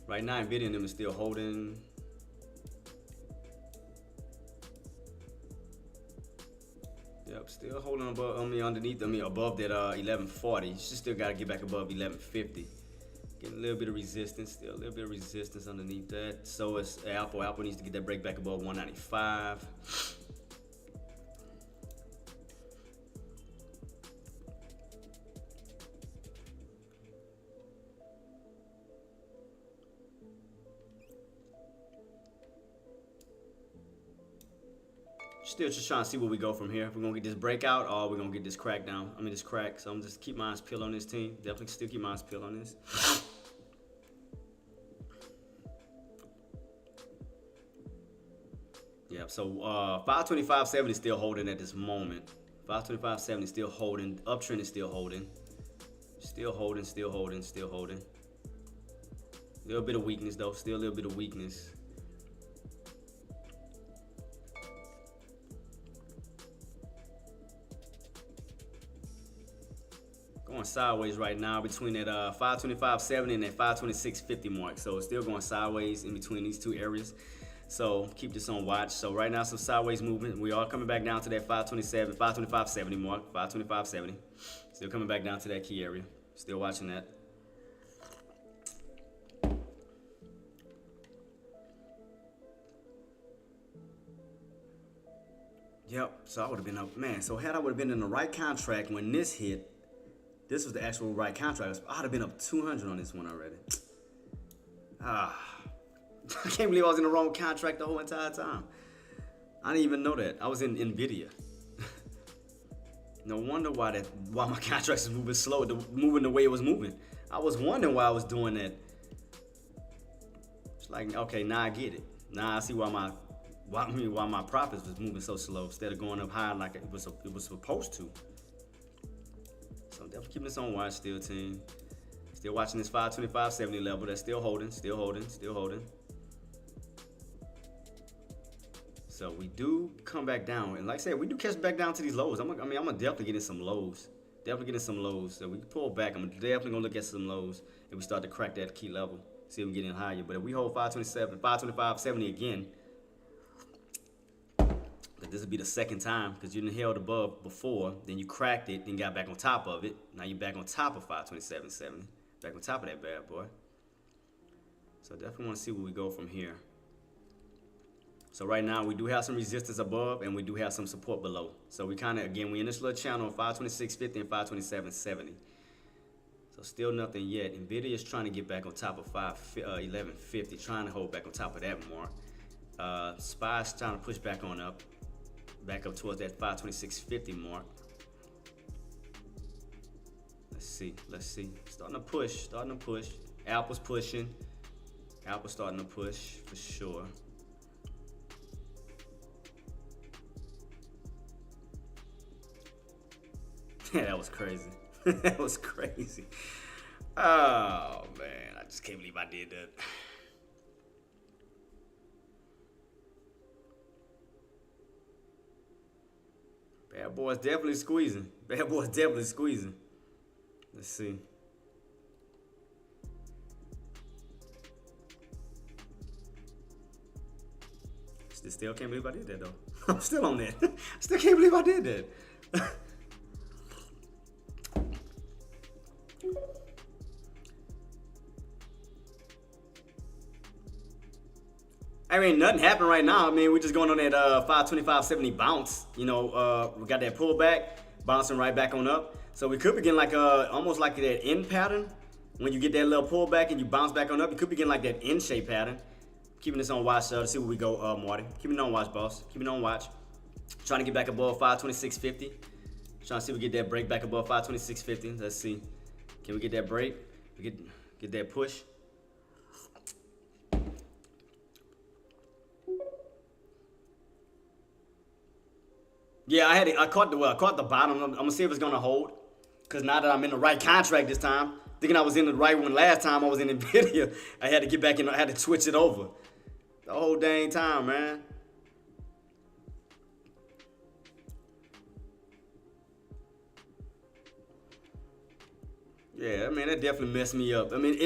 S1: Right now, Nvidia and them is still holding. Yep, still holding above, underneath, above that 1140. You still got to get back above 1150. Getting a little bit of resistance, still a little bit of resistance underneath that. So it's Apple. Apple needs to get that break back above 195. Still just trying to see where we go from here. If we're gonna get this breakout or we're gonna get this crack down. This crack. So I'm just keep my eyes peeled on this team. Definitely still keep my eyes peeled on this. Yeah, so 525.70 is still holding at this moment. 525.70 is still holding. Uptrend is still holding. Still holding. A little bit of weakness though. Still a little bit of weakness. Going sideways right now between that 525.70 and that 526.50 mark. So it's still going sideways in between these two areas. So keep this on watch. So right now some sideways movement. We are coming back down to that 525.70 mark. 525.70. Still coming back down to that key area. Still watching that. Yep. So I would have been up, man. So had I would have been in the right contract when this hit. This was the actual right contract. I'd have been up 200 on this one already. I can't believe I was in the wrong contract the whole entire time. I didn't even know that. I was in Nvidia. No wonder why my contracts is moving slow, moving the way it was moving. I was wondering why I was doing that. It's like, okay, now I get it. Now I see why my profits was moving so slow instead of going up high like it was supposed to. So definitely keeping this on watch still, team. Still watching this 525.70 level. That's still holding. So we do come back down, and like I said, we do catch back down to these lows. I'm gonna definitely get in some lows. Definitely get in some lows. So we can pull back. I'm definitely gonna look at some lows if we start to crack that key level. See if we get in higher. But if we hold 527, 525, 70 again, this will be the second time because you didn't held above before, then you cracked it, then got back on top of it. Now you're back on top of 527.70, back on top of that bad boy. So definitely want to see where we go from here. So right now we do have some resistance above and we do have some support below. So we kind of, again, we in this little channel on 526.50 and 527.70. So still nothing yet. Nvidia is trying to get back on top of 11.50, trying to hold back on top of that mark. SPY's trying to push back on up. Back up towards that 526.50 mark. Let's see. Starting to push. Apple's pushing. Apple's starting to push for sure. Yeah, that was crazy. That was crazy. Oh man, I just can't believe I did that. Bad boy's definitely squeezing. Let's see. Still can't believe I did that though. I'm still on that. Still can't believe I did that. I mean, nothing happened right now. I mean, we're just going on that 525.70 bounce. You know, we got that pullback, bouncing right back on up. So we could be getting like almost like that N pattern. When you get that little pullback and you bounce back on up, you could be getting like that N shape pattern. Keeping this on watch to see where we go, Marty. Keeping it on watch, boss. Keeping it on watch. Trying to get back above 526.50. Trying to see if we get that break back above 526.50. Let's see. Can we get that break? We get that push. Yeah, I caught the bottom. I'm gonna see if it's gonna hold. Cause now that I'm in the right contract this time, thinking I was in the right one last time I was in Nvidia, I had to get back in. I had to switch it over. The whole dang time, man. Yeah, I mean, that definitely messed me up. I mean,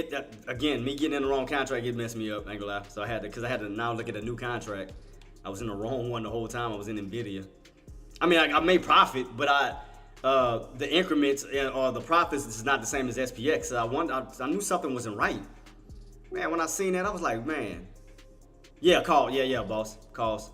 S1: again, me getting in the wrong contract, it messed me up. I ain't gonna lie. So I had to now look at a new contract. I was in the wrong one the whole time. I was in Nvidia. I mean, I made profit, but the increments or the profits is not the same as SPX. So I knew something wasn't right. Man, when I seen that, I was like, man. Yeah, call. Yeah, boss. Calls.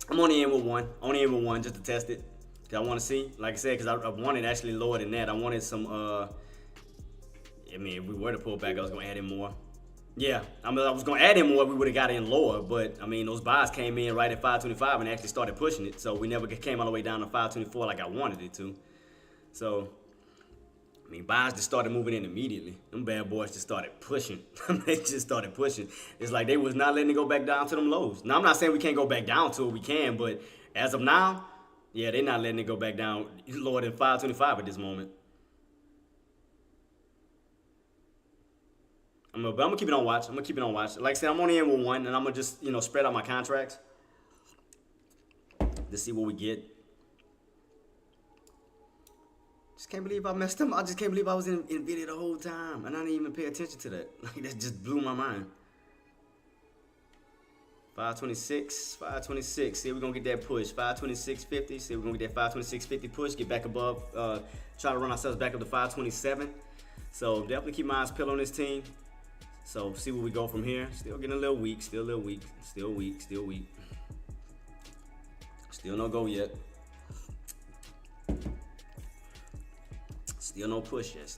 S1: I'm only in with one just to test it. Cause I want to see, like I said, because I wanted actually lower than that. I wanted some, I mean, if we were to pull back, I was going to add in more. Yeah, I mean, I was going to add in more, we would have got in lower, but I mean, those buys came in right at 525 and actually started pushing it. So we never came all the way down to 524 like I wanted it to. So, I mean, buys just started moving in immediately. Them bad boys just started pushing. They just started pushing. It's like they was not letting it go back down to them lows. Now, I'm not saying we can't go back down to it, we can, but as of now, yeah, they're not letting it go back down lower than 525 at this moment. But I'm gonna keep it on watch. Like I said, I'm only in with one, and I'm gonna just, spread out my contracts to see what we get. Just can't believe I messed up. I just can't believe I was in Nvidia the whole time, and I didn't even pay attention to that. Like, that just blew my mind. 526. See if we're gonna get that push. 526.50. See if we're gonna get that 526.50 push. Get back above. Try to run ourselves back up to 527. So definitely keep my eyes peeled on this team. So see where we go from here. Still getting a little weak. Still weak. Still no go yet. Still no push yet.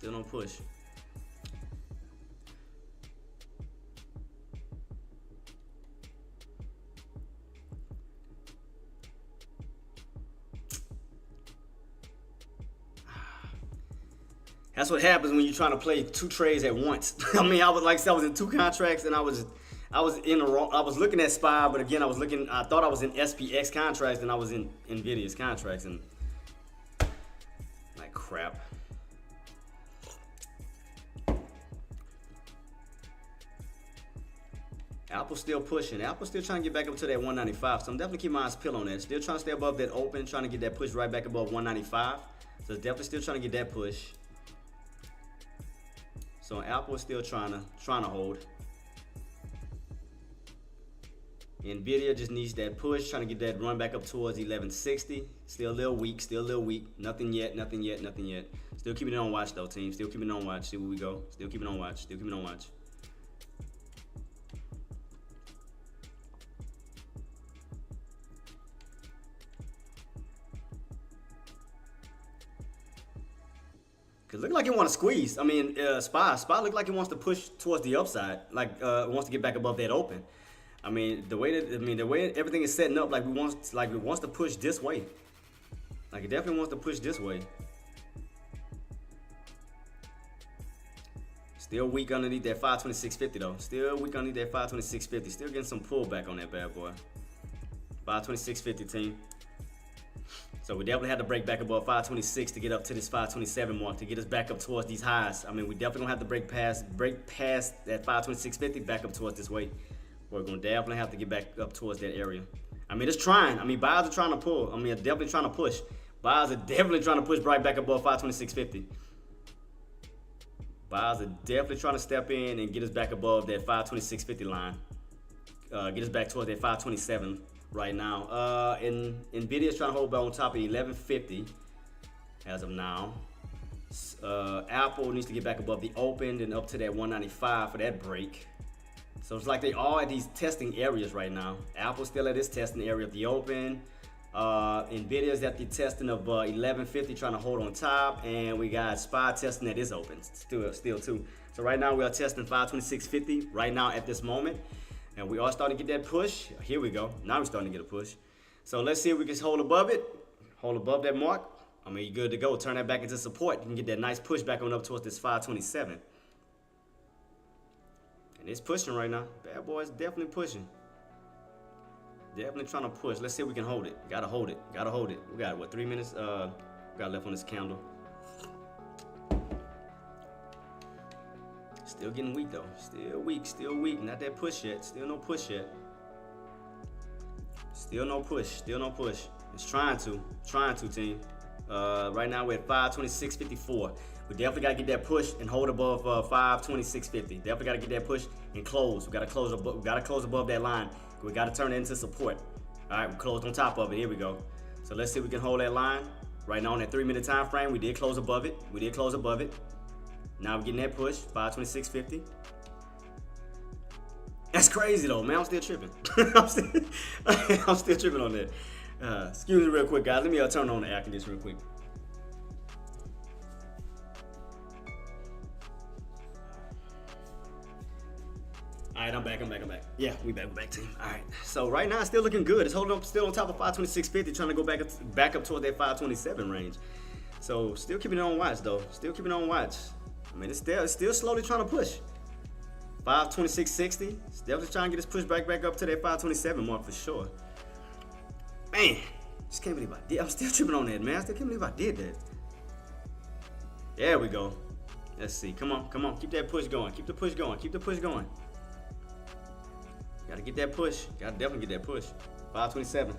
S1: That's what happens when you're trying to play two trades at once. I mean, I was in two contracts, and I was in the wrong. I was looking at SPY, but again, I thought I was in SPX contracts, and I was in Nvidia's contracts, and like crap. Apple's still pushing. Apple's still trying to get back up to that 195. So I'm definitely keeping my eyes peeled on that. Still trying to stay above that open, trying to get that push right back above 195. So it's definitely still trying to get that push. So Apple is still trying to hold. Nvidia just needs that push, trying to get that run back up towards 1160. Still a little weak, still a little weak. Nothing yet, nothing yet, nothing yet. Still keeping it on watch though, team. Still keeping it on watch. See where we go. Still keeping it on watch. Still keeping it on watch. Cause look like it want to squeeze. I mean, Spy look like it wants to push towards the upside, like it wants to get back above that open. I mean, the way everything is setting up, like it wants to push this way. Like it definitely wants to push this way. Still weak underneath that 526.50 though. Still weak underneath that 526.50. Still getting some pullback on that bad boy. 526.50 team. So we definitely had to break back above 526 to get up to this 527 mark to get us back up towards these highs. I mean, we definitely gonna have to break past that 526.50 back up towards this way. We're gonna definitely have to get back up towards that area. I mean, it's trying. I mean, buyers are trying to pull. I mean, they're definitely trying to push. Buyers are definitely trying to push right back above 526.50. Buyers are definitely trying to step in and get us back above that 526.50 line. Get us back towards that 527 right now. Nvidia is trying to hold back on top of 1150 as of now. Apple needs to get back above the open and up to that 195 for that break. So it's like they all at these testing areas right now. Apple's still at this testing area of the open. Nvidia's at the testing of 1150, trying to hold on top, and we got Spy testing at his open still too. So right now we are testing 526.50 right now at this moment, and we are starting to get that push. Here we go. Now we're starting to get a push. So let's see if we can hold above it, hold above that mark. I mean, you're good to go. Turn that back into support. You can get that nice push back on up towards this 527. And it's pushing right now. Bad boy is definitely pushing. Definitely trying to push. Let's see if we can hold it. Gotta hold it. Gotta hold it. We got, what, 3 minutes? Got left on this candle. Still getting weak, though. Still weak. Still weak. Not that push yet. Still no push yet. Still no push. Still no push. It's trying to. Trying to, team. Right now we're at 526.54. We definitely gotta get that push and hold above 526.50. Definitely gotta get that push and close. We gotta close above that line. We gotta turn it into support. All right, we closed on top of it. Here we go. So let's see if we can hold that line. Right now on that 3-minute time frame, we did close above it. We did close above it. Now we're getting that push, 526.50. That's crazy though, man. I'm still tripping. I'm still tripping on that. Excuse me real quick, guys. Let me turn on the air conditioner real quick. All right, I'm back. Yeah, we back, team. All right, so right now it's still looking good. It's holding up, still on top of 526.50, trying to go back up toward that 527 range. So still keeping it on watch, though. Still keeping it on watch. I mean, it's still slowly trying to push. 526.60. It's definitely trying to get this push back up to that 527 mark for sure. Man, just can't believe I did. I'm still tripping on that, man. I still can't believe I did that. There we go. Let's see. Come on. Keep that push going. Keep the push going. Gotta get that push. Gotta definitely get that push. 527.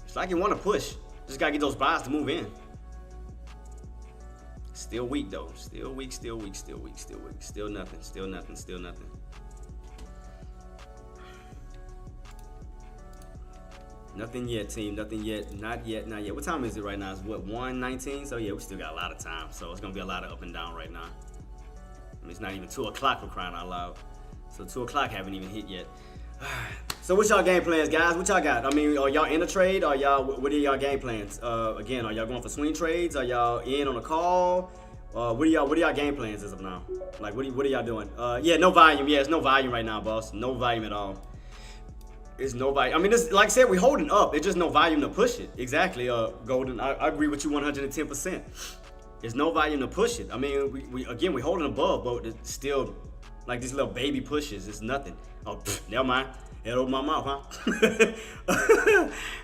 S1: It's like you want to push. Just gotta get those buys to move in. Still weak though. Still weak. Still nothing. Nothing yet, team. Nothing yet. Not yet. What time is it right now? It's what, 1:19? So yeah, we still got a lot of time. So it's gonna be a lot of up and down right now. I mean, it's not even 2 o'clock for crying out loud. So 2 o'clock haven't even hit yet. So what's y'all game plans, guys? What y'all got? I mean, are y'all in a trade? What are y'all game plans? Again, are y'all going for swing trades? Are y'all in on a call? What are y'all game plans as of now? Like, what are y'all doing? Yeah, no volume. Yeah, it's no volume right now, boss. No volume at all. It's no volume. I mean, this, like I said, we're holding up. It's just no volume to push it. Exactly, Golden. I agree with you 110%. There's no volume to push it. I mean, we're holding above, but it's still like these little baby pushes. It's nothing. Oh, never mind. Head over my mouth, huh?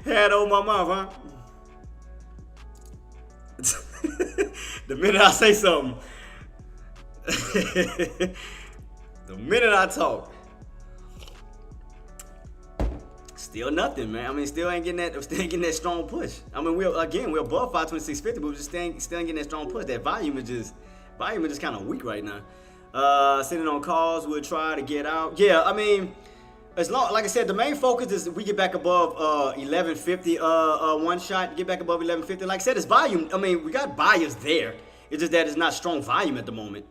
S1: Head over my mouth, The minute I say something, the minute I talk, still nothing, man. I mean, still ain't getting that strong push. I mean, we're above 526.50, but we're just still ain't getting that strong push. That volume is just kind of weak right now. Sitting on calls, we'll try to get out. Yeah, I mean, as long, like I said, the main focus is we get back above 1150 one shot, get back above 1150. Like I said, it's volume. I mean, we got buyers there. It's just that it's not strong volume at the moment.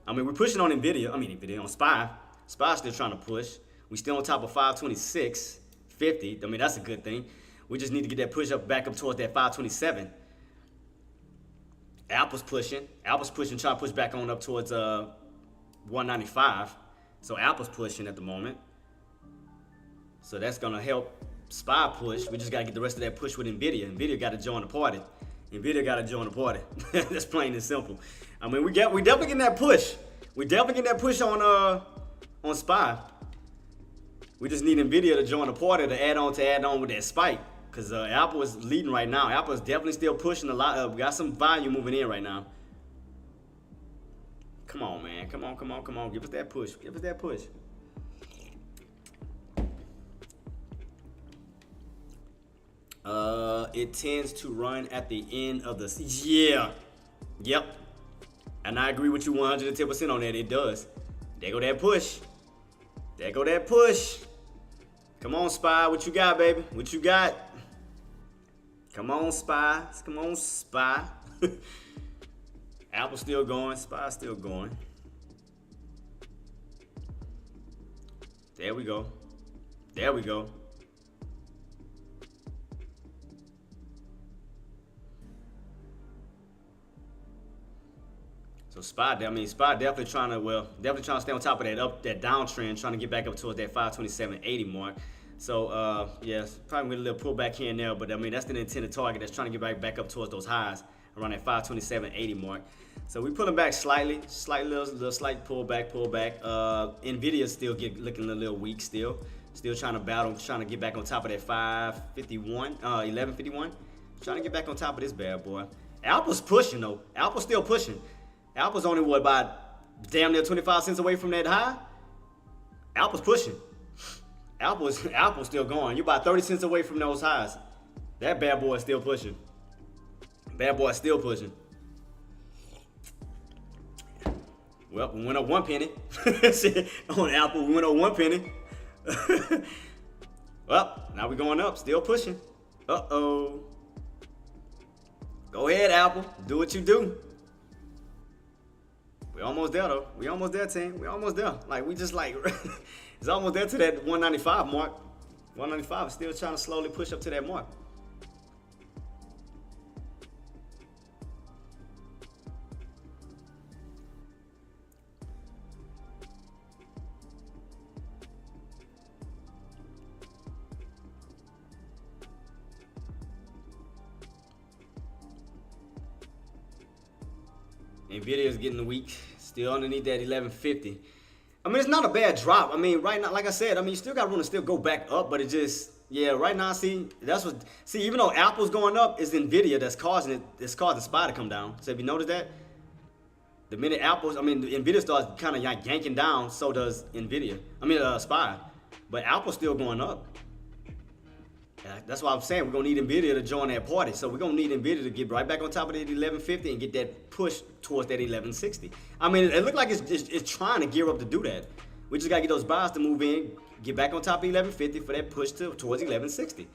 S1: I mean, we're pushing on Nvidia. On SPY. SPY's still trying to push. We still on top of 526.50. I mean, that's a good thing. We just need to get that push up back up towards that 527. Apple's pushing, trying to push back on up towards 195. So Apple's pushing at the moment. So that's gonna help SPY push. We just gotta get the rest of that push with Nvidia. Nvidia gotta join the party. That's plain and simple. I mean, we definitely getting that push. We definitely getting that push on SPY. We just need Nvidia to join the party to add on with that spike. Cause Apple is leading right now. Apple is definitely still pushing a lot. We got some volume moving in right now. Come on, man. Come on. Give us that push. It tends to run at the end of the season. Yep. And I agree with you 110% on that. It does. There go that push. Come on, SPY. What you got, baby? What you got? Come on, SPY. Apple still going. SPY still going. There we go. So SPY definitely trying to stay on top of that downtrend, trying to get back up towards that 527.80 mark. So yeah, probably with a little pullback here and there, but I mean that's the intended target. That's trying to get back up towards those highs around that 527.80 mark. So we pulling back slightly pullback. Nvidia still looking a little weak still trying to battle, trying to get back on top of that 1151. Trying to get back on top of this bad boy. Apple's pushing though. Apple's still pushing. Apple's only about damn near 25 cents away from that high. Apple's pushing. Apple's still going. You're about 30 cents away from those highs. That bad boy is still pushing. Well, we went up 1 penny. On Apple, we went up 1 penny. Well, now we're going up, still pushing. Uh-oh. Go ahead, Apple. Do what you do. We almost there, though. We almost there, team. We almost there. It's almost there to that 195 mark. 195 is still trying to slowly push up to that mark. Nvidia is getting weak, still underneath that 1150. I mean, it's not a bad drop. I mean, right now, like I said, I mean, you still got room to still go back up, but it just, yeah, right now, even though Apple's going up, it's Nvidia that's causing the SPY to come down. So if you notice that, the minute Nvidia starts kind of yanking down, so does SPY. But Apple's still going up. That's why I'm saying we're going to need Nvidia to join that party. So we're going to need Nvidia to get right back on top of that 1150 and get that push towards that 1160. I mean, it looked like it's trying to gear up to do that. We just got to get those buys to move in, get back on top of 1150 for that push towards 1160.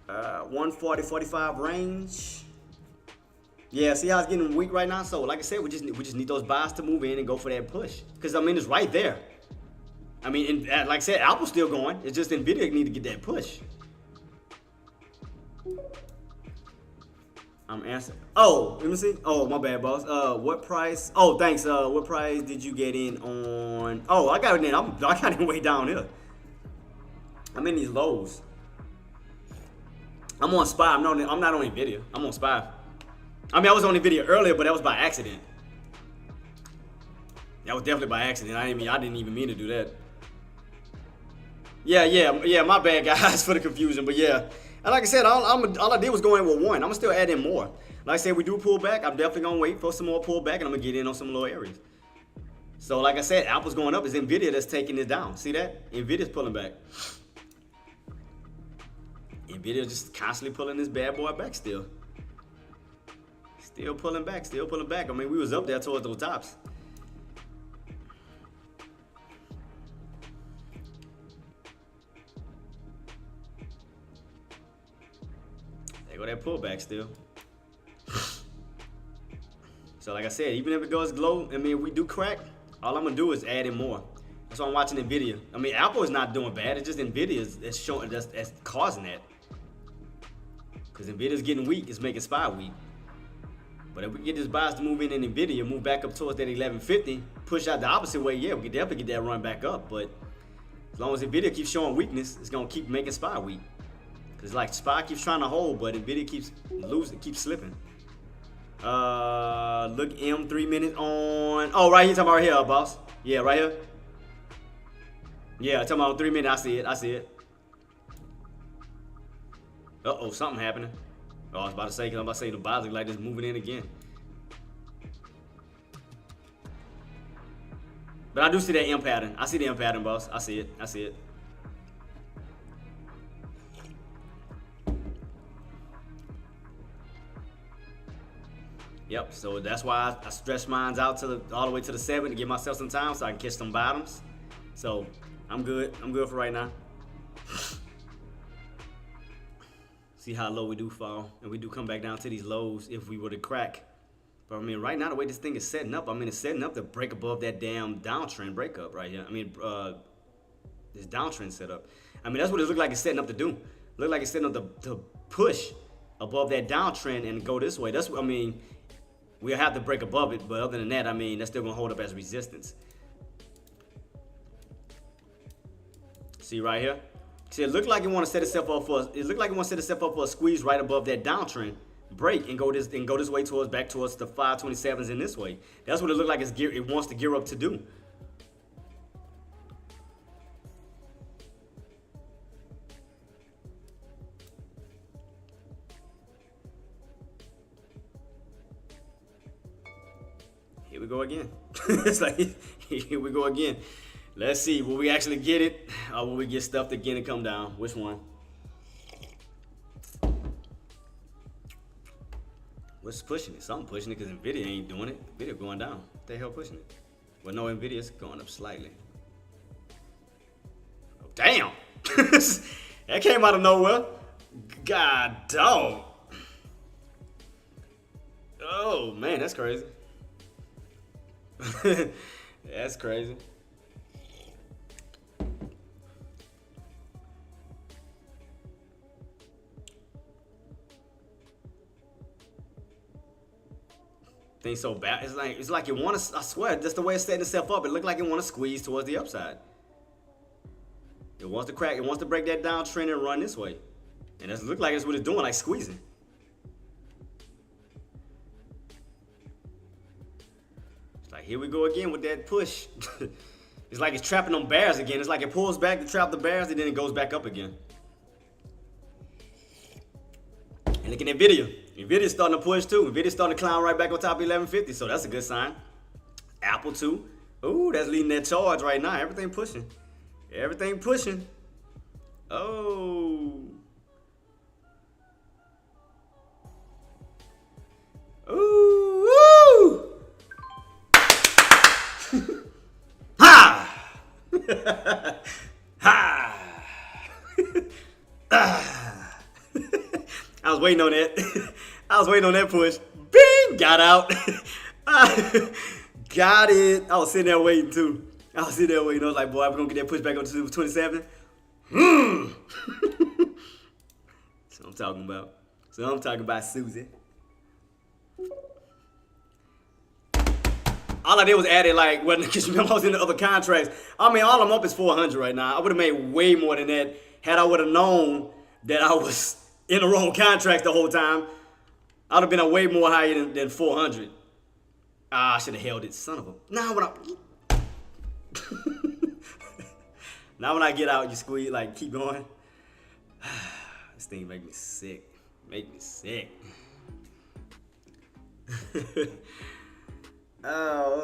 S1: 140-45 range. Yeah, see how it's getting weak right now? So like I said, we just need those buys to move in and go for that push. Because, I mean, it's right there. I mean, like I said, Apple's still going. It's just Nvidia need to get that push. I'm answering. Oh, let me see. Oh, my bad, boss. What price? Oh, thanks. What price did you get in on? Oh, I got it in. I got it way down here. I'm in these lows. I'm on SPY. I'm not on Nvidia. I'm on SPY. I mean, I was on Nvidia earlier, but that was by accident. That was definitely by accident. I didn't even mean to do that. Yeah, my bad, guys, for the confusion. But yeah, and like I said, all I did was go in with one. I'm still adding more. like I said, we do pull back. I'm definitely gonna wait for some more pullback, and I'm gonna get in on some lower areas. So like I said, Apple's going up. It's Nvidia that's taking it down. See that? Nvidia's pulling back. Nvidia just constantly pulling this bad boy back still. Still pulling back, still pulling back. I mean, we was up there towards those tops. There go that pullback still. So like I said, even if it goes low, I mean, if we do crack, all I'm gonna do is add in more. That's why I'm watching Nvidia. I mean, Apple is not doing bad. It's just Nvidia that's showing that's causing that. Because Nvidia's getting weak, it's making SPY weak. But if we get this bias to move in Nvidia, move back up towards that 1150, push out the opposite way, yeah, we can definitely get that run back up. But as long as Nvidia keeps showing weakness, it's gonna keep making SPY weak. Because like SPY keeps trying to hold, but Nvidia keeps losing, keeps slipping. Look M 3 minutes on. Oh, right here, talking about right here, boss. Yeah, right here. Yeah, talking about 3 minutes. I see it. I see it. Uh-oh, something happening. Oh, I was about to say, because I'm about to say the buyers look like this moving in again. But I do see that M pattern. I see the M pattern, boss. I see it. I see it. Yep, so that's why I stretch mines out to all the way to the 7 to give myself some time so I can catch some bottoms. So I'm good. I'm good for right now. See how low we do fall, and we do come back down to these lows if we were to crack. But I mean, right now the way this thing is setting up, I mean, it's setting up to break above that damn downtrend breakup right here. I mean, this downtrend setup. I mean, that's what it looked like it's setting up to do. Look like it's setting up to push above that downtrend and go this way. That's what I mean. We'll have to break above it, but other than that, I mean, that's still gonna hold up as resistance. See right here? See, it looked like it want to set itself up for. It looked like it wants to set itself up for a squeeze right above that downtrend break and go this way towards back towards the 527s in this way. That's what it looked like it wants to gear up to do. Here we go again. It's like, here we go again. Let's see, will we actually get it, or will we get stuffed again and come down? Which one? What's pushing it? Something pushing it, because Nvidia ain't doing it. Nvidia going down. What the hell pushing it? Well, no, Nvidia's going up slightly. Oh, damn! That came out of nowhere. God dog. Oh, man, that's crazy. That's crazy. Thing so bad. It's like it want to. I swear, just the way it's setting itself up, it looked like it want to squeeze towards the upside. It wants to crack. It wants to break that downtrend and run this way. And it looks like it's what it's doing, like squeezing. It's like here we go again with that push. It's like it's trapping them bears again. It's like it pulls back to trap the bears and then it goes back up again. And look at Nvidia. Nvidia's starting to push too. Nvidia's starting to climb right back on top of 1150, so that's a good sign. Apple too. Ooh, that's leading that charge right now. Everything pushing. Everything pushing. Oh. Ooh. Ha! Ha! I was waiting on that. I was waiting on that push. Bing! Got out. Got it. I was sitting there waiting too. I was sitting there waiting. I was like, boy, I'm going to get that push back up to 27. That's what I'm talking about. So I'm talking about Susie. All I did was add it like, well, because you know I was in the other contracts. I mean, all I'm up is 400 right now. I would have made way more than that had I would have known that I was in the wrong contract the whole time. I would have been a way more higher than 400. Ah, I should have held it, son of a. Now when I get out, you squeeze, like, keep going. This thing make me sick. Make me sick.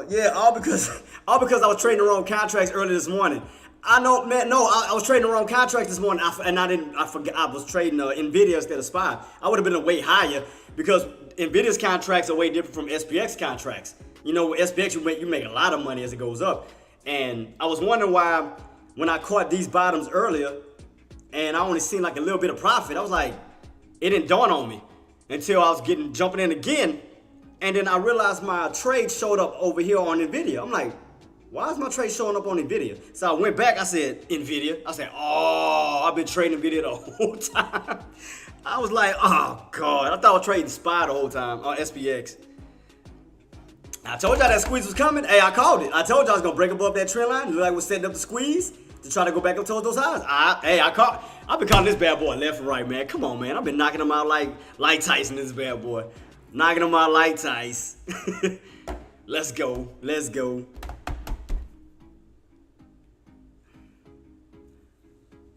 S1: Yeah, all because I was trading the wrong contracts early this morning. I know, man. No, I was trading the wrong contracts this morning, I forgot. I was trading Nvidia instead of SPY. I would have been way higher because Nvidia's contracts are way different from SPX contracts. You know, with SPX you make a lot of money as it goes up, and I was wondering why when I caught these bottoms earlier, and I only seen like a little bit of profit. I was like, it didn't dawn on me until I was jumping in again. And then I realized my trade showed up over here on Nvidia. I'm like, why is my trade showing up on Nvidia? So I went back, I said, Nvidia. I said, oh, I've been trading Nvidia the whole time. I was like, oh God. I thought I was trading SPY the whole time on SPX. I told y'all that squeeze was coming. Hey, I called it. I told y'all I was gonna break above that trend line. Look like we're setting up the squeeze to try to go back up towards those highs. I've been calling this bad boy left and right, man. Come on, man. I've been knocking them out like Tyson, this bad boy. Knocking them out like Tice. Let's go. Let's go.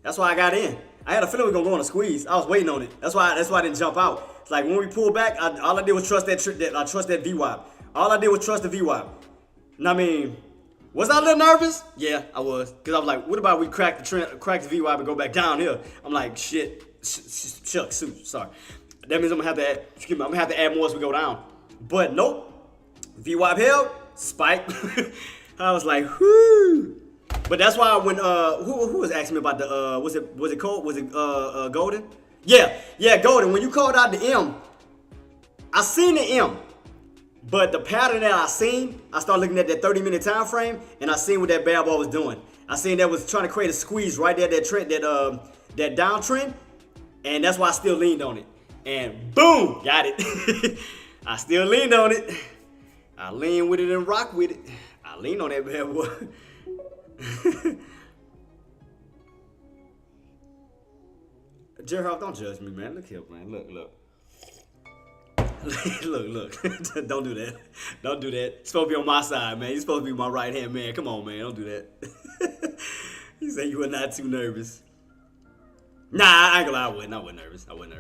S1: That's why I got in. I had a feeling we were gonna go on a squeeze. I was waiting on it. That's why I didn't jump out. It's like when we pulled back, all I did was trust that VWAP. All I did was trust the VWAP. And I mean, was I a little nervous? Yeah, I was. Cause I was like, what about we crack the VWAP and go back down here? I'm like, shit. Shucks, sorry. That means I'm gonna have to add more as we go down. But nope. VWAP held, spike. I was like, whoo. But that's why when who was asking me about the was it cold? Was it golden? Yeah, golden. When you called out the M, I seen the M. But the pattern that I seen, I started looking at that 30-minute time frame, and I seen what that bad boy was doing. I seen that was trying to create a squeeze right there, that trend, that downtrend, and that's why I still leaned on it. And boom, got it. I still leaned on it. I lean with it and rock with it. I lean on that bad boy. Gerald, don't judge me, man. Look here, man. Look. look. Don't do that. Don't do that. You're supposed to be on my side, man. You're supposed to be my right hand man. Come on, man. Don't do that. You say you were not too nervous. Nah, I ain't gonna lie. I wasn't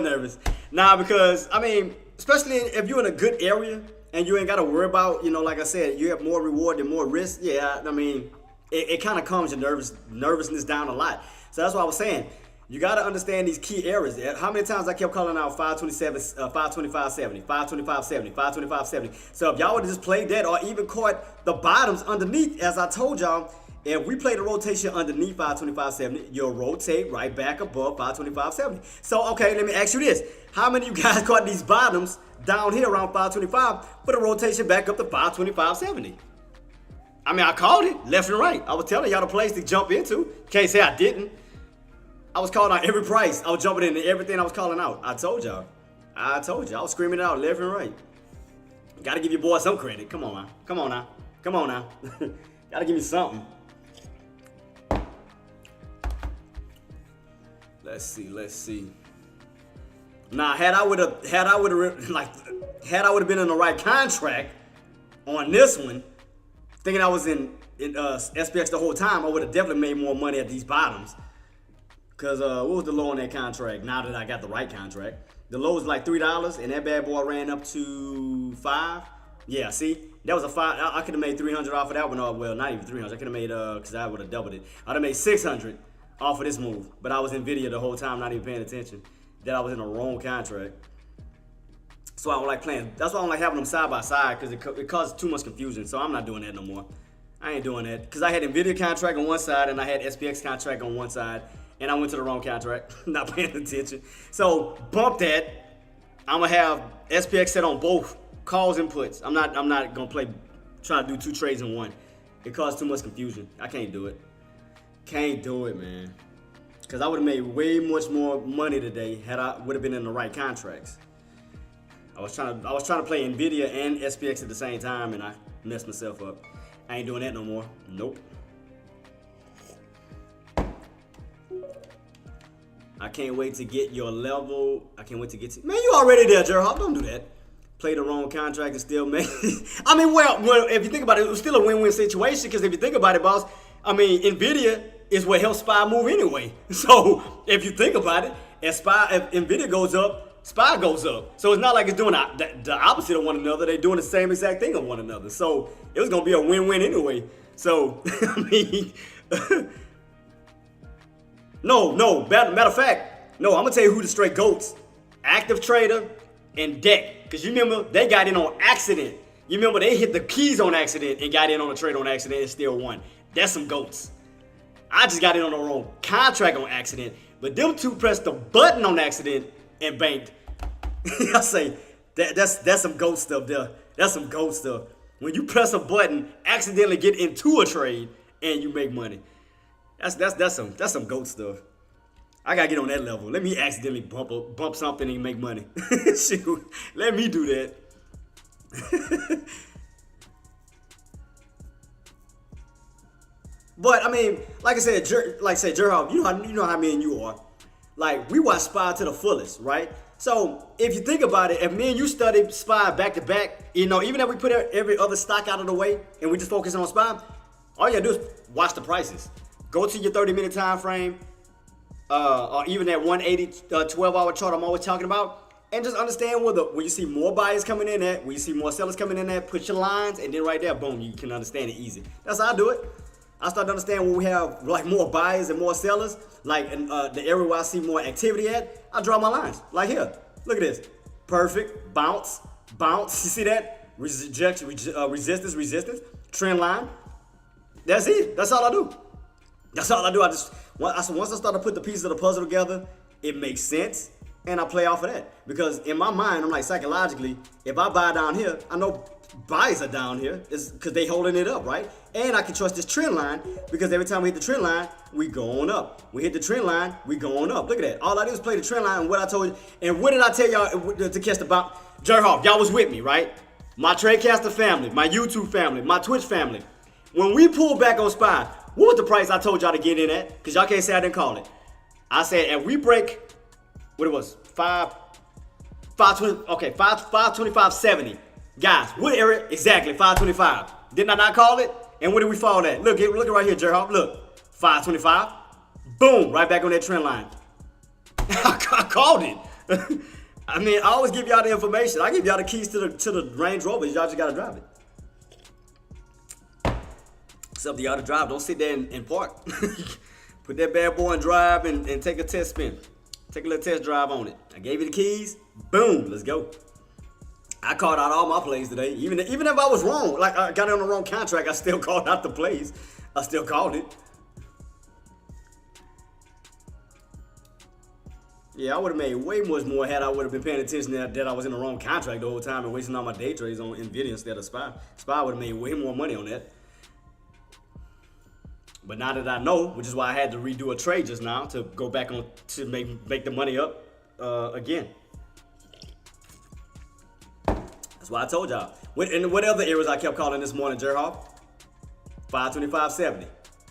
S1: nervous. Nah, because, I mean, especially if you're in a good area and you ain't got to worry about, you know, like I said, you have more reward and more risk. Yeah, I mean, it kind of calms your nervousness down a lot. So that's what I was saying. You got to understand these key areas. How many times I kept calling out 527, 525.70, 525.70, 525.70. So if y'all would have just played that or even caught the bottoms underneath, as I told y'all, if we play the rotation underneath 525.70, you'll rotate right back above 525.70. So, okay, let me ask you this. How many of you guys caught these bottoms down here around 525 for the rotation back up to 525.70? I mean, I called it left and right. I was telling y'all the place to jump into. Can't say I didn't. I was calling out every price. I was jumping into everything I was calling out. I told y'all. I was screaming it out left and right. Gotta give your boy some credit. Come on now. Gotta give me something. Let's see. Nah, had I would have been in the right contract on this one, thinking I was in SPX the whole time, I would have definitely made more money at these bottoms. Cause what was the low on that contract? Now that I got the right contract, the low was like $3, and that bad boy ran up to $5. Yeah, see, that was a $5. I could have made $300 off of that one. Well, not even $300. I could have made cause I would have doubled it. I'd have made $600 off of this move. But I was in Nvidia the whole time, not even paying attention that I was in the wrong contract. So I don't like playing. That's why I don't like having them side by side, because it causes too much confusion. So I'm not doing that no more. I ain't doing that because I had Nvidia contract on one side and I had SPX contract on one side. And I went to the wrong contract, not paying attention. So bump that. I'm gonna have SPX set on both calls and puts. I'm not gonna try to do two trades in one. It causes too much confusion. I can't do it. Can't do it, man. Cause I would have made way much more money today had I would have been in the right contracts. I was trying to play Nvidia and SPX at the same time, and I messed myself up. I ain't doing that no more. Nope. I can't wait to get your level. I can't wait to get to. Man, you already there, Gerald. Don't do that. Play the wrong contract and still make. I mean, well, if you think about it, it was still a win-win situation. Because if you think about it, boss, I mean, Nvidia is what helps SPY move anyway. So if you think about it, if Nvidia goes up, SPY goes up. So it's not like it's doing the opposite of one another. They're doing the same exact thing of one another. So it was gonna be a win-win anyway. So I mean, no. Matter of fact, no. I'm gonna tell you who the straight goats: Active Trader and Deck. Cause you remember they got in on accident. You remember they hit the keys on accident and got in on a trade on accident and still won. That's some goats. I just got in on the wrong contract on accident, but them two pressed the button on accident and banked. I say that's some goat stuff there. That's some goat stuff. When you press a button, accidentally get into a trade and you make money. That's some goat stuff. I gotta get on that level. Let me accidentally bump something and make money. Shoot, let me do that. But I mean, like I said, Jerhoff, you know how me and you are. Like, we watch SPY to the fullest, right? So if you think about it, if me and you study SPY back to back, even if we put every other stock out of the way and we just focus on SPY, all you gotta do is watch the prices. Go to your 30-minute time frame, or even that 180 12-hour chart I'm always talking about, and just understand where you see more buyers coming in at, where you see more sellers coming in at, put your lines, and then right there, boom, you can understand it easy. That's how I do it. I start to understand when we have like more buyers and more sellers, like in the area where I see more activity at, I draw my lines. Like here, look at this. Perfect, bounce, you see that? Resistance, trend line. That's it, that's all I do. That's all I do. Once I start to put the pieces of the puzzle together, it makes sense, and I play off of that. Because in my mind, I'm like, psychologically, if I buy down here, I know buyers are down here because they holding it up, right? And I can trust this trend line because every time we hit the trend line, we going up. We hit the trend line, we going up. Look at that. All I do is play the trend line and what I told you. And what did I tell y'all to catch the bounce? Jerhoff, y'all was with me, right? My Tradecaster family, my YouTube family, my Twitch family. When we pulled back on SPY, what was the price I told y'all to get in at? Because y'all can't say I didn't call it. I said, and we break, what it was, 525.70. Guys, what area? Exactly, 525. Didn't I not call it? And what did we fall at? Look right here, Jerhoff. Look, 525. Boom, right back on that trend line. I called it. I mean, I always give y'all the information. I give y'all the keys to the Range Rover. Y'all just gotta drive it. It's up to y'all to drive. Don't sit there and park. Put that bad boy in drive and take a test spin. Take a little test drive on it. I gave you the keys. Boom, let's go. I called out all my plays today. Even if I was wrong, like I got it on the wrong contract, I still called out the plays. I still called it. Yeah, I would have made way much more had I would have been paying attention that I was in the wrong contract the whole time and wasting all my day trades on Nvidia instead of SPY. SPY would have made way more money on that. But now that I know, which is why I had to redo a trade just now to go back on to make the money up again. That's why I told y'all. And what other areas I kept calling this morning, Jerhoff? 525.70,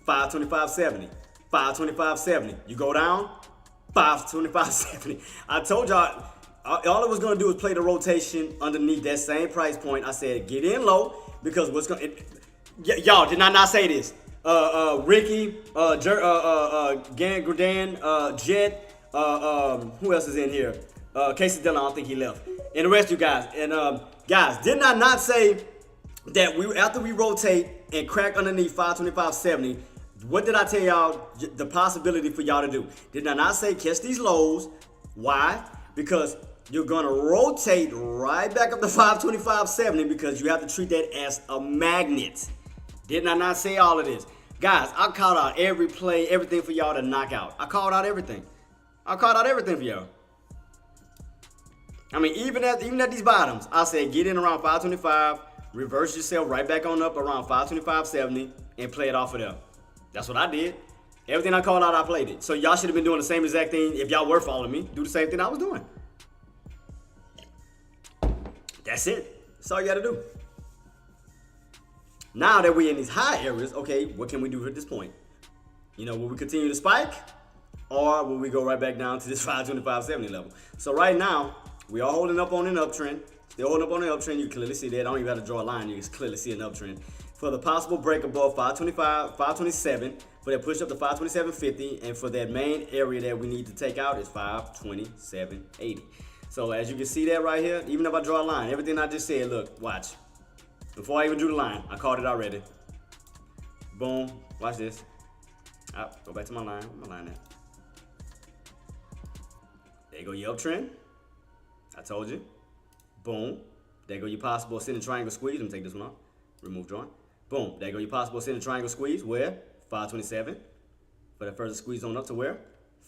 S1: 525.70, 525.70. You go down, 525.70. I told y'all, all it was gonna do was play the rotation underneath that same price point. I said, get in low because what's gonna, y'all, did I not say this? Ricky, Gan Gradan, Jet, who else is in here? Casey Dillon, I don't think he left. And the rest of you guys. And guys, didn't I not say that after we rotate and crack underneath 525.70, what did I tell y'all the possibility for y'all to do? Did I not say catch these lows? Why? Because you're gonna rotate right back up to 525.70 because you have to treat that as a magnet. Didn't I not say all of this? Guys, I called out every play, everything for y'all to knock out. I called out everything. I called out everything for y'all. I mean, even at these bottoms, I said get in around 525, reverse yourself right back on up around 525.70, and play it off of there. That's what I did. Everything I called out, I played it. So y'all should have been doing the same exact thing if y'all were following me. Do the same thing I was doing. That's it. That's all you got to do. Now that we're in these high areas, okay, what can we do at this point? You know, will we continue to spike? Or will we go right back down to this 525.70 level? So right now, we are holding up on an uptrend. Still holding up on an uptrend. You can clearly see that. I don't even have to draw a line. You can clearly see an uptrend. For the possible break above 525, 527, for that push up to 527.50, and for that main area that we need to take out is 527.80. So as you can see that right here, even if I draw a line, everything I just said, look, watch. Before I even drew the line, I called it already. Boom. Watch this. Go back to my line. Where's my line at? There you go your uptrend. I told you. Boom. There you go your possible ascending triangle squeeze. Let me take this one off. Remove drawing. Boom. There you go your possible ascending triangle squeeze. Where? 527. For the further squeeze on up to where?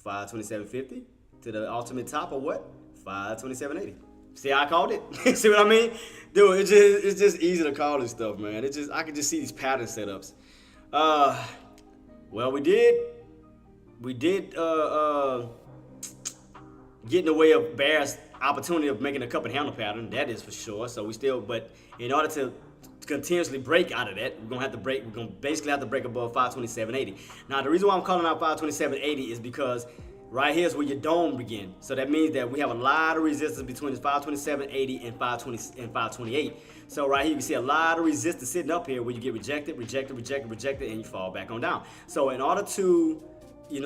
S1: 527.50. To the ultimate top of what? 527.80. See how I called it? See what I mean? Dude, it's just easy to call this stuff, man. I can just see these pattern setups. Well, we did get in the way of Bear's opportunity of making a cup and handle pattern. That is for sure. So we still, but in order to continuously break out of that, we're gonna basically have to break above 527.80. Now, the reason why I'm calling out 527.80 is because right here is where your dome begins. So that means that we have a lot of resistance between this 527.80 and 528. So right here you can see a lot of resistance sitting up here where you get rejected, and you fall back on down. So in order to,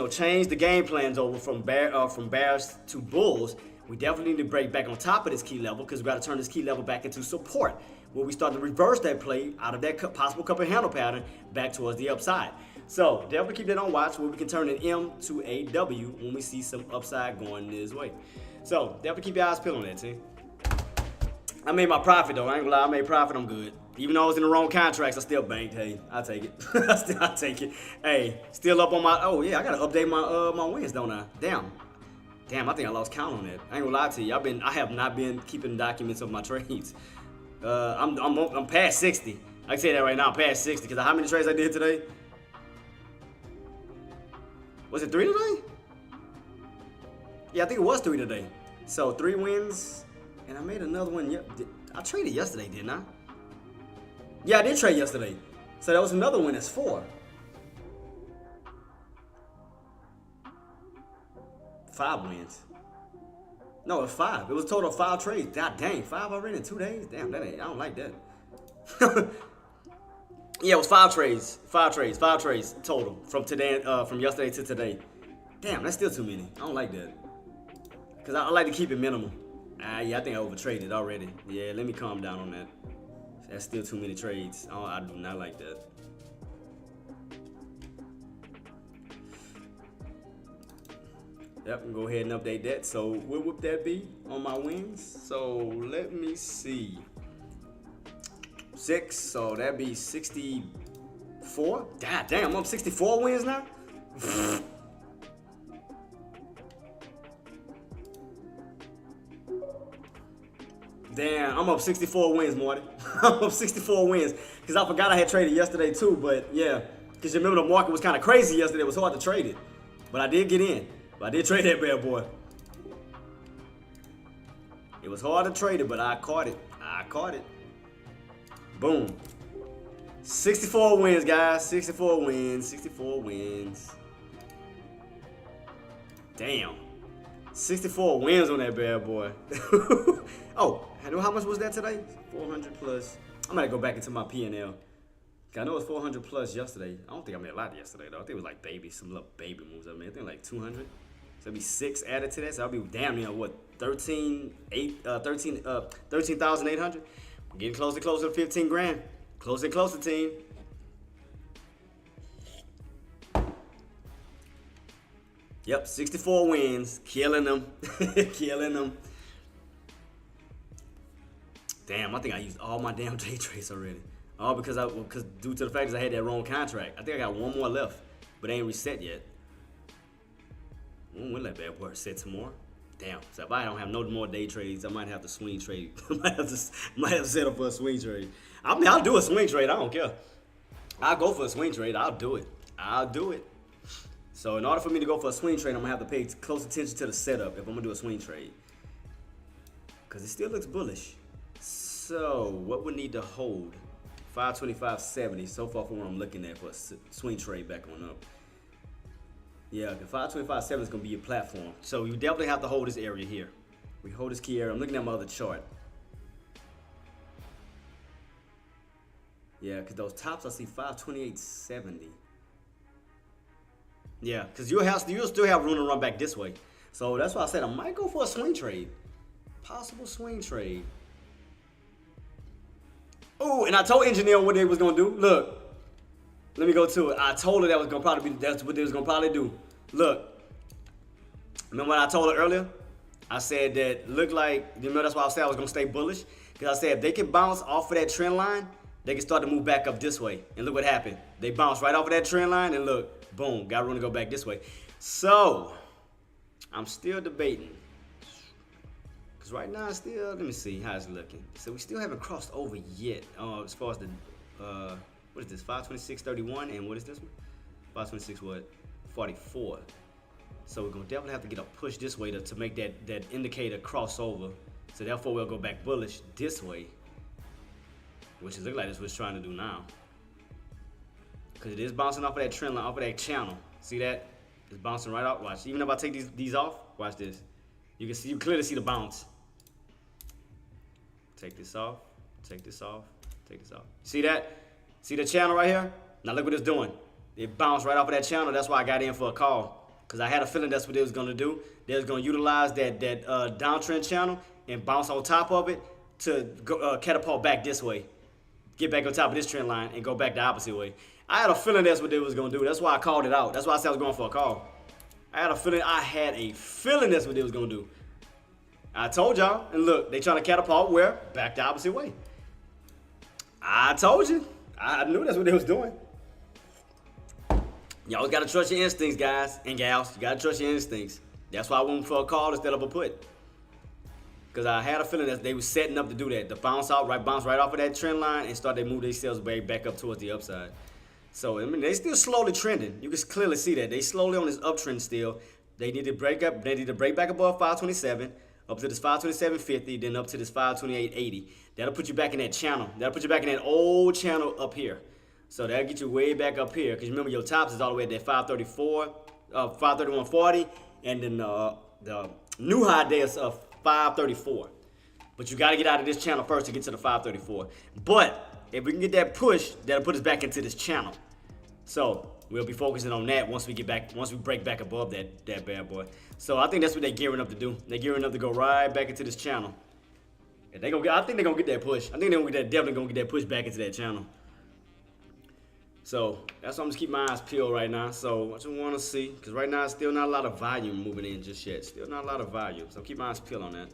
S1: change the game plans over from bears to bulls, we definitely need to break back on top of this key level because we got to turn this key level back into support, where we start to reverse that play out of that possible cup and handle pattern back towards the upside. So definitely keep that on watch where we can turn an M to a W when we see some upside going this way. So definitely keep your eyes peeled on that, team. I made my profit though. I ain't gonna lie, I made profit. I'm good. Even though I was in the wrong contracts, I still banked. Hey, I'll take it. I'll take it. Hey, still up on my. Oh yeah, I gotta update my wins, don't I? Damn, I think I lost count on that. I ain't gonna lie to you. I have not been keeping documents of my trades. I'm past 60. I can say that right now. I'm past 60 because how many trades I did today? Was it 3 today? Yeah, I think it was 3 today. So 3 wins, and I made another one. I traded yesterday, didn't I? Yeah, I did trade yesterday. So that was another win. That's 4. 5 wins. No, it's 5. It was a total of 5 trades. God dang, 5 already in 2 days. Damn, I don't like that. Yeah, it was 5 trades. 5 trades total from today, from yesterday to today. Damn, that's still too many. I don't like that. Cause I like to keep it minimal. Yeah, I think I overtraded already. Yeah, let me calm down on that. That's still too many trades. I do not like that. Yep, go ahead and update that. So what would that be on my wins? So let me see. 6, so that'd be 64. God damn, I'm up 64 wins now? Damn, I'm up 64 wins, Marty. I'm up 64 wins. Because I forgot I had traded yesterday too, but yeah. Because you remember the market was kind of crazy yesterday. It was hard to trade it. But I did get in. But I did trade that bad boy. It was hard to trade it, but I caught it. Boom. 64 wins, guys. 64 wins. Damn. 64 wins on that bad boy. Oh, how much was that today? 400 plus. I'm going to go back into my P&L. I know it was 400 plus yesterday. I don't think I made a lot yesterday, though. I think it was like some little baby moves I made. I think like 200. So it'll be 6 added to that. So I'll be damn near, what, 13,800? Getting closer to 15 grand. Closer, team. Yep, 64 wins. Killing them. Damn, I think I used all my damn day trades already. All because due to the fact that I had that wrong contract. I think I got 1 more left, but it ain't reset yet. We'll let that boy reset some more. Damn. So if I don't have no more day trades, I might have to swing trade. might have to set up for a swing trade. I mean, I'll do a swing trade. I don't care. I'll go for a swing trade. I'll do it. So in order for me to go for a swing trade, I'm gonna have to pay close attention to the setup if I'm gonna do a swing trade, because it still looks bullish. So what would need to hold? 525.70 so far from what I'm looking at for a swing trade back on up. Yeah, the 525.7 is gonna be your platform. So you definitely have to hold this area here. We hold this key area. I'm looking at my other chart. Yeah, because those tops I see 528.70. Yeah, because you'll still have room to run back this way. So that's why I said I might go for a swing trade. Possible swing trade. Oh, and I told engineer what they was gonna do. Look, let me go to it. I told her that was gonna probably be that's what they was gonna probably do. Look, remember what I told her earlier? I said that looked like, you know, that's why I said I was gonna stay bullish. Because I said if they can bounce off of that trend line, they can start to move back up this way. And look what happened. They bounced right off of that trend line and look, boom, got room to go back this way. So, I'm still debating. Because right now, still, let me see how it's looking. So, we still haven't crossed over yet as far as the, what is this, 526.31, and what is this one? 526 what? 44. So, we're going to definitely have to get a push this way to make that indicator cross over. So, therefore, we'll go back bullish this way. Which is look like that's what it's trying to do now. Because it is bouncing off of that trend line, off of that channel. See that? It's bouncing right off. Watch. Even if I take these off, watch this. You clearly see the bounce. Take this off, take this off, take this off. See that? See the channel right here? Now look what it's doing. It bounced right off of that channel. That's why I got in for a call. Because I had a feeling that's what they was going to do. They was going to utilize that downtrend channel and bounce on top of it to go, catapult back this way. Get back on top of this trend line and go back the opposite way. I had a feeling that's what they was going to do. That's why I called it out. That's why I said I was going for a call. I had a feeling that's what they was going to do. I told y'all, and look, they trying to catapult where? Back the opposite way. I told you. I knew that's what they was doing. Y'all got to trust your instincts, guys and gals. You got to trust your instincts. That's why I went for a call instead of a put. Because I had a feeling that they were setting up to do that. To bounce right off of that trend line and start to move themselves back up towards the upside. So, I mean, they still slowly trending. You can clearly see that. They slowly on this uptrend still. They need to break up. They need to break back above 527, up to this 527.50, then up to this 528.80. That'll put you back in that channel. That'll put you back in that old channel up here. So that'll get you way back up here. Because remember, your tops is all the way at that 534, 531.40, and then the new high day is 534. But you got to get out of this channel first to get to the 534. But if we can get that push, that'll put us back into this channel. So we'll be focusing on that once we break back above that bad boy. So I think that's what they're gearing up to do. They're gearing up to go right back into this channel. And I think they're gonna get that push. I think they're definitely gonna get that push back into that channel. So that's why I'm just keeping my eyes peeled right now. So I just want to see, because right now it's still not a lot of volume moving in just yet. Still not a lot of volume. So keep my eyes peeled on that.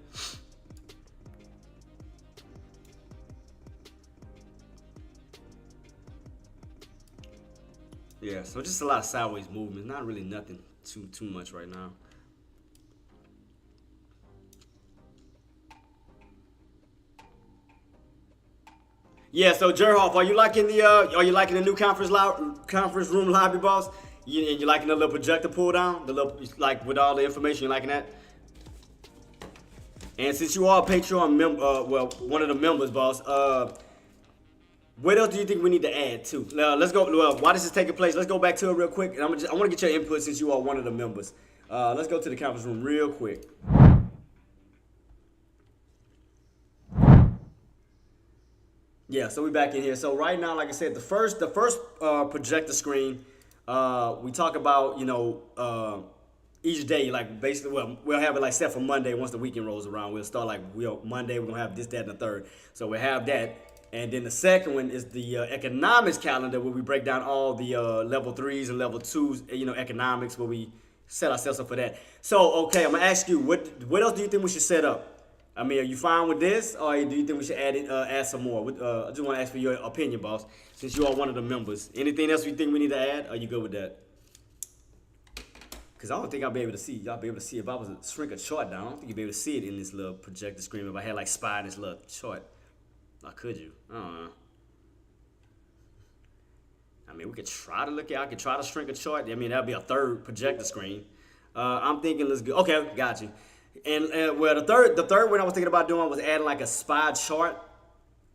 S1: Yeah, so just a lot of sideways movement. Not really nothing too much right now. Yeah, so Jerhoff, are you liking the new conference room lobby, boss? You liking the little projector pull down, the little, like, with all the information? You liking that? And since you are a Patreon member, well, one of the members, boss, what else do you think we need to add to? Let's go. Well, while this is taking place, let's go back to it real quick. And I want to get your input since you are one of the members. Let's go to the conference room real quick. Yeah, so we back in here. So right now, like I said, the first projector screen, we talk about, each day, like basically, well, we'll have it like set for Monday. Once the weekend rolls around, we'll start like Monday. We're gonna have this, that, and the third. So we'll have that. And then the second one is the economics calendar, where we break down all the level 3s and level 2s, economics, where we set ourselves up for that. So, okay, I'm going to ask you, what else do you think we should set up? I mean, are you fine with this, or do you think we should add some more? I just want to ask for your opinion, boss, since you are one of the members. Anything else you think we need to add, or are you good with that? Because I don't think I'll be able to see. Y'all be able to see if I was to shrink a chart down. I don't think you'll be able to see it in this little projector screen if I had like SPY in this little chart. Or could you? I don't know. I mean, we could try to look at. I could try to shrink a chart. I mean, that'd be a third projector screen. I'm thinking let's go. Okay, got you. And well, the third one I was thinking about doing was adding like a SPY chart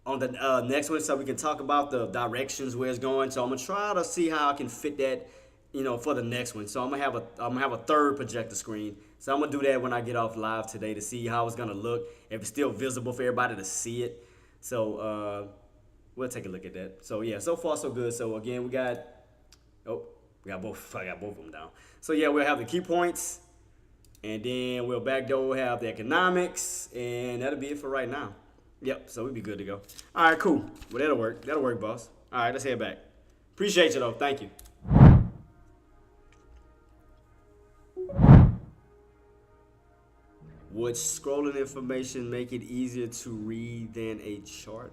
S1: on the next one, so we can talk about the directions where it's going. So I'm gonna try to see how I can fit that, for the next one. So I'm gonna have a third projector screen. So I'm gonna do that when I get off live today to see how it's gonna look, if it's still visible for everybody to see it. So we'll take a look at that. So yeah, so far so good. So again, we got both. I got both of them down. So yeah, we'll have the key points. And then we'll backdoor have the economics, and that'll be it for right now. Yep, so we'll be good to go. All right, cool. Well, that'll work. That'll work, boss. All right, let's head back. Appreciate you, though. Thank you. Would scrolling information make it easier to read than a chart?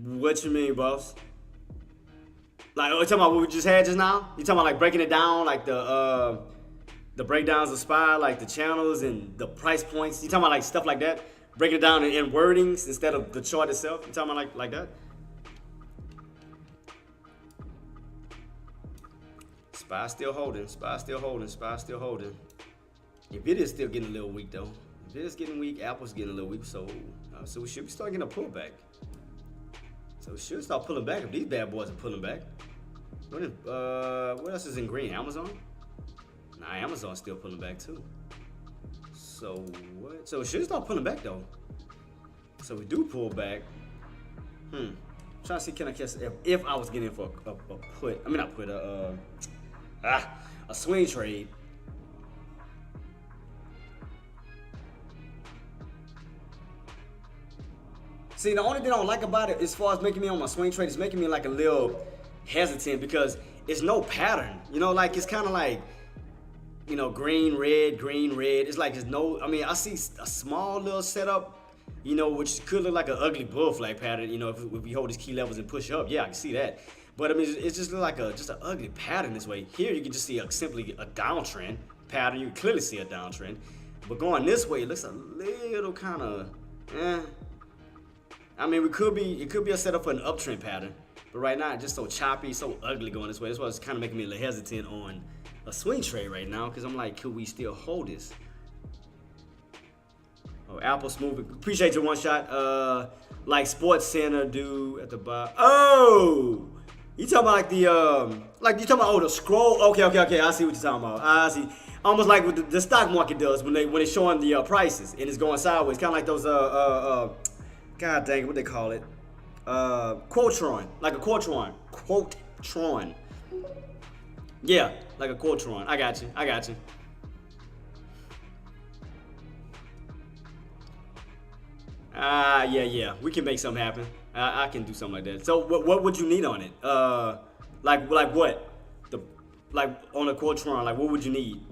S1: What you mean, boss? Like, you talking about what we just had just now? You talking about like breaking it down, like the breakdowns of SPY, like the channels and the price points? You talking about like stuff like that? Breaking it down in wordings instead of the chart itself? You talking about like that? SPY still holding, SPY still holding, SPY still holding. Nvidia is still getting a little weak though. Nvidia's getting weak, Apple's getting a little weak, so we should be starting getting a pullback. So we should start pulling back if these bad boys are pulling back. What else is in green? Amazon? Nah, Amazon's still pulling back too. So what? So it should start pulling back though. So we do pull back. Trying to see, can I catch if I was getting for a put? I mean, not put a swing trade. See, the only thing I don't like about it, as far as making me on my swing trade, is making me like a little hesitant because it's no pattern. You know, like it's kind of like, you know, green, red. It's like there's no. I mean, I see a small little setup, you know, which could look like an ugly bull flag pattern. You know, if we hold these key levels and push up, yeah, I can see that. But I mean, it's just like just an ugly pattern this way. Here, you can just see simply a downtrend pattern. You can clearly see a downtrend. But going this way, it looks a little kind of, I mean, it could be a setup for an uptrend pattern, but right now it's just so choppy, so ugly going this way. That's why it's kind of making me a little hesitant on a swing trade right now, because I'm like, could we still hold this? Oh, Apple smooth. Appreciate your one shot. Like Sports Center do at the bottom. Oh, you talking about like the like you talking about the scroll? Okay. I see what you're talking about. I see. Almost like what the stock market does when it's showing the prices and it's going sideways, kind of like those God dang it, what they call it? Quotron. Like a Quotron. Quotron. Yeah, like a Quotron. I got you. Yeah. We can make something happen. I can do something like that. So what would you need on it? Like what? Like on a Quotron, like what would you need?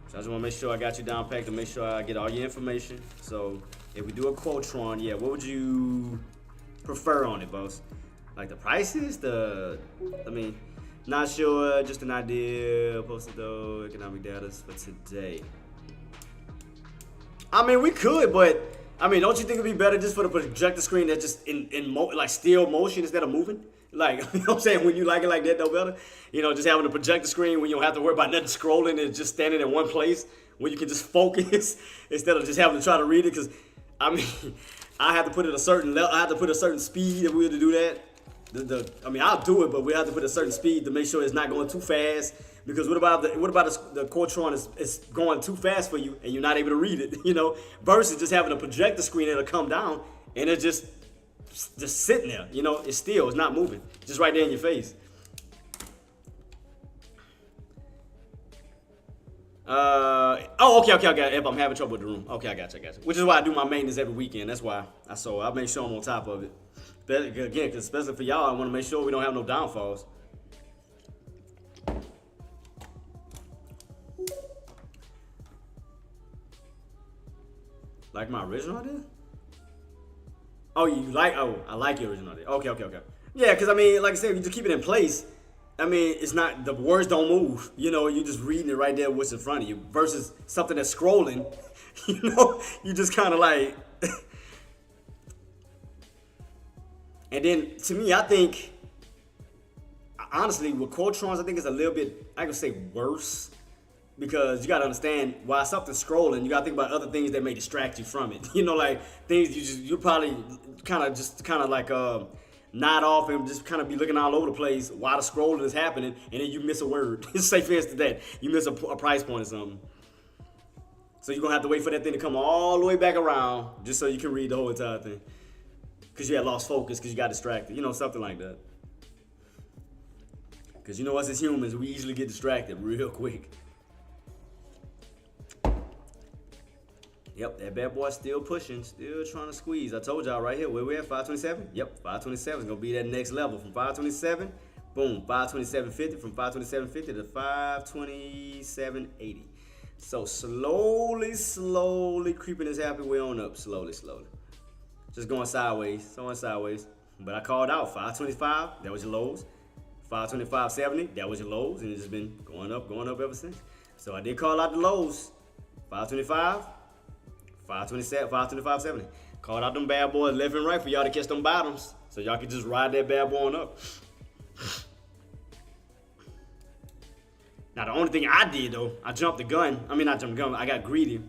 S1: So I just want to make sure I got you down packed to make sure I get all your information. So if we do a Quotron, yeah, what would you prefer on it, boss? Like the prices, I mean, not sure, just an idea. Posted though, economic data for today. I mean, we could, but I mean, don't you think it'd be better just for the projector screen that's just like still motion instead of moving? Like, you know what I'm saying? When you like it like that, though, better. You know, just having a projector screen when you don't have to worry about nothing scrolling and just standing in one place where you can just focus instead of just having to try to read it. Because, I mean, I have to put it a certain level. I have to put a certain speed if we were to do that. I mean, I'll do it, but we have to put a certain speed to make sure it's not going too fast. Because what about the Quotron is going too fast for you and you're not able to read it, you know? Versus just having a projector screen that'll come down and it's just sitting there, you know? It's not moving. Just right there in your face. Okay. If I'm having trouble with the room. Okay, I got you. Which is why I do my maintenance every weekend. That's why. I make sure I'm on top of it. Again, because especially for y'all, I want to make sure we don't have no downfalls. Like my original idea? Oh, I like your original idea. Okay. Yeah, because I mean, like I said, if you just keep it in place, I mean, it's not, the words don't move. You know, you're just reading it right there, what's in front of you, versus something that's scrolling. You know, you just kind of like. And then, to me, I think, honestly, with Quotrons, I think it's a little bit, I could say, worse. Because you got to understand, while something's scrolling, you got to think about other things that may distract you from it. You know, like things you probably kind of like nod off and just kind of be looking all over the place while the scrolling is happening, and then you miss a word. Say for instance that you miss a price point or something. So you're going to have to wait for that thing to come all the way back around just so you can read the whole entire thing. because you had lost focus, because you got distracted, you know, something like that. Because you know us as humans, we easily get distracted real quick. Yep, that bad boy still pushing, still trying to squeeze. I told y'all right here, where we at, 527? Yep, 527 is going to be that next level. From 527, boom, 527.50. From 527.50 to 527.80. So slowly creeping this happy way on up. Slowly. Just going sideways, But I called out 525, that was your lows. 525.70, that was your lows. And it's just been going up ever since. So I did call out the lows. 525. 527, 525.70. Called out them bad boys left and right for y'all to catch them bottoms. So y'all can just ride that bad boy on up. Now the only thing I did though, I jumped the gun. I mean not jumped the gun, I got greedy.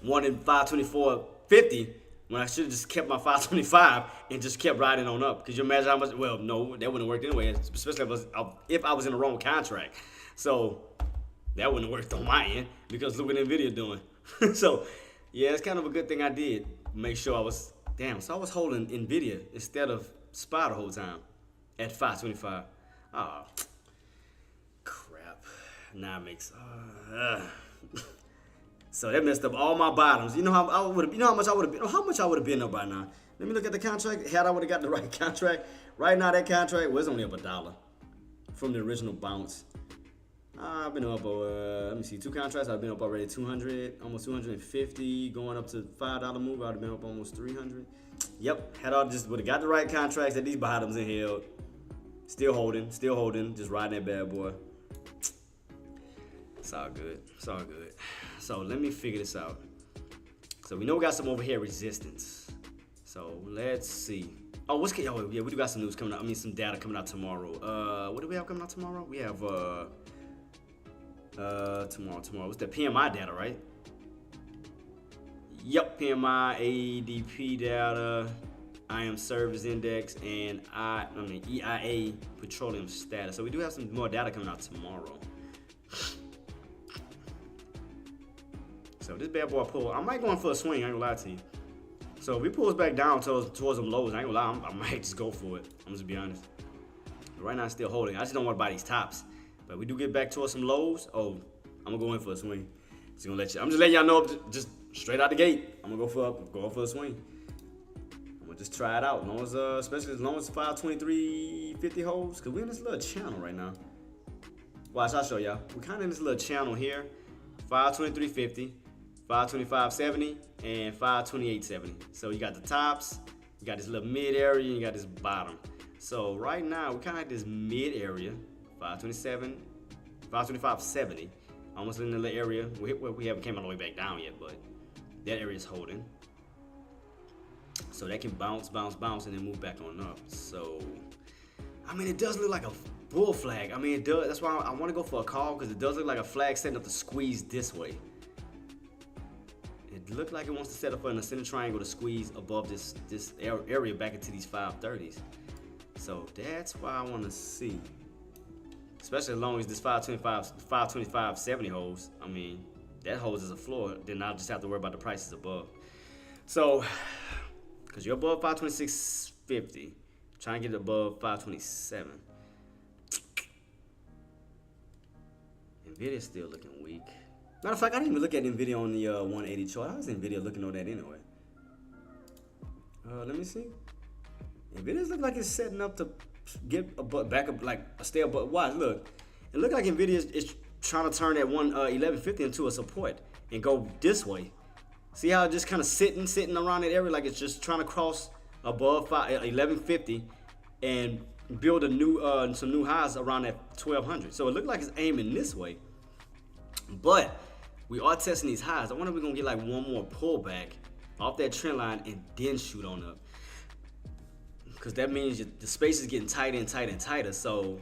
S1: Wanted 524.50 when I should have just kept my 525 and just kept riding on up. Cause you imagine how much, well no, that wouldn't have worked anyway, especially if I was in the wrong contract. So that wouldn't have worked on my end because look what NVIDIA doing. So yeah, it's kind of a good thing I did. Make sure I was, so I was holding NVIDIA instead of SPY the whole time at 525. Oh, crap. Now it makes, so that messed up all my bottoms. You know how I would have, how much I would have been up by now. Let me look at the contract. Had I would have got the right contract. Right now that contract was only up $1 from the original bounce. I've been up, let me see, 2 contracts. I've been up already 200, almost 250, going up to $5 move. I'd have been up almost 300. Yep, had I just would have got the right contracts at these bottoms and held. Still holding, just riding that bad boy. It's all good. So let me figure this out. So we know we got some overhead resistance. So let's see. Oh, yeah, we do got some news coming out. I mean, some data coming out tomorrow. What do we have coming out tomorrow? We have tomorrow. What's that? PMI data, right? Yep, PMI, ADP data, IM service index, and EIA petroleum status. So we do have some more data coming out tomorrow. So this bad boy pull, I might go in for a swing, I ain't gonna lie to you. So if he pulls back down towards them lows, I ain't gonna lie, I might just go for it. I'm just be honest. But right now, I'm still holding. I just don't want to buy these tops. But we do get back towards some lows. Oh, I'm gonna go in for a swing. I'm just letting y'all know, just straight out the gate. I'm gonna go for a swing. I'm gonna just try it out, especially as long as 523.50 holds, cause we're in this little channel right now. Watch, I'll show y'all. We're kind of in this little channel here, 523.50, 525.70, and 528.70. So you got the tops, you got this little mid area, and you got this bottom. So right now we kind of at this mid area. 527, 525.70, almost in the little area. We haven't came all the way back down yet, but that area is holding. So that can bounce, and then move back on up. So, I mean, it does look like a bull flag. I mean, it does. That's why I want to go for a call, because it does look like a flag setting up to squeeze this way. It looked like it wants to set up in a center triangle to squeeze above this area back into these 530s. So that's why I want to see. Especially as long as this 525.70 holds. I mean, that holds as a floor, then I'll just have to worry about the prices above. So, because you're above 526.50, try and get it above 527. NVIDIA's still looking weak. Matter of fact, I didn't even look at NVIDIA on the 180 chart. How is NVIDIA looking on that anyway? Let me see. NVIDIA's look like it's setting up to get back up, like a stay above. Watch, look. It look like NVIDIA is trying to turn that 1150 into a support and go this way. See how it just kind of sitting around that area, like it's just trying to cross above 1150 and build some new highs around that 1200. So it looked like it's aiming this way. But we are testing these highs. I wonder if we're gonna get like one more pullback off that trend line and then shoot on up. Because that means the space is getting tighter and tighter and tighter. So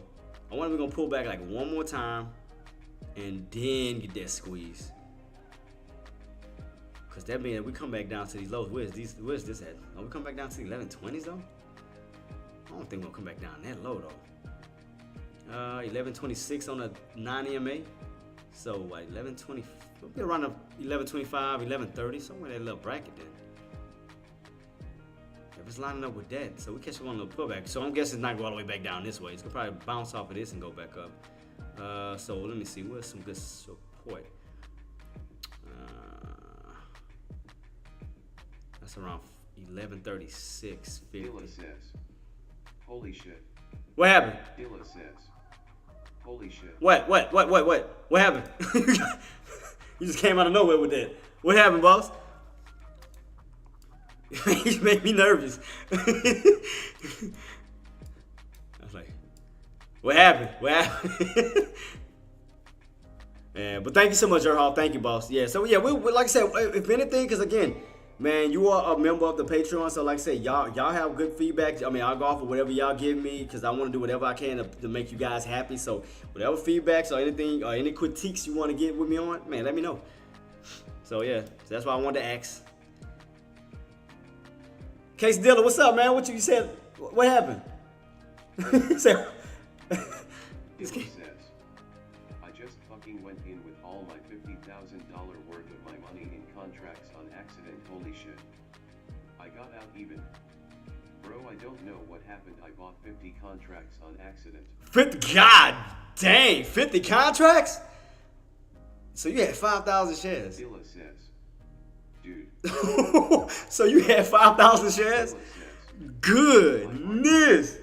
S1: I wonder if we're gonna pull back like one more time and then get that squeeze. Because that means we come back down to these lows. Where's this at? Oh, we come back down to the 1120s though? I don't think we'll come back down that low though. 1126 on a 9 EMA. So what, 1120, we'll be around 1125, 1130, somewhere in that little bracket then. if it's lining up with that, so we catch one little pullback. So I'm guessing it's not go all the way back down this way. It's gonna probably bounce off of this and go back up. So let me see, where's some good support? That's around 1136.50.
S2: Dilla says, holy shit.
S1: What happened?
S2: Dilla says, holy shit.
S1: What happened? You just came out of nowhere with that. What happened, boss? You made me nervous. I was like, what happened? Yeah, but thank you so much, Erhol. Thank you, boss. Yeah, so yeah, we like I said, if anything, because again, man, you are a member of the Patreon, so like I said, y'all have good feedback. I mean, I'll go off of whatever y'all give me, because I want to do whatever I can to make you guys happy. So whatever feedbacks or anything or any critiques you want to get with me on, man, let me know. So yeah, so that's why I wanted to ask. Case Dilla, what's up, man? What you said? What happened?
S2: Dilla says, I just fucking went in with all my $50,000 worth of my money in contracts on accident. Holy shit. I got out even. Bro, I don't know what happened. I bought 50 contracts on accident.
S1: 50, God dang, 50 contracts? So you had 5,000 shares.
S2: Dilla says, dude.
S1: So you had 5,000 shares?
S2: Dilla says,
S1: Goodness.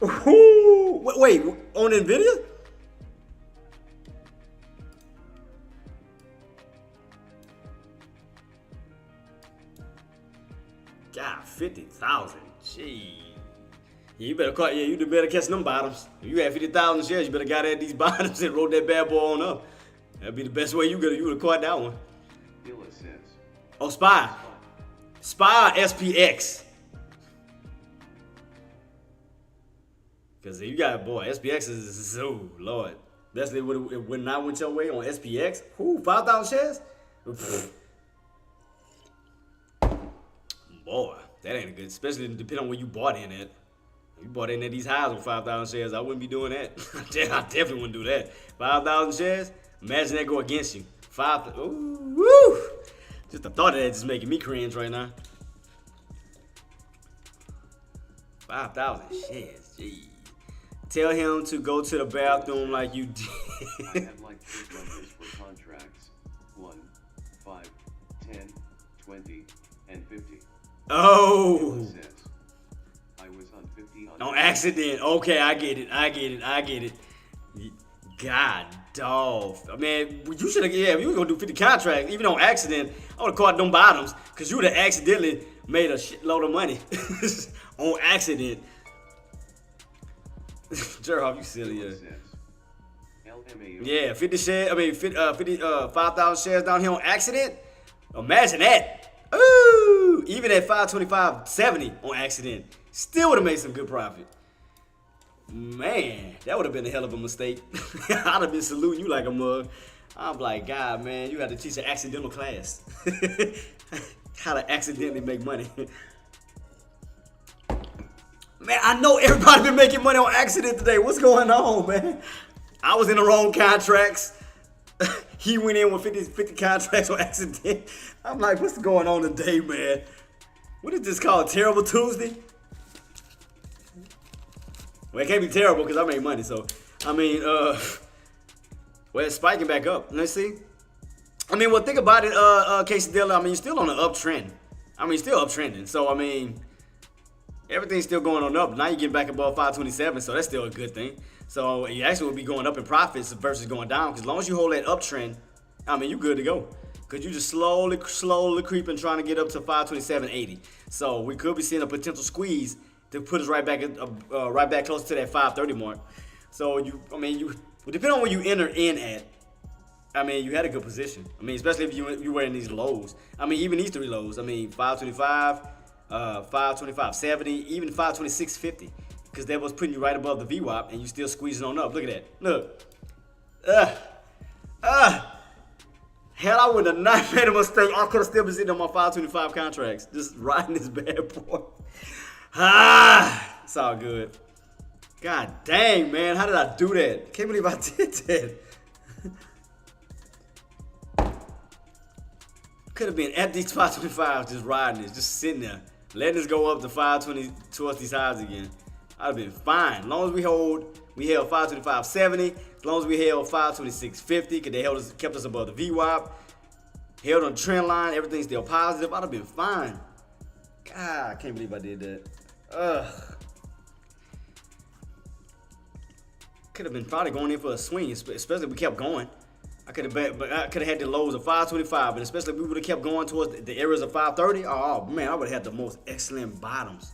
S1: Ooh. Wait, on Nvidia? God, 50,000. Gee. Yeah, you better catch them bottoms. If you had 50,000 shares, you better got at these bottoms and roll that bad boy on up. That'd be the best way you would have caught that one.
S2: Dilla says,
S1: Oh, SPY. SPY SPX. Because you got, boy, SPX is, oh, Lord. That's when I went your way on SPX. Whoo, 5,000 shares? Boy, that ain't good, especially depending on where you bought in at. If you bought in at these highs on 5,000 shares, I wouldn't be doing that. I definitely wouldn't do that. 5,000 shares? Imagine that go against you. Ooh, woo! Just the thought of that just making me cringe right now. 5,000 shares, gee. Tell him to go to the bathroom like you did.
S2: I had like 3 numbers for contracts. 1, 5, 10, 20, and 50.
S1: Oh!
S2: Dilla says, I was on 50
S1: On accident. Okay, I get it. God, dog. I mean, you should have, yeah, if you were going to do 50 contracts, even on accident, I would have caught them bottoms, because you would have accidentally made a shitload of money on accident. Jerhoff, you silly, yeah. Yeah, 50 shares, 5,000 shares down here on accident? Imagine that. Ooh, even at 525.70 on accident, still would have made some good profit. Man, that would have been a hell of a mistake. I'd have been saluting you like a mug. I'm like, God, man, you got to teach an accidental class. How to accidentally make money. Man, I know everybody been making money on accident today. What's going on, man? I was in the wrong contracts. He went in with 50 contracts on accident. I'm like, what's going on today, man? What is this called? Terrible Tuesday? Well, it can't be terrible because I made money. So, I mean, well, it's spiking back up. Let's see. I mean, well, think about it, Casey Dilla. I mean, you're still on an uptrend. I mean, still uptrending. So, I mean, everything's still going on up. Now you're getting back above 527, so that's still a good thing. So you actually will be going up in profits versus going down. Because as long as you hold that uptrend, I mean, you're good to go. Because you just slowly creeping, trying to get up to 527.80. So we could be seeing a potential squeeze to put us right back close to that 530 mark. So depending on where you enter in at, I mean, you had a good position. I mean, especially if you were in these lows. I mean, even these 3 lows. I mean, 525, 525.70, even 526.50. Because that was putting you right above the VWAP, and you still squeezing on up. Look at that. Look. Hell, I would have not made a mistake. I could have still been sitting on my 525 contracts. Just riding this bad boy. It's all good. God dang, man. How did I do that? Can't believe I did that. Could have been at these 525 just riding this, just sitting there. letting this go up to 520 towards these highs again. I'd have been fine. As long as we held 525.70. As long as we held 526.50, because they kept us above the VWAP. Held on the trend line, everything's still positive. I'd have been fine. God, I can't believe I did that. Ugh. Could have been probably going in for a swing, especially if we kept going. I could have had the lows of 525, and especially if we would have kept going towards the areas of 530. Oh man, I would have had the most excellent bottoms.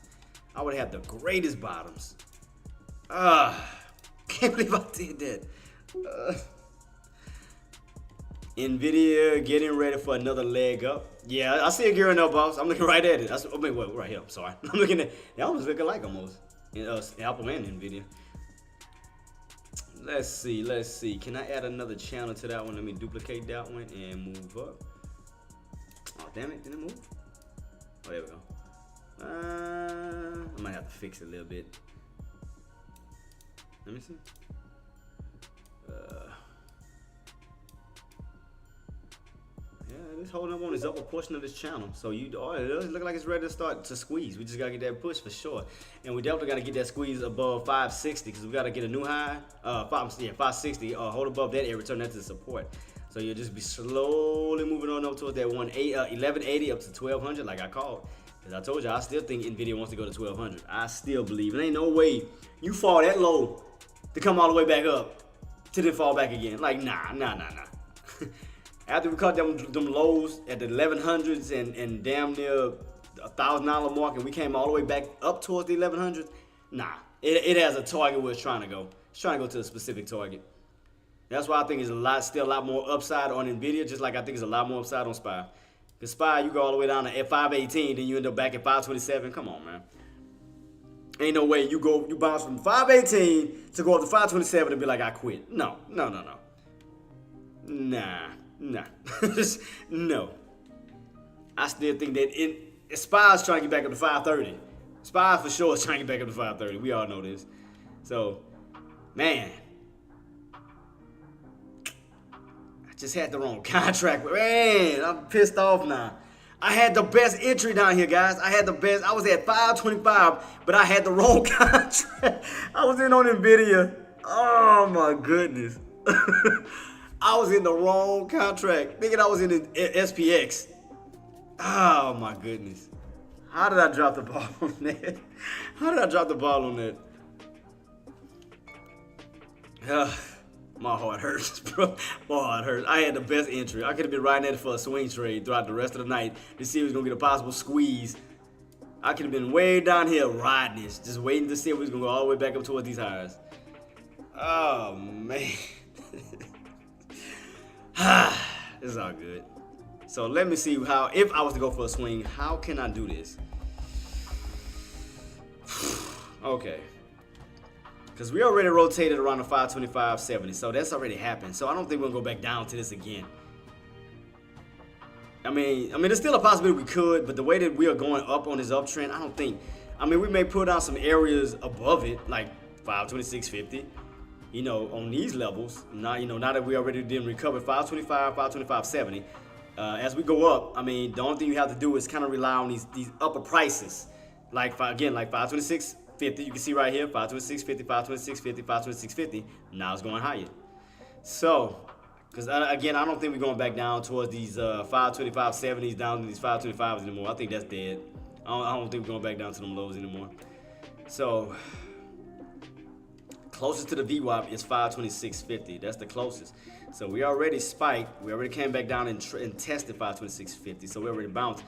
S1: I would have had the greatest bottoms. Can't believe I did that. Nvidia getting ready for another leg up. Yeah, I see it gearing up, boss. I'm looking right at it. Right here. I'm sorry. I'm looking at. They almost look alike almost. Apple and Nvidia. Let's see. Can I add another channel to that one? Let me duplicate that one and move up. Oh damn it! Did it move? Oh, there we go. I might have to fix it a little bit. Let me see. Yeah, it's holding up on this upper portion of this channel. So it does look like it's ready to start to squeeze. We just gotta get that push for sure. And we definitely gotta get that squeeze above 560 because we gotta get a new high. 560. Hold above that area, return that to the support. So you'll just be slowly moving on up towards that 1180 up to 1200 like I called. Because I told you, I still think Nvidia wants to go to 1200. I still believe. It ain't no way you fall that low to come all the way back up to then fall back again. Like, nah. After we cut them lows at the 1100s and damn near $1,000 mark, and we came all the way back up towards the 1100s, nah. It has a target where it's trying to go. It's trying to go to a specific target. That's why I think it's still a lot more upside on Nvidia, just like I think it's a lot more upside on SPY. Because SPY, you go all the way down to 518, then you end up back at 527. Come on, man. Ain't no way you bounce from 518 to go up to 527 and be like, I quit. No. Nah. Just no. I still think that SPY's trying to get back up to 530. SPY for sure is trying to get back up to 530. We all know this. So, man. I just had the wrong contract. Man, I'm pissed off now. I had the best entry down here, guys. I was at 525, but I had the wrong contract. I was in on Nvidia. Oh my goodness. I was in the wrong contract. Thinking I was in the SPX. Oh my goodness. How did I drop the ball on that? My heart hurts, bro. My heart hurts. I had the best entry. I could have been riding at it for a swing trade throughout the rest of the night to see if we was going to get a possible squeeze. I could have been way down here riding this, just waiting to see if we was going to go all the way back up towards these highs. Oh, man. This is all good. So let me see if I was to go for a swing, how can I do this? Okay. Because we already rotated around the 525.70, so that's already happened. So I don't think we're going to go back down to this again. I mean, there's still a possibility we could, but the way that we are going up on this uptrend, I don't think. I mean, we may put down some areas above it, like 526.50, on these levels. Now that we already didn't recover 525, 525.70. As we go up, I mean, the only thing you have to do is kind of rely on these upper prices. Like 526.50, you can see right here, 526.50, 526.50, 526.50. Now it's going higher. So, because again, I don't think we're going back down towards these 525.70s down to these 525s anymore. I think that's dead. I don't think we're going back down to them lows anymore. So, closest to the VWAP is 526.50. That's the closest. So we already spiked. We already came back down and tested 526.50. So we already bounced.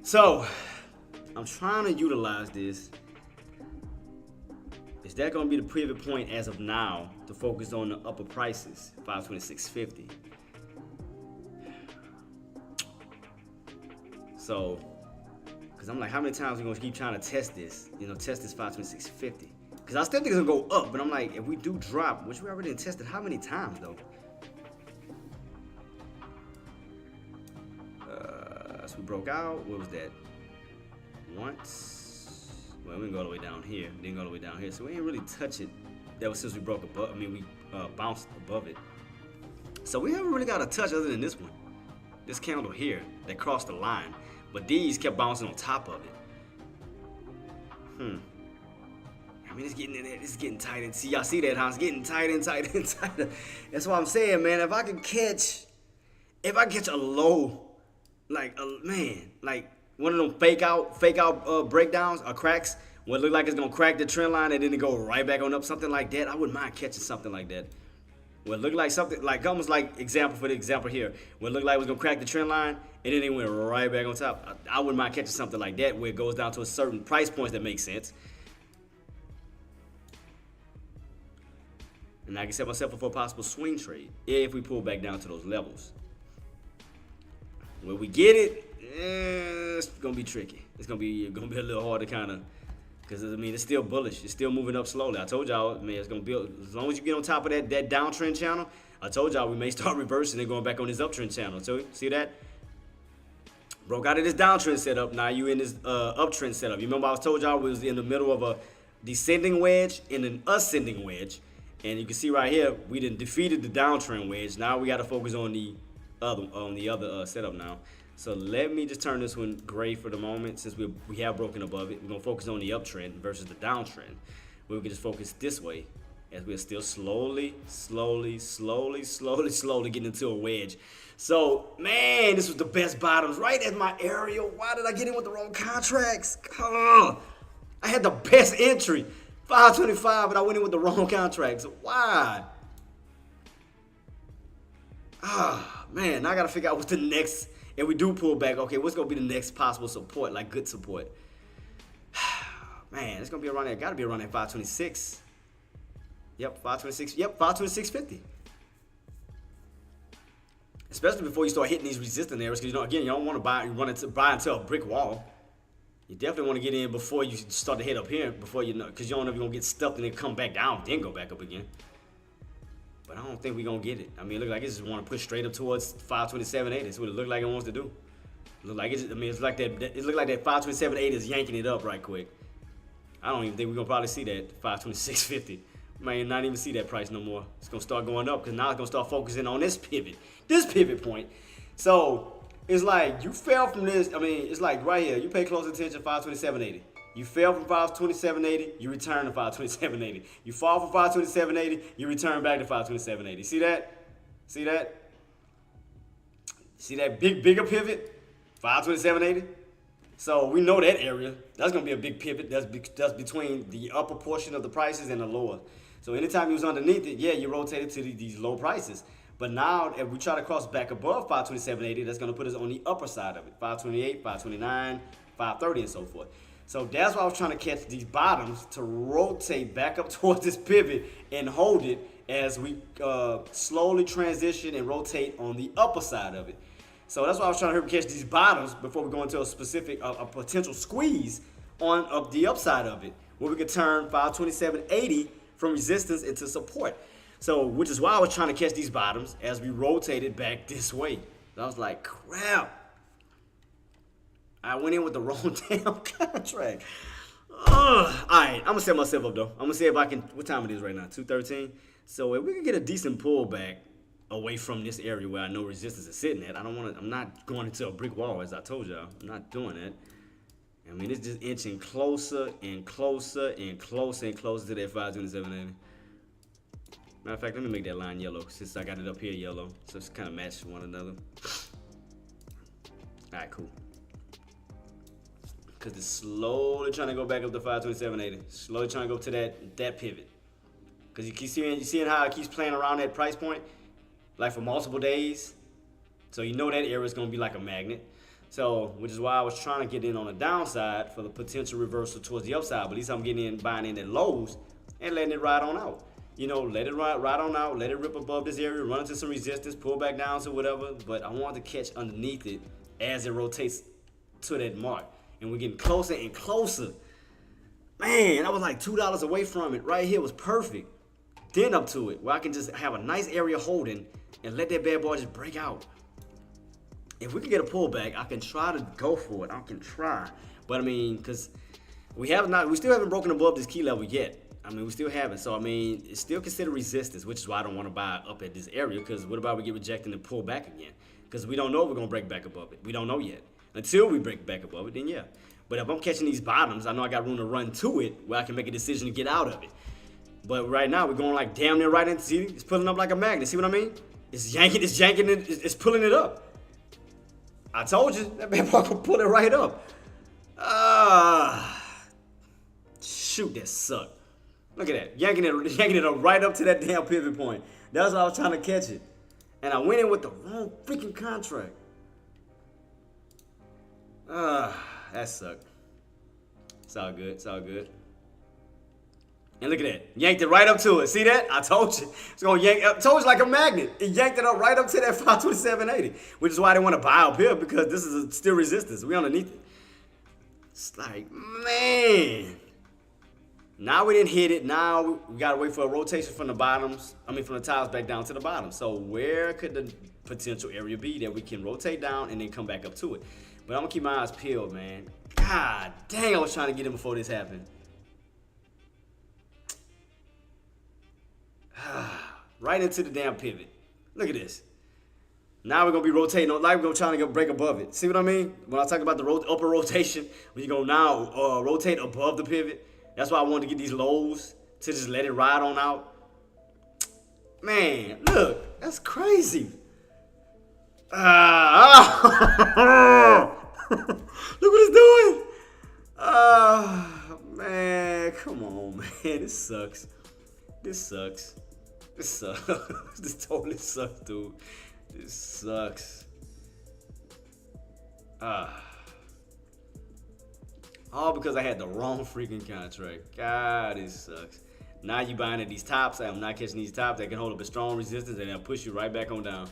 S1: So I'm trying to utilize this. Is that going to be the pivot point as of now to focus on the upper prices, 526.50? So, because I'm like, how many times are we going to keep trying to test this? Test this 526.50. Because I still think it's going to go up, but I'm like, if we do drop, which we already tested, how many times though? So we broke out. What was that? Once. Well, we didn't go all the way down here. Didn't go all the way down here. So we didn't really touch it. That was since we broke above. We bounced above it. So we haven't really got a touch other than this one. This candle here that crossed the line. But these kept bouncing on top of it. I mean, it's getting in there. It's getting tight. And see, y'all see that, huh? It's getting tighter and tighter and tighter. That's what I'm saying, man. If I catch a low, like one of them fake out breakdowns or cracks, where it look like it's gonna crack the trend line and then it go right back on up, something like that, I wouldn't mind catching something like that. Where it look like something like almost like example here, where it looked like it was gonna crack the trend line and then it went right back on top. I wouldn't mind catching something like that where it goes down to a certain price points that makes sense. And I can set myself up for a possible swing trade if we pull back down to those levels. When we get it, it's gonna be tricky. It's gonna be a little hard to kind of, because I mean it's still bullish. It's still moving up slowly. I told y'all, man, it's gonna build as long as you get on top of that downtrend channel. I told y'all we may start reversing and going back on this uptrend channel. So see that? Broke out of this downtrend setup. Now you in this uptrend setup. You remember I told y'all we was in the middle of a descending wedge and an ascending wedge. And you can see right here, we done defeated the downtrend wedge. Now we got to focus on the other setup now. So let me just turn this one gray for the moment, since we have broken above it. We're gonna focus on the uptrend versus the downtrend. We can just focus this way, as we're still slowly getting into a wedge. So man, this was the best bottoms right at my area. Why did I get in with the wrong contracts? I had the best entry. 525, but I went in with the wrong contracts. Why? Man, now I gotta figure out what's the next. If we do pull back, okay, what's gonna be the next possible support, like good support? Man, it's gonna be around there. Gotta be around that 526. Yep, 526. Yep, 526.50. Especially before you start hitting these resistance areas, because again, you don't want to buy. You want to buy into a brick wall. You definitely want to get in before you start to hit up here, before you know, because you don't know if you're going to get stuffed and then come back down, then go back up again. But I don't think we're going to get it. I mean, it looks like it just want to push straight up towards 527.80. That's what it looked like it wants to do. Look like it's, I mean, it's like that. It looked like that 527.80 is yanking it up right quick. I don't even think we're going to probably see that 526.50. May not even see that price no more. It's going to start going up because now it's going to start focusing on this pivot point. So it's like you fell from this. I mean, it's like right here. You pay close attention, 527.80. You fell from 527.80, you return to 527.80. You fall from 527.80, you return back to 527.80. See that? See that? See that bigger pivot? 527.80. So we know that area. That's gonna be a big pivot. That's between the upper portion of the prices and the lower. So anytime you was underneath it, yeah, you rotated to these low prices. But now, if we try to cross back above 527.80, that's gonna put us on the upper side of it. 528, 529, 530, and so forth. So that's why I was trying to catch these bottoms to rotate back up towards this pivot and hold it as we slowly transition and rotate on the upper side of it. So that's why I was trying to catch these bottoms before we go into a specific, a potential squeeze on up the upside of it, where we could turn 527.80 from resistance into support. So, which is why I was trying to catch these bottoms as we rotated back this way. So I was like, crap. I went in with the wrong damn contract. All right, I'm gonna set myself up though. I'm gonna see if I can. What time it is right now? 2:13. So if we can get a decent pullback away from this area where I know resistance is sitting at, I don't want to. I'm not going into a brick wall as I told y'all. I'm not doing that. I mean, it's just inching closer and closer and closer and closer to that 527.80. Matter of fact, let me make that line yellow since I got it up here yellow, so it's kind of matched one another. All right, cool. Because it's slowly trying to go back up to 527.80. Slowly trying to go to that pivot. Because you keep seeing how it keeps playing around that price point, like for multiple days. So you know that area is going to be like a magnet. So, which is why I was trying to get in on the downside for the potential reversal towards the upside. But at least I'm getting in, buying in at lows and letting it ride on out. You know, let it ride on out, let it rip above this area, run into some resistance, pull back down to whatever. But I want to catch underneath it as it rotates to that mark. And we're getting closer and closer. Man, I was like $2 away from it. Right here was perfect. Then up to it, where I can just have a nice area holding and let that bad boy just break out. If we can get a pullback, I can try to go for it. I can try. But I mean, because we still haven't broken above this key level yet. I mean, we still haven't. So I mean, it's still considered resistance, which is why I don't want to buy up at this area. Because what about we get rejected and pull back again? Because we don't know if we're going to break back above it. We don't know yet. Until we break back above it, then yeah. But if I'm catching these bottoms, I know I got room to run to it where I can make a decision to get out of it. But right now, we're going like damn near right into, see, it's pulling up like a magnet. See what I mean? It's yanking it, it's pulling it up. I told you, that bad boy can pull it right up. Shoot, that sucked. Look at that, yanking it up right up to that damn pivot point. That's why I was trying to catch it. And I went in with the wrong freaking contract. That sucked. It's all good, it's all good. And look at that, yanked it right up to it. See that? I told you. It's gonna yank, I told you like a magnet. It yanked it up right up to that 527.80, which is why I didn't want to buy up here because this is still resistance. We underneath it. It's like, man. Now we didn't hit it. Now we gotta wait for a rotation from the bottoms. I mean, from the tops back down to the bottom. So where could the potential area be that we can rotate down and then come back up to it? But I'm gonna keep my eyes peeled, man. God dang, I was trying to get in before this happened. Right into the damn pivot. Look at this. Now we're gonna be rotating. Like we're gonna try to break above it. See what I mean? When I talk about the upper rotation, when you go now rotate above the pivot. That's why I wanted to get these lows to just let it ride on out. Man, look, that's crazy. Look what it's doing. Man, come on, man. This sucks. This sucks. This sucks. This totally sucks, dude. This sucks. All because I had the wrong freaking contract. God, it sucks. Now you buying at these tops. I'm not catching these tops that can hold up a strong resistance and they'll push you right back on down.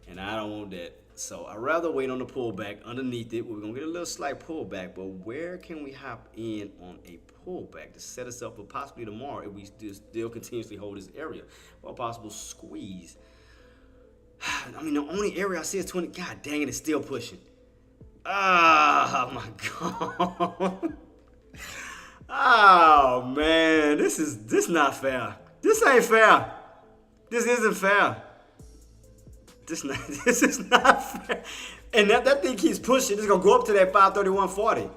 S1: And I don't want that. So I'd rather wait on the pullback underneath it. We're going to get a little slight pullback. But where can we hop in on a pullback to set us up for possibly tomorrow if we still continuously hold this area? Or a possible squeeze. I mean, the only area I see is 20. God dang it, it's still pushing. Oh my God. Oh man, this not fair. This ain't fair. This isn't fair. This is not fair. And that thing keeps pushing. It's gonna go up to that 531.40.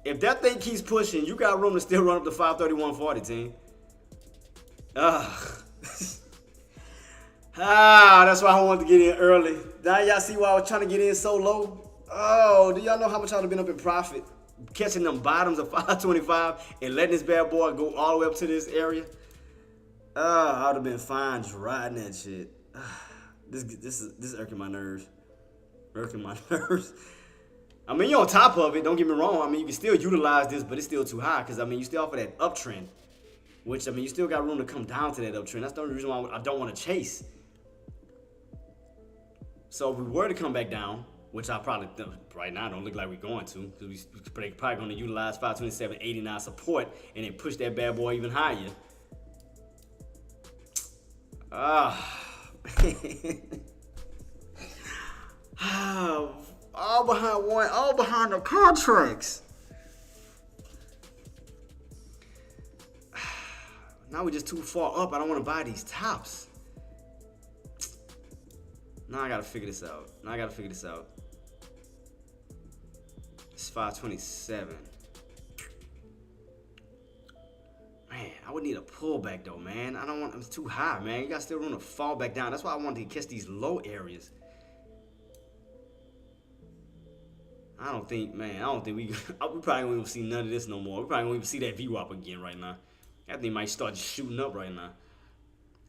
S1: If that thing keeps pushing, you got room to still run up to 531.40, team. That's why I wanted to get in early. Now y'all see why I was trying to get in so low? Oh, do y'all know how much I would have been up in profit? Catching them bottoms of 525 and letting this bad boy go all the way up to this area? I would have been fine just riding that shit. This is irking my nerves. Irking my nerves. I mean, you're on top of it, don't get me wrong. I mean, you can still utilize this, but it's still too high because, I mean, you still off of that uptrend. Which, I mean, you still got room to come down to that uptrend. That's the only reason why I don't want to chase. So if we were to come back down, which I probably right now don't look like we're going to, because we're probably going to utilize 527.89 support and then push that bad boy even higher. All behind one, all behind the contracts. Now we're just too far up. I don't want to buy these tops. Now I gotta figure this out. It's 527. Man, I would need a pullback though, man. I don't want, it's too high, man. You got still room to fall back down. That's why I wanted to catch these low areas. I don't think we probably won't even see none of this no more. We probably won't even see that VWAP again right now. That thing might start just shooting up right now.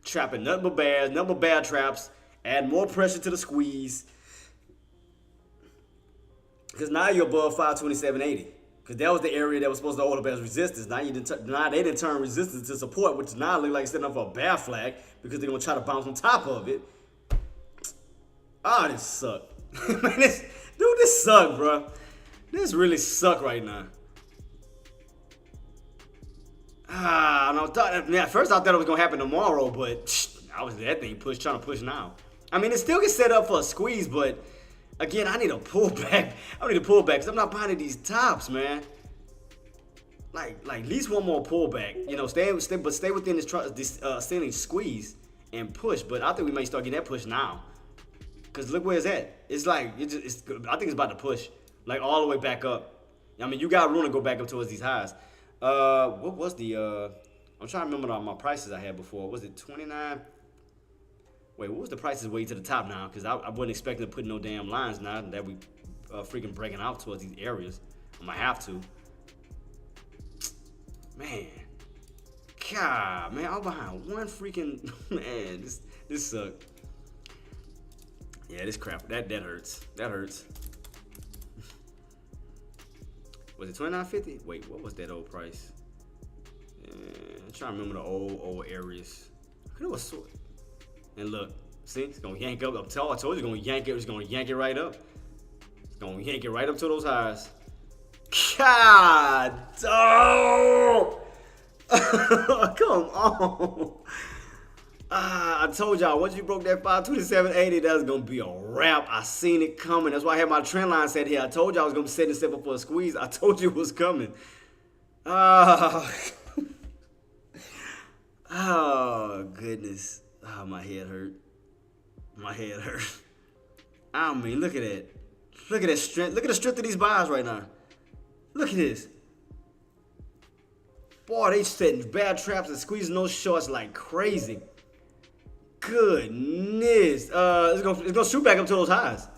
S1: Trapping nothing but bears, nothing but bear traps. Add more pressure to the squeeze. Because now you're above 527.80. Because that was the area that was supposed to hold up as resistance. Now they didn't turn resistance to support, which now look like setting up for a bear flag because they're going to try to bounce on top of it. This sucked. Man, this sucked, bro. This really sucked right now. At first I thought it was going to happen tomorrow, but that thing trying to push now. I mean, it still gets set up for a squeeze, but again, I need a pullback. Because I'm not buying these tops, man. Like at least one more pullback. You know, stay within this standing squeeze and push. But I think we may start getting that push now. Because look where it's at. It's like, I think it's about to push. like all the way back up. I mean, you got room to go back up towards these highs. What was the? I'm trying to remember my prices I had before. Was it 29? Wait, what was the prices way to the top now? Because I wasn't expecting to put no damn lines now that we freaking breaking out towards these areas. I might have to. Man, God, man, I'm behind one freaking man. This sucked. Yeah, this crap. That hurts. That hurts. Was it $29.50? Wait, what was that old price? I'm trying to remember the old areas. It was so. And look, see, it's gonna yank up. I told you it's gonna yank it. It's gonna yank it right up. It's gonna yank it right up to those highs. God, oh! Come on. I told y'all, once you broke that 527.80, that was going to be a wrap. I seen it coming. That's why I had my trend line set here. I told y'all I was going to be setting this up for a squeeze. I told you it was coming. Oh, goodness. Oh, my head hurt. My head hurt. I mean, look at that. Look at that strength. Look at the strength of these buys right now. Look at this. Boy, they setting bad traps and squeezing those shorts like crazy. Goodness. It's gonna shoot back up to those highs.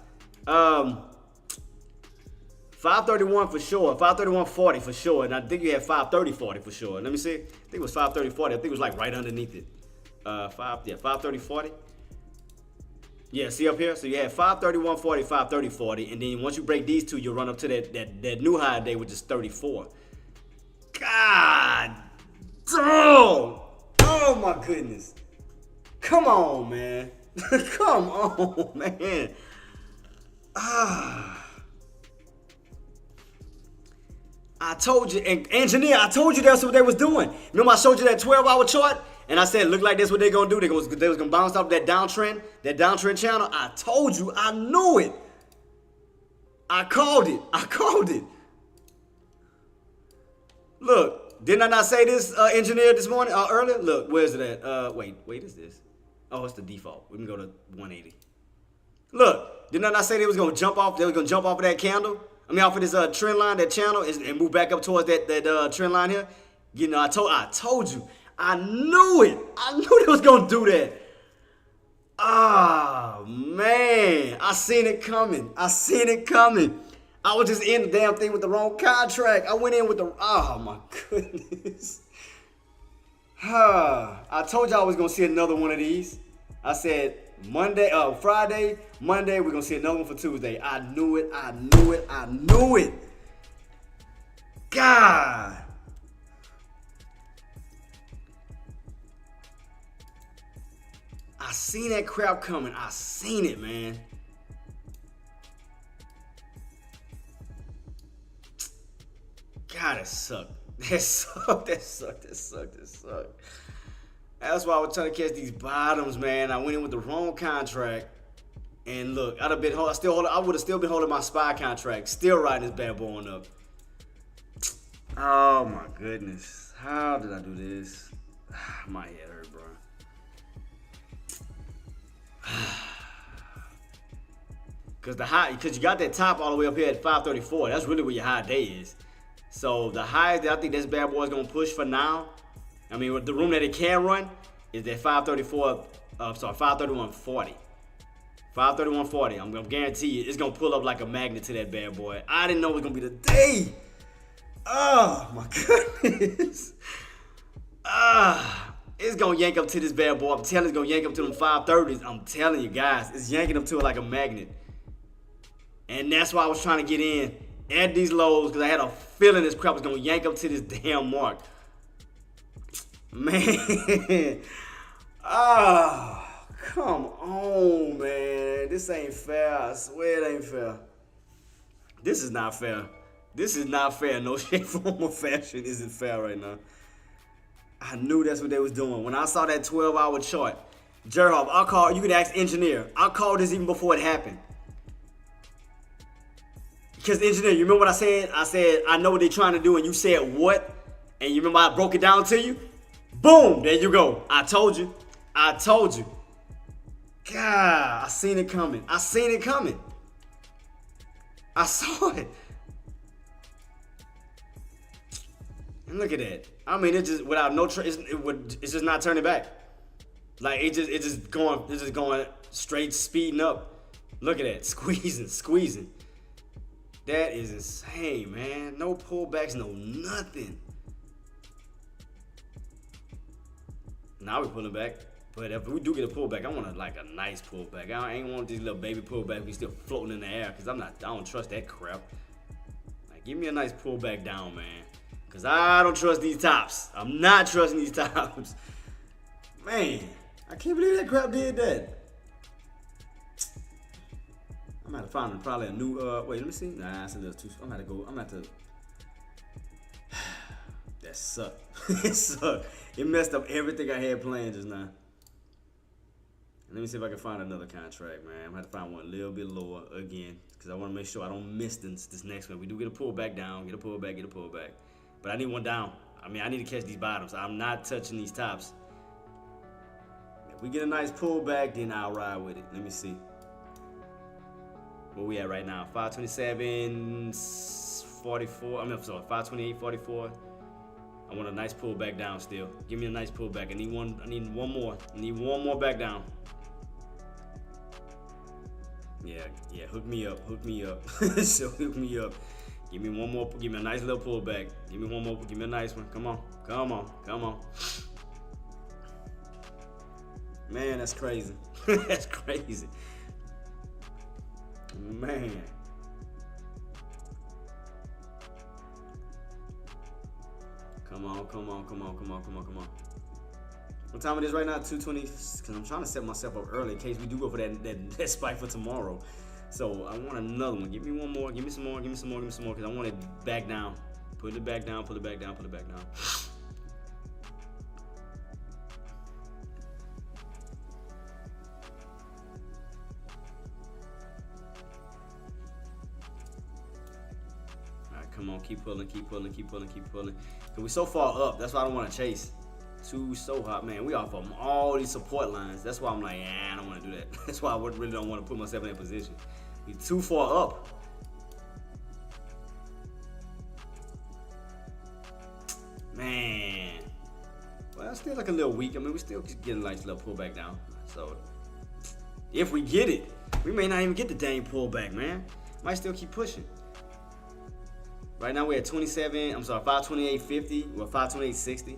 S1: 531 for sure. 531.40 for sure. And I think you had 530.40 for sure. Let me see. I think it was 530.40. I think it was like right underneath it. 530.40. Yeah, see up here? So you had 531.40, 530.40, and then once you break these two, you'll run up to that new high day, which is 34. God damn! Oh my goodness. Come on, man. Come on, man. I told you, and engineer, I told you that's what they was doing. Remember I showed you that 12-hour chart? And I said, look like that's what they're going to do. They was going to bounce off that downtrend channel. I told you. I knew it. I called it. Look, didn't I not say this, engineer, this morning, earlier? Look, where's it at? Wait, is this? Oh, it's the default. We can go to 180. Look, didn't I not say they was going to jump off? They was going to jump off of that candle? I mean, off of this trend line, that channel, and move back up towards that trend line here? You know, I told you. I knew it. I knew they was going to do that. Oh, man. I seen it coming. I was just in the damn thing with the wrong contract. I went in with the... Oh, my goodness. I told y'all I was going to see another one of these. I said Friday, Monday, we're going to see another one for Tuesday. I knew it. God. I seen that crap coming. I seen it, man. God, that sucked. That sucked. That's why I was trying to catch these bottoms, man. I went in with the wrong contract. And look, I would have still been holding my SPY contract. Still riding this bad boy on up. Oh, my goodness. How did I do this? My head hurt, bro. Because you got that top all the way up here at 534. That's really where your high day is. So the highest that I think this bad boy is going to push for now, I mean, the room that it can run is that 531.40. 531.40. I'm going to guarantee you it's going to pull up like a magnet to that bad boy. I didn't know it was going to be the day. Oh, my goodness. It's going to yank up to this bad boy. I'm telling you, it's going to yank up to them 530s. I'm telling you guys, it's yanking up to it like a magnet. And that's why I was trying to get in at these lows, because I had a feeling this crap was going to yank up to this damn mark. Man. Come on, man. This ain't fair. I swear it ain't fair. This is not fair. No shape, form, or fashion isn't fair right now. I knew that's what they was doing. When I saw that 12-hour chart, Jerhoff, you could ask engineer. I called this even before it happened. Because engineer, you remember what I said? I said, I know what they're trying to do, and you said what? And you remember I broke it down to you? Boom, there you go. I told you. God, I seen it coming. I saw it. And look at that. I mean, it just without no it's just not turning back. Like it's just going straight speeding up. Look at that, squeezing. That is insane, man. No pullbacks, no nothing. Now we're pulling back. But if we do get a pullback, I want a nice pullback. I ain't want these little baby pullbacks be still floating in the air, because I don't trust that crap. Like, give me a nice pullback down, man. Because I don't trust these tops. I'm not trusting these tops. Man, I can't believe that crap did that. I'm gonna find probably a new wait, let me see. Nah, it's a little too. I'm gonna have to that sucked. It sucked. It messed up everything I had planned just now. Let me see if I can find another contract, man. I'm gonna have to find one a little bit lower again, because I want to make sure I don't miss this next one. We do get a pullback down, get a pullback. But I need one down. I mean, I need to catch these bottoms. I'm not touching these tops. If we get a nice pullback, then I'll ride with it. Let me see. Where we at right now? 527.44. I'm sorry, 528.44. I want a nice pullback down still. Give me a nice pullback. I need one more. I need one more back down. Yeah, hook me up. So hook me up. Give me one more, give me a nice little pullback. Give me one more, give me a nice one. Come on. Man, that's crazy. That's crazy. Man. Come on. What time it is right now? 2:20. Because I'm trying to set myself up early in case we do go for that spike for tomorrow. So I want another one. Give me one more. Give me some more. Because I want it back down. Put it back down. Alright, come on. Keep pulling. Because we're so far up. That's why I don't want to chase. So hot, man. We off from all these support lines. That's why I'm like, I don't want to do that. That's why I really don't want to put myself in that position. We too far up. Man. Well, still like a little weak. I mean, we still getting a nice little pullback down. So, if we get it, we may not even get the dang pullback, man. Might still keep pushing. Right now, we're at 528.50. We're 528.60.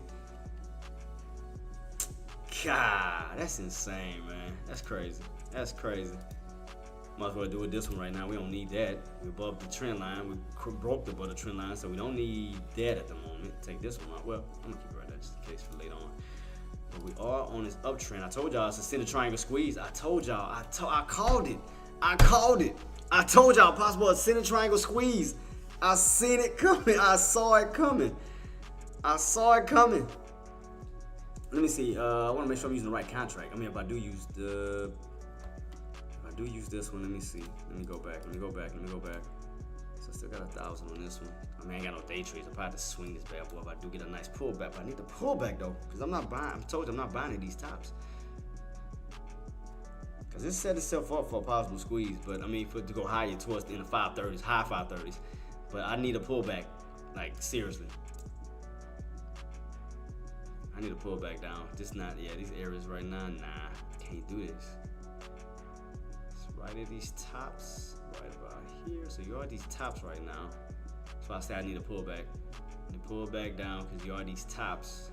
S1: God, that's insane, man. That's crazy. Might as well do it this one right now. We don't need that. We're above the trend line. We broke above the trend line, so we don't need that at the moment. Take this one out. Well, I'm gonna keep it right there just in case for later on. But we are on this uptrend. I told y'all it's a center triangle squeeze. I told y'all. I called it. I told y'all possible a center triangle squeeze. I seen it coming. I saw it coming. Let me see. I want to make sure I'm using the right contract. I mean, if I do use this one, let me see. Let me go back. So I still got 1,000 on this one. I mean, I ain't got no day trades. I'll probably have to swing this bad boy if I do get a nice pullback. But I need the pullback though, because I'm not buying. I told you I'm not buying these tops. Because it set itself up for a possible squeeze. But I mean, for it to go higher towards the end of 530s, high 530s. But I need a pullback, like seriously. I need to pull back down. These areas right now, can't do this. It's right at these tops, right about here. So you're at these tops right now. So I say I need to pull back. I need to pull back down because you're at these tops.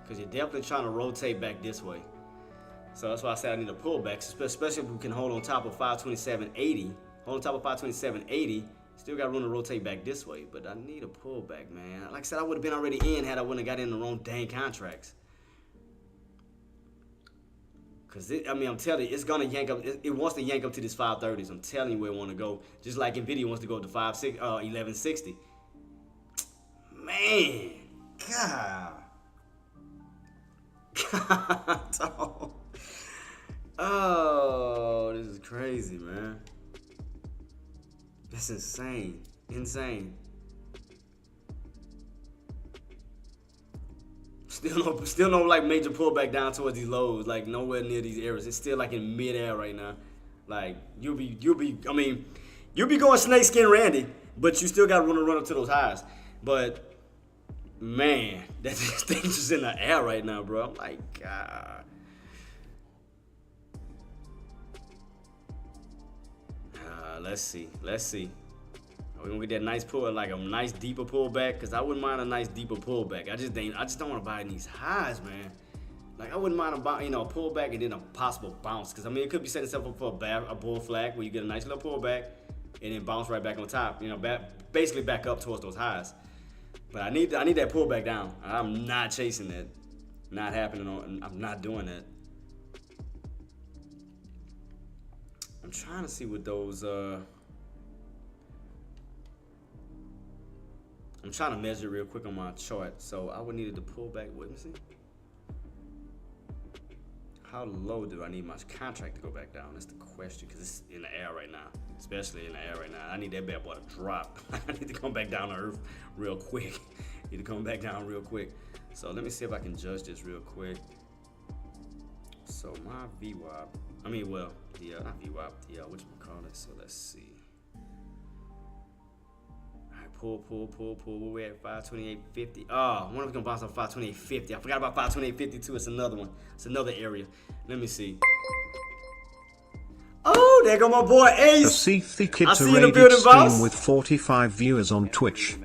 S1: Because you're definitely trying to rotate back this way. So that's why I say I need a pullback, especially if we can hold on top of 527.80. Hold on top of 527.80, still got room to rotate back this way, but I need a pullback, man. Like I said, I would have been already in had I wouldn't have got in the wrong dang contracts. Cause I'm telling you, it's gonna yank up. It wants to yank up to this 530s. I'm telling you where it want to go. Just like Nvidia wants to go to 1160. Man, God, dog. Oh, this is crazy, man. That's insane. Still no like major pullback down towards these lows, like nowhere near these areas. It's still like in midair right now. Like you'll be going snakeskin Randy, but you still got to run up to those highs. But man, that thing's just in the air right now, bro. I'm like, God. Let's see. We're gonna get that nice pull, like a nice deeper pullback, because I wouldn't mind a nice deeper pullback. I just don't want to buy in these highs, man. Like I wouldn't mind a pullback and then a possible bounce, because I mean it could be setting itself up for a bull flag where you get a nice little pullback and then bounce right back on top. Basically back up towards those highs. But I need that pullback down. I'm not chasing that. Not happening. I'm not doing that. I'm trying to see what those. I'm trying to measure real quick on my chart, so I would need to pull back. Wait, let me see. How low do I need my contract to go back down? That's the question, because it's in the air right now. Especially in the air right now. I need that bad boy to drop. I need to come back down to earth real quick. Need to come back down real quick. So let me see if I can judge this real quick. So my VWAP, not VWAP, whatchamacallit. So let's see. Pull. We're at 528.50. Oh, when are we gonna bounce on 528.50? I forgot about 528.50 too. It's another one. It's another area. Let me see. Oh, there go my boy Ace.
S4: A Seethy Kid
S1: I
S4: to
S1: see you in the
S4: raid
S1: building,
S4: stream
S1: boss.
S4: with 45 viewers on Twitch.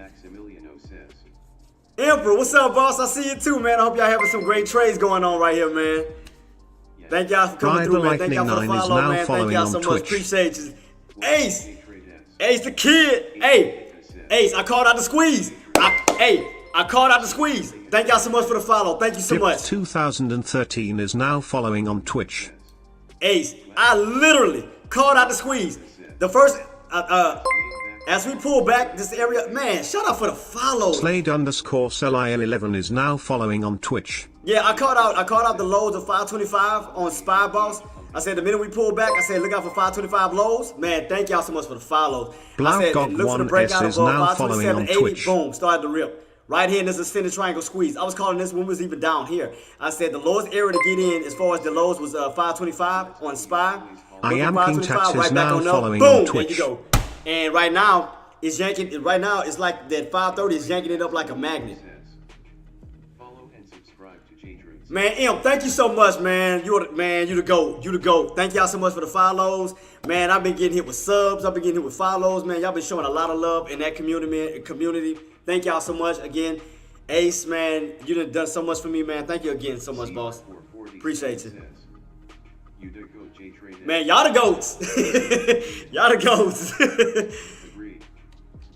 S1: Emperor, what's up, boss? I see you too, man. I hope y'all having some great trades going on right here, man. Thank y'all for coming through, man. Thank y'all for the follow, man. Thank y'all so much. Appreciate you. Ace the Kid. Hey. Ace, I called out the squeeze. I called out the squeeze. Thank y'all so much for the follow. Thank you so much.
S4: 2013 is now following on Twitch.
S1: Ace, I literally called out the squeeze. The first, as we pull back this area, man, shout out for the follow.
S4: Slade_LIL11 is now following on Twitch.
S1: Yeah, I called out the lows of 525 on Spy Boss. I said the minute we pull back, I said look out for 525 lows. Man, thank y'all so much for the follow. I said look for the breakout
S4: is
S1: above
S4: now following on
S1: 527.80.
S4: Twitch.
S1: Boom, started to rip. Right here in this ascending triangle squeeze. I was calling this when we was even down here. I said the lowest area to get in as far as the lows was 525 on Spy.
S4: I am King Tax is now following
S1: Boom,
S4: on Twitch.
S1: there you go. And right now, it's yanking. Right now, it's like that 530 is yanking it up like a magnet. Man, M, thank you so much, man. You the GOAT. You the GOAT. Thank y'all so much for the follows. Man, I've been getting hit with subs. I've been getting hit with follows, man. Y'all been showing a lot of love in that community. Thank y'all so much again. Ace, man, you done so much for me, man. Thank you again so much, boss. Appreciate you. Man, y'all the GOATs. Y'all the GOATs.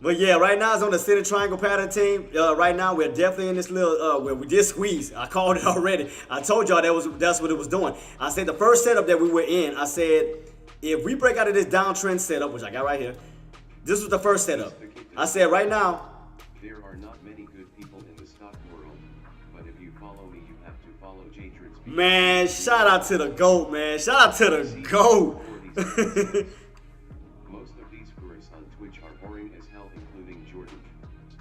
S1: But yeah, right now it's on the center triangle pattern team. Right now we're definitely in this little where we did squeeze. I called it already. I told y'all that's what it was doing. I said the first setup that we were in, I said if we break out of this downtrend setup, which I got right here, this was the first setup. I said right now.
S2: There are not many good people in the stock world, but if you follow me, you have to follow J-Trins.
S1: Man, shout out to the GOAT, man. Shout out to the GOAT.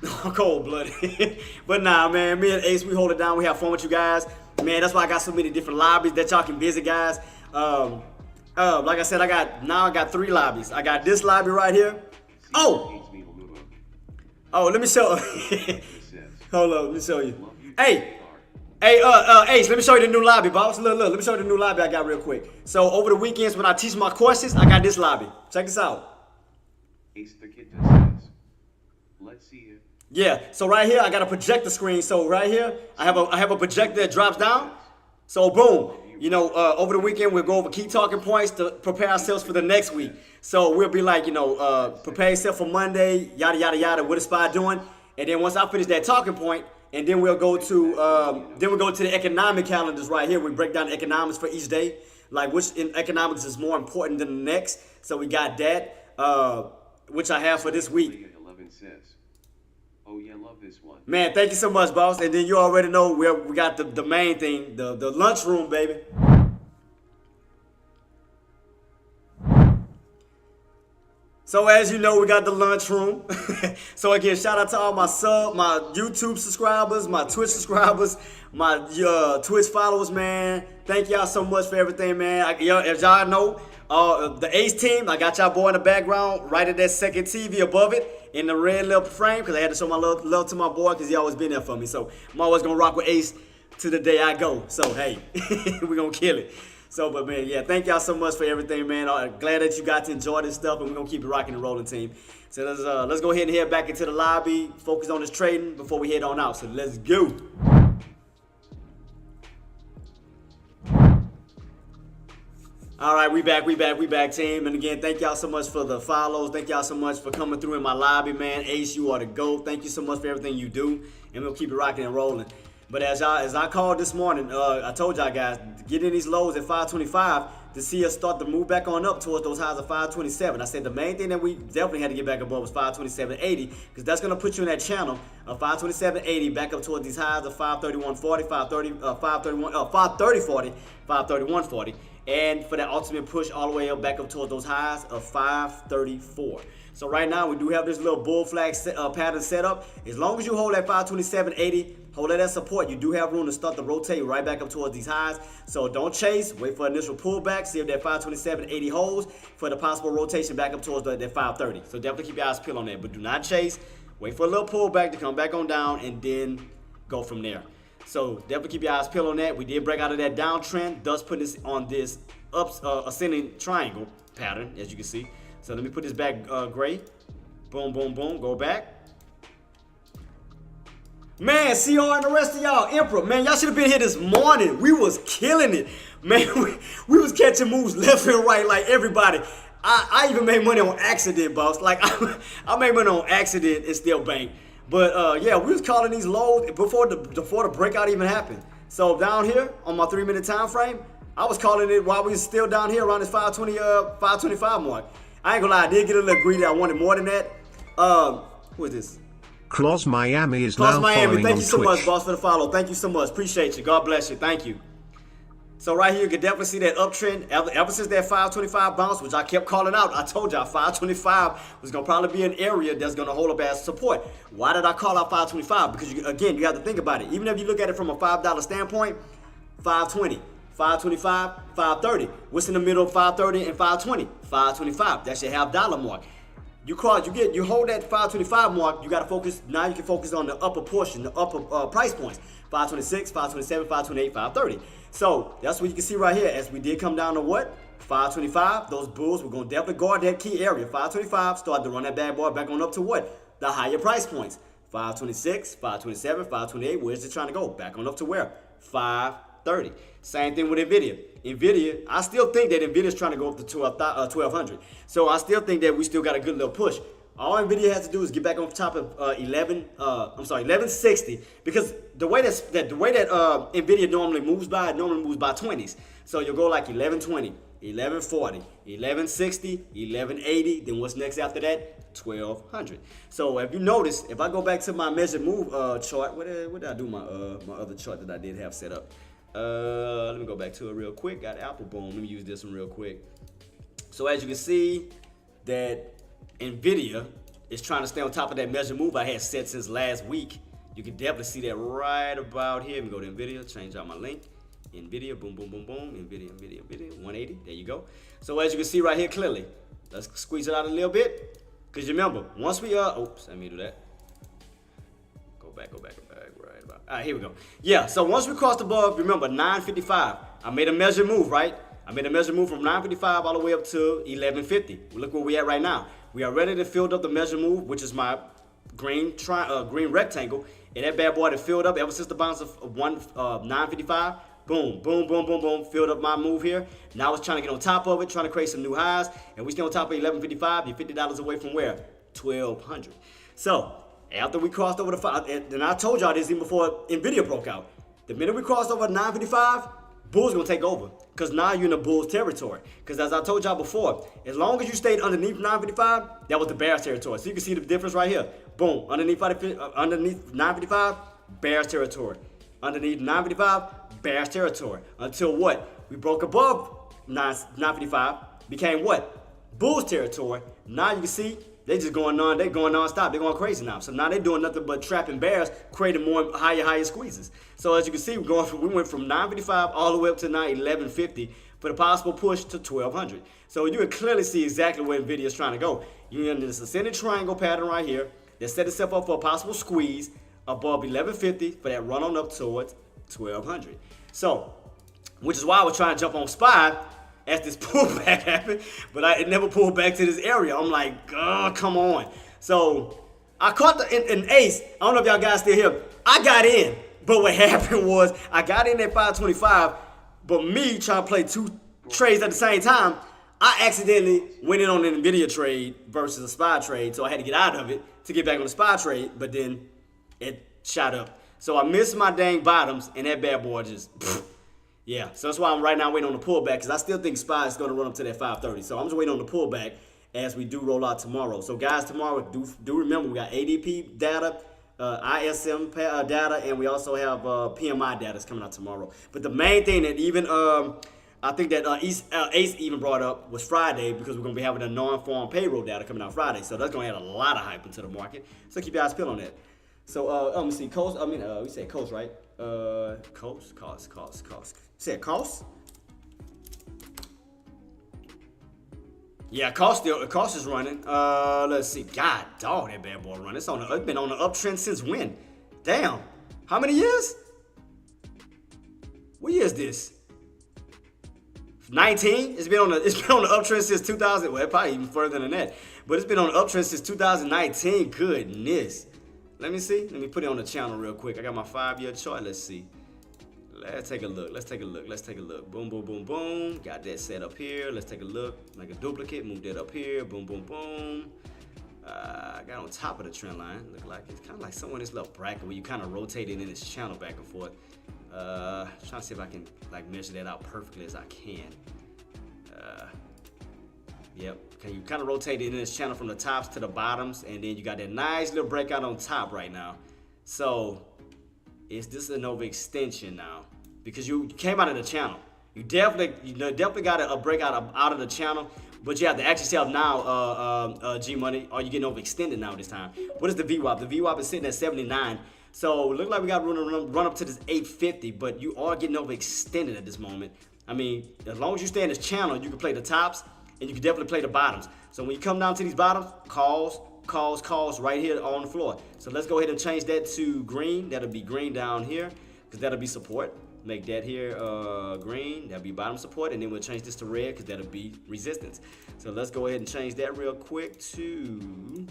S1: Cold-blooded. But nah, man, me and Ace, we hold it down. We have fun with you guys. Man, that's why I got so many different lobbies that y'all can visit, guys. Like I said, I got 3 lobbies. I got this lobby right here. Oh, let me show. Hold on, let me show you. Hey, Ace, let me show you the new lobby, boss. Look, let me show you the new lobby I got real quick. So over the weekends when I teach my courses, I got this lobby. Check this out.
S2: Ace the Kid says, let's see it.
S1: Yeah, so right here I got a projector screen. So right here I have a projector that drops down. So boom, over the weekend we'll go over key talking points to prepare ourselves for the next week. So we'll be like, prepare yourself for Monday, yada yada yada. What is Spy doing? And then once I finish that talking point, and then we'll go to the economic calendars right here. We break down the economics for each day, like which in economics is more important than the next. So we got that, which I have for this week.
S2: 11 says, oh yeah, love this one.
S1: Man, thank you so much, boss. And then you already know where we got the main thing, the lunchroom, baby. So as you know, we got the lunchroom. So again, shout out to all my YouTube subscribers, my Twitch subscribers, my Twitch followers, man. Thank y'all so much for everything, man. As y'all know, the Ace team, I got y'all boy in the background, right at that second TV above it, in the red little frame, because I had to show my love to my boy, because he always been there for me. So I'm always gonna rock with Ace to the day I go. So hey, we're gonna kill it. So, but man, yeah, thank y'all so much for everything, man. Glad that you got to enjoy this stuff, and we're gonna keep it rocking and rolling, team. So let's go ahead and head back into the lobby, focus on this trading before we head on out. So let's go. All right, we back, team. And again, thank y'all so much for the follows. Thank y'all so much for coming through in my lobby, man. Ace, you are the GOAT. Thank you so much for everything you do, and we'll keep it rocking and rolling. But as I called this morning, I told y'all guys, get in these lows at 525 to see us start to move back on up towards those highs of 527. I said the main thing that we definitely had to get back above was 527.80, because that's going to put you in that channel of 527.80 back up towards these highs of 531.40, 530.40, 531.40, and for that ultimate push all the way up back up towards those highs of 534. So right now we do have this little bull flag pattern set up. As long as you hold that 527.80, hold that support, you do have room to start to rotate right back up towards these highs. So don't chase, wait for initial pullback, see if that 527.80 holds for the possible rotation back up towards that 530. So definitely keep your eyes peeled on that, but do not chase. Wait for a little pullback to come back on down and then go from there. So definitely keep your eyes peeled on that. We did break out of that downtrend, thus putting us on this ascending triangle pattern, as you can see. So let me put this back gray. Boom, boom, boom. Go back. Man, CR and the rest of y'all, Emperor, man, y'all should have been here this morning. We was killing it. Man, we was catching moves left and right like everybody. I even made money on accident, boss. Like, I made money on accident and still bank. But, yeah, we was calling these lows before the breakout even happened. So down here on my 3-minute time frame, I was calling it while we was still down here around this 525 mark. I ain't gonna lie, I did get a little greedy. I wanted more than that. Who is this?
S4: Claus Miami is
S1: Claus
S4: now
S1: Miami,
S4: following
S1: thank
S4: on
S1: you so
S4: Twitch.
S1: much, boss, for the follow. Thank you so much. Appreciate you. God bless you. Thank you. So right here, you can definitely see that uptrend. Ever since that 525 bounce, which I kept calling out, I told y'all 525 was gonna probably be an area that's gonna hold up as support. Why did I call out 525? Because again, you have to think about it. Even if you look at it from a $5 standpoint, 520. 525, 530. What's in the middle of 530 and 520? 525. That's your $half mark. You hold that 525 mark. You got to focus. Now you can focus on the upper portion, the upper price points. 526, 527, 528, 530. So that's what you can see right here. As we did come down to what? 525. Those bulls, we're gonna definitely guard that key area. 525. Start to run that bad boy back on up to what? The higher price points. 526, 527, 528. Where's it trying to go? Back on up to where? 530. Same thing with NVIDIA. NVIDIA, I still think that NVIDIA's trying to go up to 1200. So I still think that we still got a good little push. All NVIDIA has to do is get back on top of 1160, because the way that NVIDIA normally moves by 20s. So you'll go like 1120, 1140, 1160, 1180. Then what's next after that? 1200. So if you notice, if I go back to my measured move chart, where did I do my other chart that I did have set up? Let me go back to it real quick. Got Apple, boom. Let me use this one real quick. So as you can see, that NVIDIA is trying to stay on top of that measure move I had set since last week. You can definitely see that right about here. Let me go to NVIDIA, change out my link. NVIDIA, boom, boom, boom, boom. NVIDIA, 180. There you go. So as you can see right here clearly, let's squeeze it out a little bit. Because remember, once we, oops, let me do that. Go back, right about. All right, here we go. Yeah, so once we crossed above, remember, 955. I made a measure move, right? I made a measure move from 955 all the way up to 1150. Look where we at right now. We are ready to fill up the measure move, which is my green rectangle. And that bad boy that filled up ever since the bounce of 955. Boom, boom, boom, boom, boom. Filled up my move here. Now it's trying to get on top of it, trying to create some new highs. And we stay on top of 1155. You're $50 away from where? 1200. So after we crossed over the 5, and I told y'all this even before NVIDIA broke out. The minute we crossed over 955, Bulls gonna take over, because now you're in the Bulls territory. Because as I told y'all before, as long as you stayed underneath 955, that was the Bears territory. So you can see the difference right here. Boom, underneath 955, Bears territory. Underneath 955, Bears territory. Until what? We broke above 955, became what? Bulls territory. Now you can see they just going on. They going non-stop. They're going crazy now. So now they're doing nothing but trapping bears, creating more higher squeezes. So as you can see, we went from 955 all the way up to now 1150 for the possible push to 1200. So you can clearly see exactly where NVIDIA is trying to go. You're in this ascending triangle pattern right here that set itself up for a possible squeeze above 1150 for that run on up towards 1200. So, which is why I was trying to jump on SPY as this pullback happened, but it never pulled back to this area. I'm like, oh, come on. So I caught an ace. I don't know if y'all guys still here. I got in, but what happened was I got in at 525, but me trying to play two trades at the same time, I accidentally went in on an NVIDIA trade versus a SPY trade, so I had to get out of it to get back on the SPY trade, but then it shot up. So I missed my dang bottoms, and that bad boy just, yeah. So that's why I'm right now waiting on the pullback, because I still think SPY is going to run up to that 530. So I'm just waiting on the pullback as we do roll out tomorrow. So guys, tomorrow, do remember, we got ADP data, ISM data, and we also have PMI data that's coming out tomorrow. But the main thing that even, I think that Ace even brought up was Friday, because we're going to be having a non-farm payroll data coming out Friday. So that's going to add a lot of hype into the market. So keep your eyes peeled on that. So, let me see, Coast, we said Coast, right? Coast. Said Cost? Yeah, Cost is running. Let's see, God dog, that bad boy running. It's been on the uptrend since when? Damn, how many years? What year is this? 19. It's been on the uptrend since 2000. Well, probably even further than that. But it's been on the uptrend since 2019. Goodness. Let me see. Let me put it on the channel real quick. I got my 5-year chart. Let's see. Let's take a look. Boom, boom, boom, boom. Got that set up here. Let's take a look. Make a duplicate. Move that up here. Boom, boom, boom. I got on top of the trend line. Look like it's kind of like somewhere in this little bracket where you kind of rotate it in this channel back and forth. Trying to see if I can like measure that out perfectly as I can. Yep. Okay, you kind of rotate it in this channel from the tops to the bottoms, and then you got that nice little breakout on top right now. So is this an overextension now? Because you came out of the channel. You definitely got a breakout out of the channel, but you have to ask yourself now, G Money, are you getting overextended now this time? What is the VWAP? The VWAP is sitting at 79. So look like we got to run up to this 850, but you are getting overextended at this moment. I mean, as long as you stay in this channel, you can play the tops, and you can definitely play the bottoms. So when you come down to these bottoms, calls right here on the floor. So let's go ahead and change that to green. That'll be green down here, because that'll be support. Make that here green. That'll be bottom support, and then we'll change this to red, because that'll be resistance. So let's go ahead and change that real quick to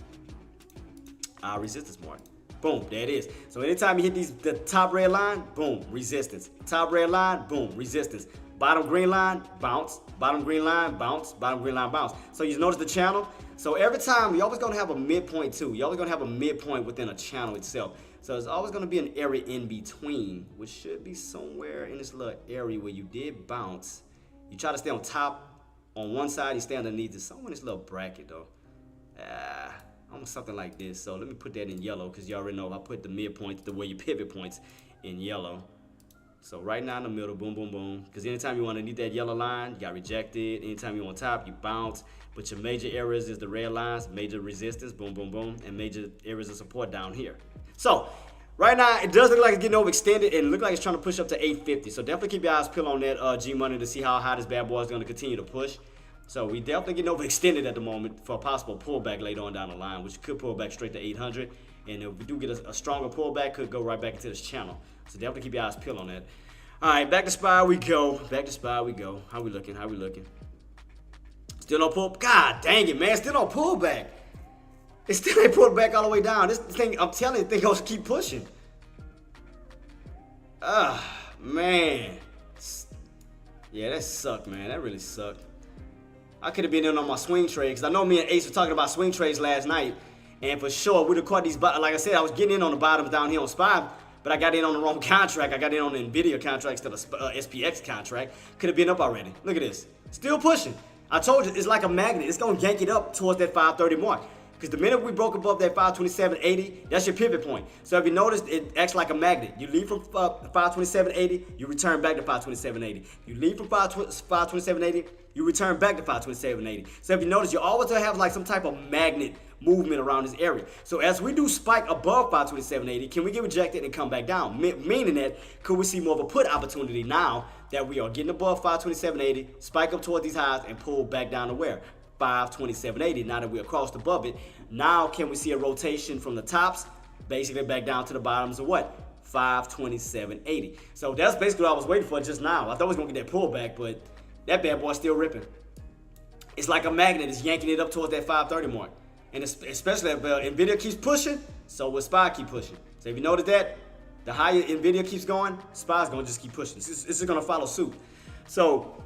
S1: our resistance mark. Boom, there it is. So anytime you hit the top red line, boom, resistance. Top red line, boom, resistance. Bottom green line, bounce. Bottom green line, bounce. Bottom green line, bounce. So you notice the channel. So every time, you're always going to have a midpoint too. You're always going to have a midpoint within a channel itself. So there's always going to be an area in between, which should be somewhere in this little area where you did bounce. You try to stay on top on one side, you stay underneath. It's somewhere in this little bracket though. Almost something like this. So let me put that in yellow, because you already know I put the midpoints, the way you pivot points, in yellow. So right now in the middle, boom, boom, boom. Because anytime you want to need that yellow line, you got rejected. Anytime you on top, you bounce. But your major areas is the red lines, major resistance, boom, boom, boom, and major areas of support down here. So right now, it does look like it's getting overextended, and it looks like it's trying to push up to 850. So definitely keep your eyes peeled on that G Money to see how high this bad boy is going to continue to push. So we definitely getting overextended at the moment for a possible pullback later on down the line, which could pull back straight to 800. And if we do get a stronger pullback, could go right back into this channel. So definitely keep your eyes peeled on that. All right, back to SPY we go. How we looking? Still no pull. God dang it, man. Still no pullback. It still ain't pulled back all the way down. This thing, I'm telling you, the thing goes keep pushing. Man. Yeah, that sucked, man. That really sucked. I could have been in on my swing trade, because I know me and Ace were talking about swing trades last night. And for sure, we'd have caught these, like I said, I was getting in on the bottoms down here on SPY, but I got in on the wrong contract. I got in on the NVIDIA contract instead of SPX contract. Could have been up already. Look at this. Still pushing. I told you, it's like a magnet. It's going to yank it up towards that 530 mark. Because the minute we broke above that 527.80, that's your pivot point. So if you notice, it acts like a magnet. You leave from 527.80, you return back to 527.80. You leave from 527.80, you return back to 527.80. So if you notice, you always have like some type of magnet movement around this area. So as we do spike above 527.80, can we get rejected and come back down? Meaning that, could we see more of a put opportunity now that we are getting above 527.80, spike up toward these highs, and pull back down to where? 527.80. Now that we're across above it, now can we see a rotation from the tops, basically back down to the bottoms of what? 527.80. So that's basically what I was waiting for just now. I thought we was gonna get that pullback, but that bad boy's still ripping. It's like a magnet. It's yanking it up towards that 530 mark. And especially if NVIDIA keeps pushing, so will SPY keep pushing. So if you notice that, the higher NVIDIA keeps going, SPY's gonna just keep pushing. This is gonna follow suit. So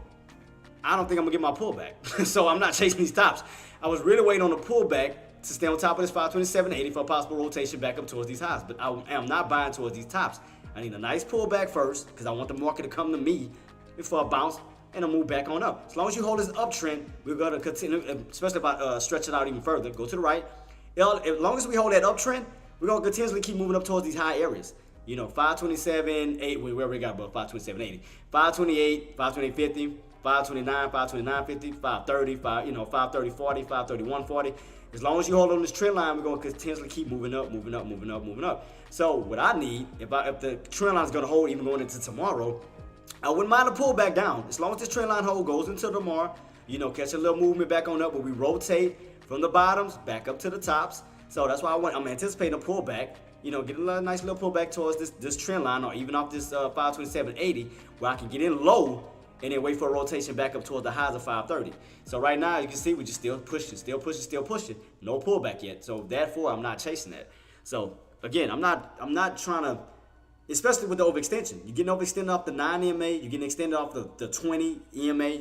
S1: I don't think I'm gonna get my pullback. So I'm not chasing these tops. I was really waiting on the pullback to stay on top of this 527.80 for a possible rotation back up towards these highs. But I am not buying towards these tops. I need a nice pullback first because I want the market to come to me before I bounce and I'll move back on up. As long as you hold this uptrend, we're gonna continue, especially if I stretch it out even further, go to the right. As long as we hold that uptrend, we're gonna continuously keep moving up towards these high areas. You know, 527.8, we already got above 527.80. 528, 528.50, 529, 529.50, 530, 530.40, 531.40. As long as you hold on this trend line, we're gonna continuously keep moving up, moving up, moving up, moving up. So what I need, if the trend line is gonna hold even going into tomorrow, I wouldn't mind a pullback down. As long as this trend line hold goes into tomorrow, you know, catch a little movement back on up where we rotate from the bottoms back up to the tops. So that's why I'm anticipating a pullback. You know, get a nice little pullback towards this trend line or even off this 527.80 where I can get in low and then wait for a rotation back up towards the highs of 530. So right now, you can see we're just still pushing, still pushing, still pushing. No pullback yet. So therefore, I'm not chasing that. So again, I'm not trying to, especially with the overextension. You're getting overextended off the 9 EMA, you're getting extended off the 20 EMA,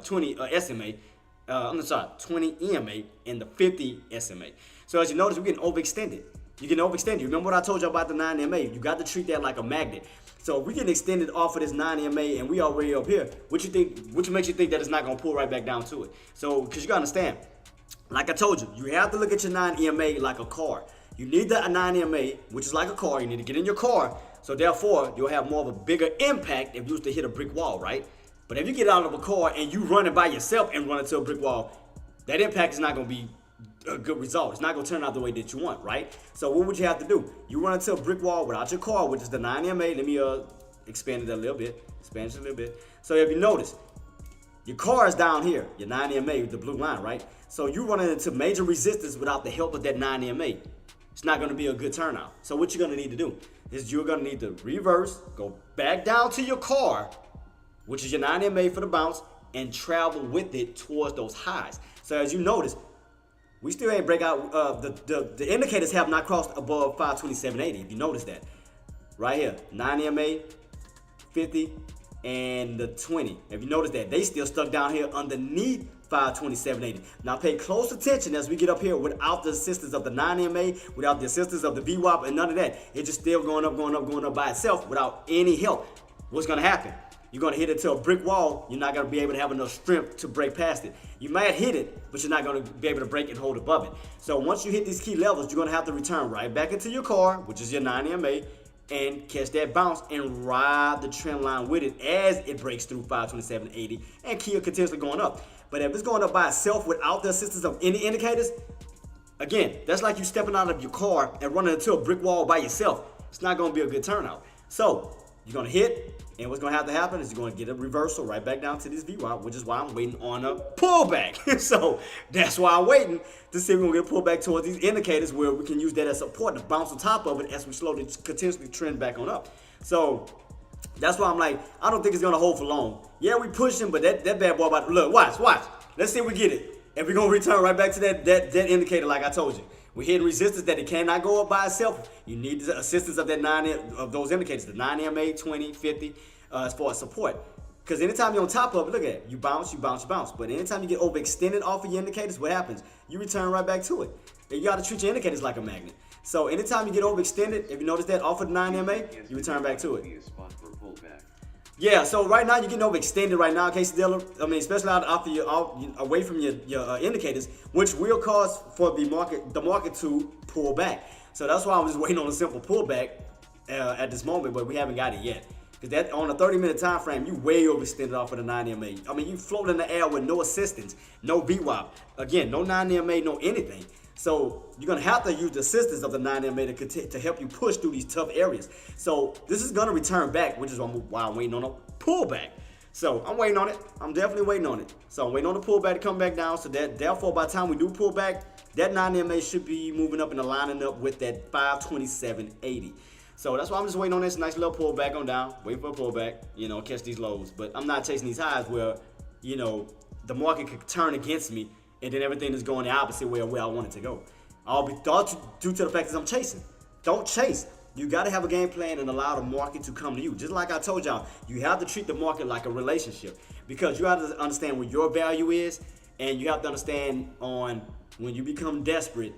S1: 20 SMA, 20 EMA and the 50 SMA. So as you notice, we're getting overextended. You're getting overextended. You remember what I told you about the 9 EMA? You got to treat that like a magnet. So if we're getting extended off of this 9 EMA and we already up here, which makes you think that it's not going to pull right back down to it? So, because you got to understand, like I told you, you have to look at your 9 EMA like a car. You need the 9 EMA, which is like a car. You need to get in your car. So therefore, you'll have more of a bigger impact if you was to hit a brick wall, right? But if you get out of a car and you run it by yourself and run into a brick wall, that impact is not going to be a good result. It's not going to turn out the way that you want, right? So what would you have to do? You run into a brick wall without your car, which is the 9 EMA. Let me expand it a little bit. So if you notice, your car is down here, your 9 EMA, the blue line, right? So you running into major resistance without the help of that 9 EMA. It's not going to be a good turnout. So what you're going to need to do is you're going to need to reverse, go back down to your car, which is your 9 EMA for the bounce, and travel with it towards those highs. So as you notice, we still ain't break out, the indicators have not crossed above 527.80, if you notice that. Right here, 9 EMA, 50, and the 20. If you notice that, they still stuck down here underneath 527.80. Now pay close attention as we get up here without the assistance of the 9 EMA, without the assistance of the VWAP and none of that. It's just still going up, going up, going up by itself without any help. What's gonna happen? You're gonna hit it to a brick wall. You're not gonna be able to have enough strength to break past it. You might hit it, but you're not gonna be able to break and hold above it. So once you hit these key levels, you're gonna have to return right back into your car, which is your 9 EMA, and catch that bounce and ride the trend line with it as it breaks through 527.80 and keep continuously going up. But if it's going up by itself without the assistance of any indicators, again, that's like you stepping out of your car and running into a brick wall by yourself. It's not going to be a good turnout. So you're going to hit, and what's going to have to happen is you're going to get a reversal right back down to this VWAP, which is why I'm waiting on a pullback. So that's why I'm waiting to see if we're going to get a pullback towards these indicators where we can use that as support to bounce on top of it as we slowly continuously trend back on up. So that's why I'm like, I don't think it's going to hold for long. Yeah, we pushing, but that bad boy about to, look, watch. Let's see if we get it. And we're going to return right back to that indicator like I told you. We're hitting resistance that it cannot go up by itself. You need the assistance of of those indicators, the 9 EMA, 20, 50, as far as support. Because anytime you're on top of it, look at it. You bounce. But anytime you get overextended off of your indicators, what happens? You return right back to it. And you got to treat your indicators like a magnet. So anytime you get overextended, if you notice that off of the 9 EMA, you return back to it. Yeah, so right now you're getting overextended right now, Casey Diller. I mean, especially away from your indicators, which will cause for the market to pull back. So that's why I'm just waiting on a simple pullback at this moment, but we haven't got it yet. Because that on a 30-minute time frame, you way overextended off of the 9MA. I mean, you float in the air with no assistance, no VWAP. Again, no 9MA, no anything. So you're gonna have to use the assistance of the 9MA to help you push through these tough areas. So this is gonna return back, which is why I'm waiting on a pullback. So I'm waiting on it. I'm definitely waiting on it. So I'm waiting on the pullback to come back down. So that therefore, by the time we do pull back, that 9MA should be moving up and aligning up with that 527.80. So that's why I'm just waiting on this nice little pullback on down, waiting for a pullback, catch these lows. But I'm not chasing these highs where, the market could turn against me and then everything is going the opposite way of where I want it to go. I'll be due to the fact that I'm chasing. Don't chase. You got to have a game plan and allow the market to come to you. Just like I told y'all, you have to treat the market like a relationship because you have to understand what your value is, and you have to understand on when you become desperate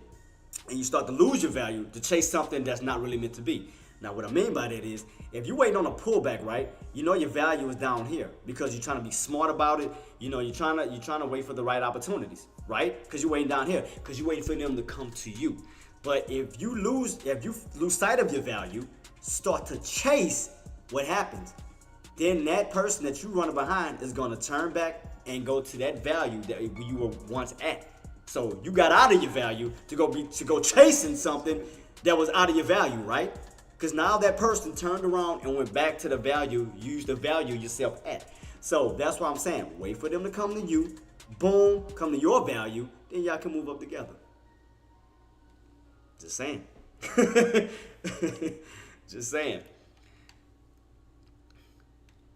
S1: and you start to lose your value to chase something that's not really meant to be. Now, what I mean by that is, if you're waiting on a pullback, right, your value is down here because you're trying to be smart about it. You're trying to wait for the right opportunities, right? Because you're waiting down here because you're waiting for them to come to you. But if you lose sight of your value, start to chase, what happens? Then that person that you're running behind is going to turn back and go to that value that you were once at. So you got out of your value to go chasing something that was out of your value, right? Because now that person turned around and went back to the value you used to value yourself at. So that's why I'm saying, wait for them to come to you, boom, come to your value, then y'all can move up together. Just saying. Just saying.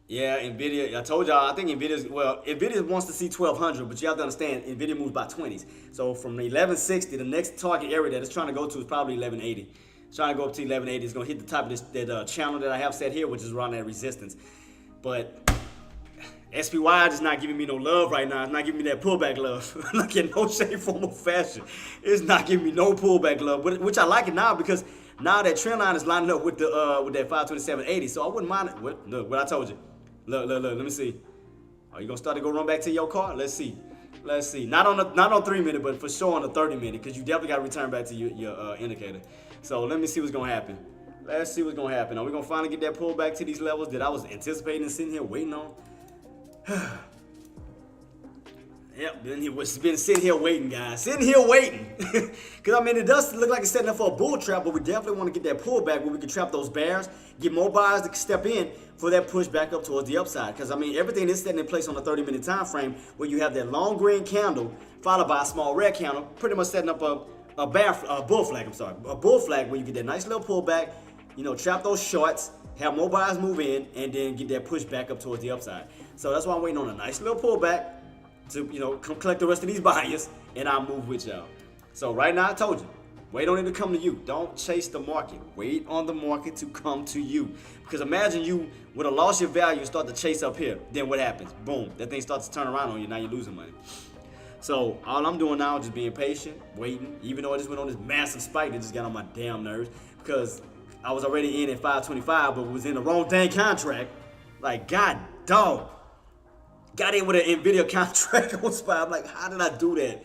S1: Yeah, NVIDIA, I told y'all, I think NVIDIA wants to see 1200, but you have to understand, NVIDIA moves by 20s. So from the 1160, the next target area that it's trying to go to is probably 1180. It's trying to go up to 1180. It's going to hit the top of that channel that I have set here, which is around that resistance. But SPY is not giving me no love right now. It's not giving me that pullback love. Like in no shape, form, or fashion. It's not giving me no pullback love, which I like it now because now that trend line is lining up with that 527.80. So I wouldn't mind it. Look, what I told you. Look, let me see. Are you gonna start to go run back to your car? Let's see. Not on 3 minute, but for sure on the 30 minute, because you definitely got to return back to your indicator. So let me see what's gonna happen. Let's see what's gonna happen. Are we gonna finally get that pullback to these levels that I was anticipating and sitting here waiting on? Yep, been sitting here waiting, guys. Sitting here waiting. Because, I mean, it does look like it's setting up for a bull trap, but we definitely want to get that pullback where we can trap those bears, get more buyers to step in for that push back up towards the upside. Because, I mean, everything is setting in place on a 30-minute time frame where you have that long green candle followed by a small red candle, pretty much setting up a bull flag, a bull flag where you get that nice little pullback, trap those shorts, have more buyers move in, and then get that push back up towards the upside. So that's why I'm waiting on a nice little pullback to, come collect the rest of these buyers, and I'll move with y'all. So right now, I told you, wait on it to come to you. Don't chase the market. Wait on the market to come to you. Because imagine you would have lost your value and start to chase up here. Then what happens? Boom. That thing starts to turn around on you. Now you're losing money. So all I'm doing now is just being patient, waiting. Even though I just went on this massive spike that just got on my damn nerves. Because I was already in at 525, but was in the wrong dang contract. Like, god dog. Got in with an NVIDIA contract on SPY. I'm like, how did I do that?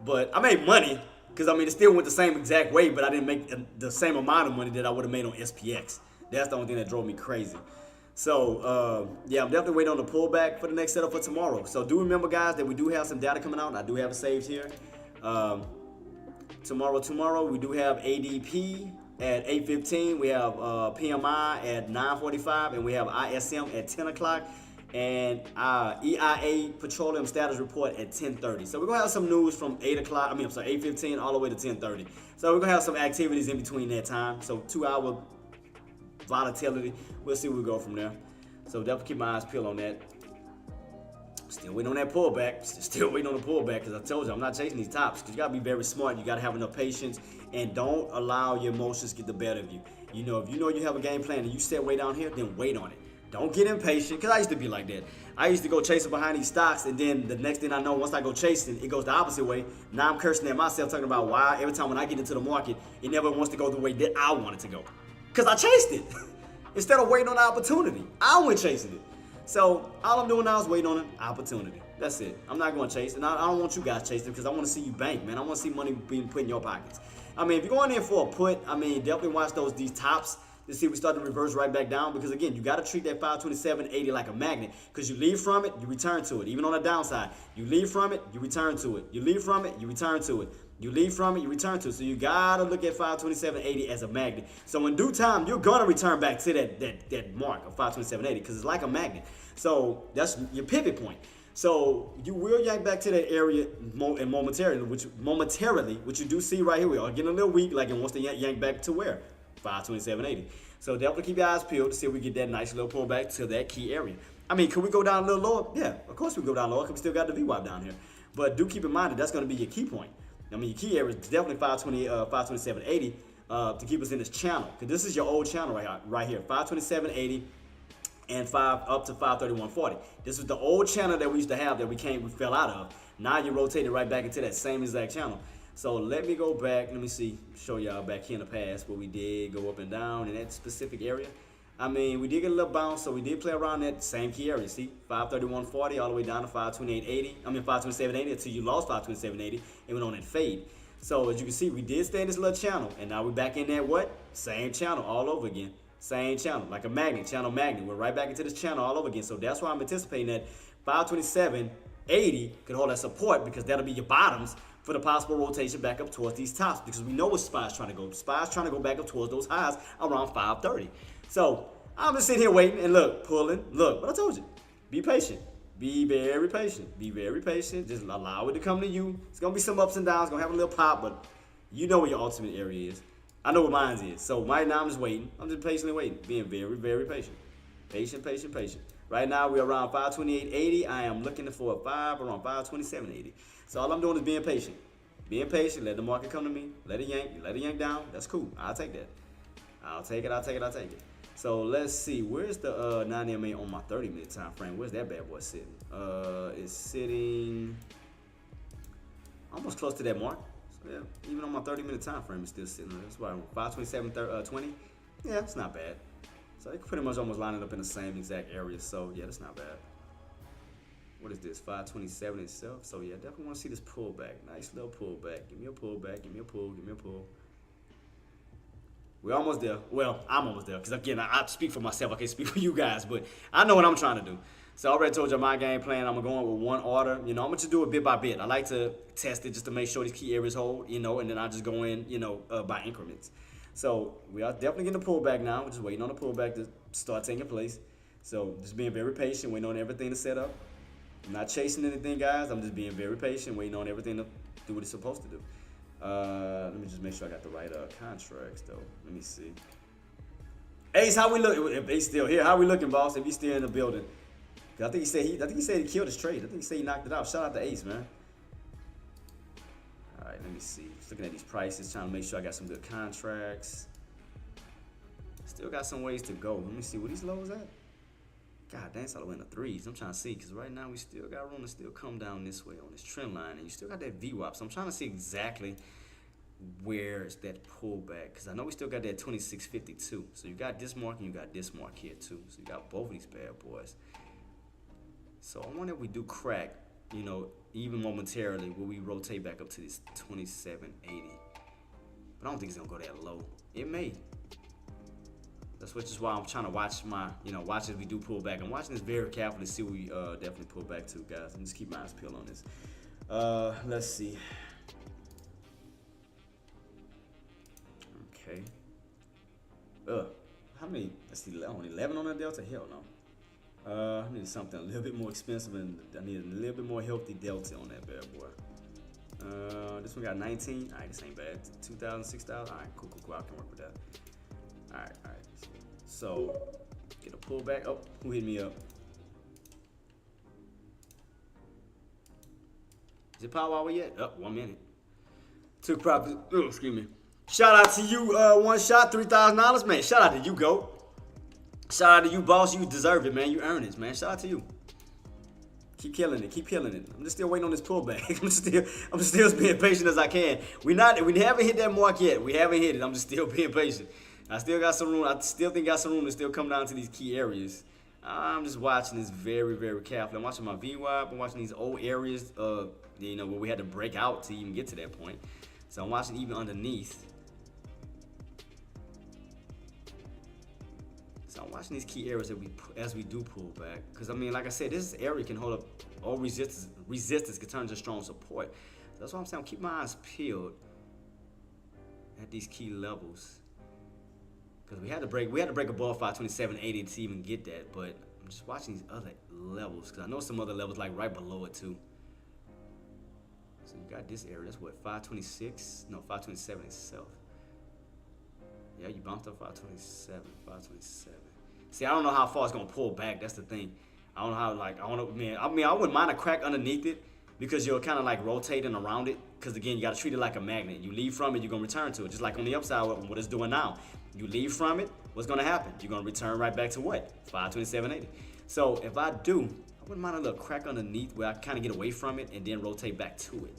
S1: But I made money because, I mean, it still went the same exact way, but I didn't make the same amount of money that I would have made on SPX. That's the only thing that drove me crazy. So, yeah, I'm definitely waiting on the pullback for the next setup for tomorrow. So do remember, guys, that we do have some data coming out, and I do have it saved here. Tomorrow we do have ADP at 8:15. We have PMI at 9:45, and we have ISM at 10 o'clock. And EIA Petroleum Status Report at 10:30. So we're gonna have some news from 8:15 all the way to 10:30. So we're gonna have some activities in between that time. So 2-hour volatility. We'll see where we go from there. So definitely keep my eyes peeled on that. Still waiting on that pullback. Still waiting on the pullback because I told you I'm not chasing these tops. Because you gotta be very smart. You gotta have enough patience, and don't allow your emotions get the better of you. If you have a game plan and you set way down here, then wait on it. Don't get impatient, because I used to be like that. I used to go chasing behind these stocks, and then the next thing I know, once I go chasing, it goes the opposite way. Now I'm cursing at myself, talking about why every time when I get into the market, it never wants to go the way that I want it to go. Because I chased it. Instead of waiting on the opportunity, I went chasing it. So all I'm doing now is waiting on an opportunity. That's it. I'm not going to chase, and I don't want you guys chasing because I want to see you bank, man. I want to see money being put in your pockets. I mean, if you're going in for a put, I mean, definitely watch these tops to see if we start to reverse right back down. Because again, you got to treat that 527.80 like a magnet. Because you leave from it, you return to it. Even on the downside, you leave from it, you return to it. You leave from it, you return to it. You leave from it, you return to it. So you got to look at 527.80 as a magnet. So in due time, you're going to return back to that mark of 527.80 because it's like a magnet. So that's your pivot point. So you will yank back to that area momentarily, which you do see right here. We are getting a little weak, like it wants to yank back to where? 527.80. So definitely keep your eyes peeled to see if we get that nice little pullback to that key area. I mean, could we go down a little lower? Yeah, of course we go down lower because we still got the VWAP down here. But do keep in mind that that's going to be your key point. I mean, your key area is definitely 527.80 to keep us in this channel. Because this is your old channel right here, 527.80 and up to 531.40. This was the old channel that we used to have that we fell out of. Now you rotated right back into that same exact channel. So let me go back. Let me show y'all back here in the past where we did go up and down in that specific area. I mean, we did get a little bounce, so we did play around that same key area. See, 531.40 all the way down to 528.80. I mean, 527.80 until you lost 527.80 and went on that fade. So as you can see, we did stay in this little channel, and now we're back in that what? Same channel all over again. Same channel, like a magnet, channel magnet. We're right back into this channel all over again. So that's why I'm anticipating that 527.80 could hold that support because that'll be your bottoms for the possible rotation back up towards these tops because we know what SPY's trying to go. SPY's trying to go back up towards those highs around 530. So I'm just sitting here waiting and look, pulling. Look, what I told you. Be patient. Be very patient. Be very patient. Just allow it to come to you. It's going to be some ups and downs. It's going to have a little pop, but you know where your ultimate area is. I know what mine is. So right now I'm just waiting. I'm just patiently waiting. Being very, very patient. Patient, patient, patient. Right now we're around 528.80. I am looking for a 5 around 527.80. So all I'm doing is being patient. Being patient. Let the market come to me. Let it yank down. That's cool. I'll take that. I'll take it. So let's see. Where's the 9 MA on my 30-minute time frame? Where's that bad boy sitting? It's sitting almost close to that mark. So yeah, even on my 30-minute time frame, it's still sitting there. That's why 527.20. Yeah, it's not bad. So it pretty much almost lining up in the same exact area. So yeah, that's not bad. What is this? 527 itself. So yeah, definitely want to see this pullback. Nice little pullback. Give me a pullback. Give me a pull. Give me a pull. We're almost there. Well, I'm almost there. Because again, I speak for myself. I can't speak for you guys. But I know what I'm trying to do. So I already told you my game plan. I'm going with one order. You know, I'm going to do it bit by bit. I like to test it just to make sure these key areas hold, you know, and then I just go in, you know, by increments. So we are definitely getting the pullback now. We're just waiting on the pullback to start taking place. So just being very patient, waiting on everything to set up. I'm not chasing anything, guys. I'm just being very patient, waiting on everything to do what it's supposed to do. Let me just make sure I got the right contracts, though. Let me see. Ace, how we look? If Ace still here, how we looking, boss? If he's still in the building, I think he said he killed his trade. I think he said he knocked it out. Shout out to Ace, man. All right, let me see. Just looking at these prices, trying to make sure I got some good contracts. Still got some ways to go. Let me see what these lows at. God dang, it's all the way in the threes. I'm trying to see, because right now we still got room to still come down this way on this trend line, and you still got that VWAP. So I'm trying to see exactly where's that pullback, because I know we still got that 26.52. So you got this mark and you got this mark here too. So you got both of these bad boys. So I wonder if we do crack, you know, even momentarily, will we rotate back up to this 27.80? But I don't think it's gonna go that low. It may. That's which is why I'm trying to watch watch as we do pull back. I'm watching this very carefully to see what we definitely pull back to, guys. I'm just keep my eyes peeled on this. Let's see. Okay. How many? Let's see. Only 11 on the delta. Hell no. I need something a little bit more expensive, and I need a little bit more healthy delta on that bad boy. This one got 19. All right, this ain't bad. 2,000, 6,000. All right, cool. I can work with that. All right. So, get a pullback. Oh, who hit me up? Is it power hour yet? Oh, 1 minute. Took profit. Oh, excuse me. Shout out to you, one shot, $3,000. Man, shout out to you, GOAT. Shout out to you, boss. You deserve it, man. You earn it, man. Shout out to you. Keep killing it. I'm just still waiting on this pullback. I'm still being patient as I can. We haven't hit that mark yet. We haven't hit it. I'm just still being patient. I still got some room. I still think got some room to still come down to these key areas. I'm just watching this very, very carefully. I'm watching my VWAP. I'm watching these old areas of, you know, where we had to break out to even get to that point. So I'm watching even underneath. So I'm watching these key areas that as we do pull back. Because I mean, like I said, this area can hold up all resistance. Resistance can turn into strong support. So that's why I'm saying keep my eyes peeled at these key levels. Because we had to break above 527.80 to even get that. But I'm just watching these other levels. Because I know some other levels like right below it too. So you got this area. That's what, 526? No, 527 itself. Yeah, you bounced up 527, 527. See, I don't know how far it's gonna pull back. That's the thing. I don't know how. Like, I don't know, man. I mean, I wouldn't mind a crack underneath it because you're kind of like rotating around it. Because again, you gotta treat it like a magnet. You leave from it, you're gonna return to it. Just like on the upside, what it's doing now. You leave from it, what's gonna happen? You're gonna return right back to what? 527.80. So if I do, I wouldn't mind a little crack underneath where I kind of get away from it and then rotate back to it.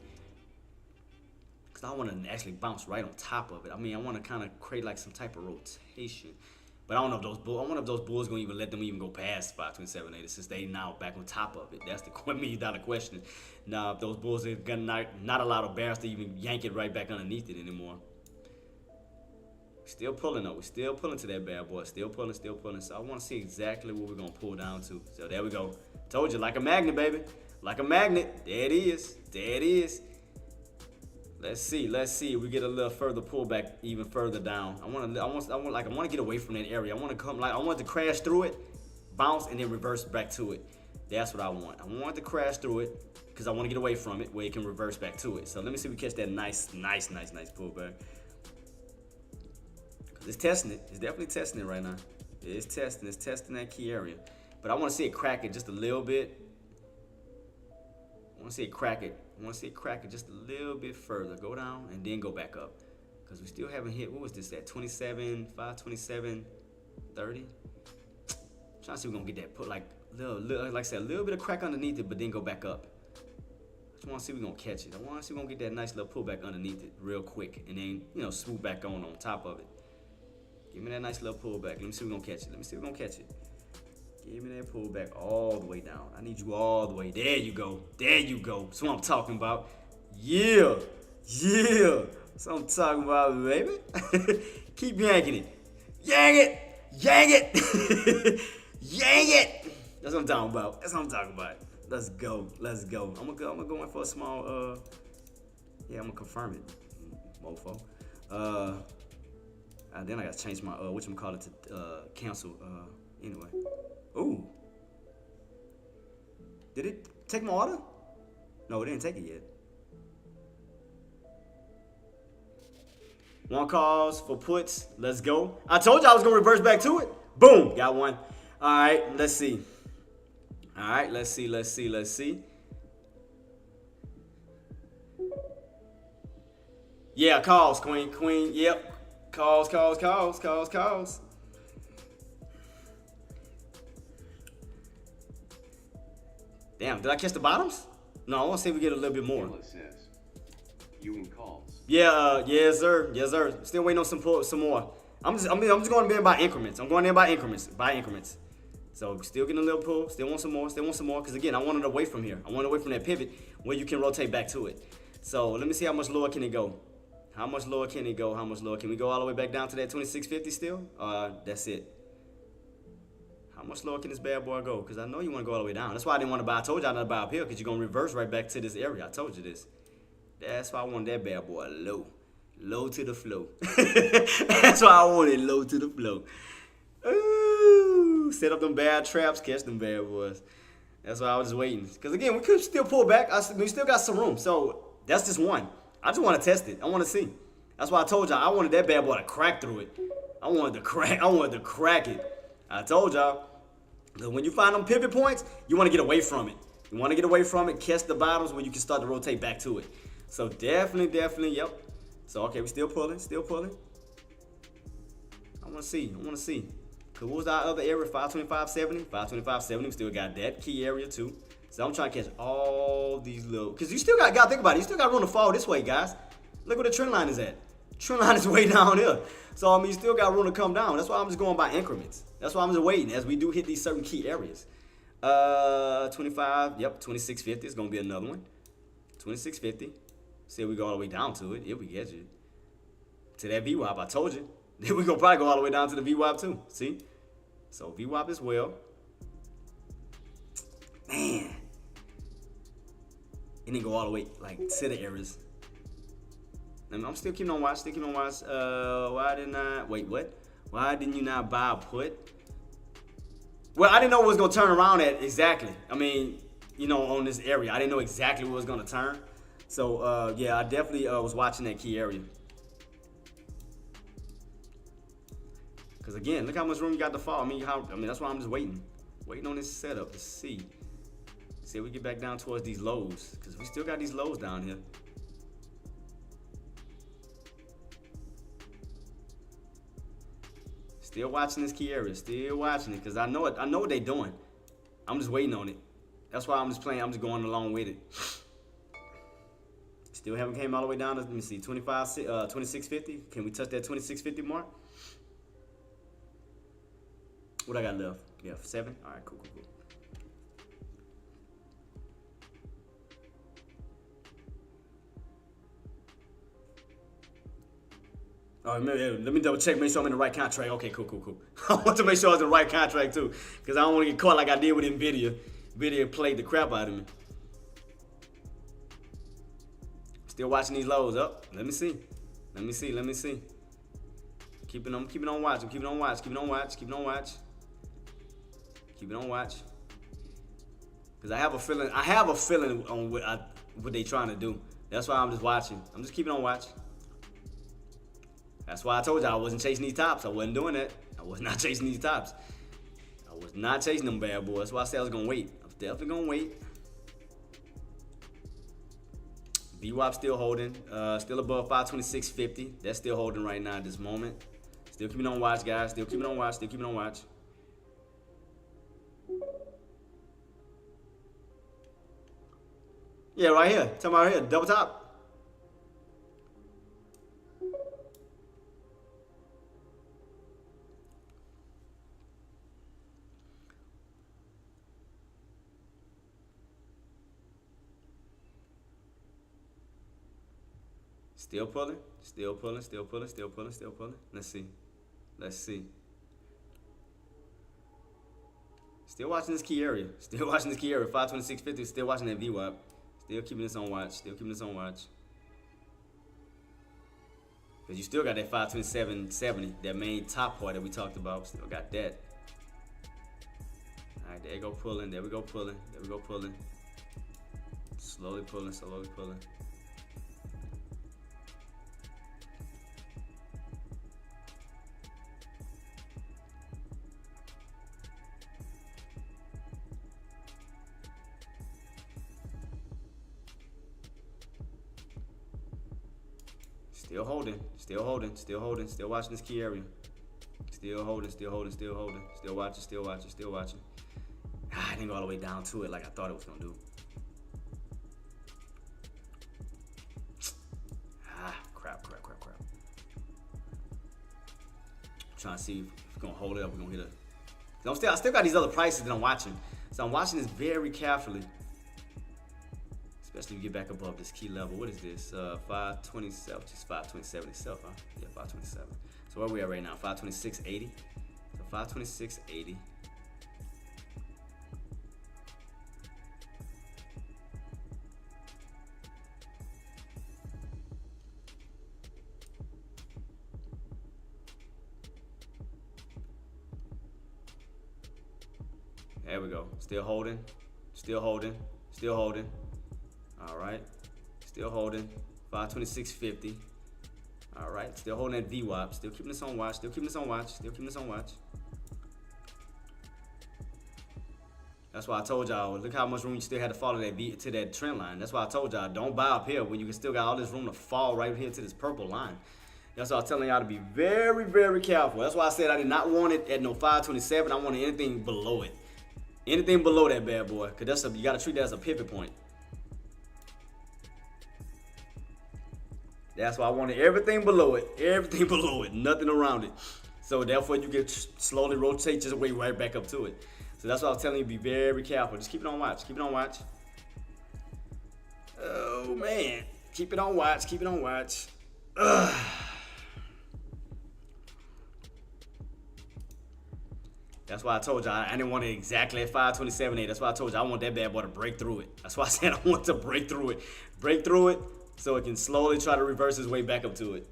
S1: Because I want to actually bounce right on top of it. I mean, I want to kind of create like some type of rotation. But I don't know if those bulls, I wonder if those bulls going to even let them even go past 527.80 since they now back on top of it. That's the $1 million question. Now, if those bulls are going to not allow the bears to even yank it right back underneath it anymore. Still pulling though. We're still pulling to that bad boy. Still pulling, still pulling. So I want to see exactly what we're going to pull down to. So there we go. Told you, like a magnet, baby. Like a magnet. There it is. There it is. Let's see. Let's see if we get a little further pullback, even further down. I want to get away from that area. I want to come, like, I want to crash through it, bounce, and then reverse back to it. That's what I want. I want to crash through it because I want to get away from it where it can reverse back to it. So let me see if we catch that nice pullback. It's testing it. It's definitely testing it right now. It's testing that key area. But I want to see it crack it just a little bit. I want to see it crack it. I want to see it crack it just a little bit further. Go down and then go back up. Because we still haven't hit, what was this at? 27, 527, 30? Trying to see if we're going to get that put like like I said, a little bit of crack underneath it, but then go back up. I just want to see if we're going to catch it. I want to see if we're going to get that nice little pullback underneath it real quick. And then, you know, swoop back on top of it. Give me that nice little pullback. Let me see if we're going to catch it. Let me see if we're going to catch it. Give me that pullback all the way down. I need you all the way. There you go. There you go. That's what I'm talking about. Yeah. Yeah. That's what I'm talking about, baby. Keep yanking it. Yank it. Yank it. Yank it. That's what I'm talking about. That's what I'm talking about. Let's go. Let's go. I'm gonna go in for a small, yeah, I'm gonna confirm it, mofo. Then I gotta change my, whatchamacallit to cancel, anyway. Ooh. Did it take my order? No, it didn't take it yet. One calls for puts. Let's go. I told you I was going to reverse back to it. Boom. Got one. All right. Let's see. All right. Let's see. Let's see. Let's see. Yeah. Calls. Queen. Queen. Yep. Calls. Calls. Calls. Calls. Calls. Damn, did I catch the bottoms? No, I want to see if we get a little bit more.
S2: Says, you in calls.
S1: Yeah, yes sir, yes sir. Still waiting on some more. I'm just going in by increments. I'm going in by increments. So still getting a little pull. Still want some more. Because again, I want it away from here. I want it away from that pivot where you can rotate back to it. So let me see how much lower can it go. How much lower can it go? How much lower can we go all the way back down to that 2650 still? That's it. How much lower can this bad boy go? Because I know you want to go all the way down. That's why I didn't want to buy. I told you I didn't buy up here because you're going to reverse right back to this area. I told you this. That's why I wanted that bad boy low. Low to the flow. That's why I wanted low to the flow. Ooh, set up them bad traps, catch them bad boys. That's why I was just waiting. Because again, we could still pull back. We still got some room. So that's just one. I just want to test it. I want to see. That's why I told y'all I wanted that bad boy to crack through it. I wanted to crack it. I told y'all, when you find them pivot points, you want to get away from it. You want to get away from it, catch the bottoms where you can start to rotate back to it. So definitely, yep. So, okay, we still pulling. I want to see. Because what was our other area, 525.70? 525.70, we still got that key area too. So I'm trying to catch all these little, because you still got to think about it. You still got room to fall this way, guys. Look where the trend line is at. Trend line is way down here. So, I mean, you still got room to come down. That's why I'm just going by increments. That's why I'm just waiting as we do hit these certain key areas. 25, yep, 2650 is gonna be another one. 2650. See if we go all the way down to it. If we get you to that VWAP, I told you. Then we gonna probably go all the way down to the VWAP too. See? So VWAP as well. Man. It didn't go all the way like to the areas. I'm still keeping on watch. Still keeping on watch. Why didn't I wait? What? Why didn't you not buy a put? Well, I didn't know what was gonna turn around at exactly. I mean, you know, on this area, I didn't know exactly what was gonna turn. So yeah, I definitely was watching that key area. Cause again, look how much room you got to fall. I mean, that's why I'm just waiting on this setup to see if we get back down towards these lows. Cause we still got these lows down here. Still watching this key area. Still watching it. Cause I know it. I know what they're doing. I'm just waiting on it. That's why I'm just playing. I'm just going along with it. Still haven't came all the way down to, let me see, 2650. Can we touch that 2650 mark? What I got left? Yeah, 7. All right, cool. All right, let me double check, make sure I'm in the right contract. Okay, cool. I want to make sure I was in the right contract too, because I don't want to get caught like I did with Nvidia. Nvidia played the crap out of me. Still watching these lows up. Let me see. Keeping on watch. Because I have a feeling on what they trying to do. That's why I'm just watching. I'm just keeping on watch. That's why I told you I wasn't chasing these tops. I wasn't doing that. I was not chasing these tops. I was not chasing them bad boys. That's why I said I was gonna wait. I was definitely gonna wait. VWAP still holding, still above 526.50. That's still holding right now at this moment. Still keeping on watch, guys. Still keeping on watch. Yeah, right here. Talking about right here, double top. Still pulling. Let's see. Still watching this key area. 526.50. Still watching that VWAP. Still keeping this on watch. Because you still got that 527.70, that main top part that we talked about. Still got that. All right, there we go pulling. Slowly pulling. Still holding, still watching this key area. Still holding. Still watching. I didn't go all the way down to it like I thought it was gonna do. Crap. Trying to see if it's gonna hold it up. We're gonna get a. I still got these other prices that I'm watching, so I'm watching this very carefully. Especially if you get back above this key level. What is this? 527, just 527 itself, huh? Yeah, 527. So where are we at right now? 526.80. So 526.80. There we go. Still holding. All right. Still holding. 526.50. All right. Still holding that VWAP. Still keeping this on watch. That's why I told y'all, look how much room you still had to follow to that trend line. That's why I told y'all, don't buy up here when you can still got all this room to fall right here to this purple line. That's why I was telling y'all to be very, very careful. That's why I said I did not want it at no 527. I wanted anything below it. Anything below that bad boy, because you got to treat that as a pivot point. That's why I wanted everything below it, nothing around it. So therefore, you can slowly rotate your way right back up to it. So that's why I was telling you, be very careful. Just keep it on watch. Keep it on watch. Oh man, keep it on watch. Keep it on watch. Ugh. That's why I told you I didn't want it exactly at 527.8. That's why I told you I want that bad boy to break through it. That's why I said I want to break through it, so it can slowly try to reverse its way back up to it.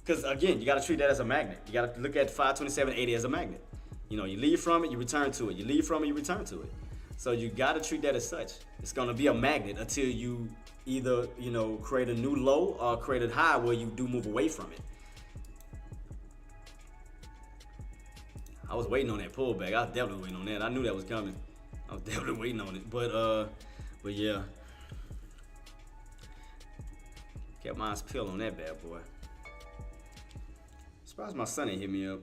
S1: Because again, you got to treat that as a magnet. You got to look at 527.80 as a magnet. You know, you leave from it, you return to it. You leave from it, you return to it. So you got to treat that as such. It's going to be a magnet until you either, you know, create a new low or create a high where you do move away from it. I was waiting on that pullback. I was definitely waiting on that. I knew that was coming. I was definitely waiting on it. But yeah. Kept my eyes peeled on that bad boy. Surprised my son ain't hit me up.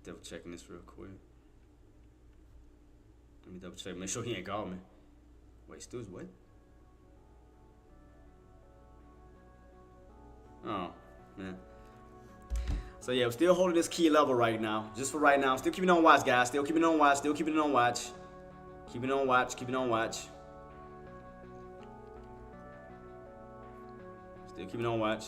S1: Double checking this real quick. Let me double check. Make sure he ain't called me. Wait, Stu's what? Oh, man. So yeah, I'm still holding this key level right now. Just for right now. Still keeping it on watch, guys. Still keeping it on watch. Still keeping it on watch. Keeping it on watch. Keeping it on watch. Still keeping it on watch.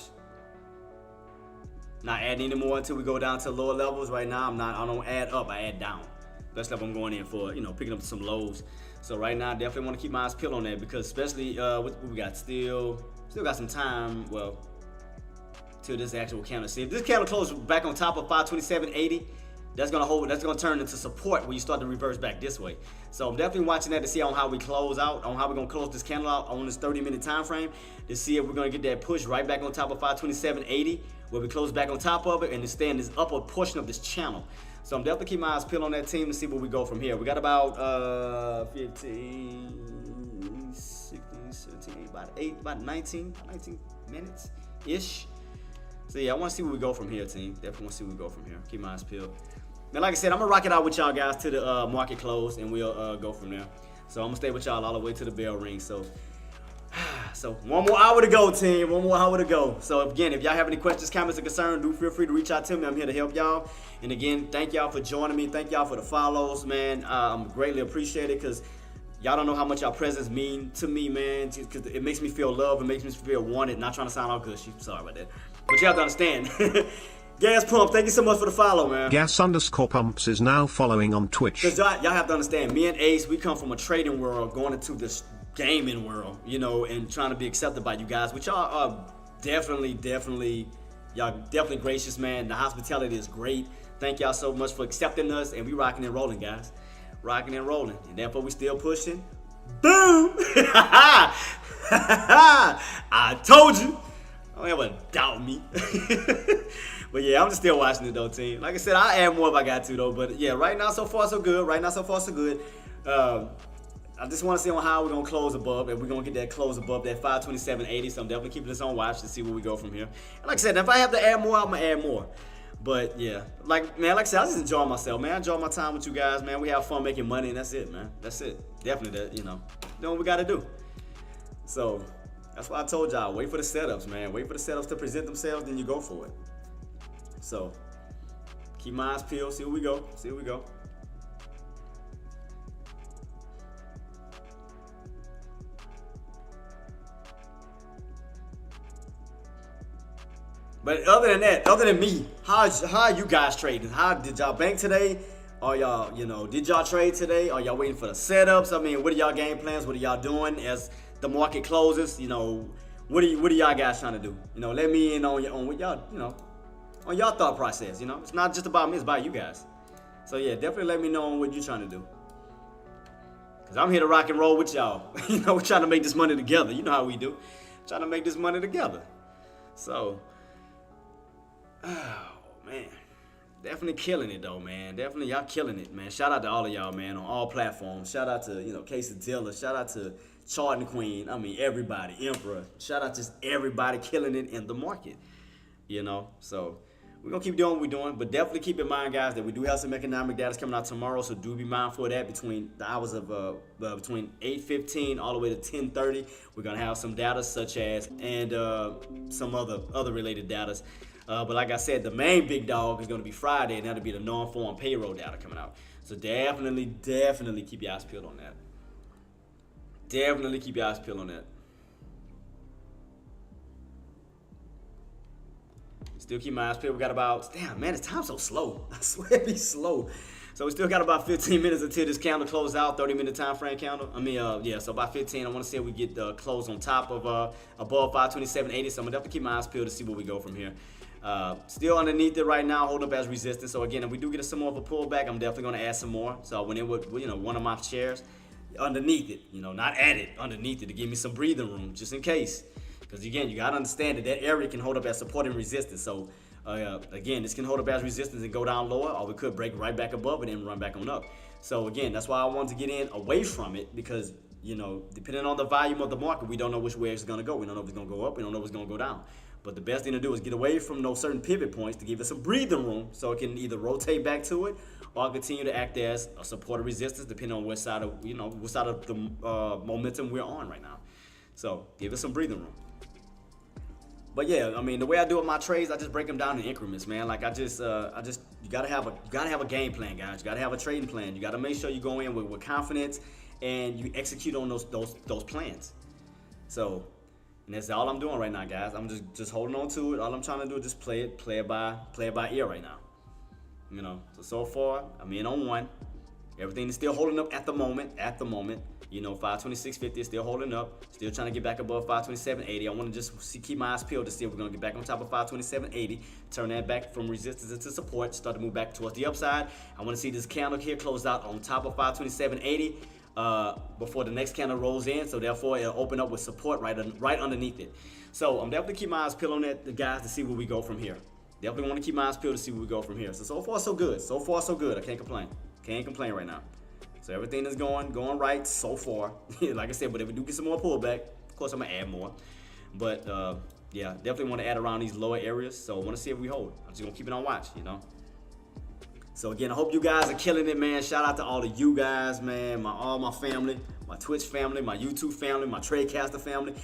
S1: Not adding anymore until we go down to lower levels. Right now, I don't add up, I add down. That's what I'm going in for, you know, picking up some lows. So right now, I definitely want to keep my eyes peeled on that because especially what we got still got some time, well, till this actual candle. See, if this candle closes back on top of 527.80, that's gonna turn into support when you start to reverse back this way. So I'm definitely watching that to see on how we close out, on how we're gonna close this candle out on this 30-minute time frame to see if we're gonna get that push right back on top of 527.80, where we close back on top of it and to stay in this upper portion of this channel. So I'm definitely keeping my eyes peeled on that team to see where we go from here. We got about 15, 16, 17, about 19 minutes ish. So yeah, I want to see where we go from here, team. Definitely want to see where we go from here. Keep my eyes peeled. Now, like I said, I'm gonna rock it out with y'all guys to the market close, and we'll go from there. So I'm gonna stay with y'all all the way to the bell ring. So one more hour to go, team. One more hour to go. So again, if y'all have any questions, comments, or concerns, do feel free to reach out to me. I'm here to help y'all. And again, thank y'all for joining me. Thank y'all for the follows, man. I'm greatly appreciated because y'all don't know how much y'all presence mean to me, man. Because it makes me feel loved. It makes me feel wanted. Not trying to sound all gushy. Sorry about that. But you have to understand. Gas Pump, thank you so much for the follow, man.
S4: Gas_pumps is now following on Twitch.
S1: Because y'all have to understand, me and Ace, we come from a trading world going into this gaming world, you know, and trying to be accepted by you guys, which y'all are definitely gracious, man. The hospitality is great. Thank y'all so much for accepting us, and we rocking and rolling, guys. Rocking and rolling. And therefore, we still pushing. Boom! I told you. Don't ever doubt me. But yeah, I'm just still watching it though, team. Like I said, I'll add more if I got to though. But yeah, right now so far so good. Right now so far so good. I just want to see on how we're gonna close above, and we're gonna get that close above that 527.80. So I'm definitely keeping this on watch to see where we go from here. And like I said, if I have to add more, I'm gonna add more. But yeah, like I said, I just enjoy myself, man. I enjoy my time with you guys, man. We have fun making money, and that's it, man. That's it. Definitely that, you know, doing what we gotta do. So that's why I told y'all, wait for the setups, man. Wait for the setups to present themselves, then you go for it. So keep my eyes peeled, see where we go, see where we go. But other than that, other than me, how are you guys trading? How did y'all bank today? Are y'all, you know, did y'all trade today? Are y'all waiting for the setups? I mean, what are y'all game plans? What are y'all doing as the market closes? You know, what are y'all guys trying to do? You know, let me in on what y'all, you know, on y'all thought process. You know, it's not just about me, it's about you guys. So yeah, definitely let me know on what you're trying to do. Cause I'm here to rock and roll with y'all. You know, we're trying to make this money together. You know how we do. Trying to make this money together. So, oh man, definitely killing it though, man. Definitely y'all killing it, man. Shout out to all of y'all, man, on all platforms. Shout out to, you know, Quesadilla. Shout out to Charting Queen. I mean, everybody, Emperor. Shout out to just everybody killing it in the market. You know, so we're gonna keep doing what we're doing, but definitely keep in mind, guys, that we do have some economic data coming out tomorrow. So do be mindful of that. Between the hours of between 8:15 all the way to 10:30, we're gonna have some data such as and some other related data. But like I said, the main big dog is going to be Friday, and that'll be the non-farm payroll data coming out. So definitely keep your eyes peeled on that. Definitely keep your eyes peeled on that. Still keep my eyes peeled. We got about, damn man, this time's so slow. I swear it be slow. So we still got about 15 minutes until this candle closes out, 30-minute time frame candle. Yeah, so about 15. I want to see if we get the close on top of above 527.80. So I'm gonna definitely keep my eyes peeled to see where we go from here. Still underneath it right now, holding up as resistance. So again, if we do get some more of a pullback, I'm definitely gonna add some more. So when it would, one of my shares underneath it, not at it, underneath it to give me some breathing room just in case. Because again, you gotta understand that area can hold up as support and resistance. So again, this can hold up as resistance and go down lower, or we could break right back above it and run back on up. So again, that's why I wanted to get in away from it, because depending on the volume of the market, we don't know which way it's gonna go. We don't know if it's gonna go up. We don't know if it's gonna go down. But the best thing to do is get away from those certain pivot points to give us some breathing room, so it can either rotate back to it or continue to act as a support or resistance, depending on what side of the momentum we're on right now. So give us some breathing room. But yeah, I mean, the way I do with my trades, I just break them down in increments, man. Like you gotta have a game plan, guys. You gotta have a trading plan. You gotta make sure you go in with confidence and you execute on those plans. So, and that's all I'm doing right now, guys. I'm just holding on to it. All I'm trying to do is just play it by ear right now. So far I'm in on one. Everything is still holding up at the moment. 526.50 is still holding up. Still trying to get back above 527.80. I want to just keep my eyes peeled to see if we're going to get back on top of 527.80. Turn that back from resistance into support. Start to move back towards the upside. I want to see this candle here close out on top of 527.80 before the next candle rolls in. So therefore, it'll open up with support right underneath it. So I'm definitely keep my eyes peeled on that, guys, to see where we go from here. Definitely want to keep my eyes peeled to see where we go from here. So far, so good. So far, so good. I can't complain. Can't complain right now. So everything is going right so far. Like I said, but if we do get some more pullback, of course I'm gonna add more. But yeah, definitely want to add around these lower areas. So I want to see if we hold. I'm just gonna keep it on watch, So again, I hope you guys are killing it, man. Shout out to all of you guys, man. All my family, my Twitch family, my YouTube family, my Tradecaster family.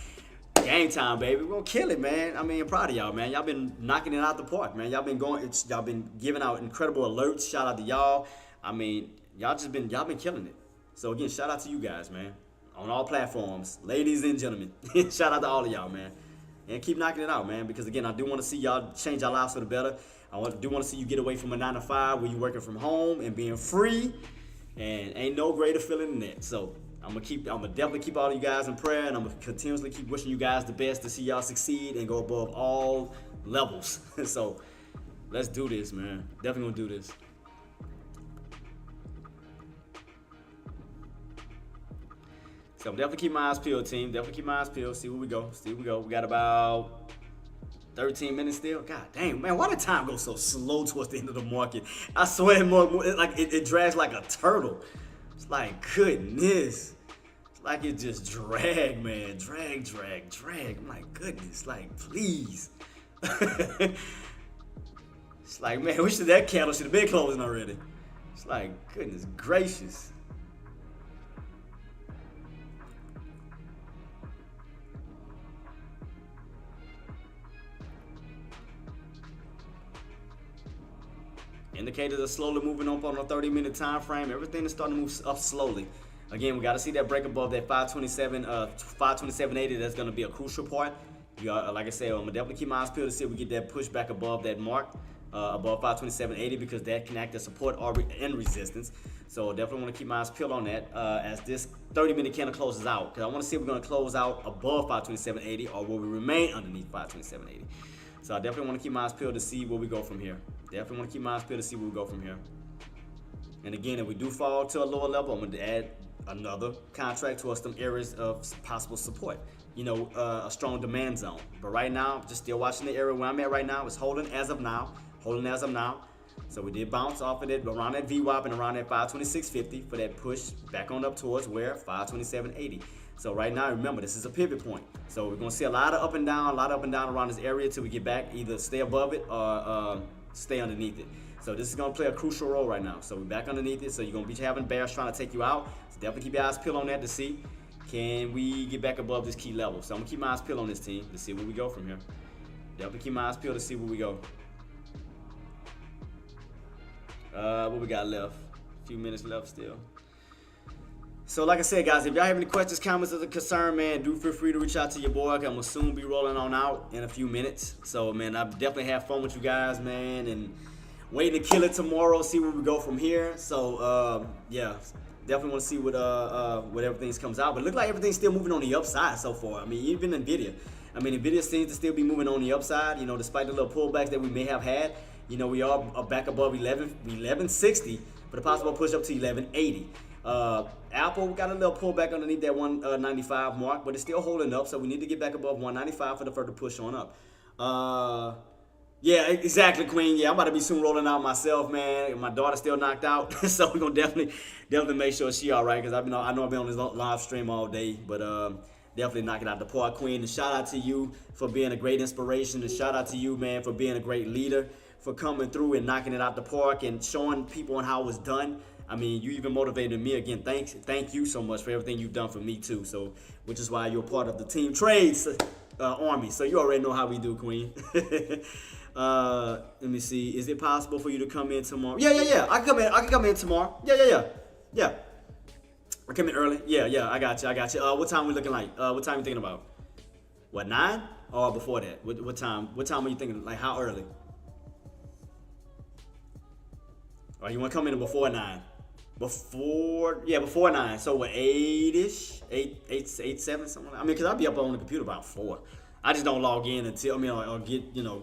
S1: Game time, baby. We're gonna kill it, man. I mean, I'm proud of y'all, man. Y'all been knocking it out the park, man. Y'all been giving out incredible alerts. Shout out to y'all. I mean, y'all been killing it. So again, shout out to you guys, man. On all platforms, ladies and gentlemen. Shout out to all of y'all, man. And keep knocking it out, man. Because again, I do want to see y'all change your lives for the better. Do want to see you get away from a 9-to-5 where you're working from home and being free. And ain't no greater feeling than that. So I'm gonna definitely keep all of you guys in prayer, and I'm gonna continuously keep wishing you guys the best to see y'all succeed and go above all levels. So let's do this, man. Definitely gonna do this. So I'm definitely keep my eyes peeled, team. Definitely keep my eyes peeled. See where we go. We got about 13 minutes still. God damn, man, why did time go so slow towards the end of the market? I swear it drags like a turtle. It's like, goodness. It's like it just drag, man. Drag. I'm like, goodness, like, please. It's like, man, wish that candle should have been closing already. It's like, goodness gracious. Indicators are slowly moving up on a 30-minute time frame. Everything is starting to move up slowly. Again, we got to see that break above that 527.80. That's going to be a crucial part. Like I said, I'm gonna definitely keep my eyes peeled to see if we get that push back above that mark, above 527.80, because that can act as support and resistance. So definitely want to keep my eyes peeled on that as this 30-minute candle closes out, because I want to see if we're going to close out above 527.80 or will we remain underneath 527.80. So I definitely want to keep my eyes peeled to see where we go from here. Definitely want to keep my eyes peeled to see where we go from here. And again, if we do fall to a lower level, I'm going to add another contract to some areas of possible support. A strong demand zone. But right now, just still watching the area where I'm at right now. It's holding as of now. So we did bounce off of it around that VWAP and around that 526.50 for that push back on up towards where 527.80. So right now, remember, this is a pivot point. So we're going to see a lot of up and down around this area till we get back, either stay above it or stay underneath it. So this is going to play a crucial role right now. So we're back underneath it. So you're going to be having bears trying to take you out. So definitely keep your eyes peeled on that to see, can we get back above this key level. So I'm going to keep my eyes peeled on this team to see where we go from here. definitely keep my eyes peeled to see where we go. What we got left? A few minutes left still. So like I said, guys, if y'all have any questions, comments, or concern, man, do feel free to reach out to your boy. I'm gonna soon be rolling on out in a few minutes. So, man, I definitely have fun with you guys, man, and waiting to kill it tomorrow, see where we go from here. So, yeah, definitely want to see what everything comes out. But it looks like everything's still moving on the upside so far. I mean, even NVIDIA. I mean, NVIDIA seems to still be moving on the upside, you know, despite the little pullbacks that we may have had. You know, we are back above 1160, but a possible push up to 1180. Apple got a little pullback underneath that 195 mark, but it's still holding up, so we need to get back above 195 for the further push on up. Yeah, exactly, Queen. Yeah, I'm about to be soon rolling out myself, man. My daughter's still knocked out, so we're gonna definitely make sure she all right, because I know I've been on this live stream all day, but definitely knock it out the park, Queen. And shout out to you for being a great inspiration, and shout out to you, man, for being a great leader, for coming through and knocking it out the park and showing people on how it was done. I mean, you even motivated me again. Thank you so much for everything you've done for me too. So, which is why you're part of the Team Trades Army. So you already know how we do, Queen. Let me see. Is it possible for you to come in tomorrow? Yeah. I can come in tomorrow. Yeah. I come in early. Yeah. I got you. What time are we looking like? What time are you thinking about? What, 9? Or before that? What time? What time are you thinking? Like, how early? Or you want to come in before 9? Before 9. So what, 8-ish? 8, 7, something like that? I mean, because I'll be up on the computer about 4. I just don't log in until, or get, do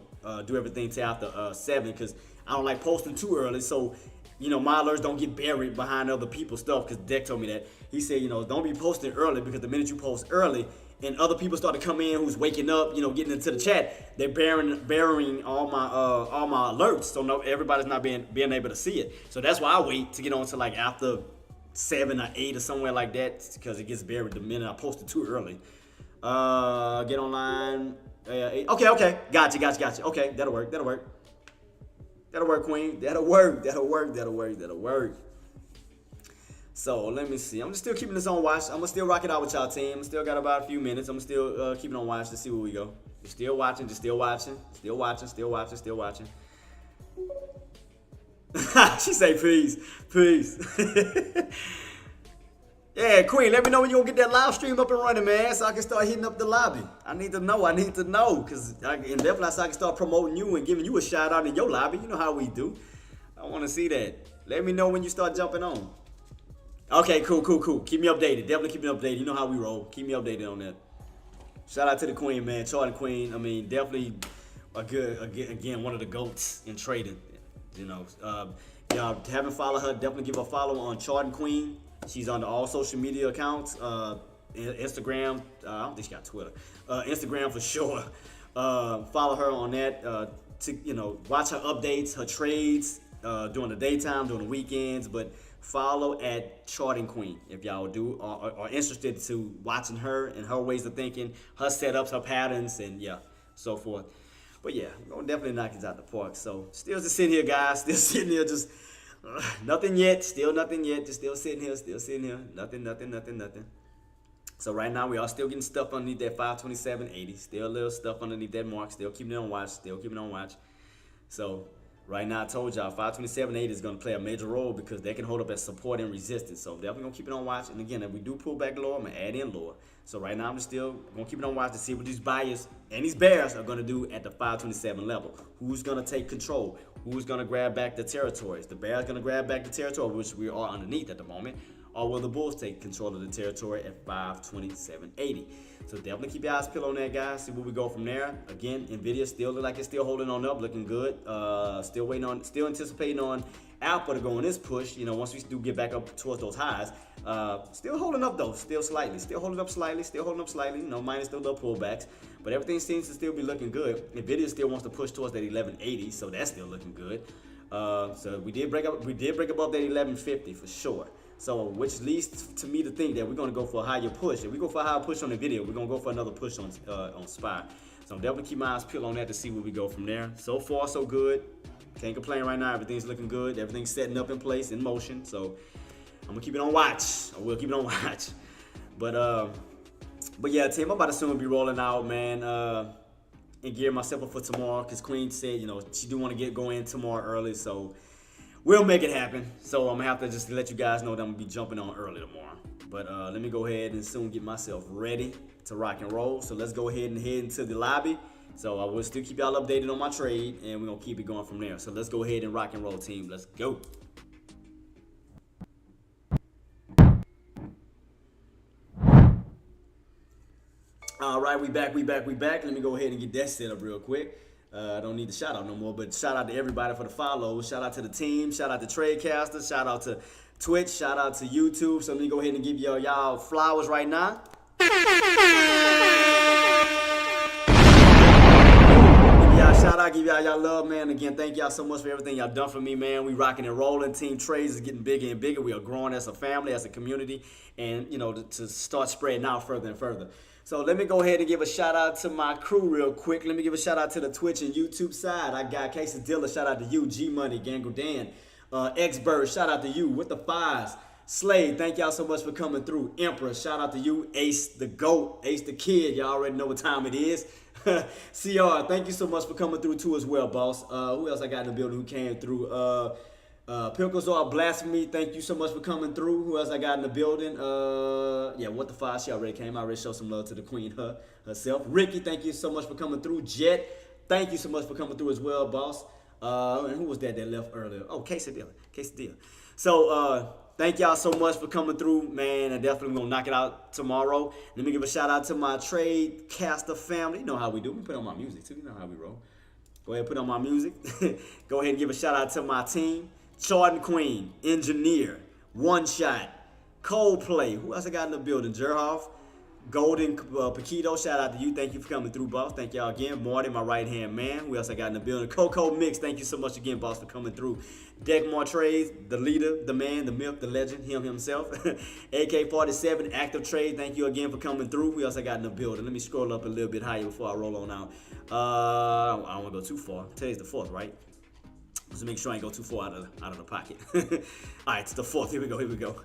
S1: everything till after 7, because I don't like posting too early. So, my alerts don't get buried behind other people's stuff, because Deck told me that. He said, don't be posting early, because the minute you post early and other people start to come in who's waking up, getting into the chat, they're burying all my alerts. So no, everybody's not being able to see it. So that's why I wait to get on to like after 7 or 8 or somewhere like that, because it gets buried the minute I post it too early. Get online. 8. Okay. Gotcha. Okay, that'll work, Queen. That'll work. So let me see. I'm just still keeping this on watch. I'm gonna still rock it out with y'all, team. Still got about a few minutes. I'm still keeping on watch to see where we go. Still watching. She say peace. Yeah, Queen, let me know when you gonna get that live stream up and running, man, so I can start hitting up the lobby. I need to know, because definitely so I can start promoting you and giving you a shout out in your lobby. You know how we do. I want to see that. Let me know when you start jumping on. Okay, cool. Keep me updated. Definitely keep me updated. You know how we roll. Keep me updated on that. Shout out to the Queen, man. Charting Queen. I mean, definitely again, one of the GOATs in trading. Y'all haven't followed her, definitely give her a follow on Charting Queen. She's on all social media accounts. Instagram. I don't think she got Twitter. Instagram for sure. Follow her on that. To watch her updates, her trades during the daytime, during the weekends, but follow at Charting Queen if y'all are interested to watching her and her ways of thinking, her setups, her patterns, and so forth. But yeah, we're gonna definitely knock it out the park. So still just sitting here, guys. Still sitting here, just nothing yet. Still nothing yet. Just still sitting here. Nothing. So right now we are still getting stuff underneath that 527.80. Still a little stuff underneath that mark. Still keeping it on watch. So right now, I told y'all 527.80 is going to play a major role, because they can hold up as support and resistance. So definitely going to keep it on watch. And again, if we do pull back lower, I'm going to add in lower. So right now, I'm still going to keep it on watch to see what these buyers and these bears are going to do at the 527 level. Who's going to take control? Who's going to grab back the territories? The bears going to grab back the territory, which we are underneath at the moment. Or will the bulls take control of the territory at 527.80? So definitely keep your eyes peeled on that, guys. See where we go from there. Again, NVIDIA still look like it's still holding on up, looking good. Still anticipating on Alpha to go on this push. Once we do get back up towards those highs. Still holding up though, still holding up slightly. Minus the little pullbacks, but everything seems to still be looking good. NVIDIA still wants to push towards that 1180, so that's still looking good. So we did break above that 1150 for sure. So, which leads to me to think that we're going to go for a higher push. If we go for a higher push on NVIDIA, we're going to go for another push on SPY. So, I'm definitely keep my eyes peeled on that to see where we go from there. So far, so good. Can't complain right now. Everything's looking good. Everything's setting up in place, in motion. So, I'm going to keep it on watch. I will keep it on watch. But yeah, team, I'm about to soon be rolling out, man. and gear myself up for tomorrow because Queen said, she do want to go in tomorrow early. So we'll make it happen. So I'm going to have to just let you guys know that I'm going to be jumping on early tomorrow. But let me go ahead and soon get myself ready to rock and roll. So let's go ahead and head into the lobby. So I will still keep y'all updated on my trade, and we're going to keep it going from there. So let's go ahead and rock and roll, team. Let's go. All right, we back. Let me go ahead and get that set up real quick. I don't need the shout out no more, but shout out to everybody for the follows. Shout out to the team. Shout out to Tradecaster. Shout out to Twitch. Shout out to YouTube. So let me go ahead and give y'all flowers right now. Give y'all love, man. Again, thank y'all so much for everything y'all done for me, man. We rocking and rolling. Team Trades is getting bigger and bigger. We are growing as a family, as a community, and to start spreading out further and further. So let me go ahead and give a shout out to my crew real quick. Let me give a shout out to the Twitch and YouTube side. I got Quesadilla, shout out to you. G Money, Gangle Dan, X-Bird, shout out to you. With the fives, Slade, thank y'all so much for coming through. Emperor, shout out to you. Ace the GOAT, Ace the Kid, y'all already know what time it is. CR, thank you so much for coming through too as well, boss. Who else I got in the building who came through? Pickles are Blasphemy, thank you so much for coming through. Who else I got in the building? Yeah, What the Five, she already came. I already showed some love to the queen herself. Ricky, thank you so much for coming through. Jet, thank you so much for coming through as well, boss. And who was that left earlier? Oh, Quesadilla. So, thank y'all so much for coming through, man. And definitely we're going to knock it out tomorrow. Let me give a shout out to my Tradecaster family. You know how we do. We put on my music, too. You know how we roll. Go ahead and put on my music. Go ahead and give a shout out to my team. Jordan Queen, Engineer, One Shot, Coldplay. Who else I got in the building? Jerhoff, Golden Paquito. Shout out to you. Thank you for coming through, boss. Thank y'all again. Marty, my right-hand man. Who else I got in the building? Coco Mix. Thank you so much again, boss, for coming through. Deckmore Trades, the leader, the man, the myth, the legend, him himself. AK-47, Active Trade. Thank you again for coming through. Who else I got in the building? Let me scroll up a little bit higher before I roll on out. I don't want to go too far. Today's the 4th, right? Just make sure I ain't go too far out of the pocket. All right, it's the 4th. Here we go.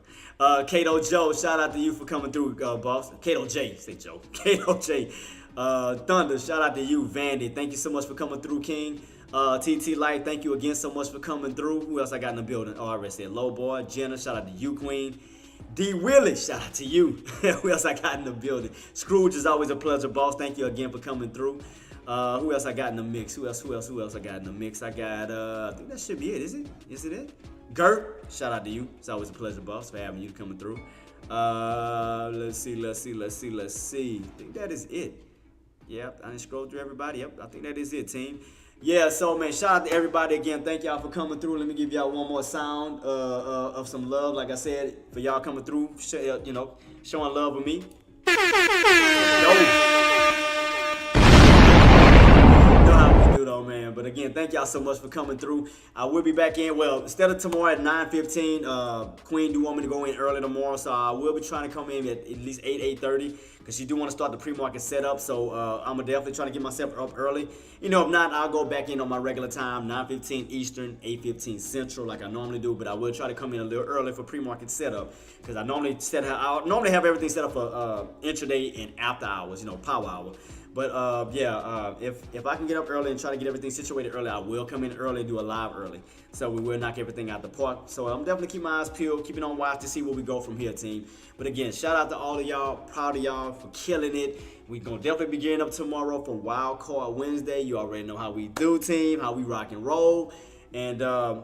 S1: Kato Joe, shout out to you for coming through, boss. Kato J, say Joe. Kato J. Thunder, shout out to you. Vandy, thank you so much for coming through, King. TT Light, thank you again so much for coming through. Who else I got in the building? Oh, I already said Low Boy. Jenna, shout out to you, Queen. D Willie, shout out to you. Who else I got in the building? Scrooge is always a pleasure, boss. Thank you again for coming through. Who else I got in the mix? Who else I got in the mix? I got, I think that should be it. Is it? Is it? Gert, shout out to you. It's always a pleasure, boss, for having you coming through. Let's see. I think that is it. Yep, I didn't scroll through everybody. Yep, I think that is it, team. Yeah, so, man, shout out to everybody again. Thank y'all for coming through. Let me give y'all one more sound of some love, like I said, for y'all coming through, showing love with me. Though, man. But again, thank y'all so much for coming through. I will be back in. Well, instead of tomorrow at 9:15, Queen do want me to go in early tomorrow, so I will be trying to come in at least 8:30 because she do want to start the pre-market setup. So I'm definitely trying to get myself up early. If not, I'll go back in on my regular time, 9:15 Eastern, 8:15 Central, like I normally do. But I will try to come in a little early for pre-market setup because I normally have everything set up for intraday and after hours, power hour. But if I can get up early and try to get everything situated early, I will come in early and do a live early. So we will knock everything out the park. So I'm definitely keeping my eyes peeled, keeping on watch to see where we go from here, team. But again, shout out to all of y'all. Proud of y'all for killing it. We're going to definitely be gearing up tomorrow for Wild Card Wednesday. You already know how we do, team, how we rock and roll. And, I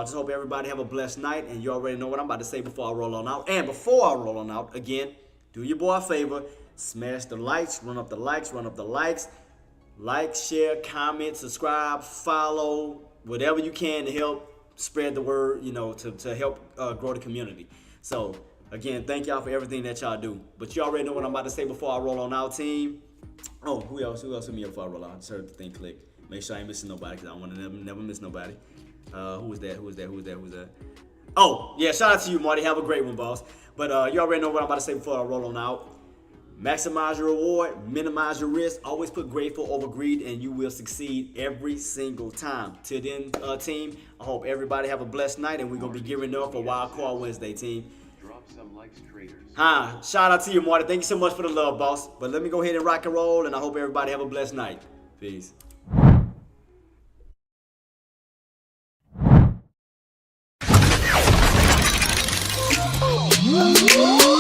S1: just hope everybody have a blessed night. And you already know what I'm about to say before I roll on out. And before I roll on out, again, do your boy a favor. Smash the likes, run up the likes. Like, share, comment, subscribe, follow, whatever you can to help spread the word, to help grow the community. So, again, thank y'all for everything that y'all do. But you already know what I'm about to say before I roll on out, team. Oh, who else hit me up before I roll out? I just heard the thing click. Make sure I ain't missing nobody because I want to never miss nobody. Who was that? Oh, yeah, shout out to you, Marty. Have a great one, boss. But you already know what I'm about to say before I roll on out. Maximize your reward, minimize your risk, always put grateful over greed, and you will succeed every single time. Till then, team, I hope everybody have a blessed night, and we're going to be gearing up for Wild Card Wednesday, team.
S2: Drop some likes, traders.
S1: Shout out to you, Marty. Thank you so much for the love, boss. But let me go ahead and rock and roll, and I hope everybody have a blessed night. Peace.
S5: Woo!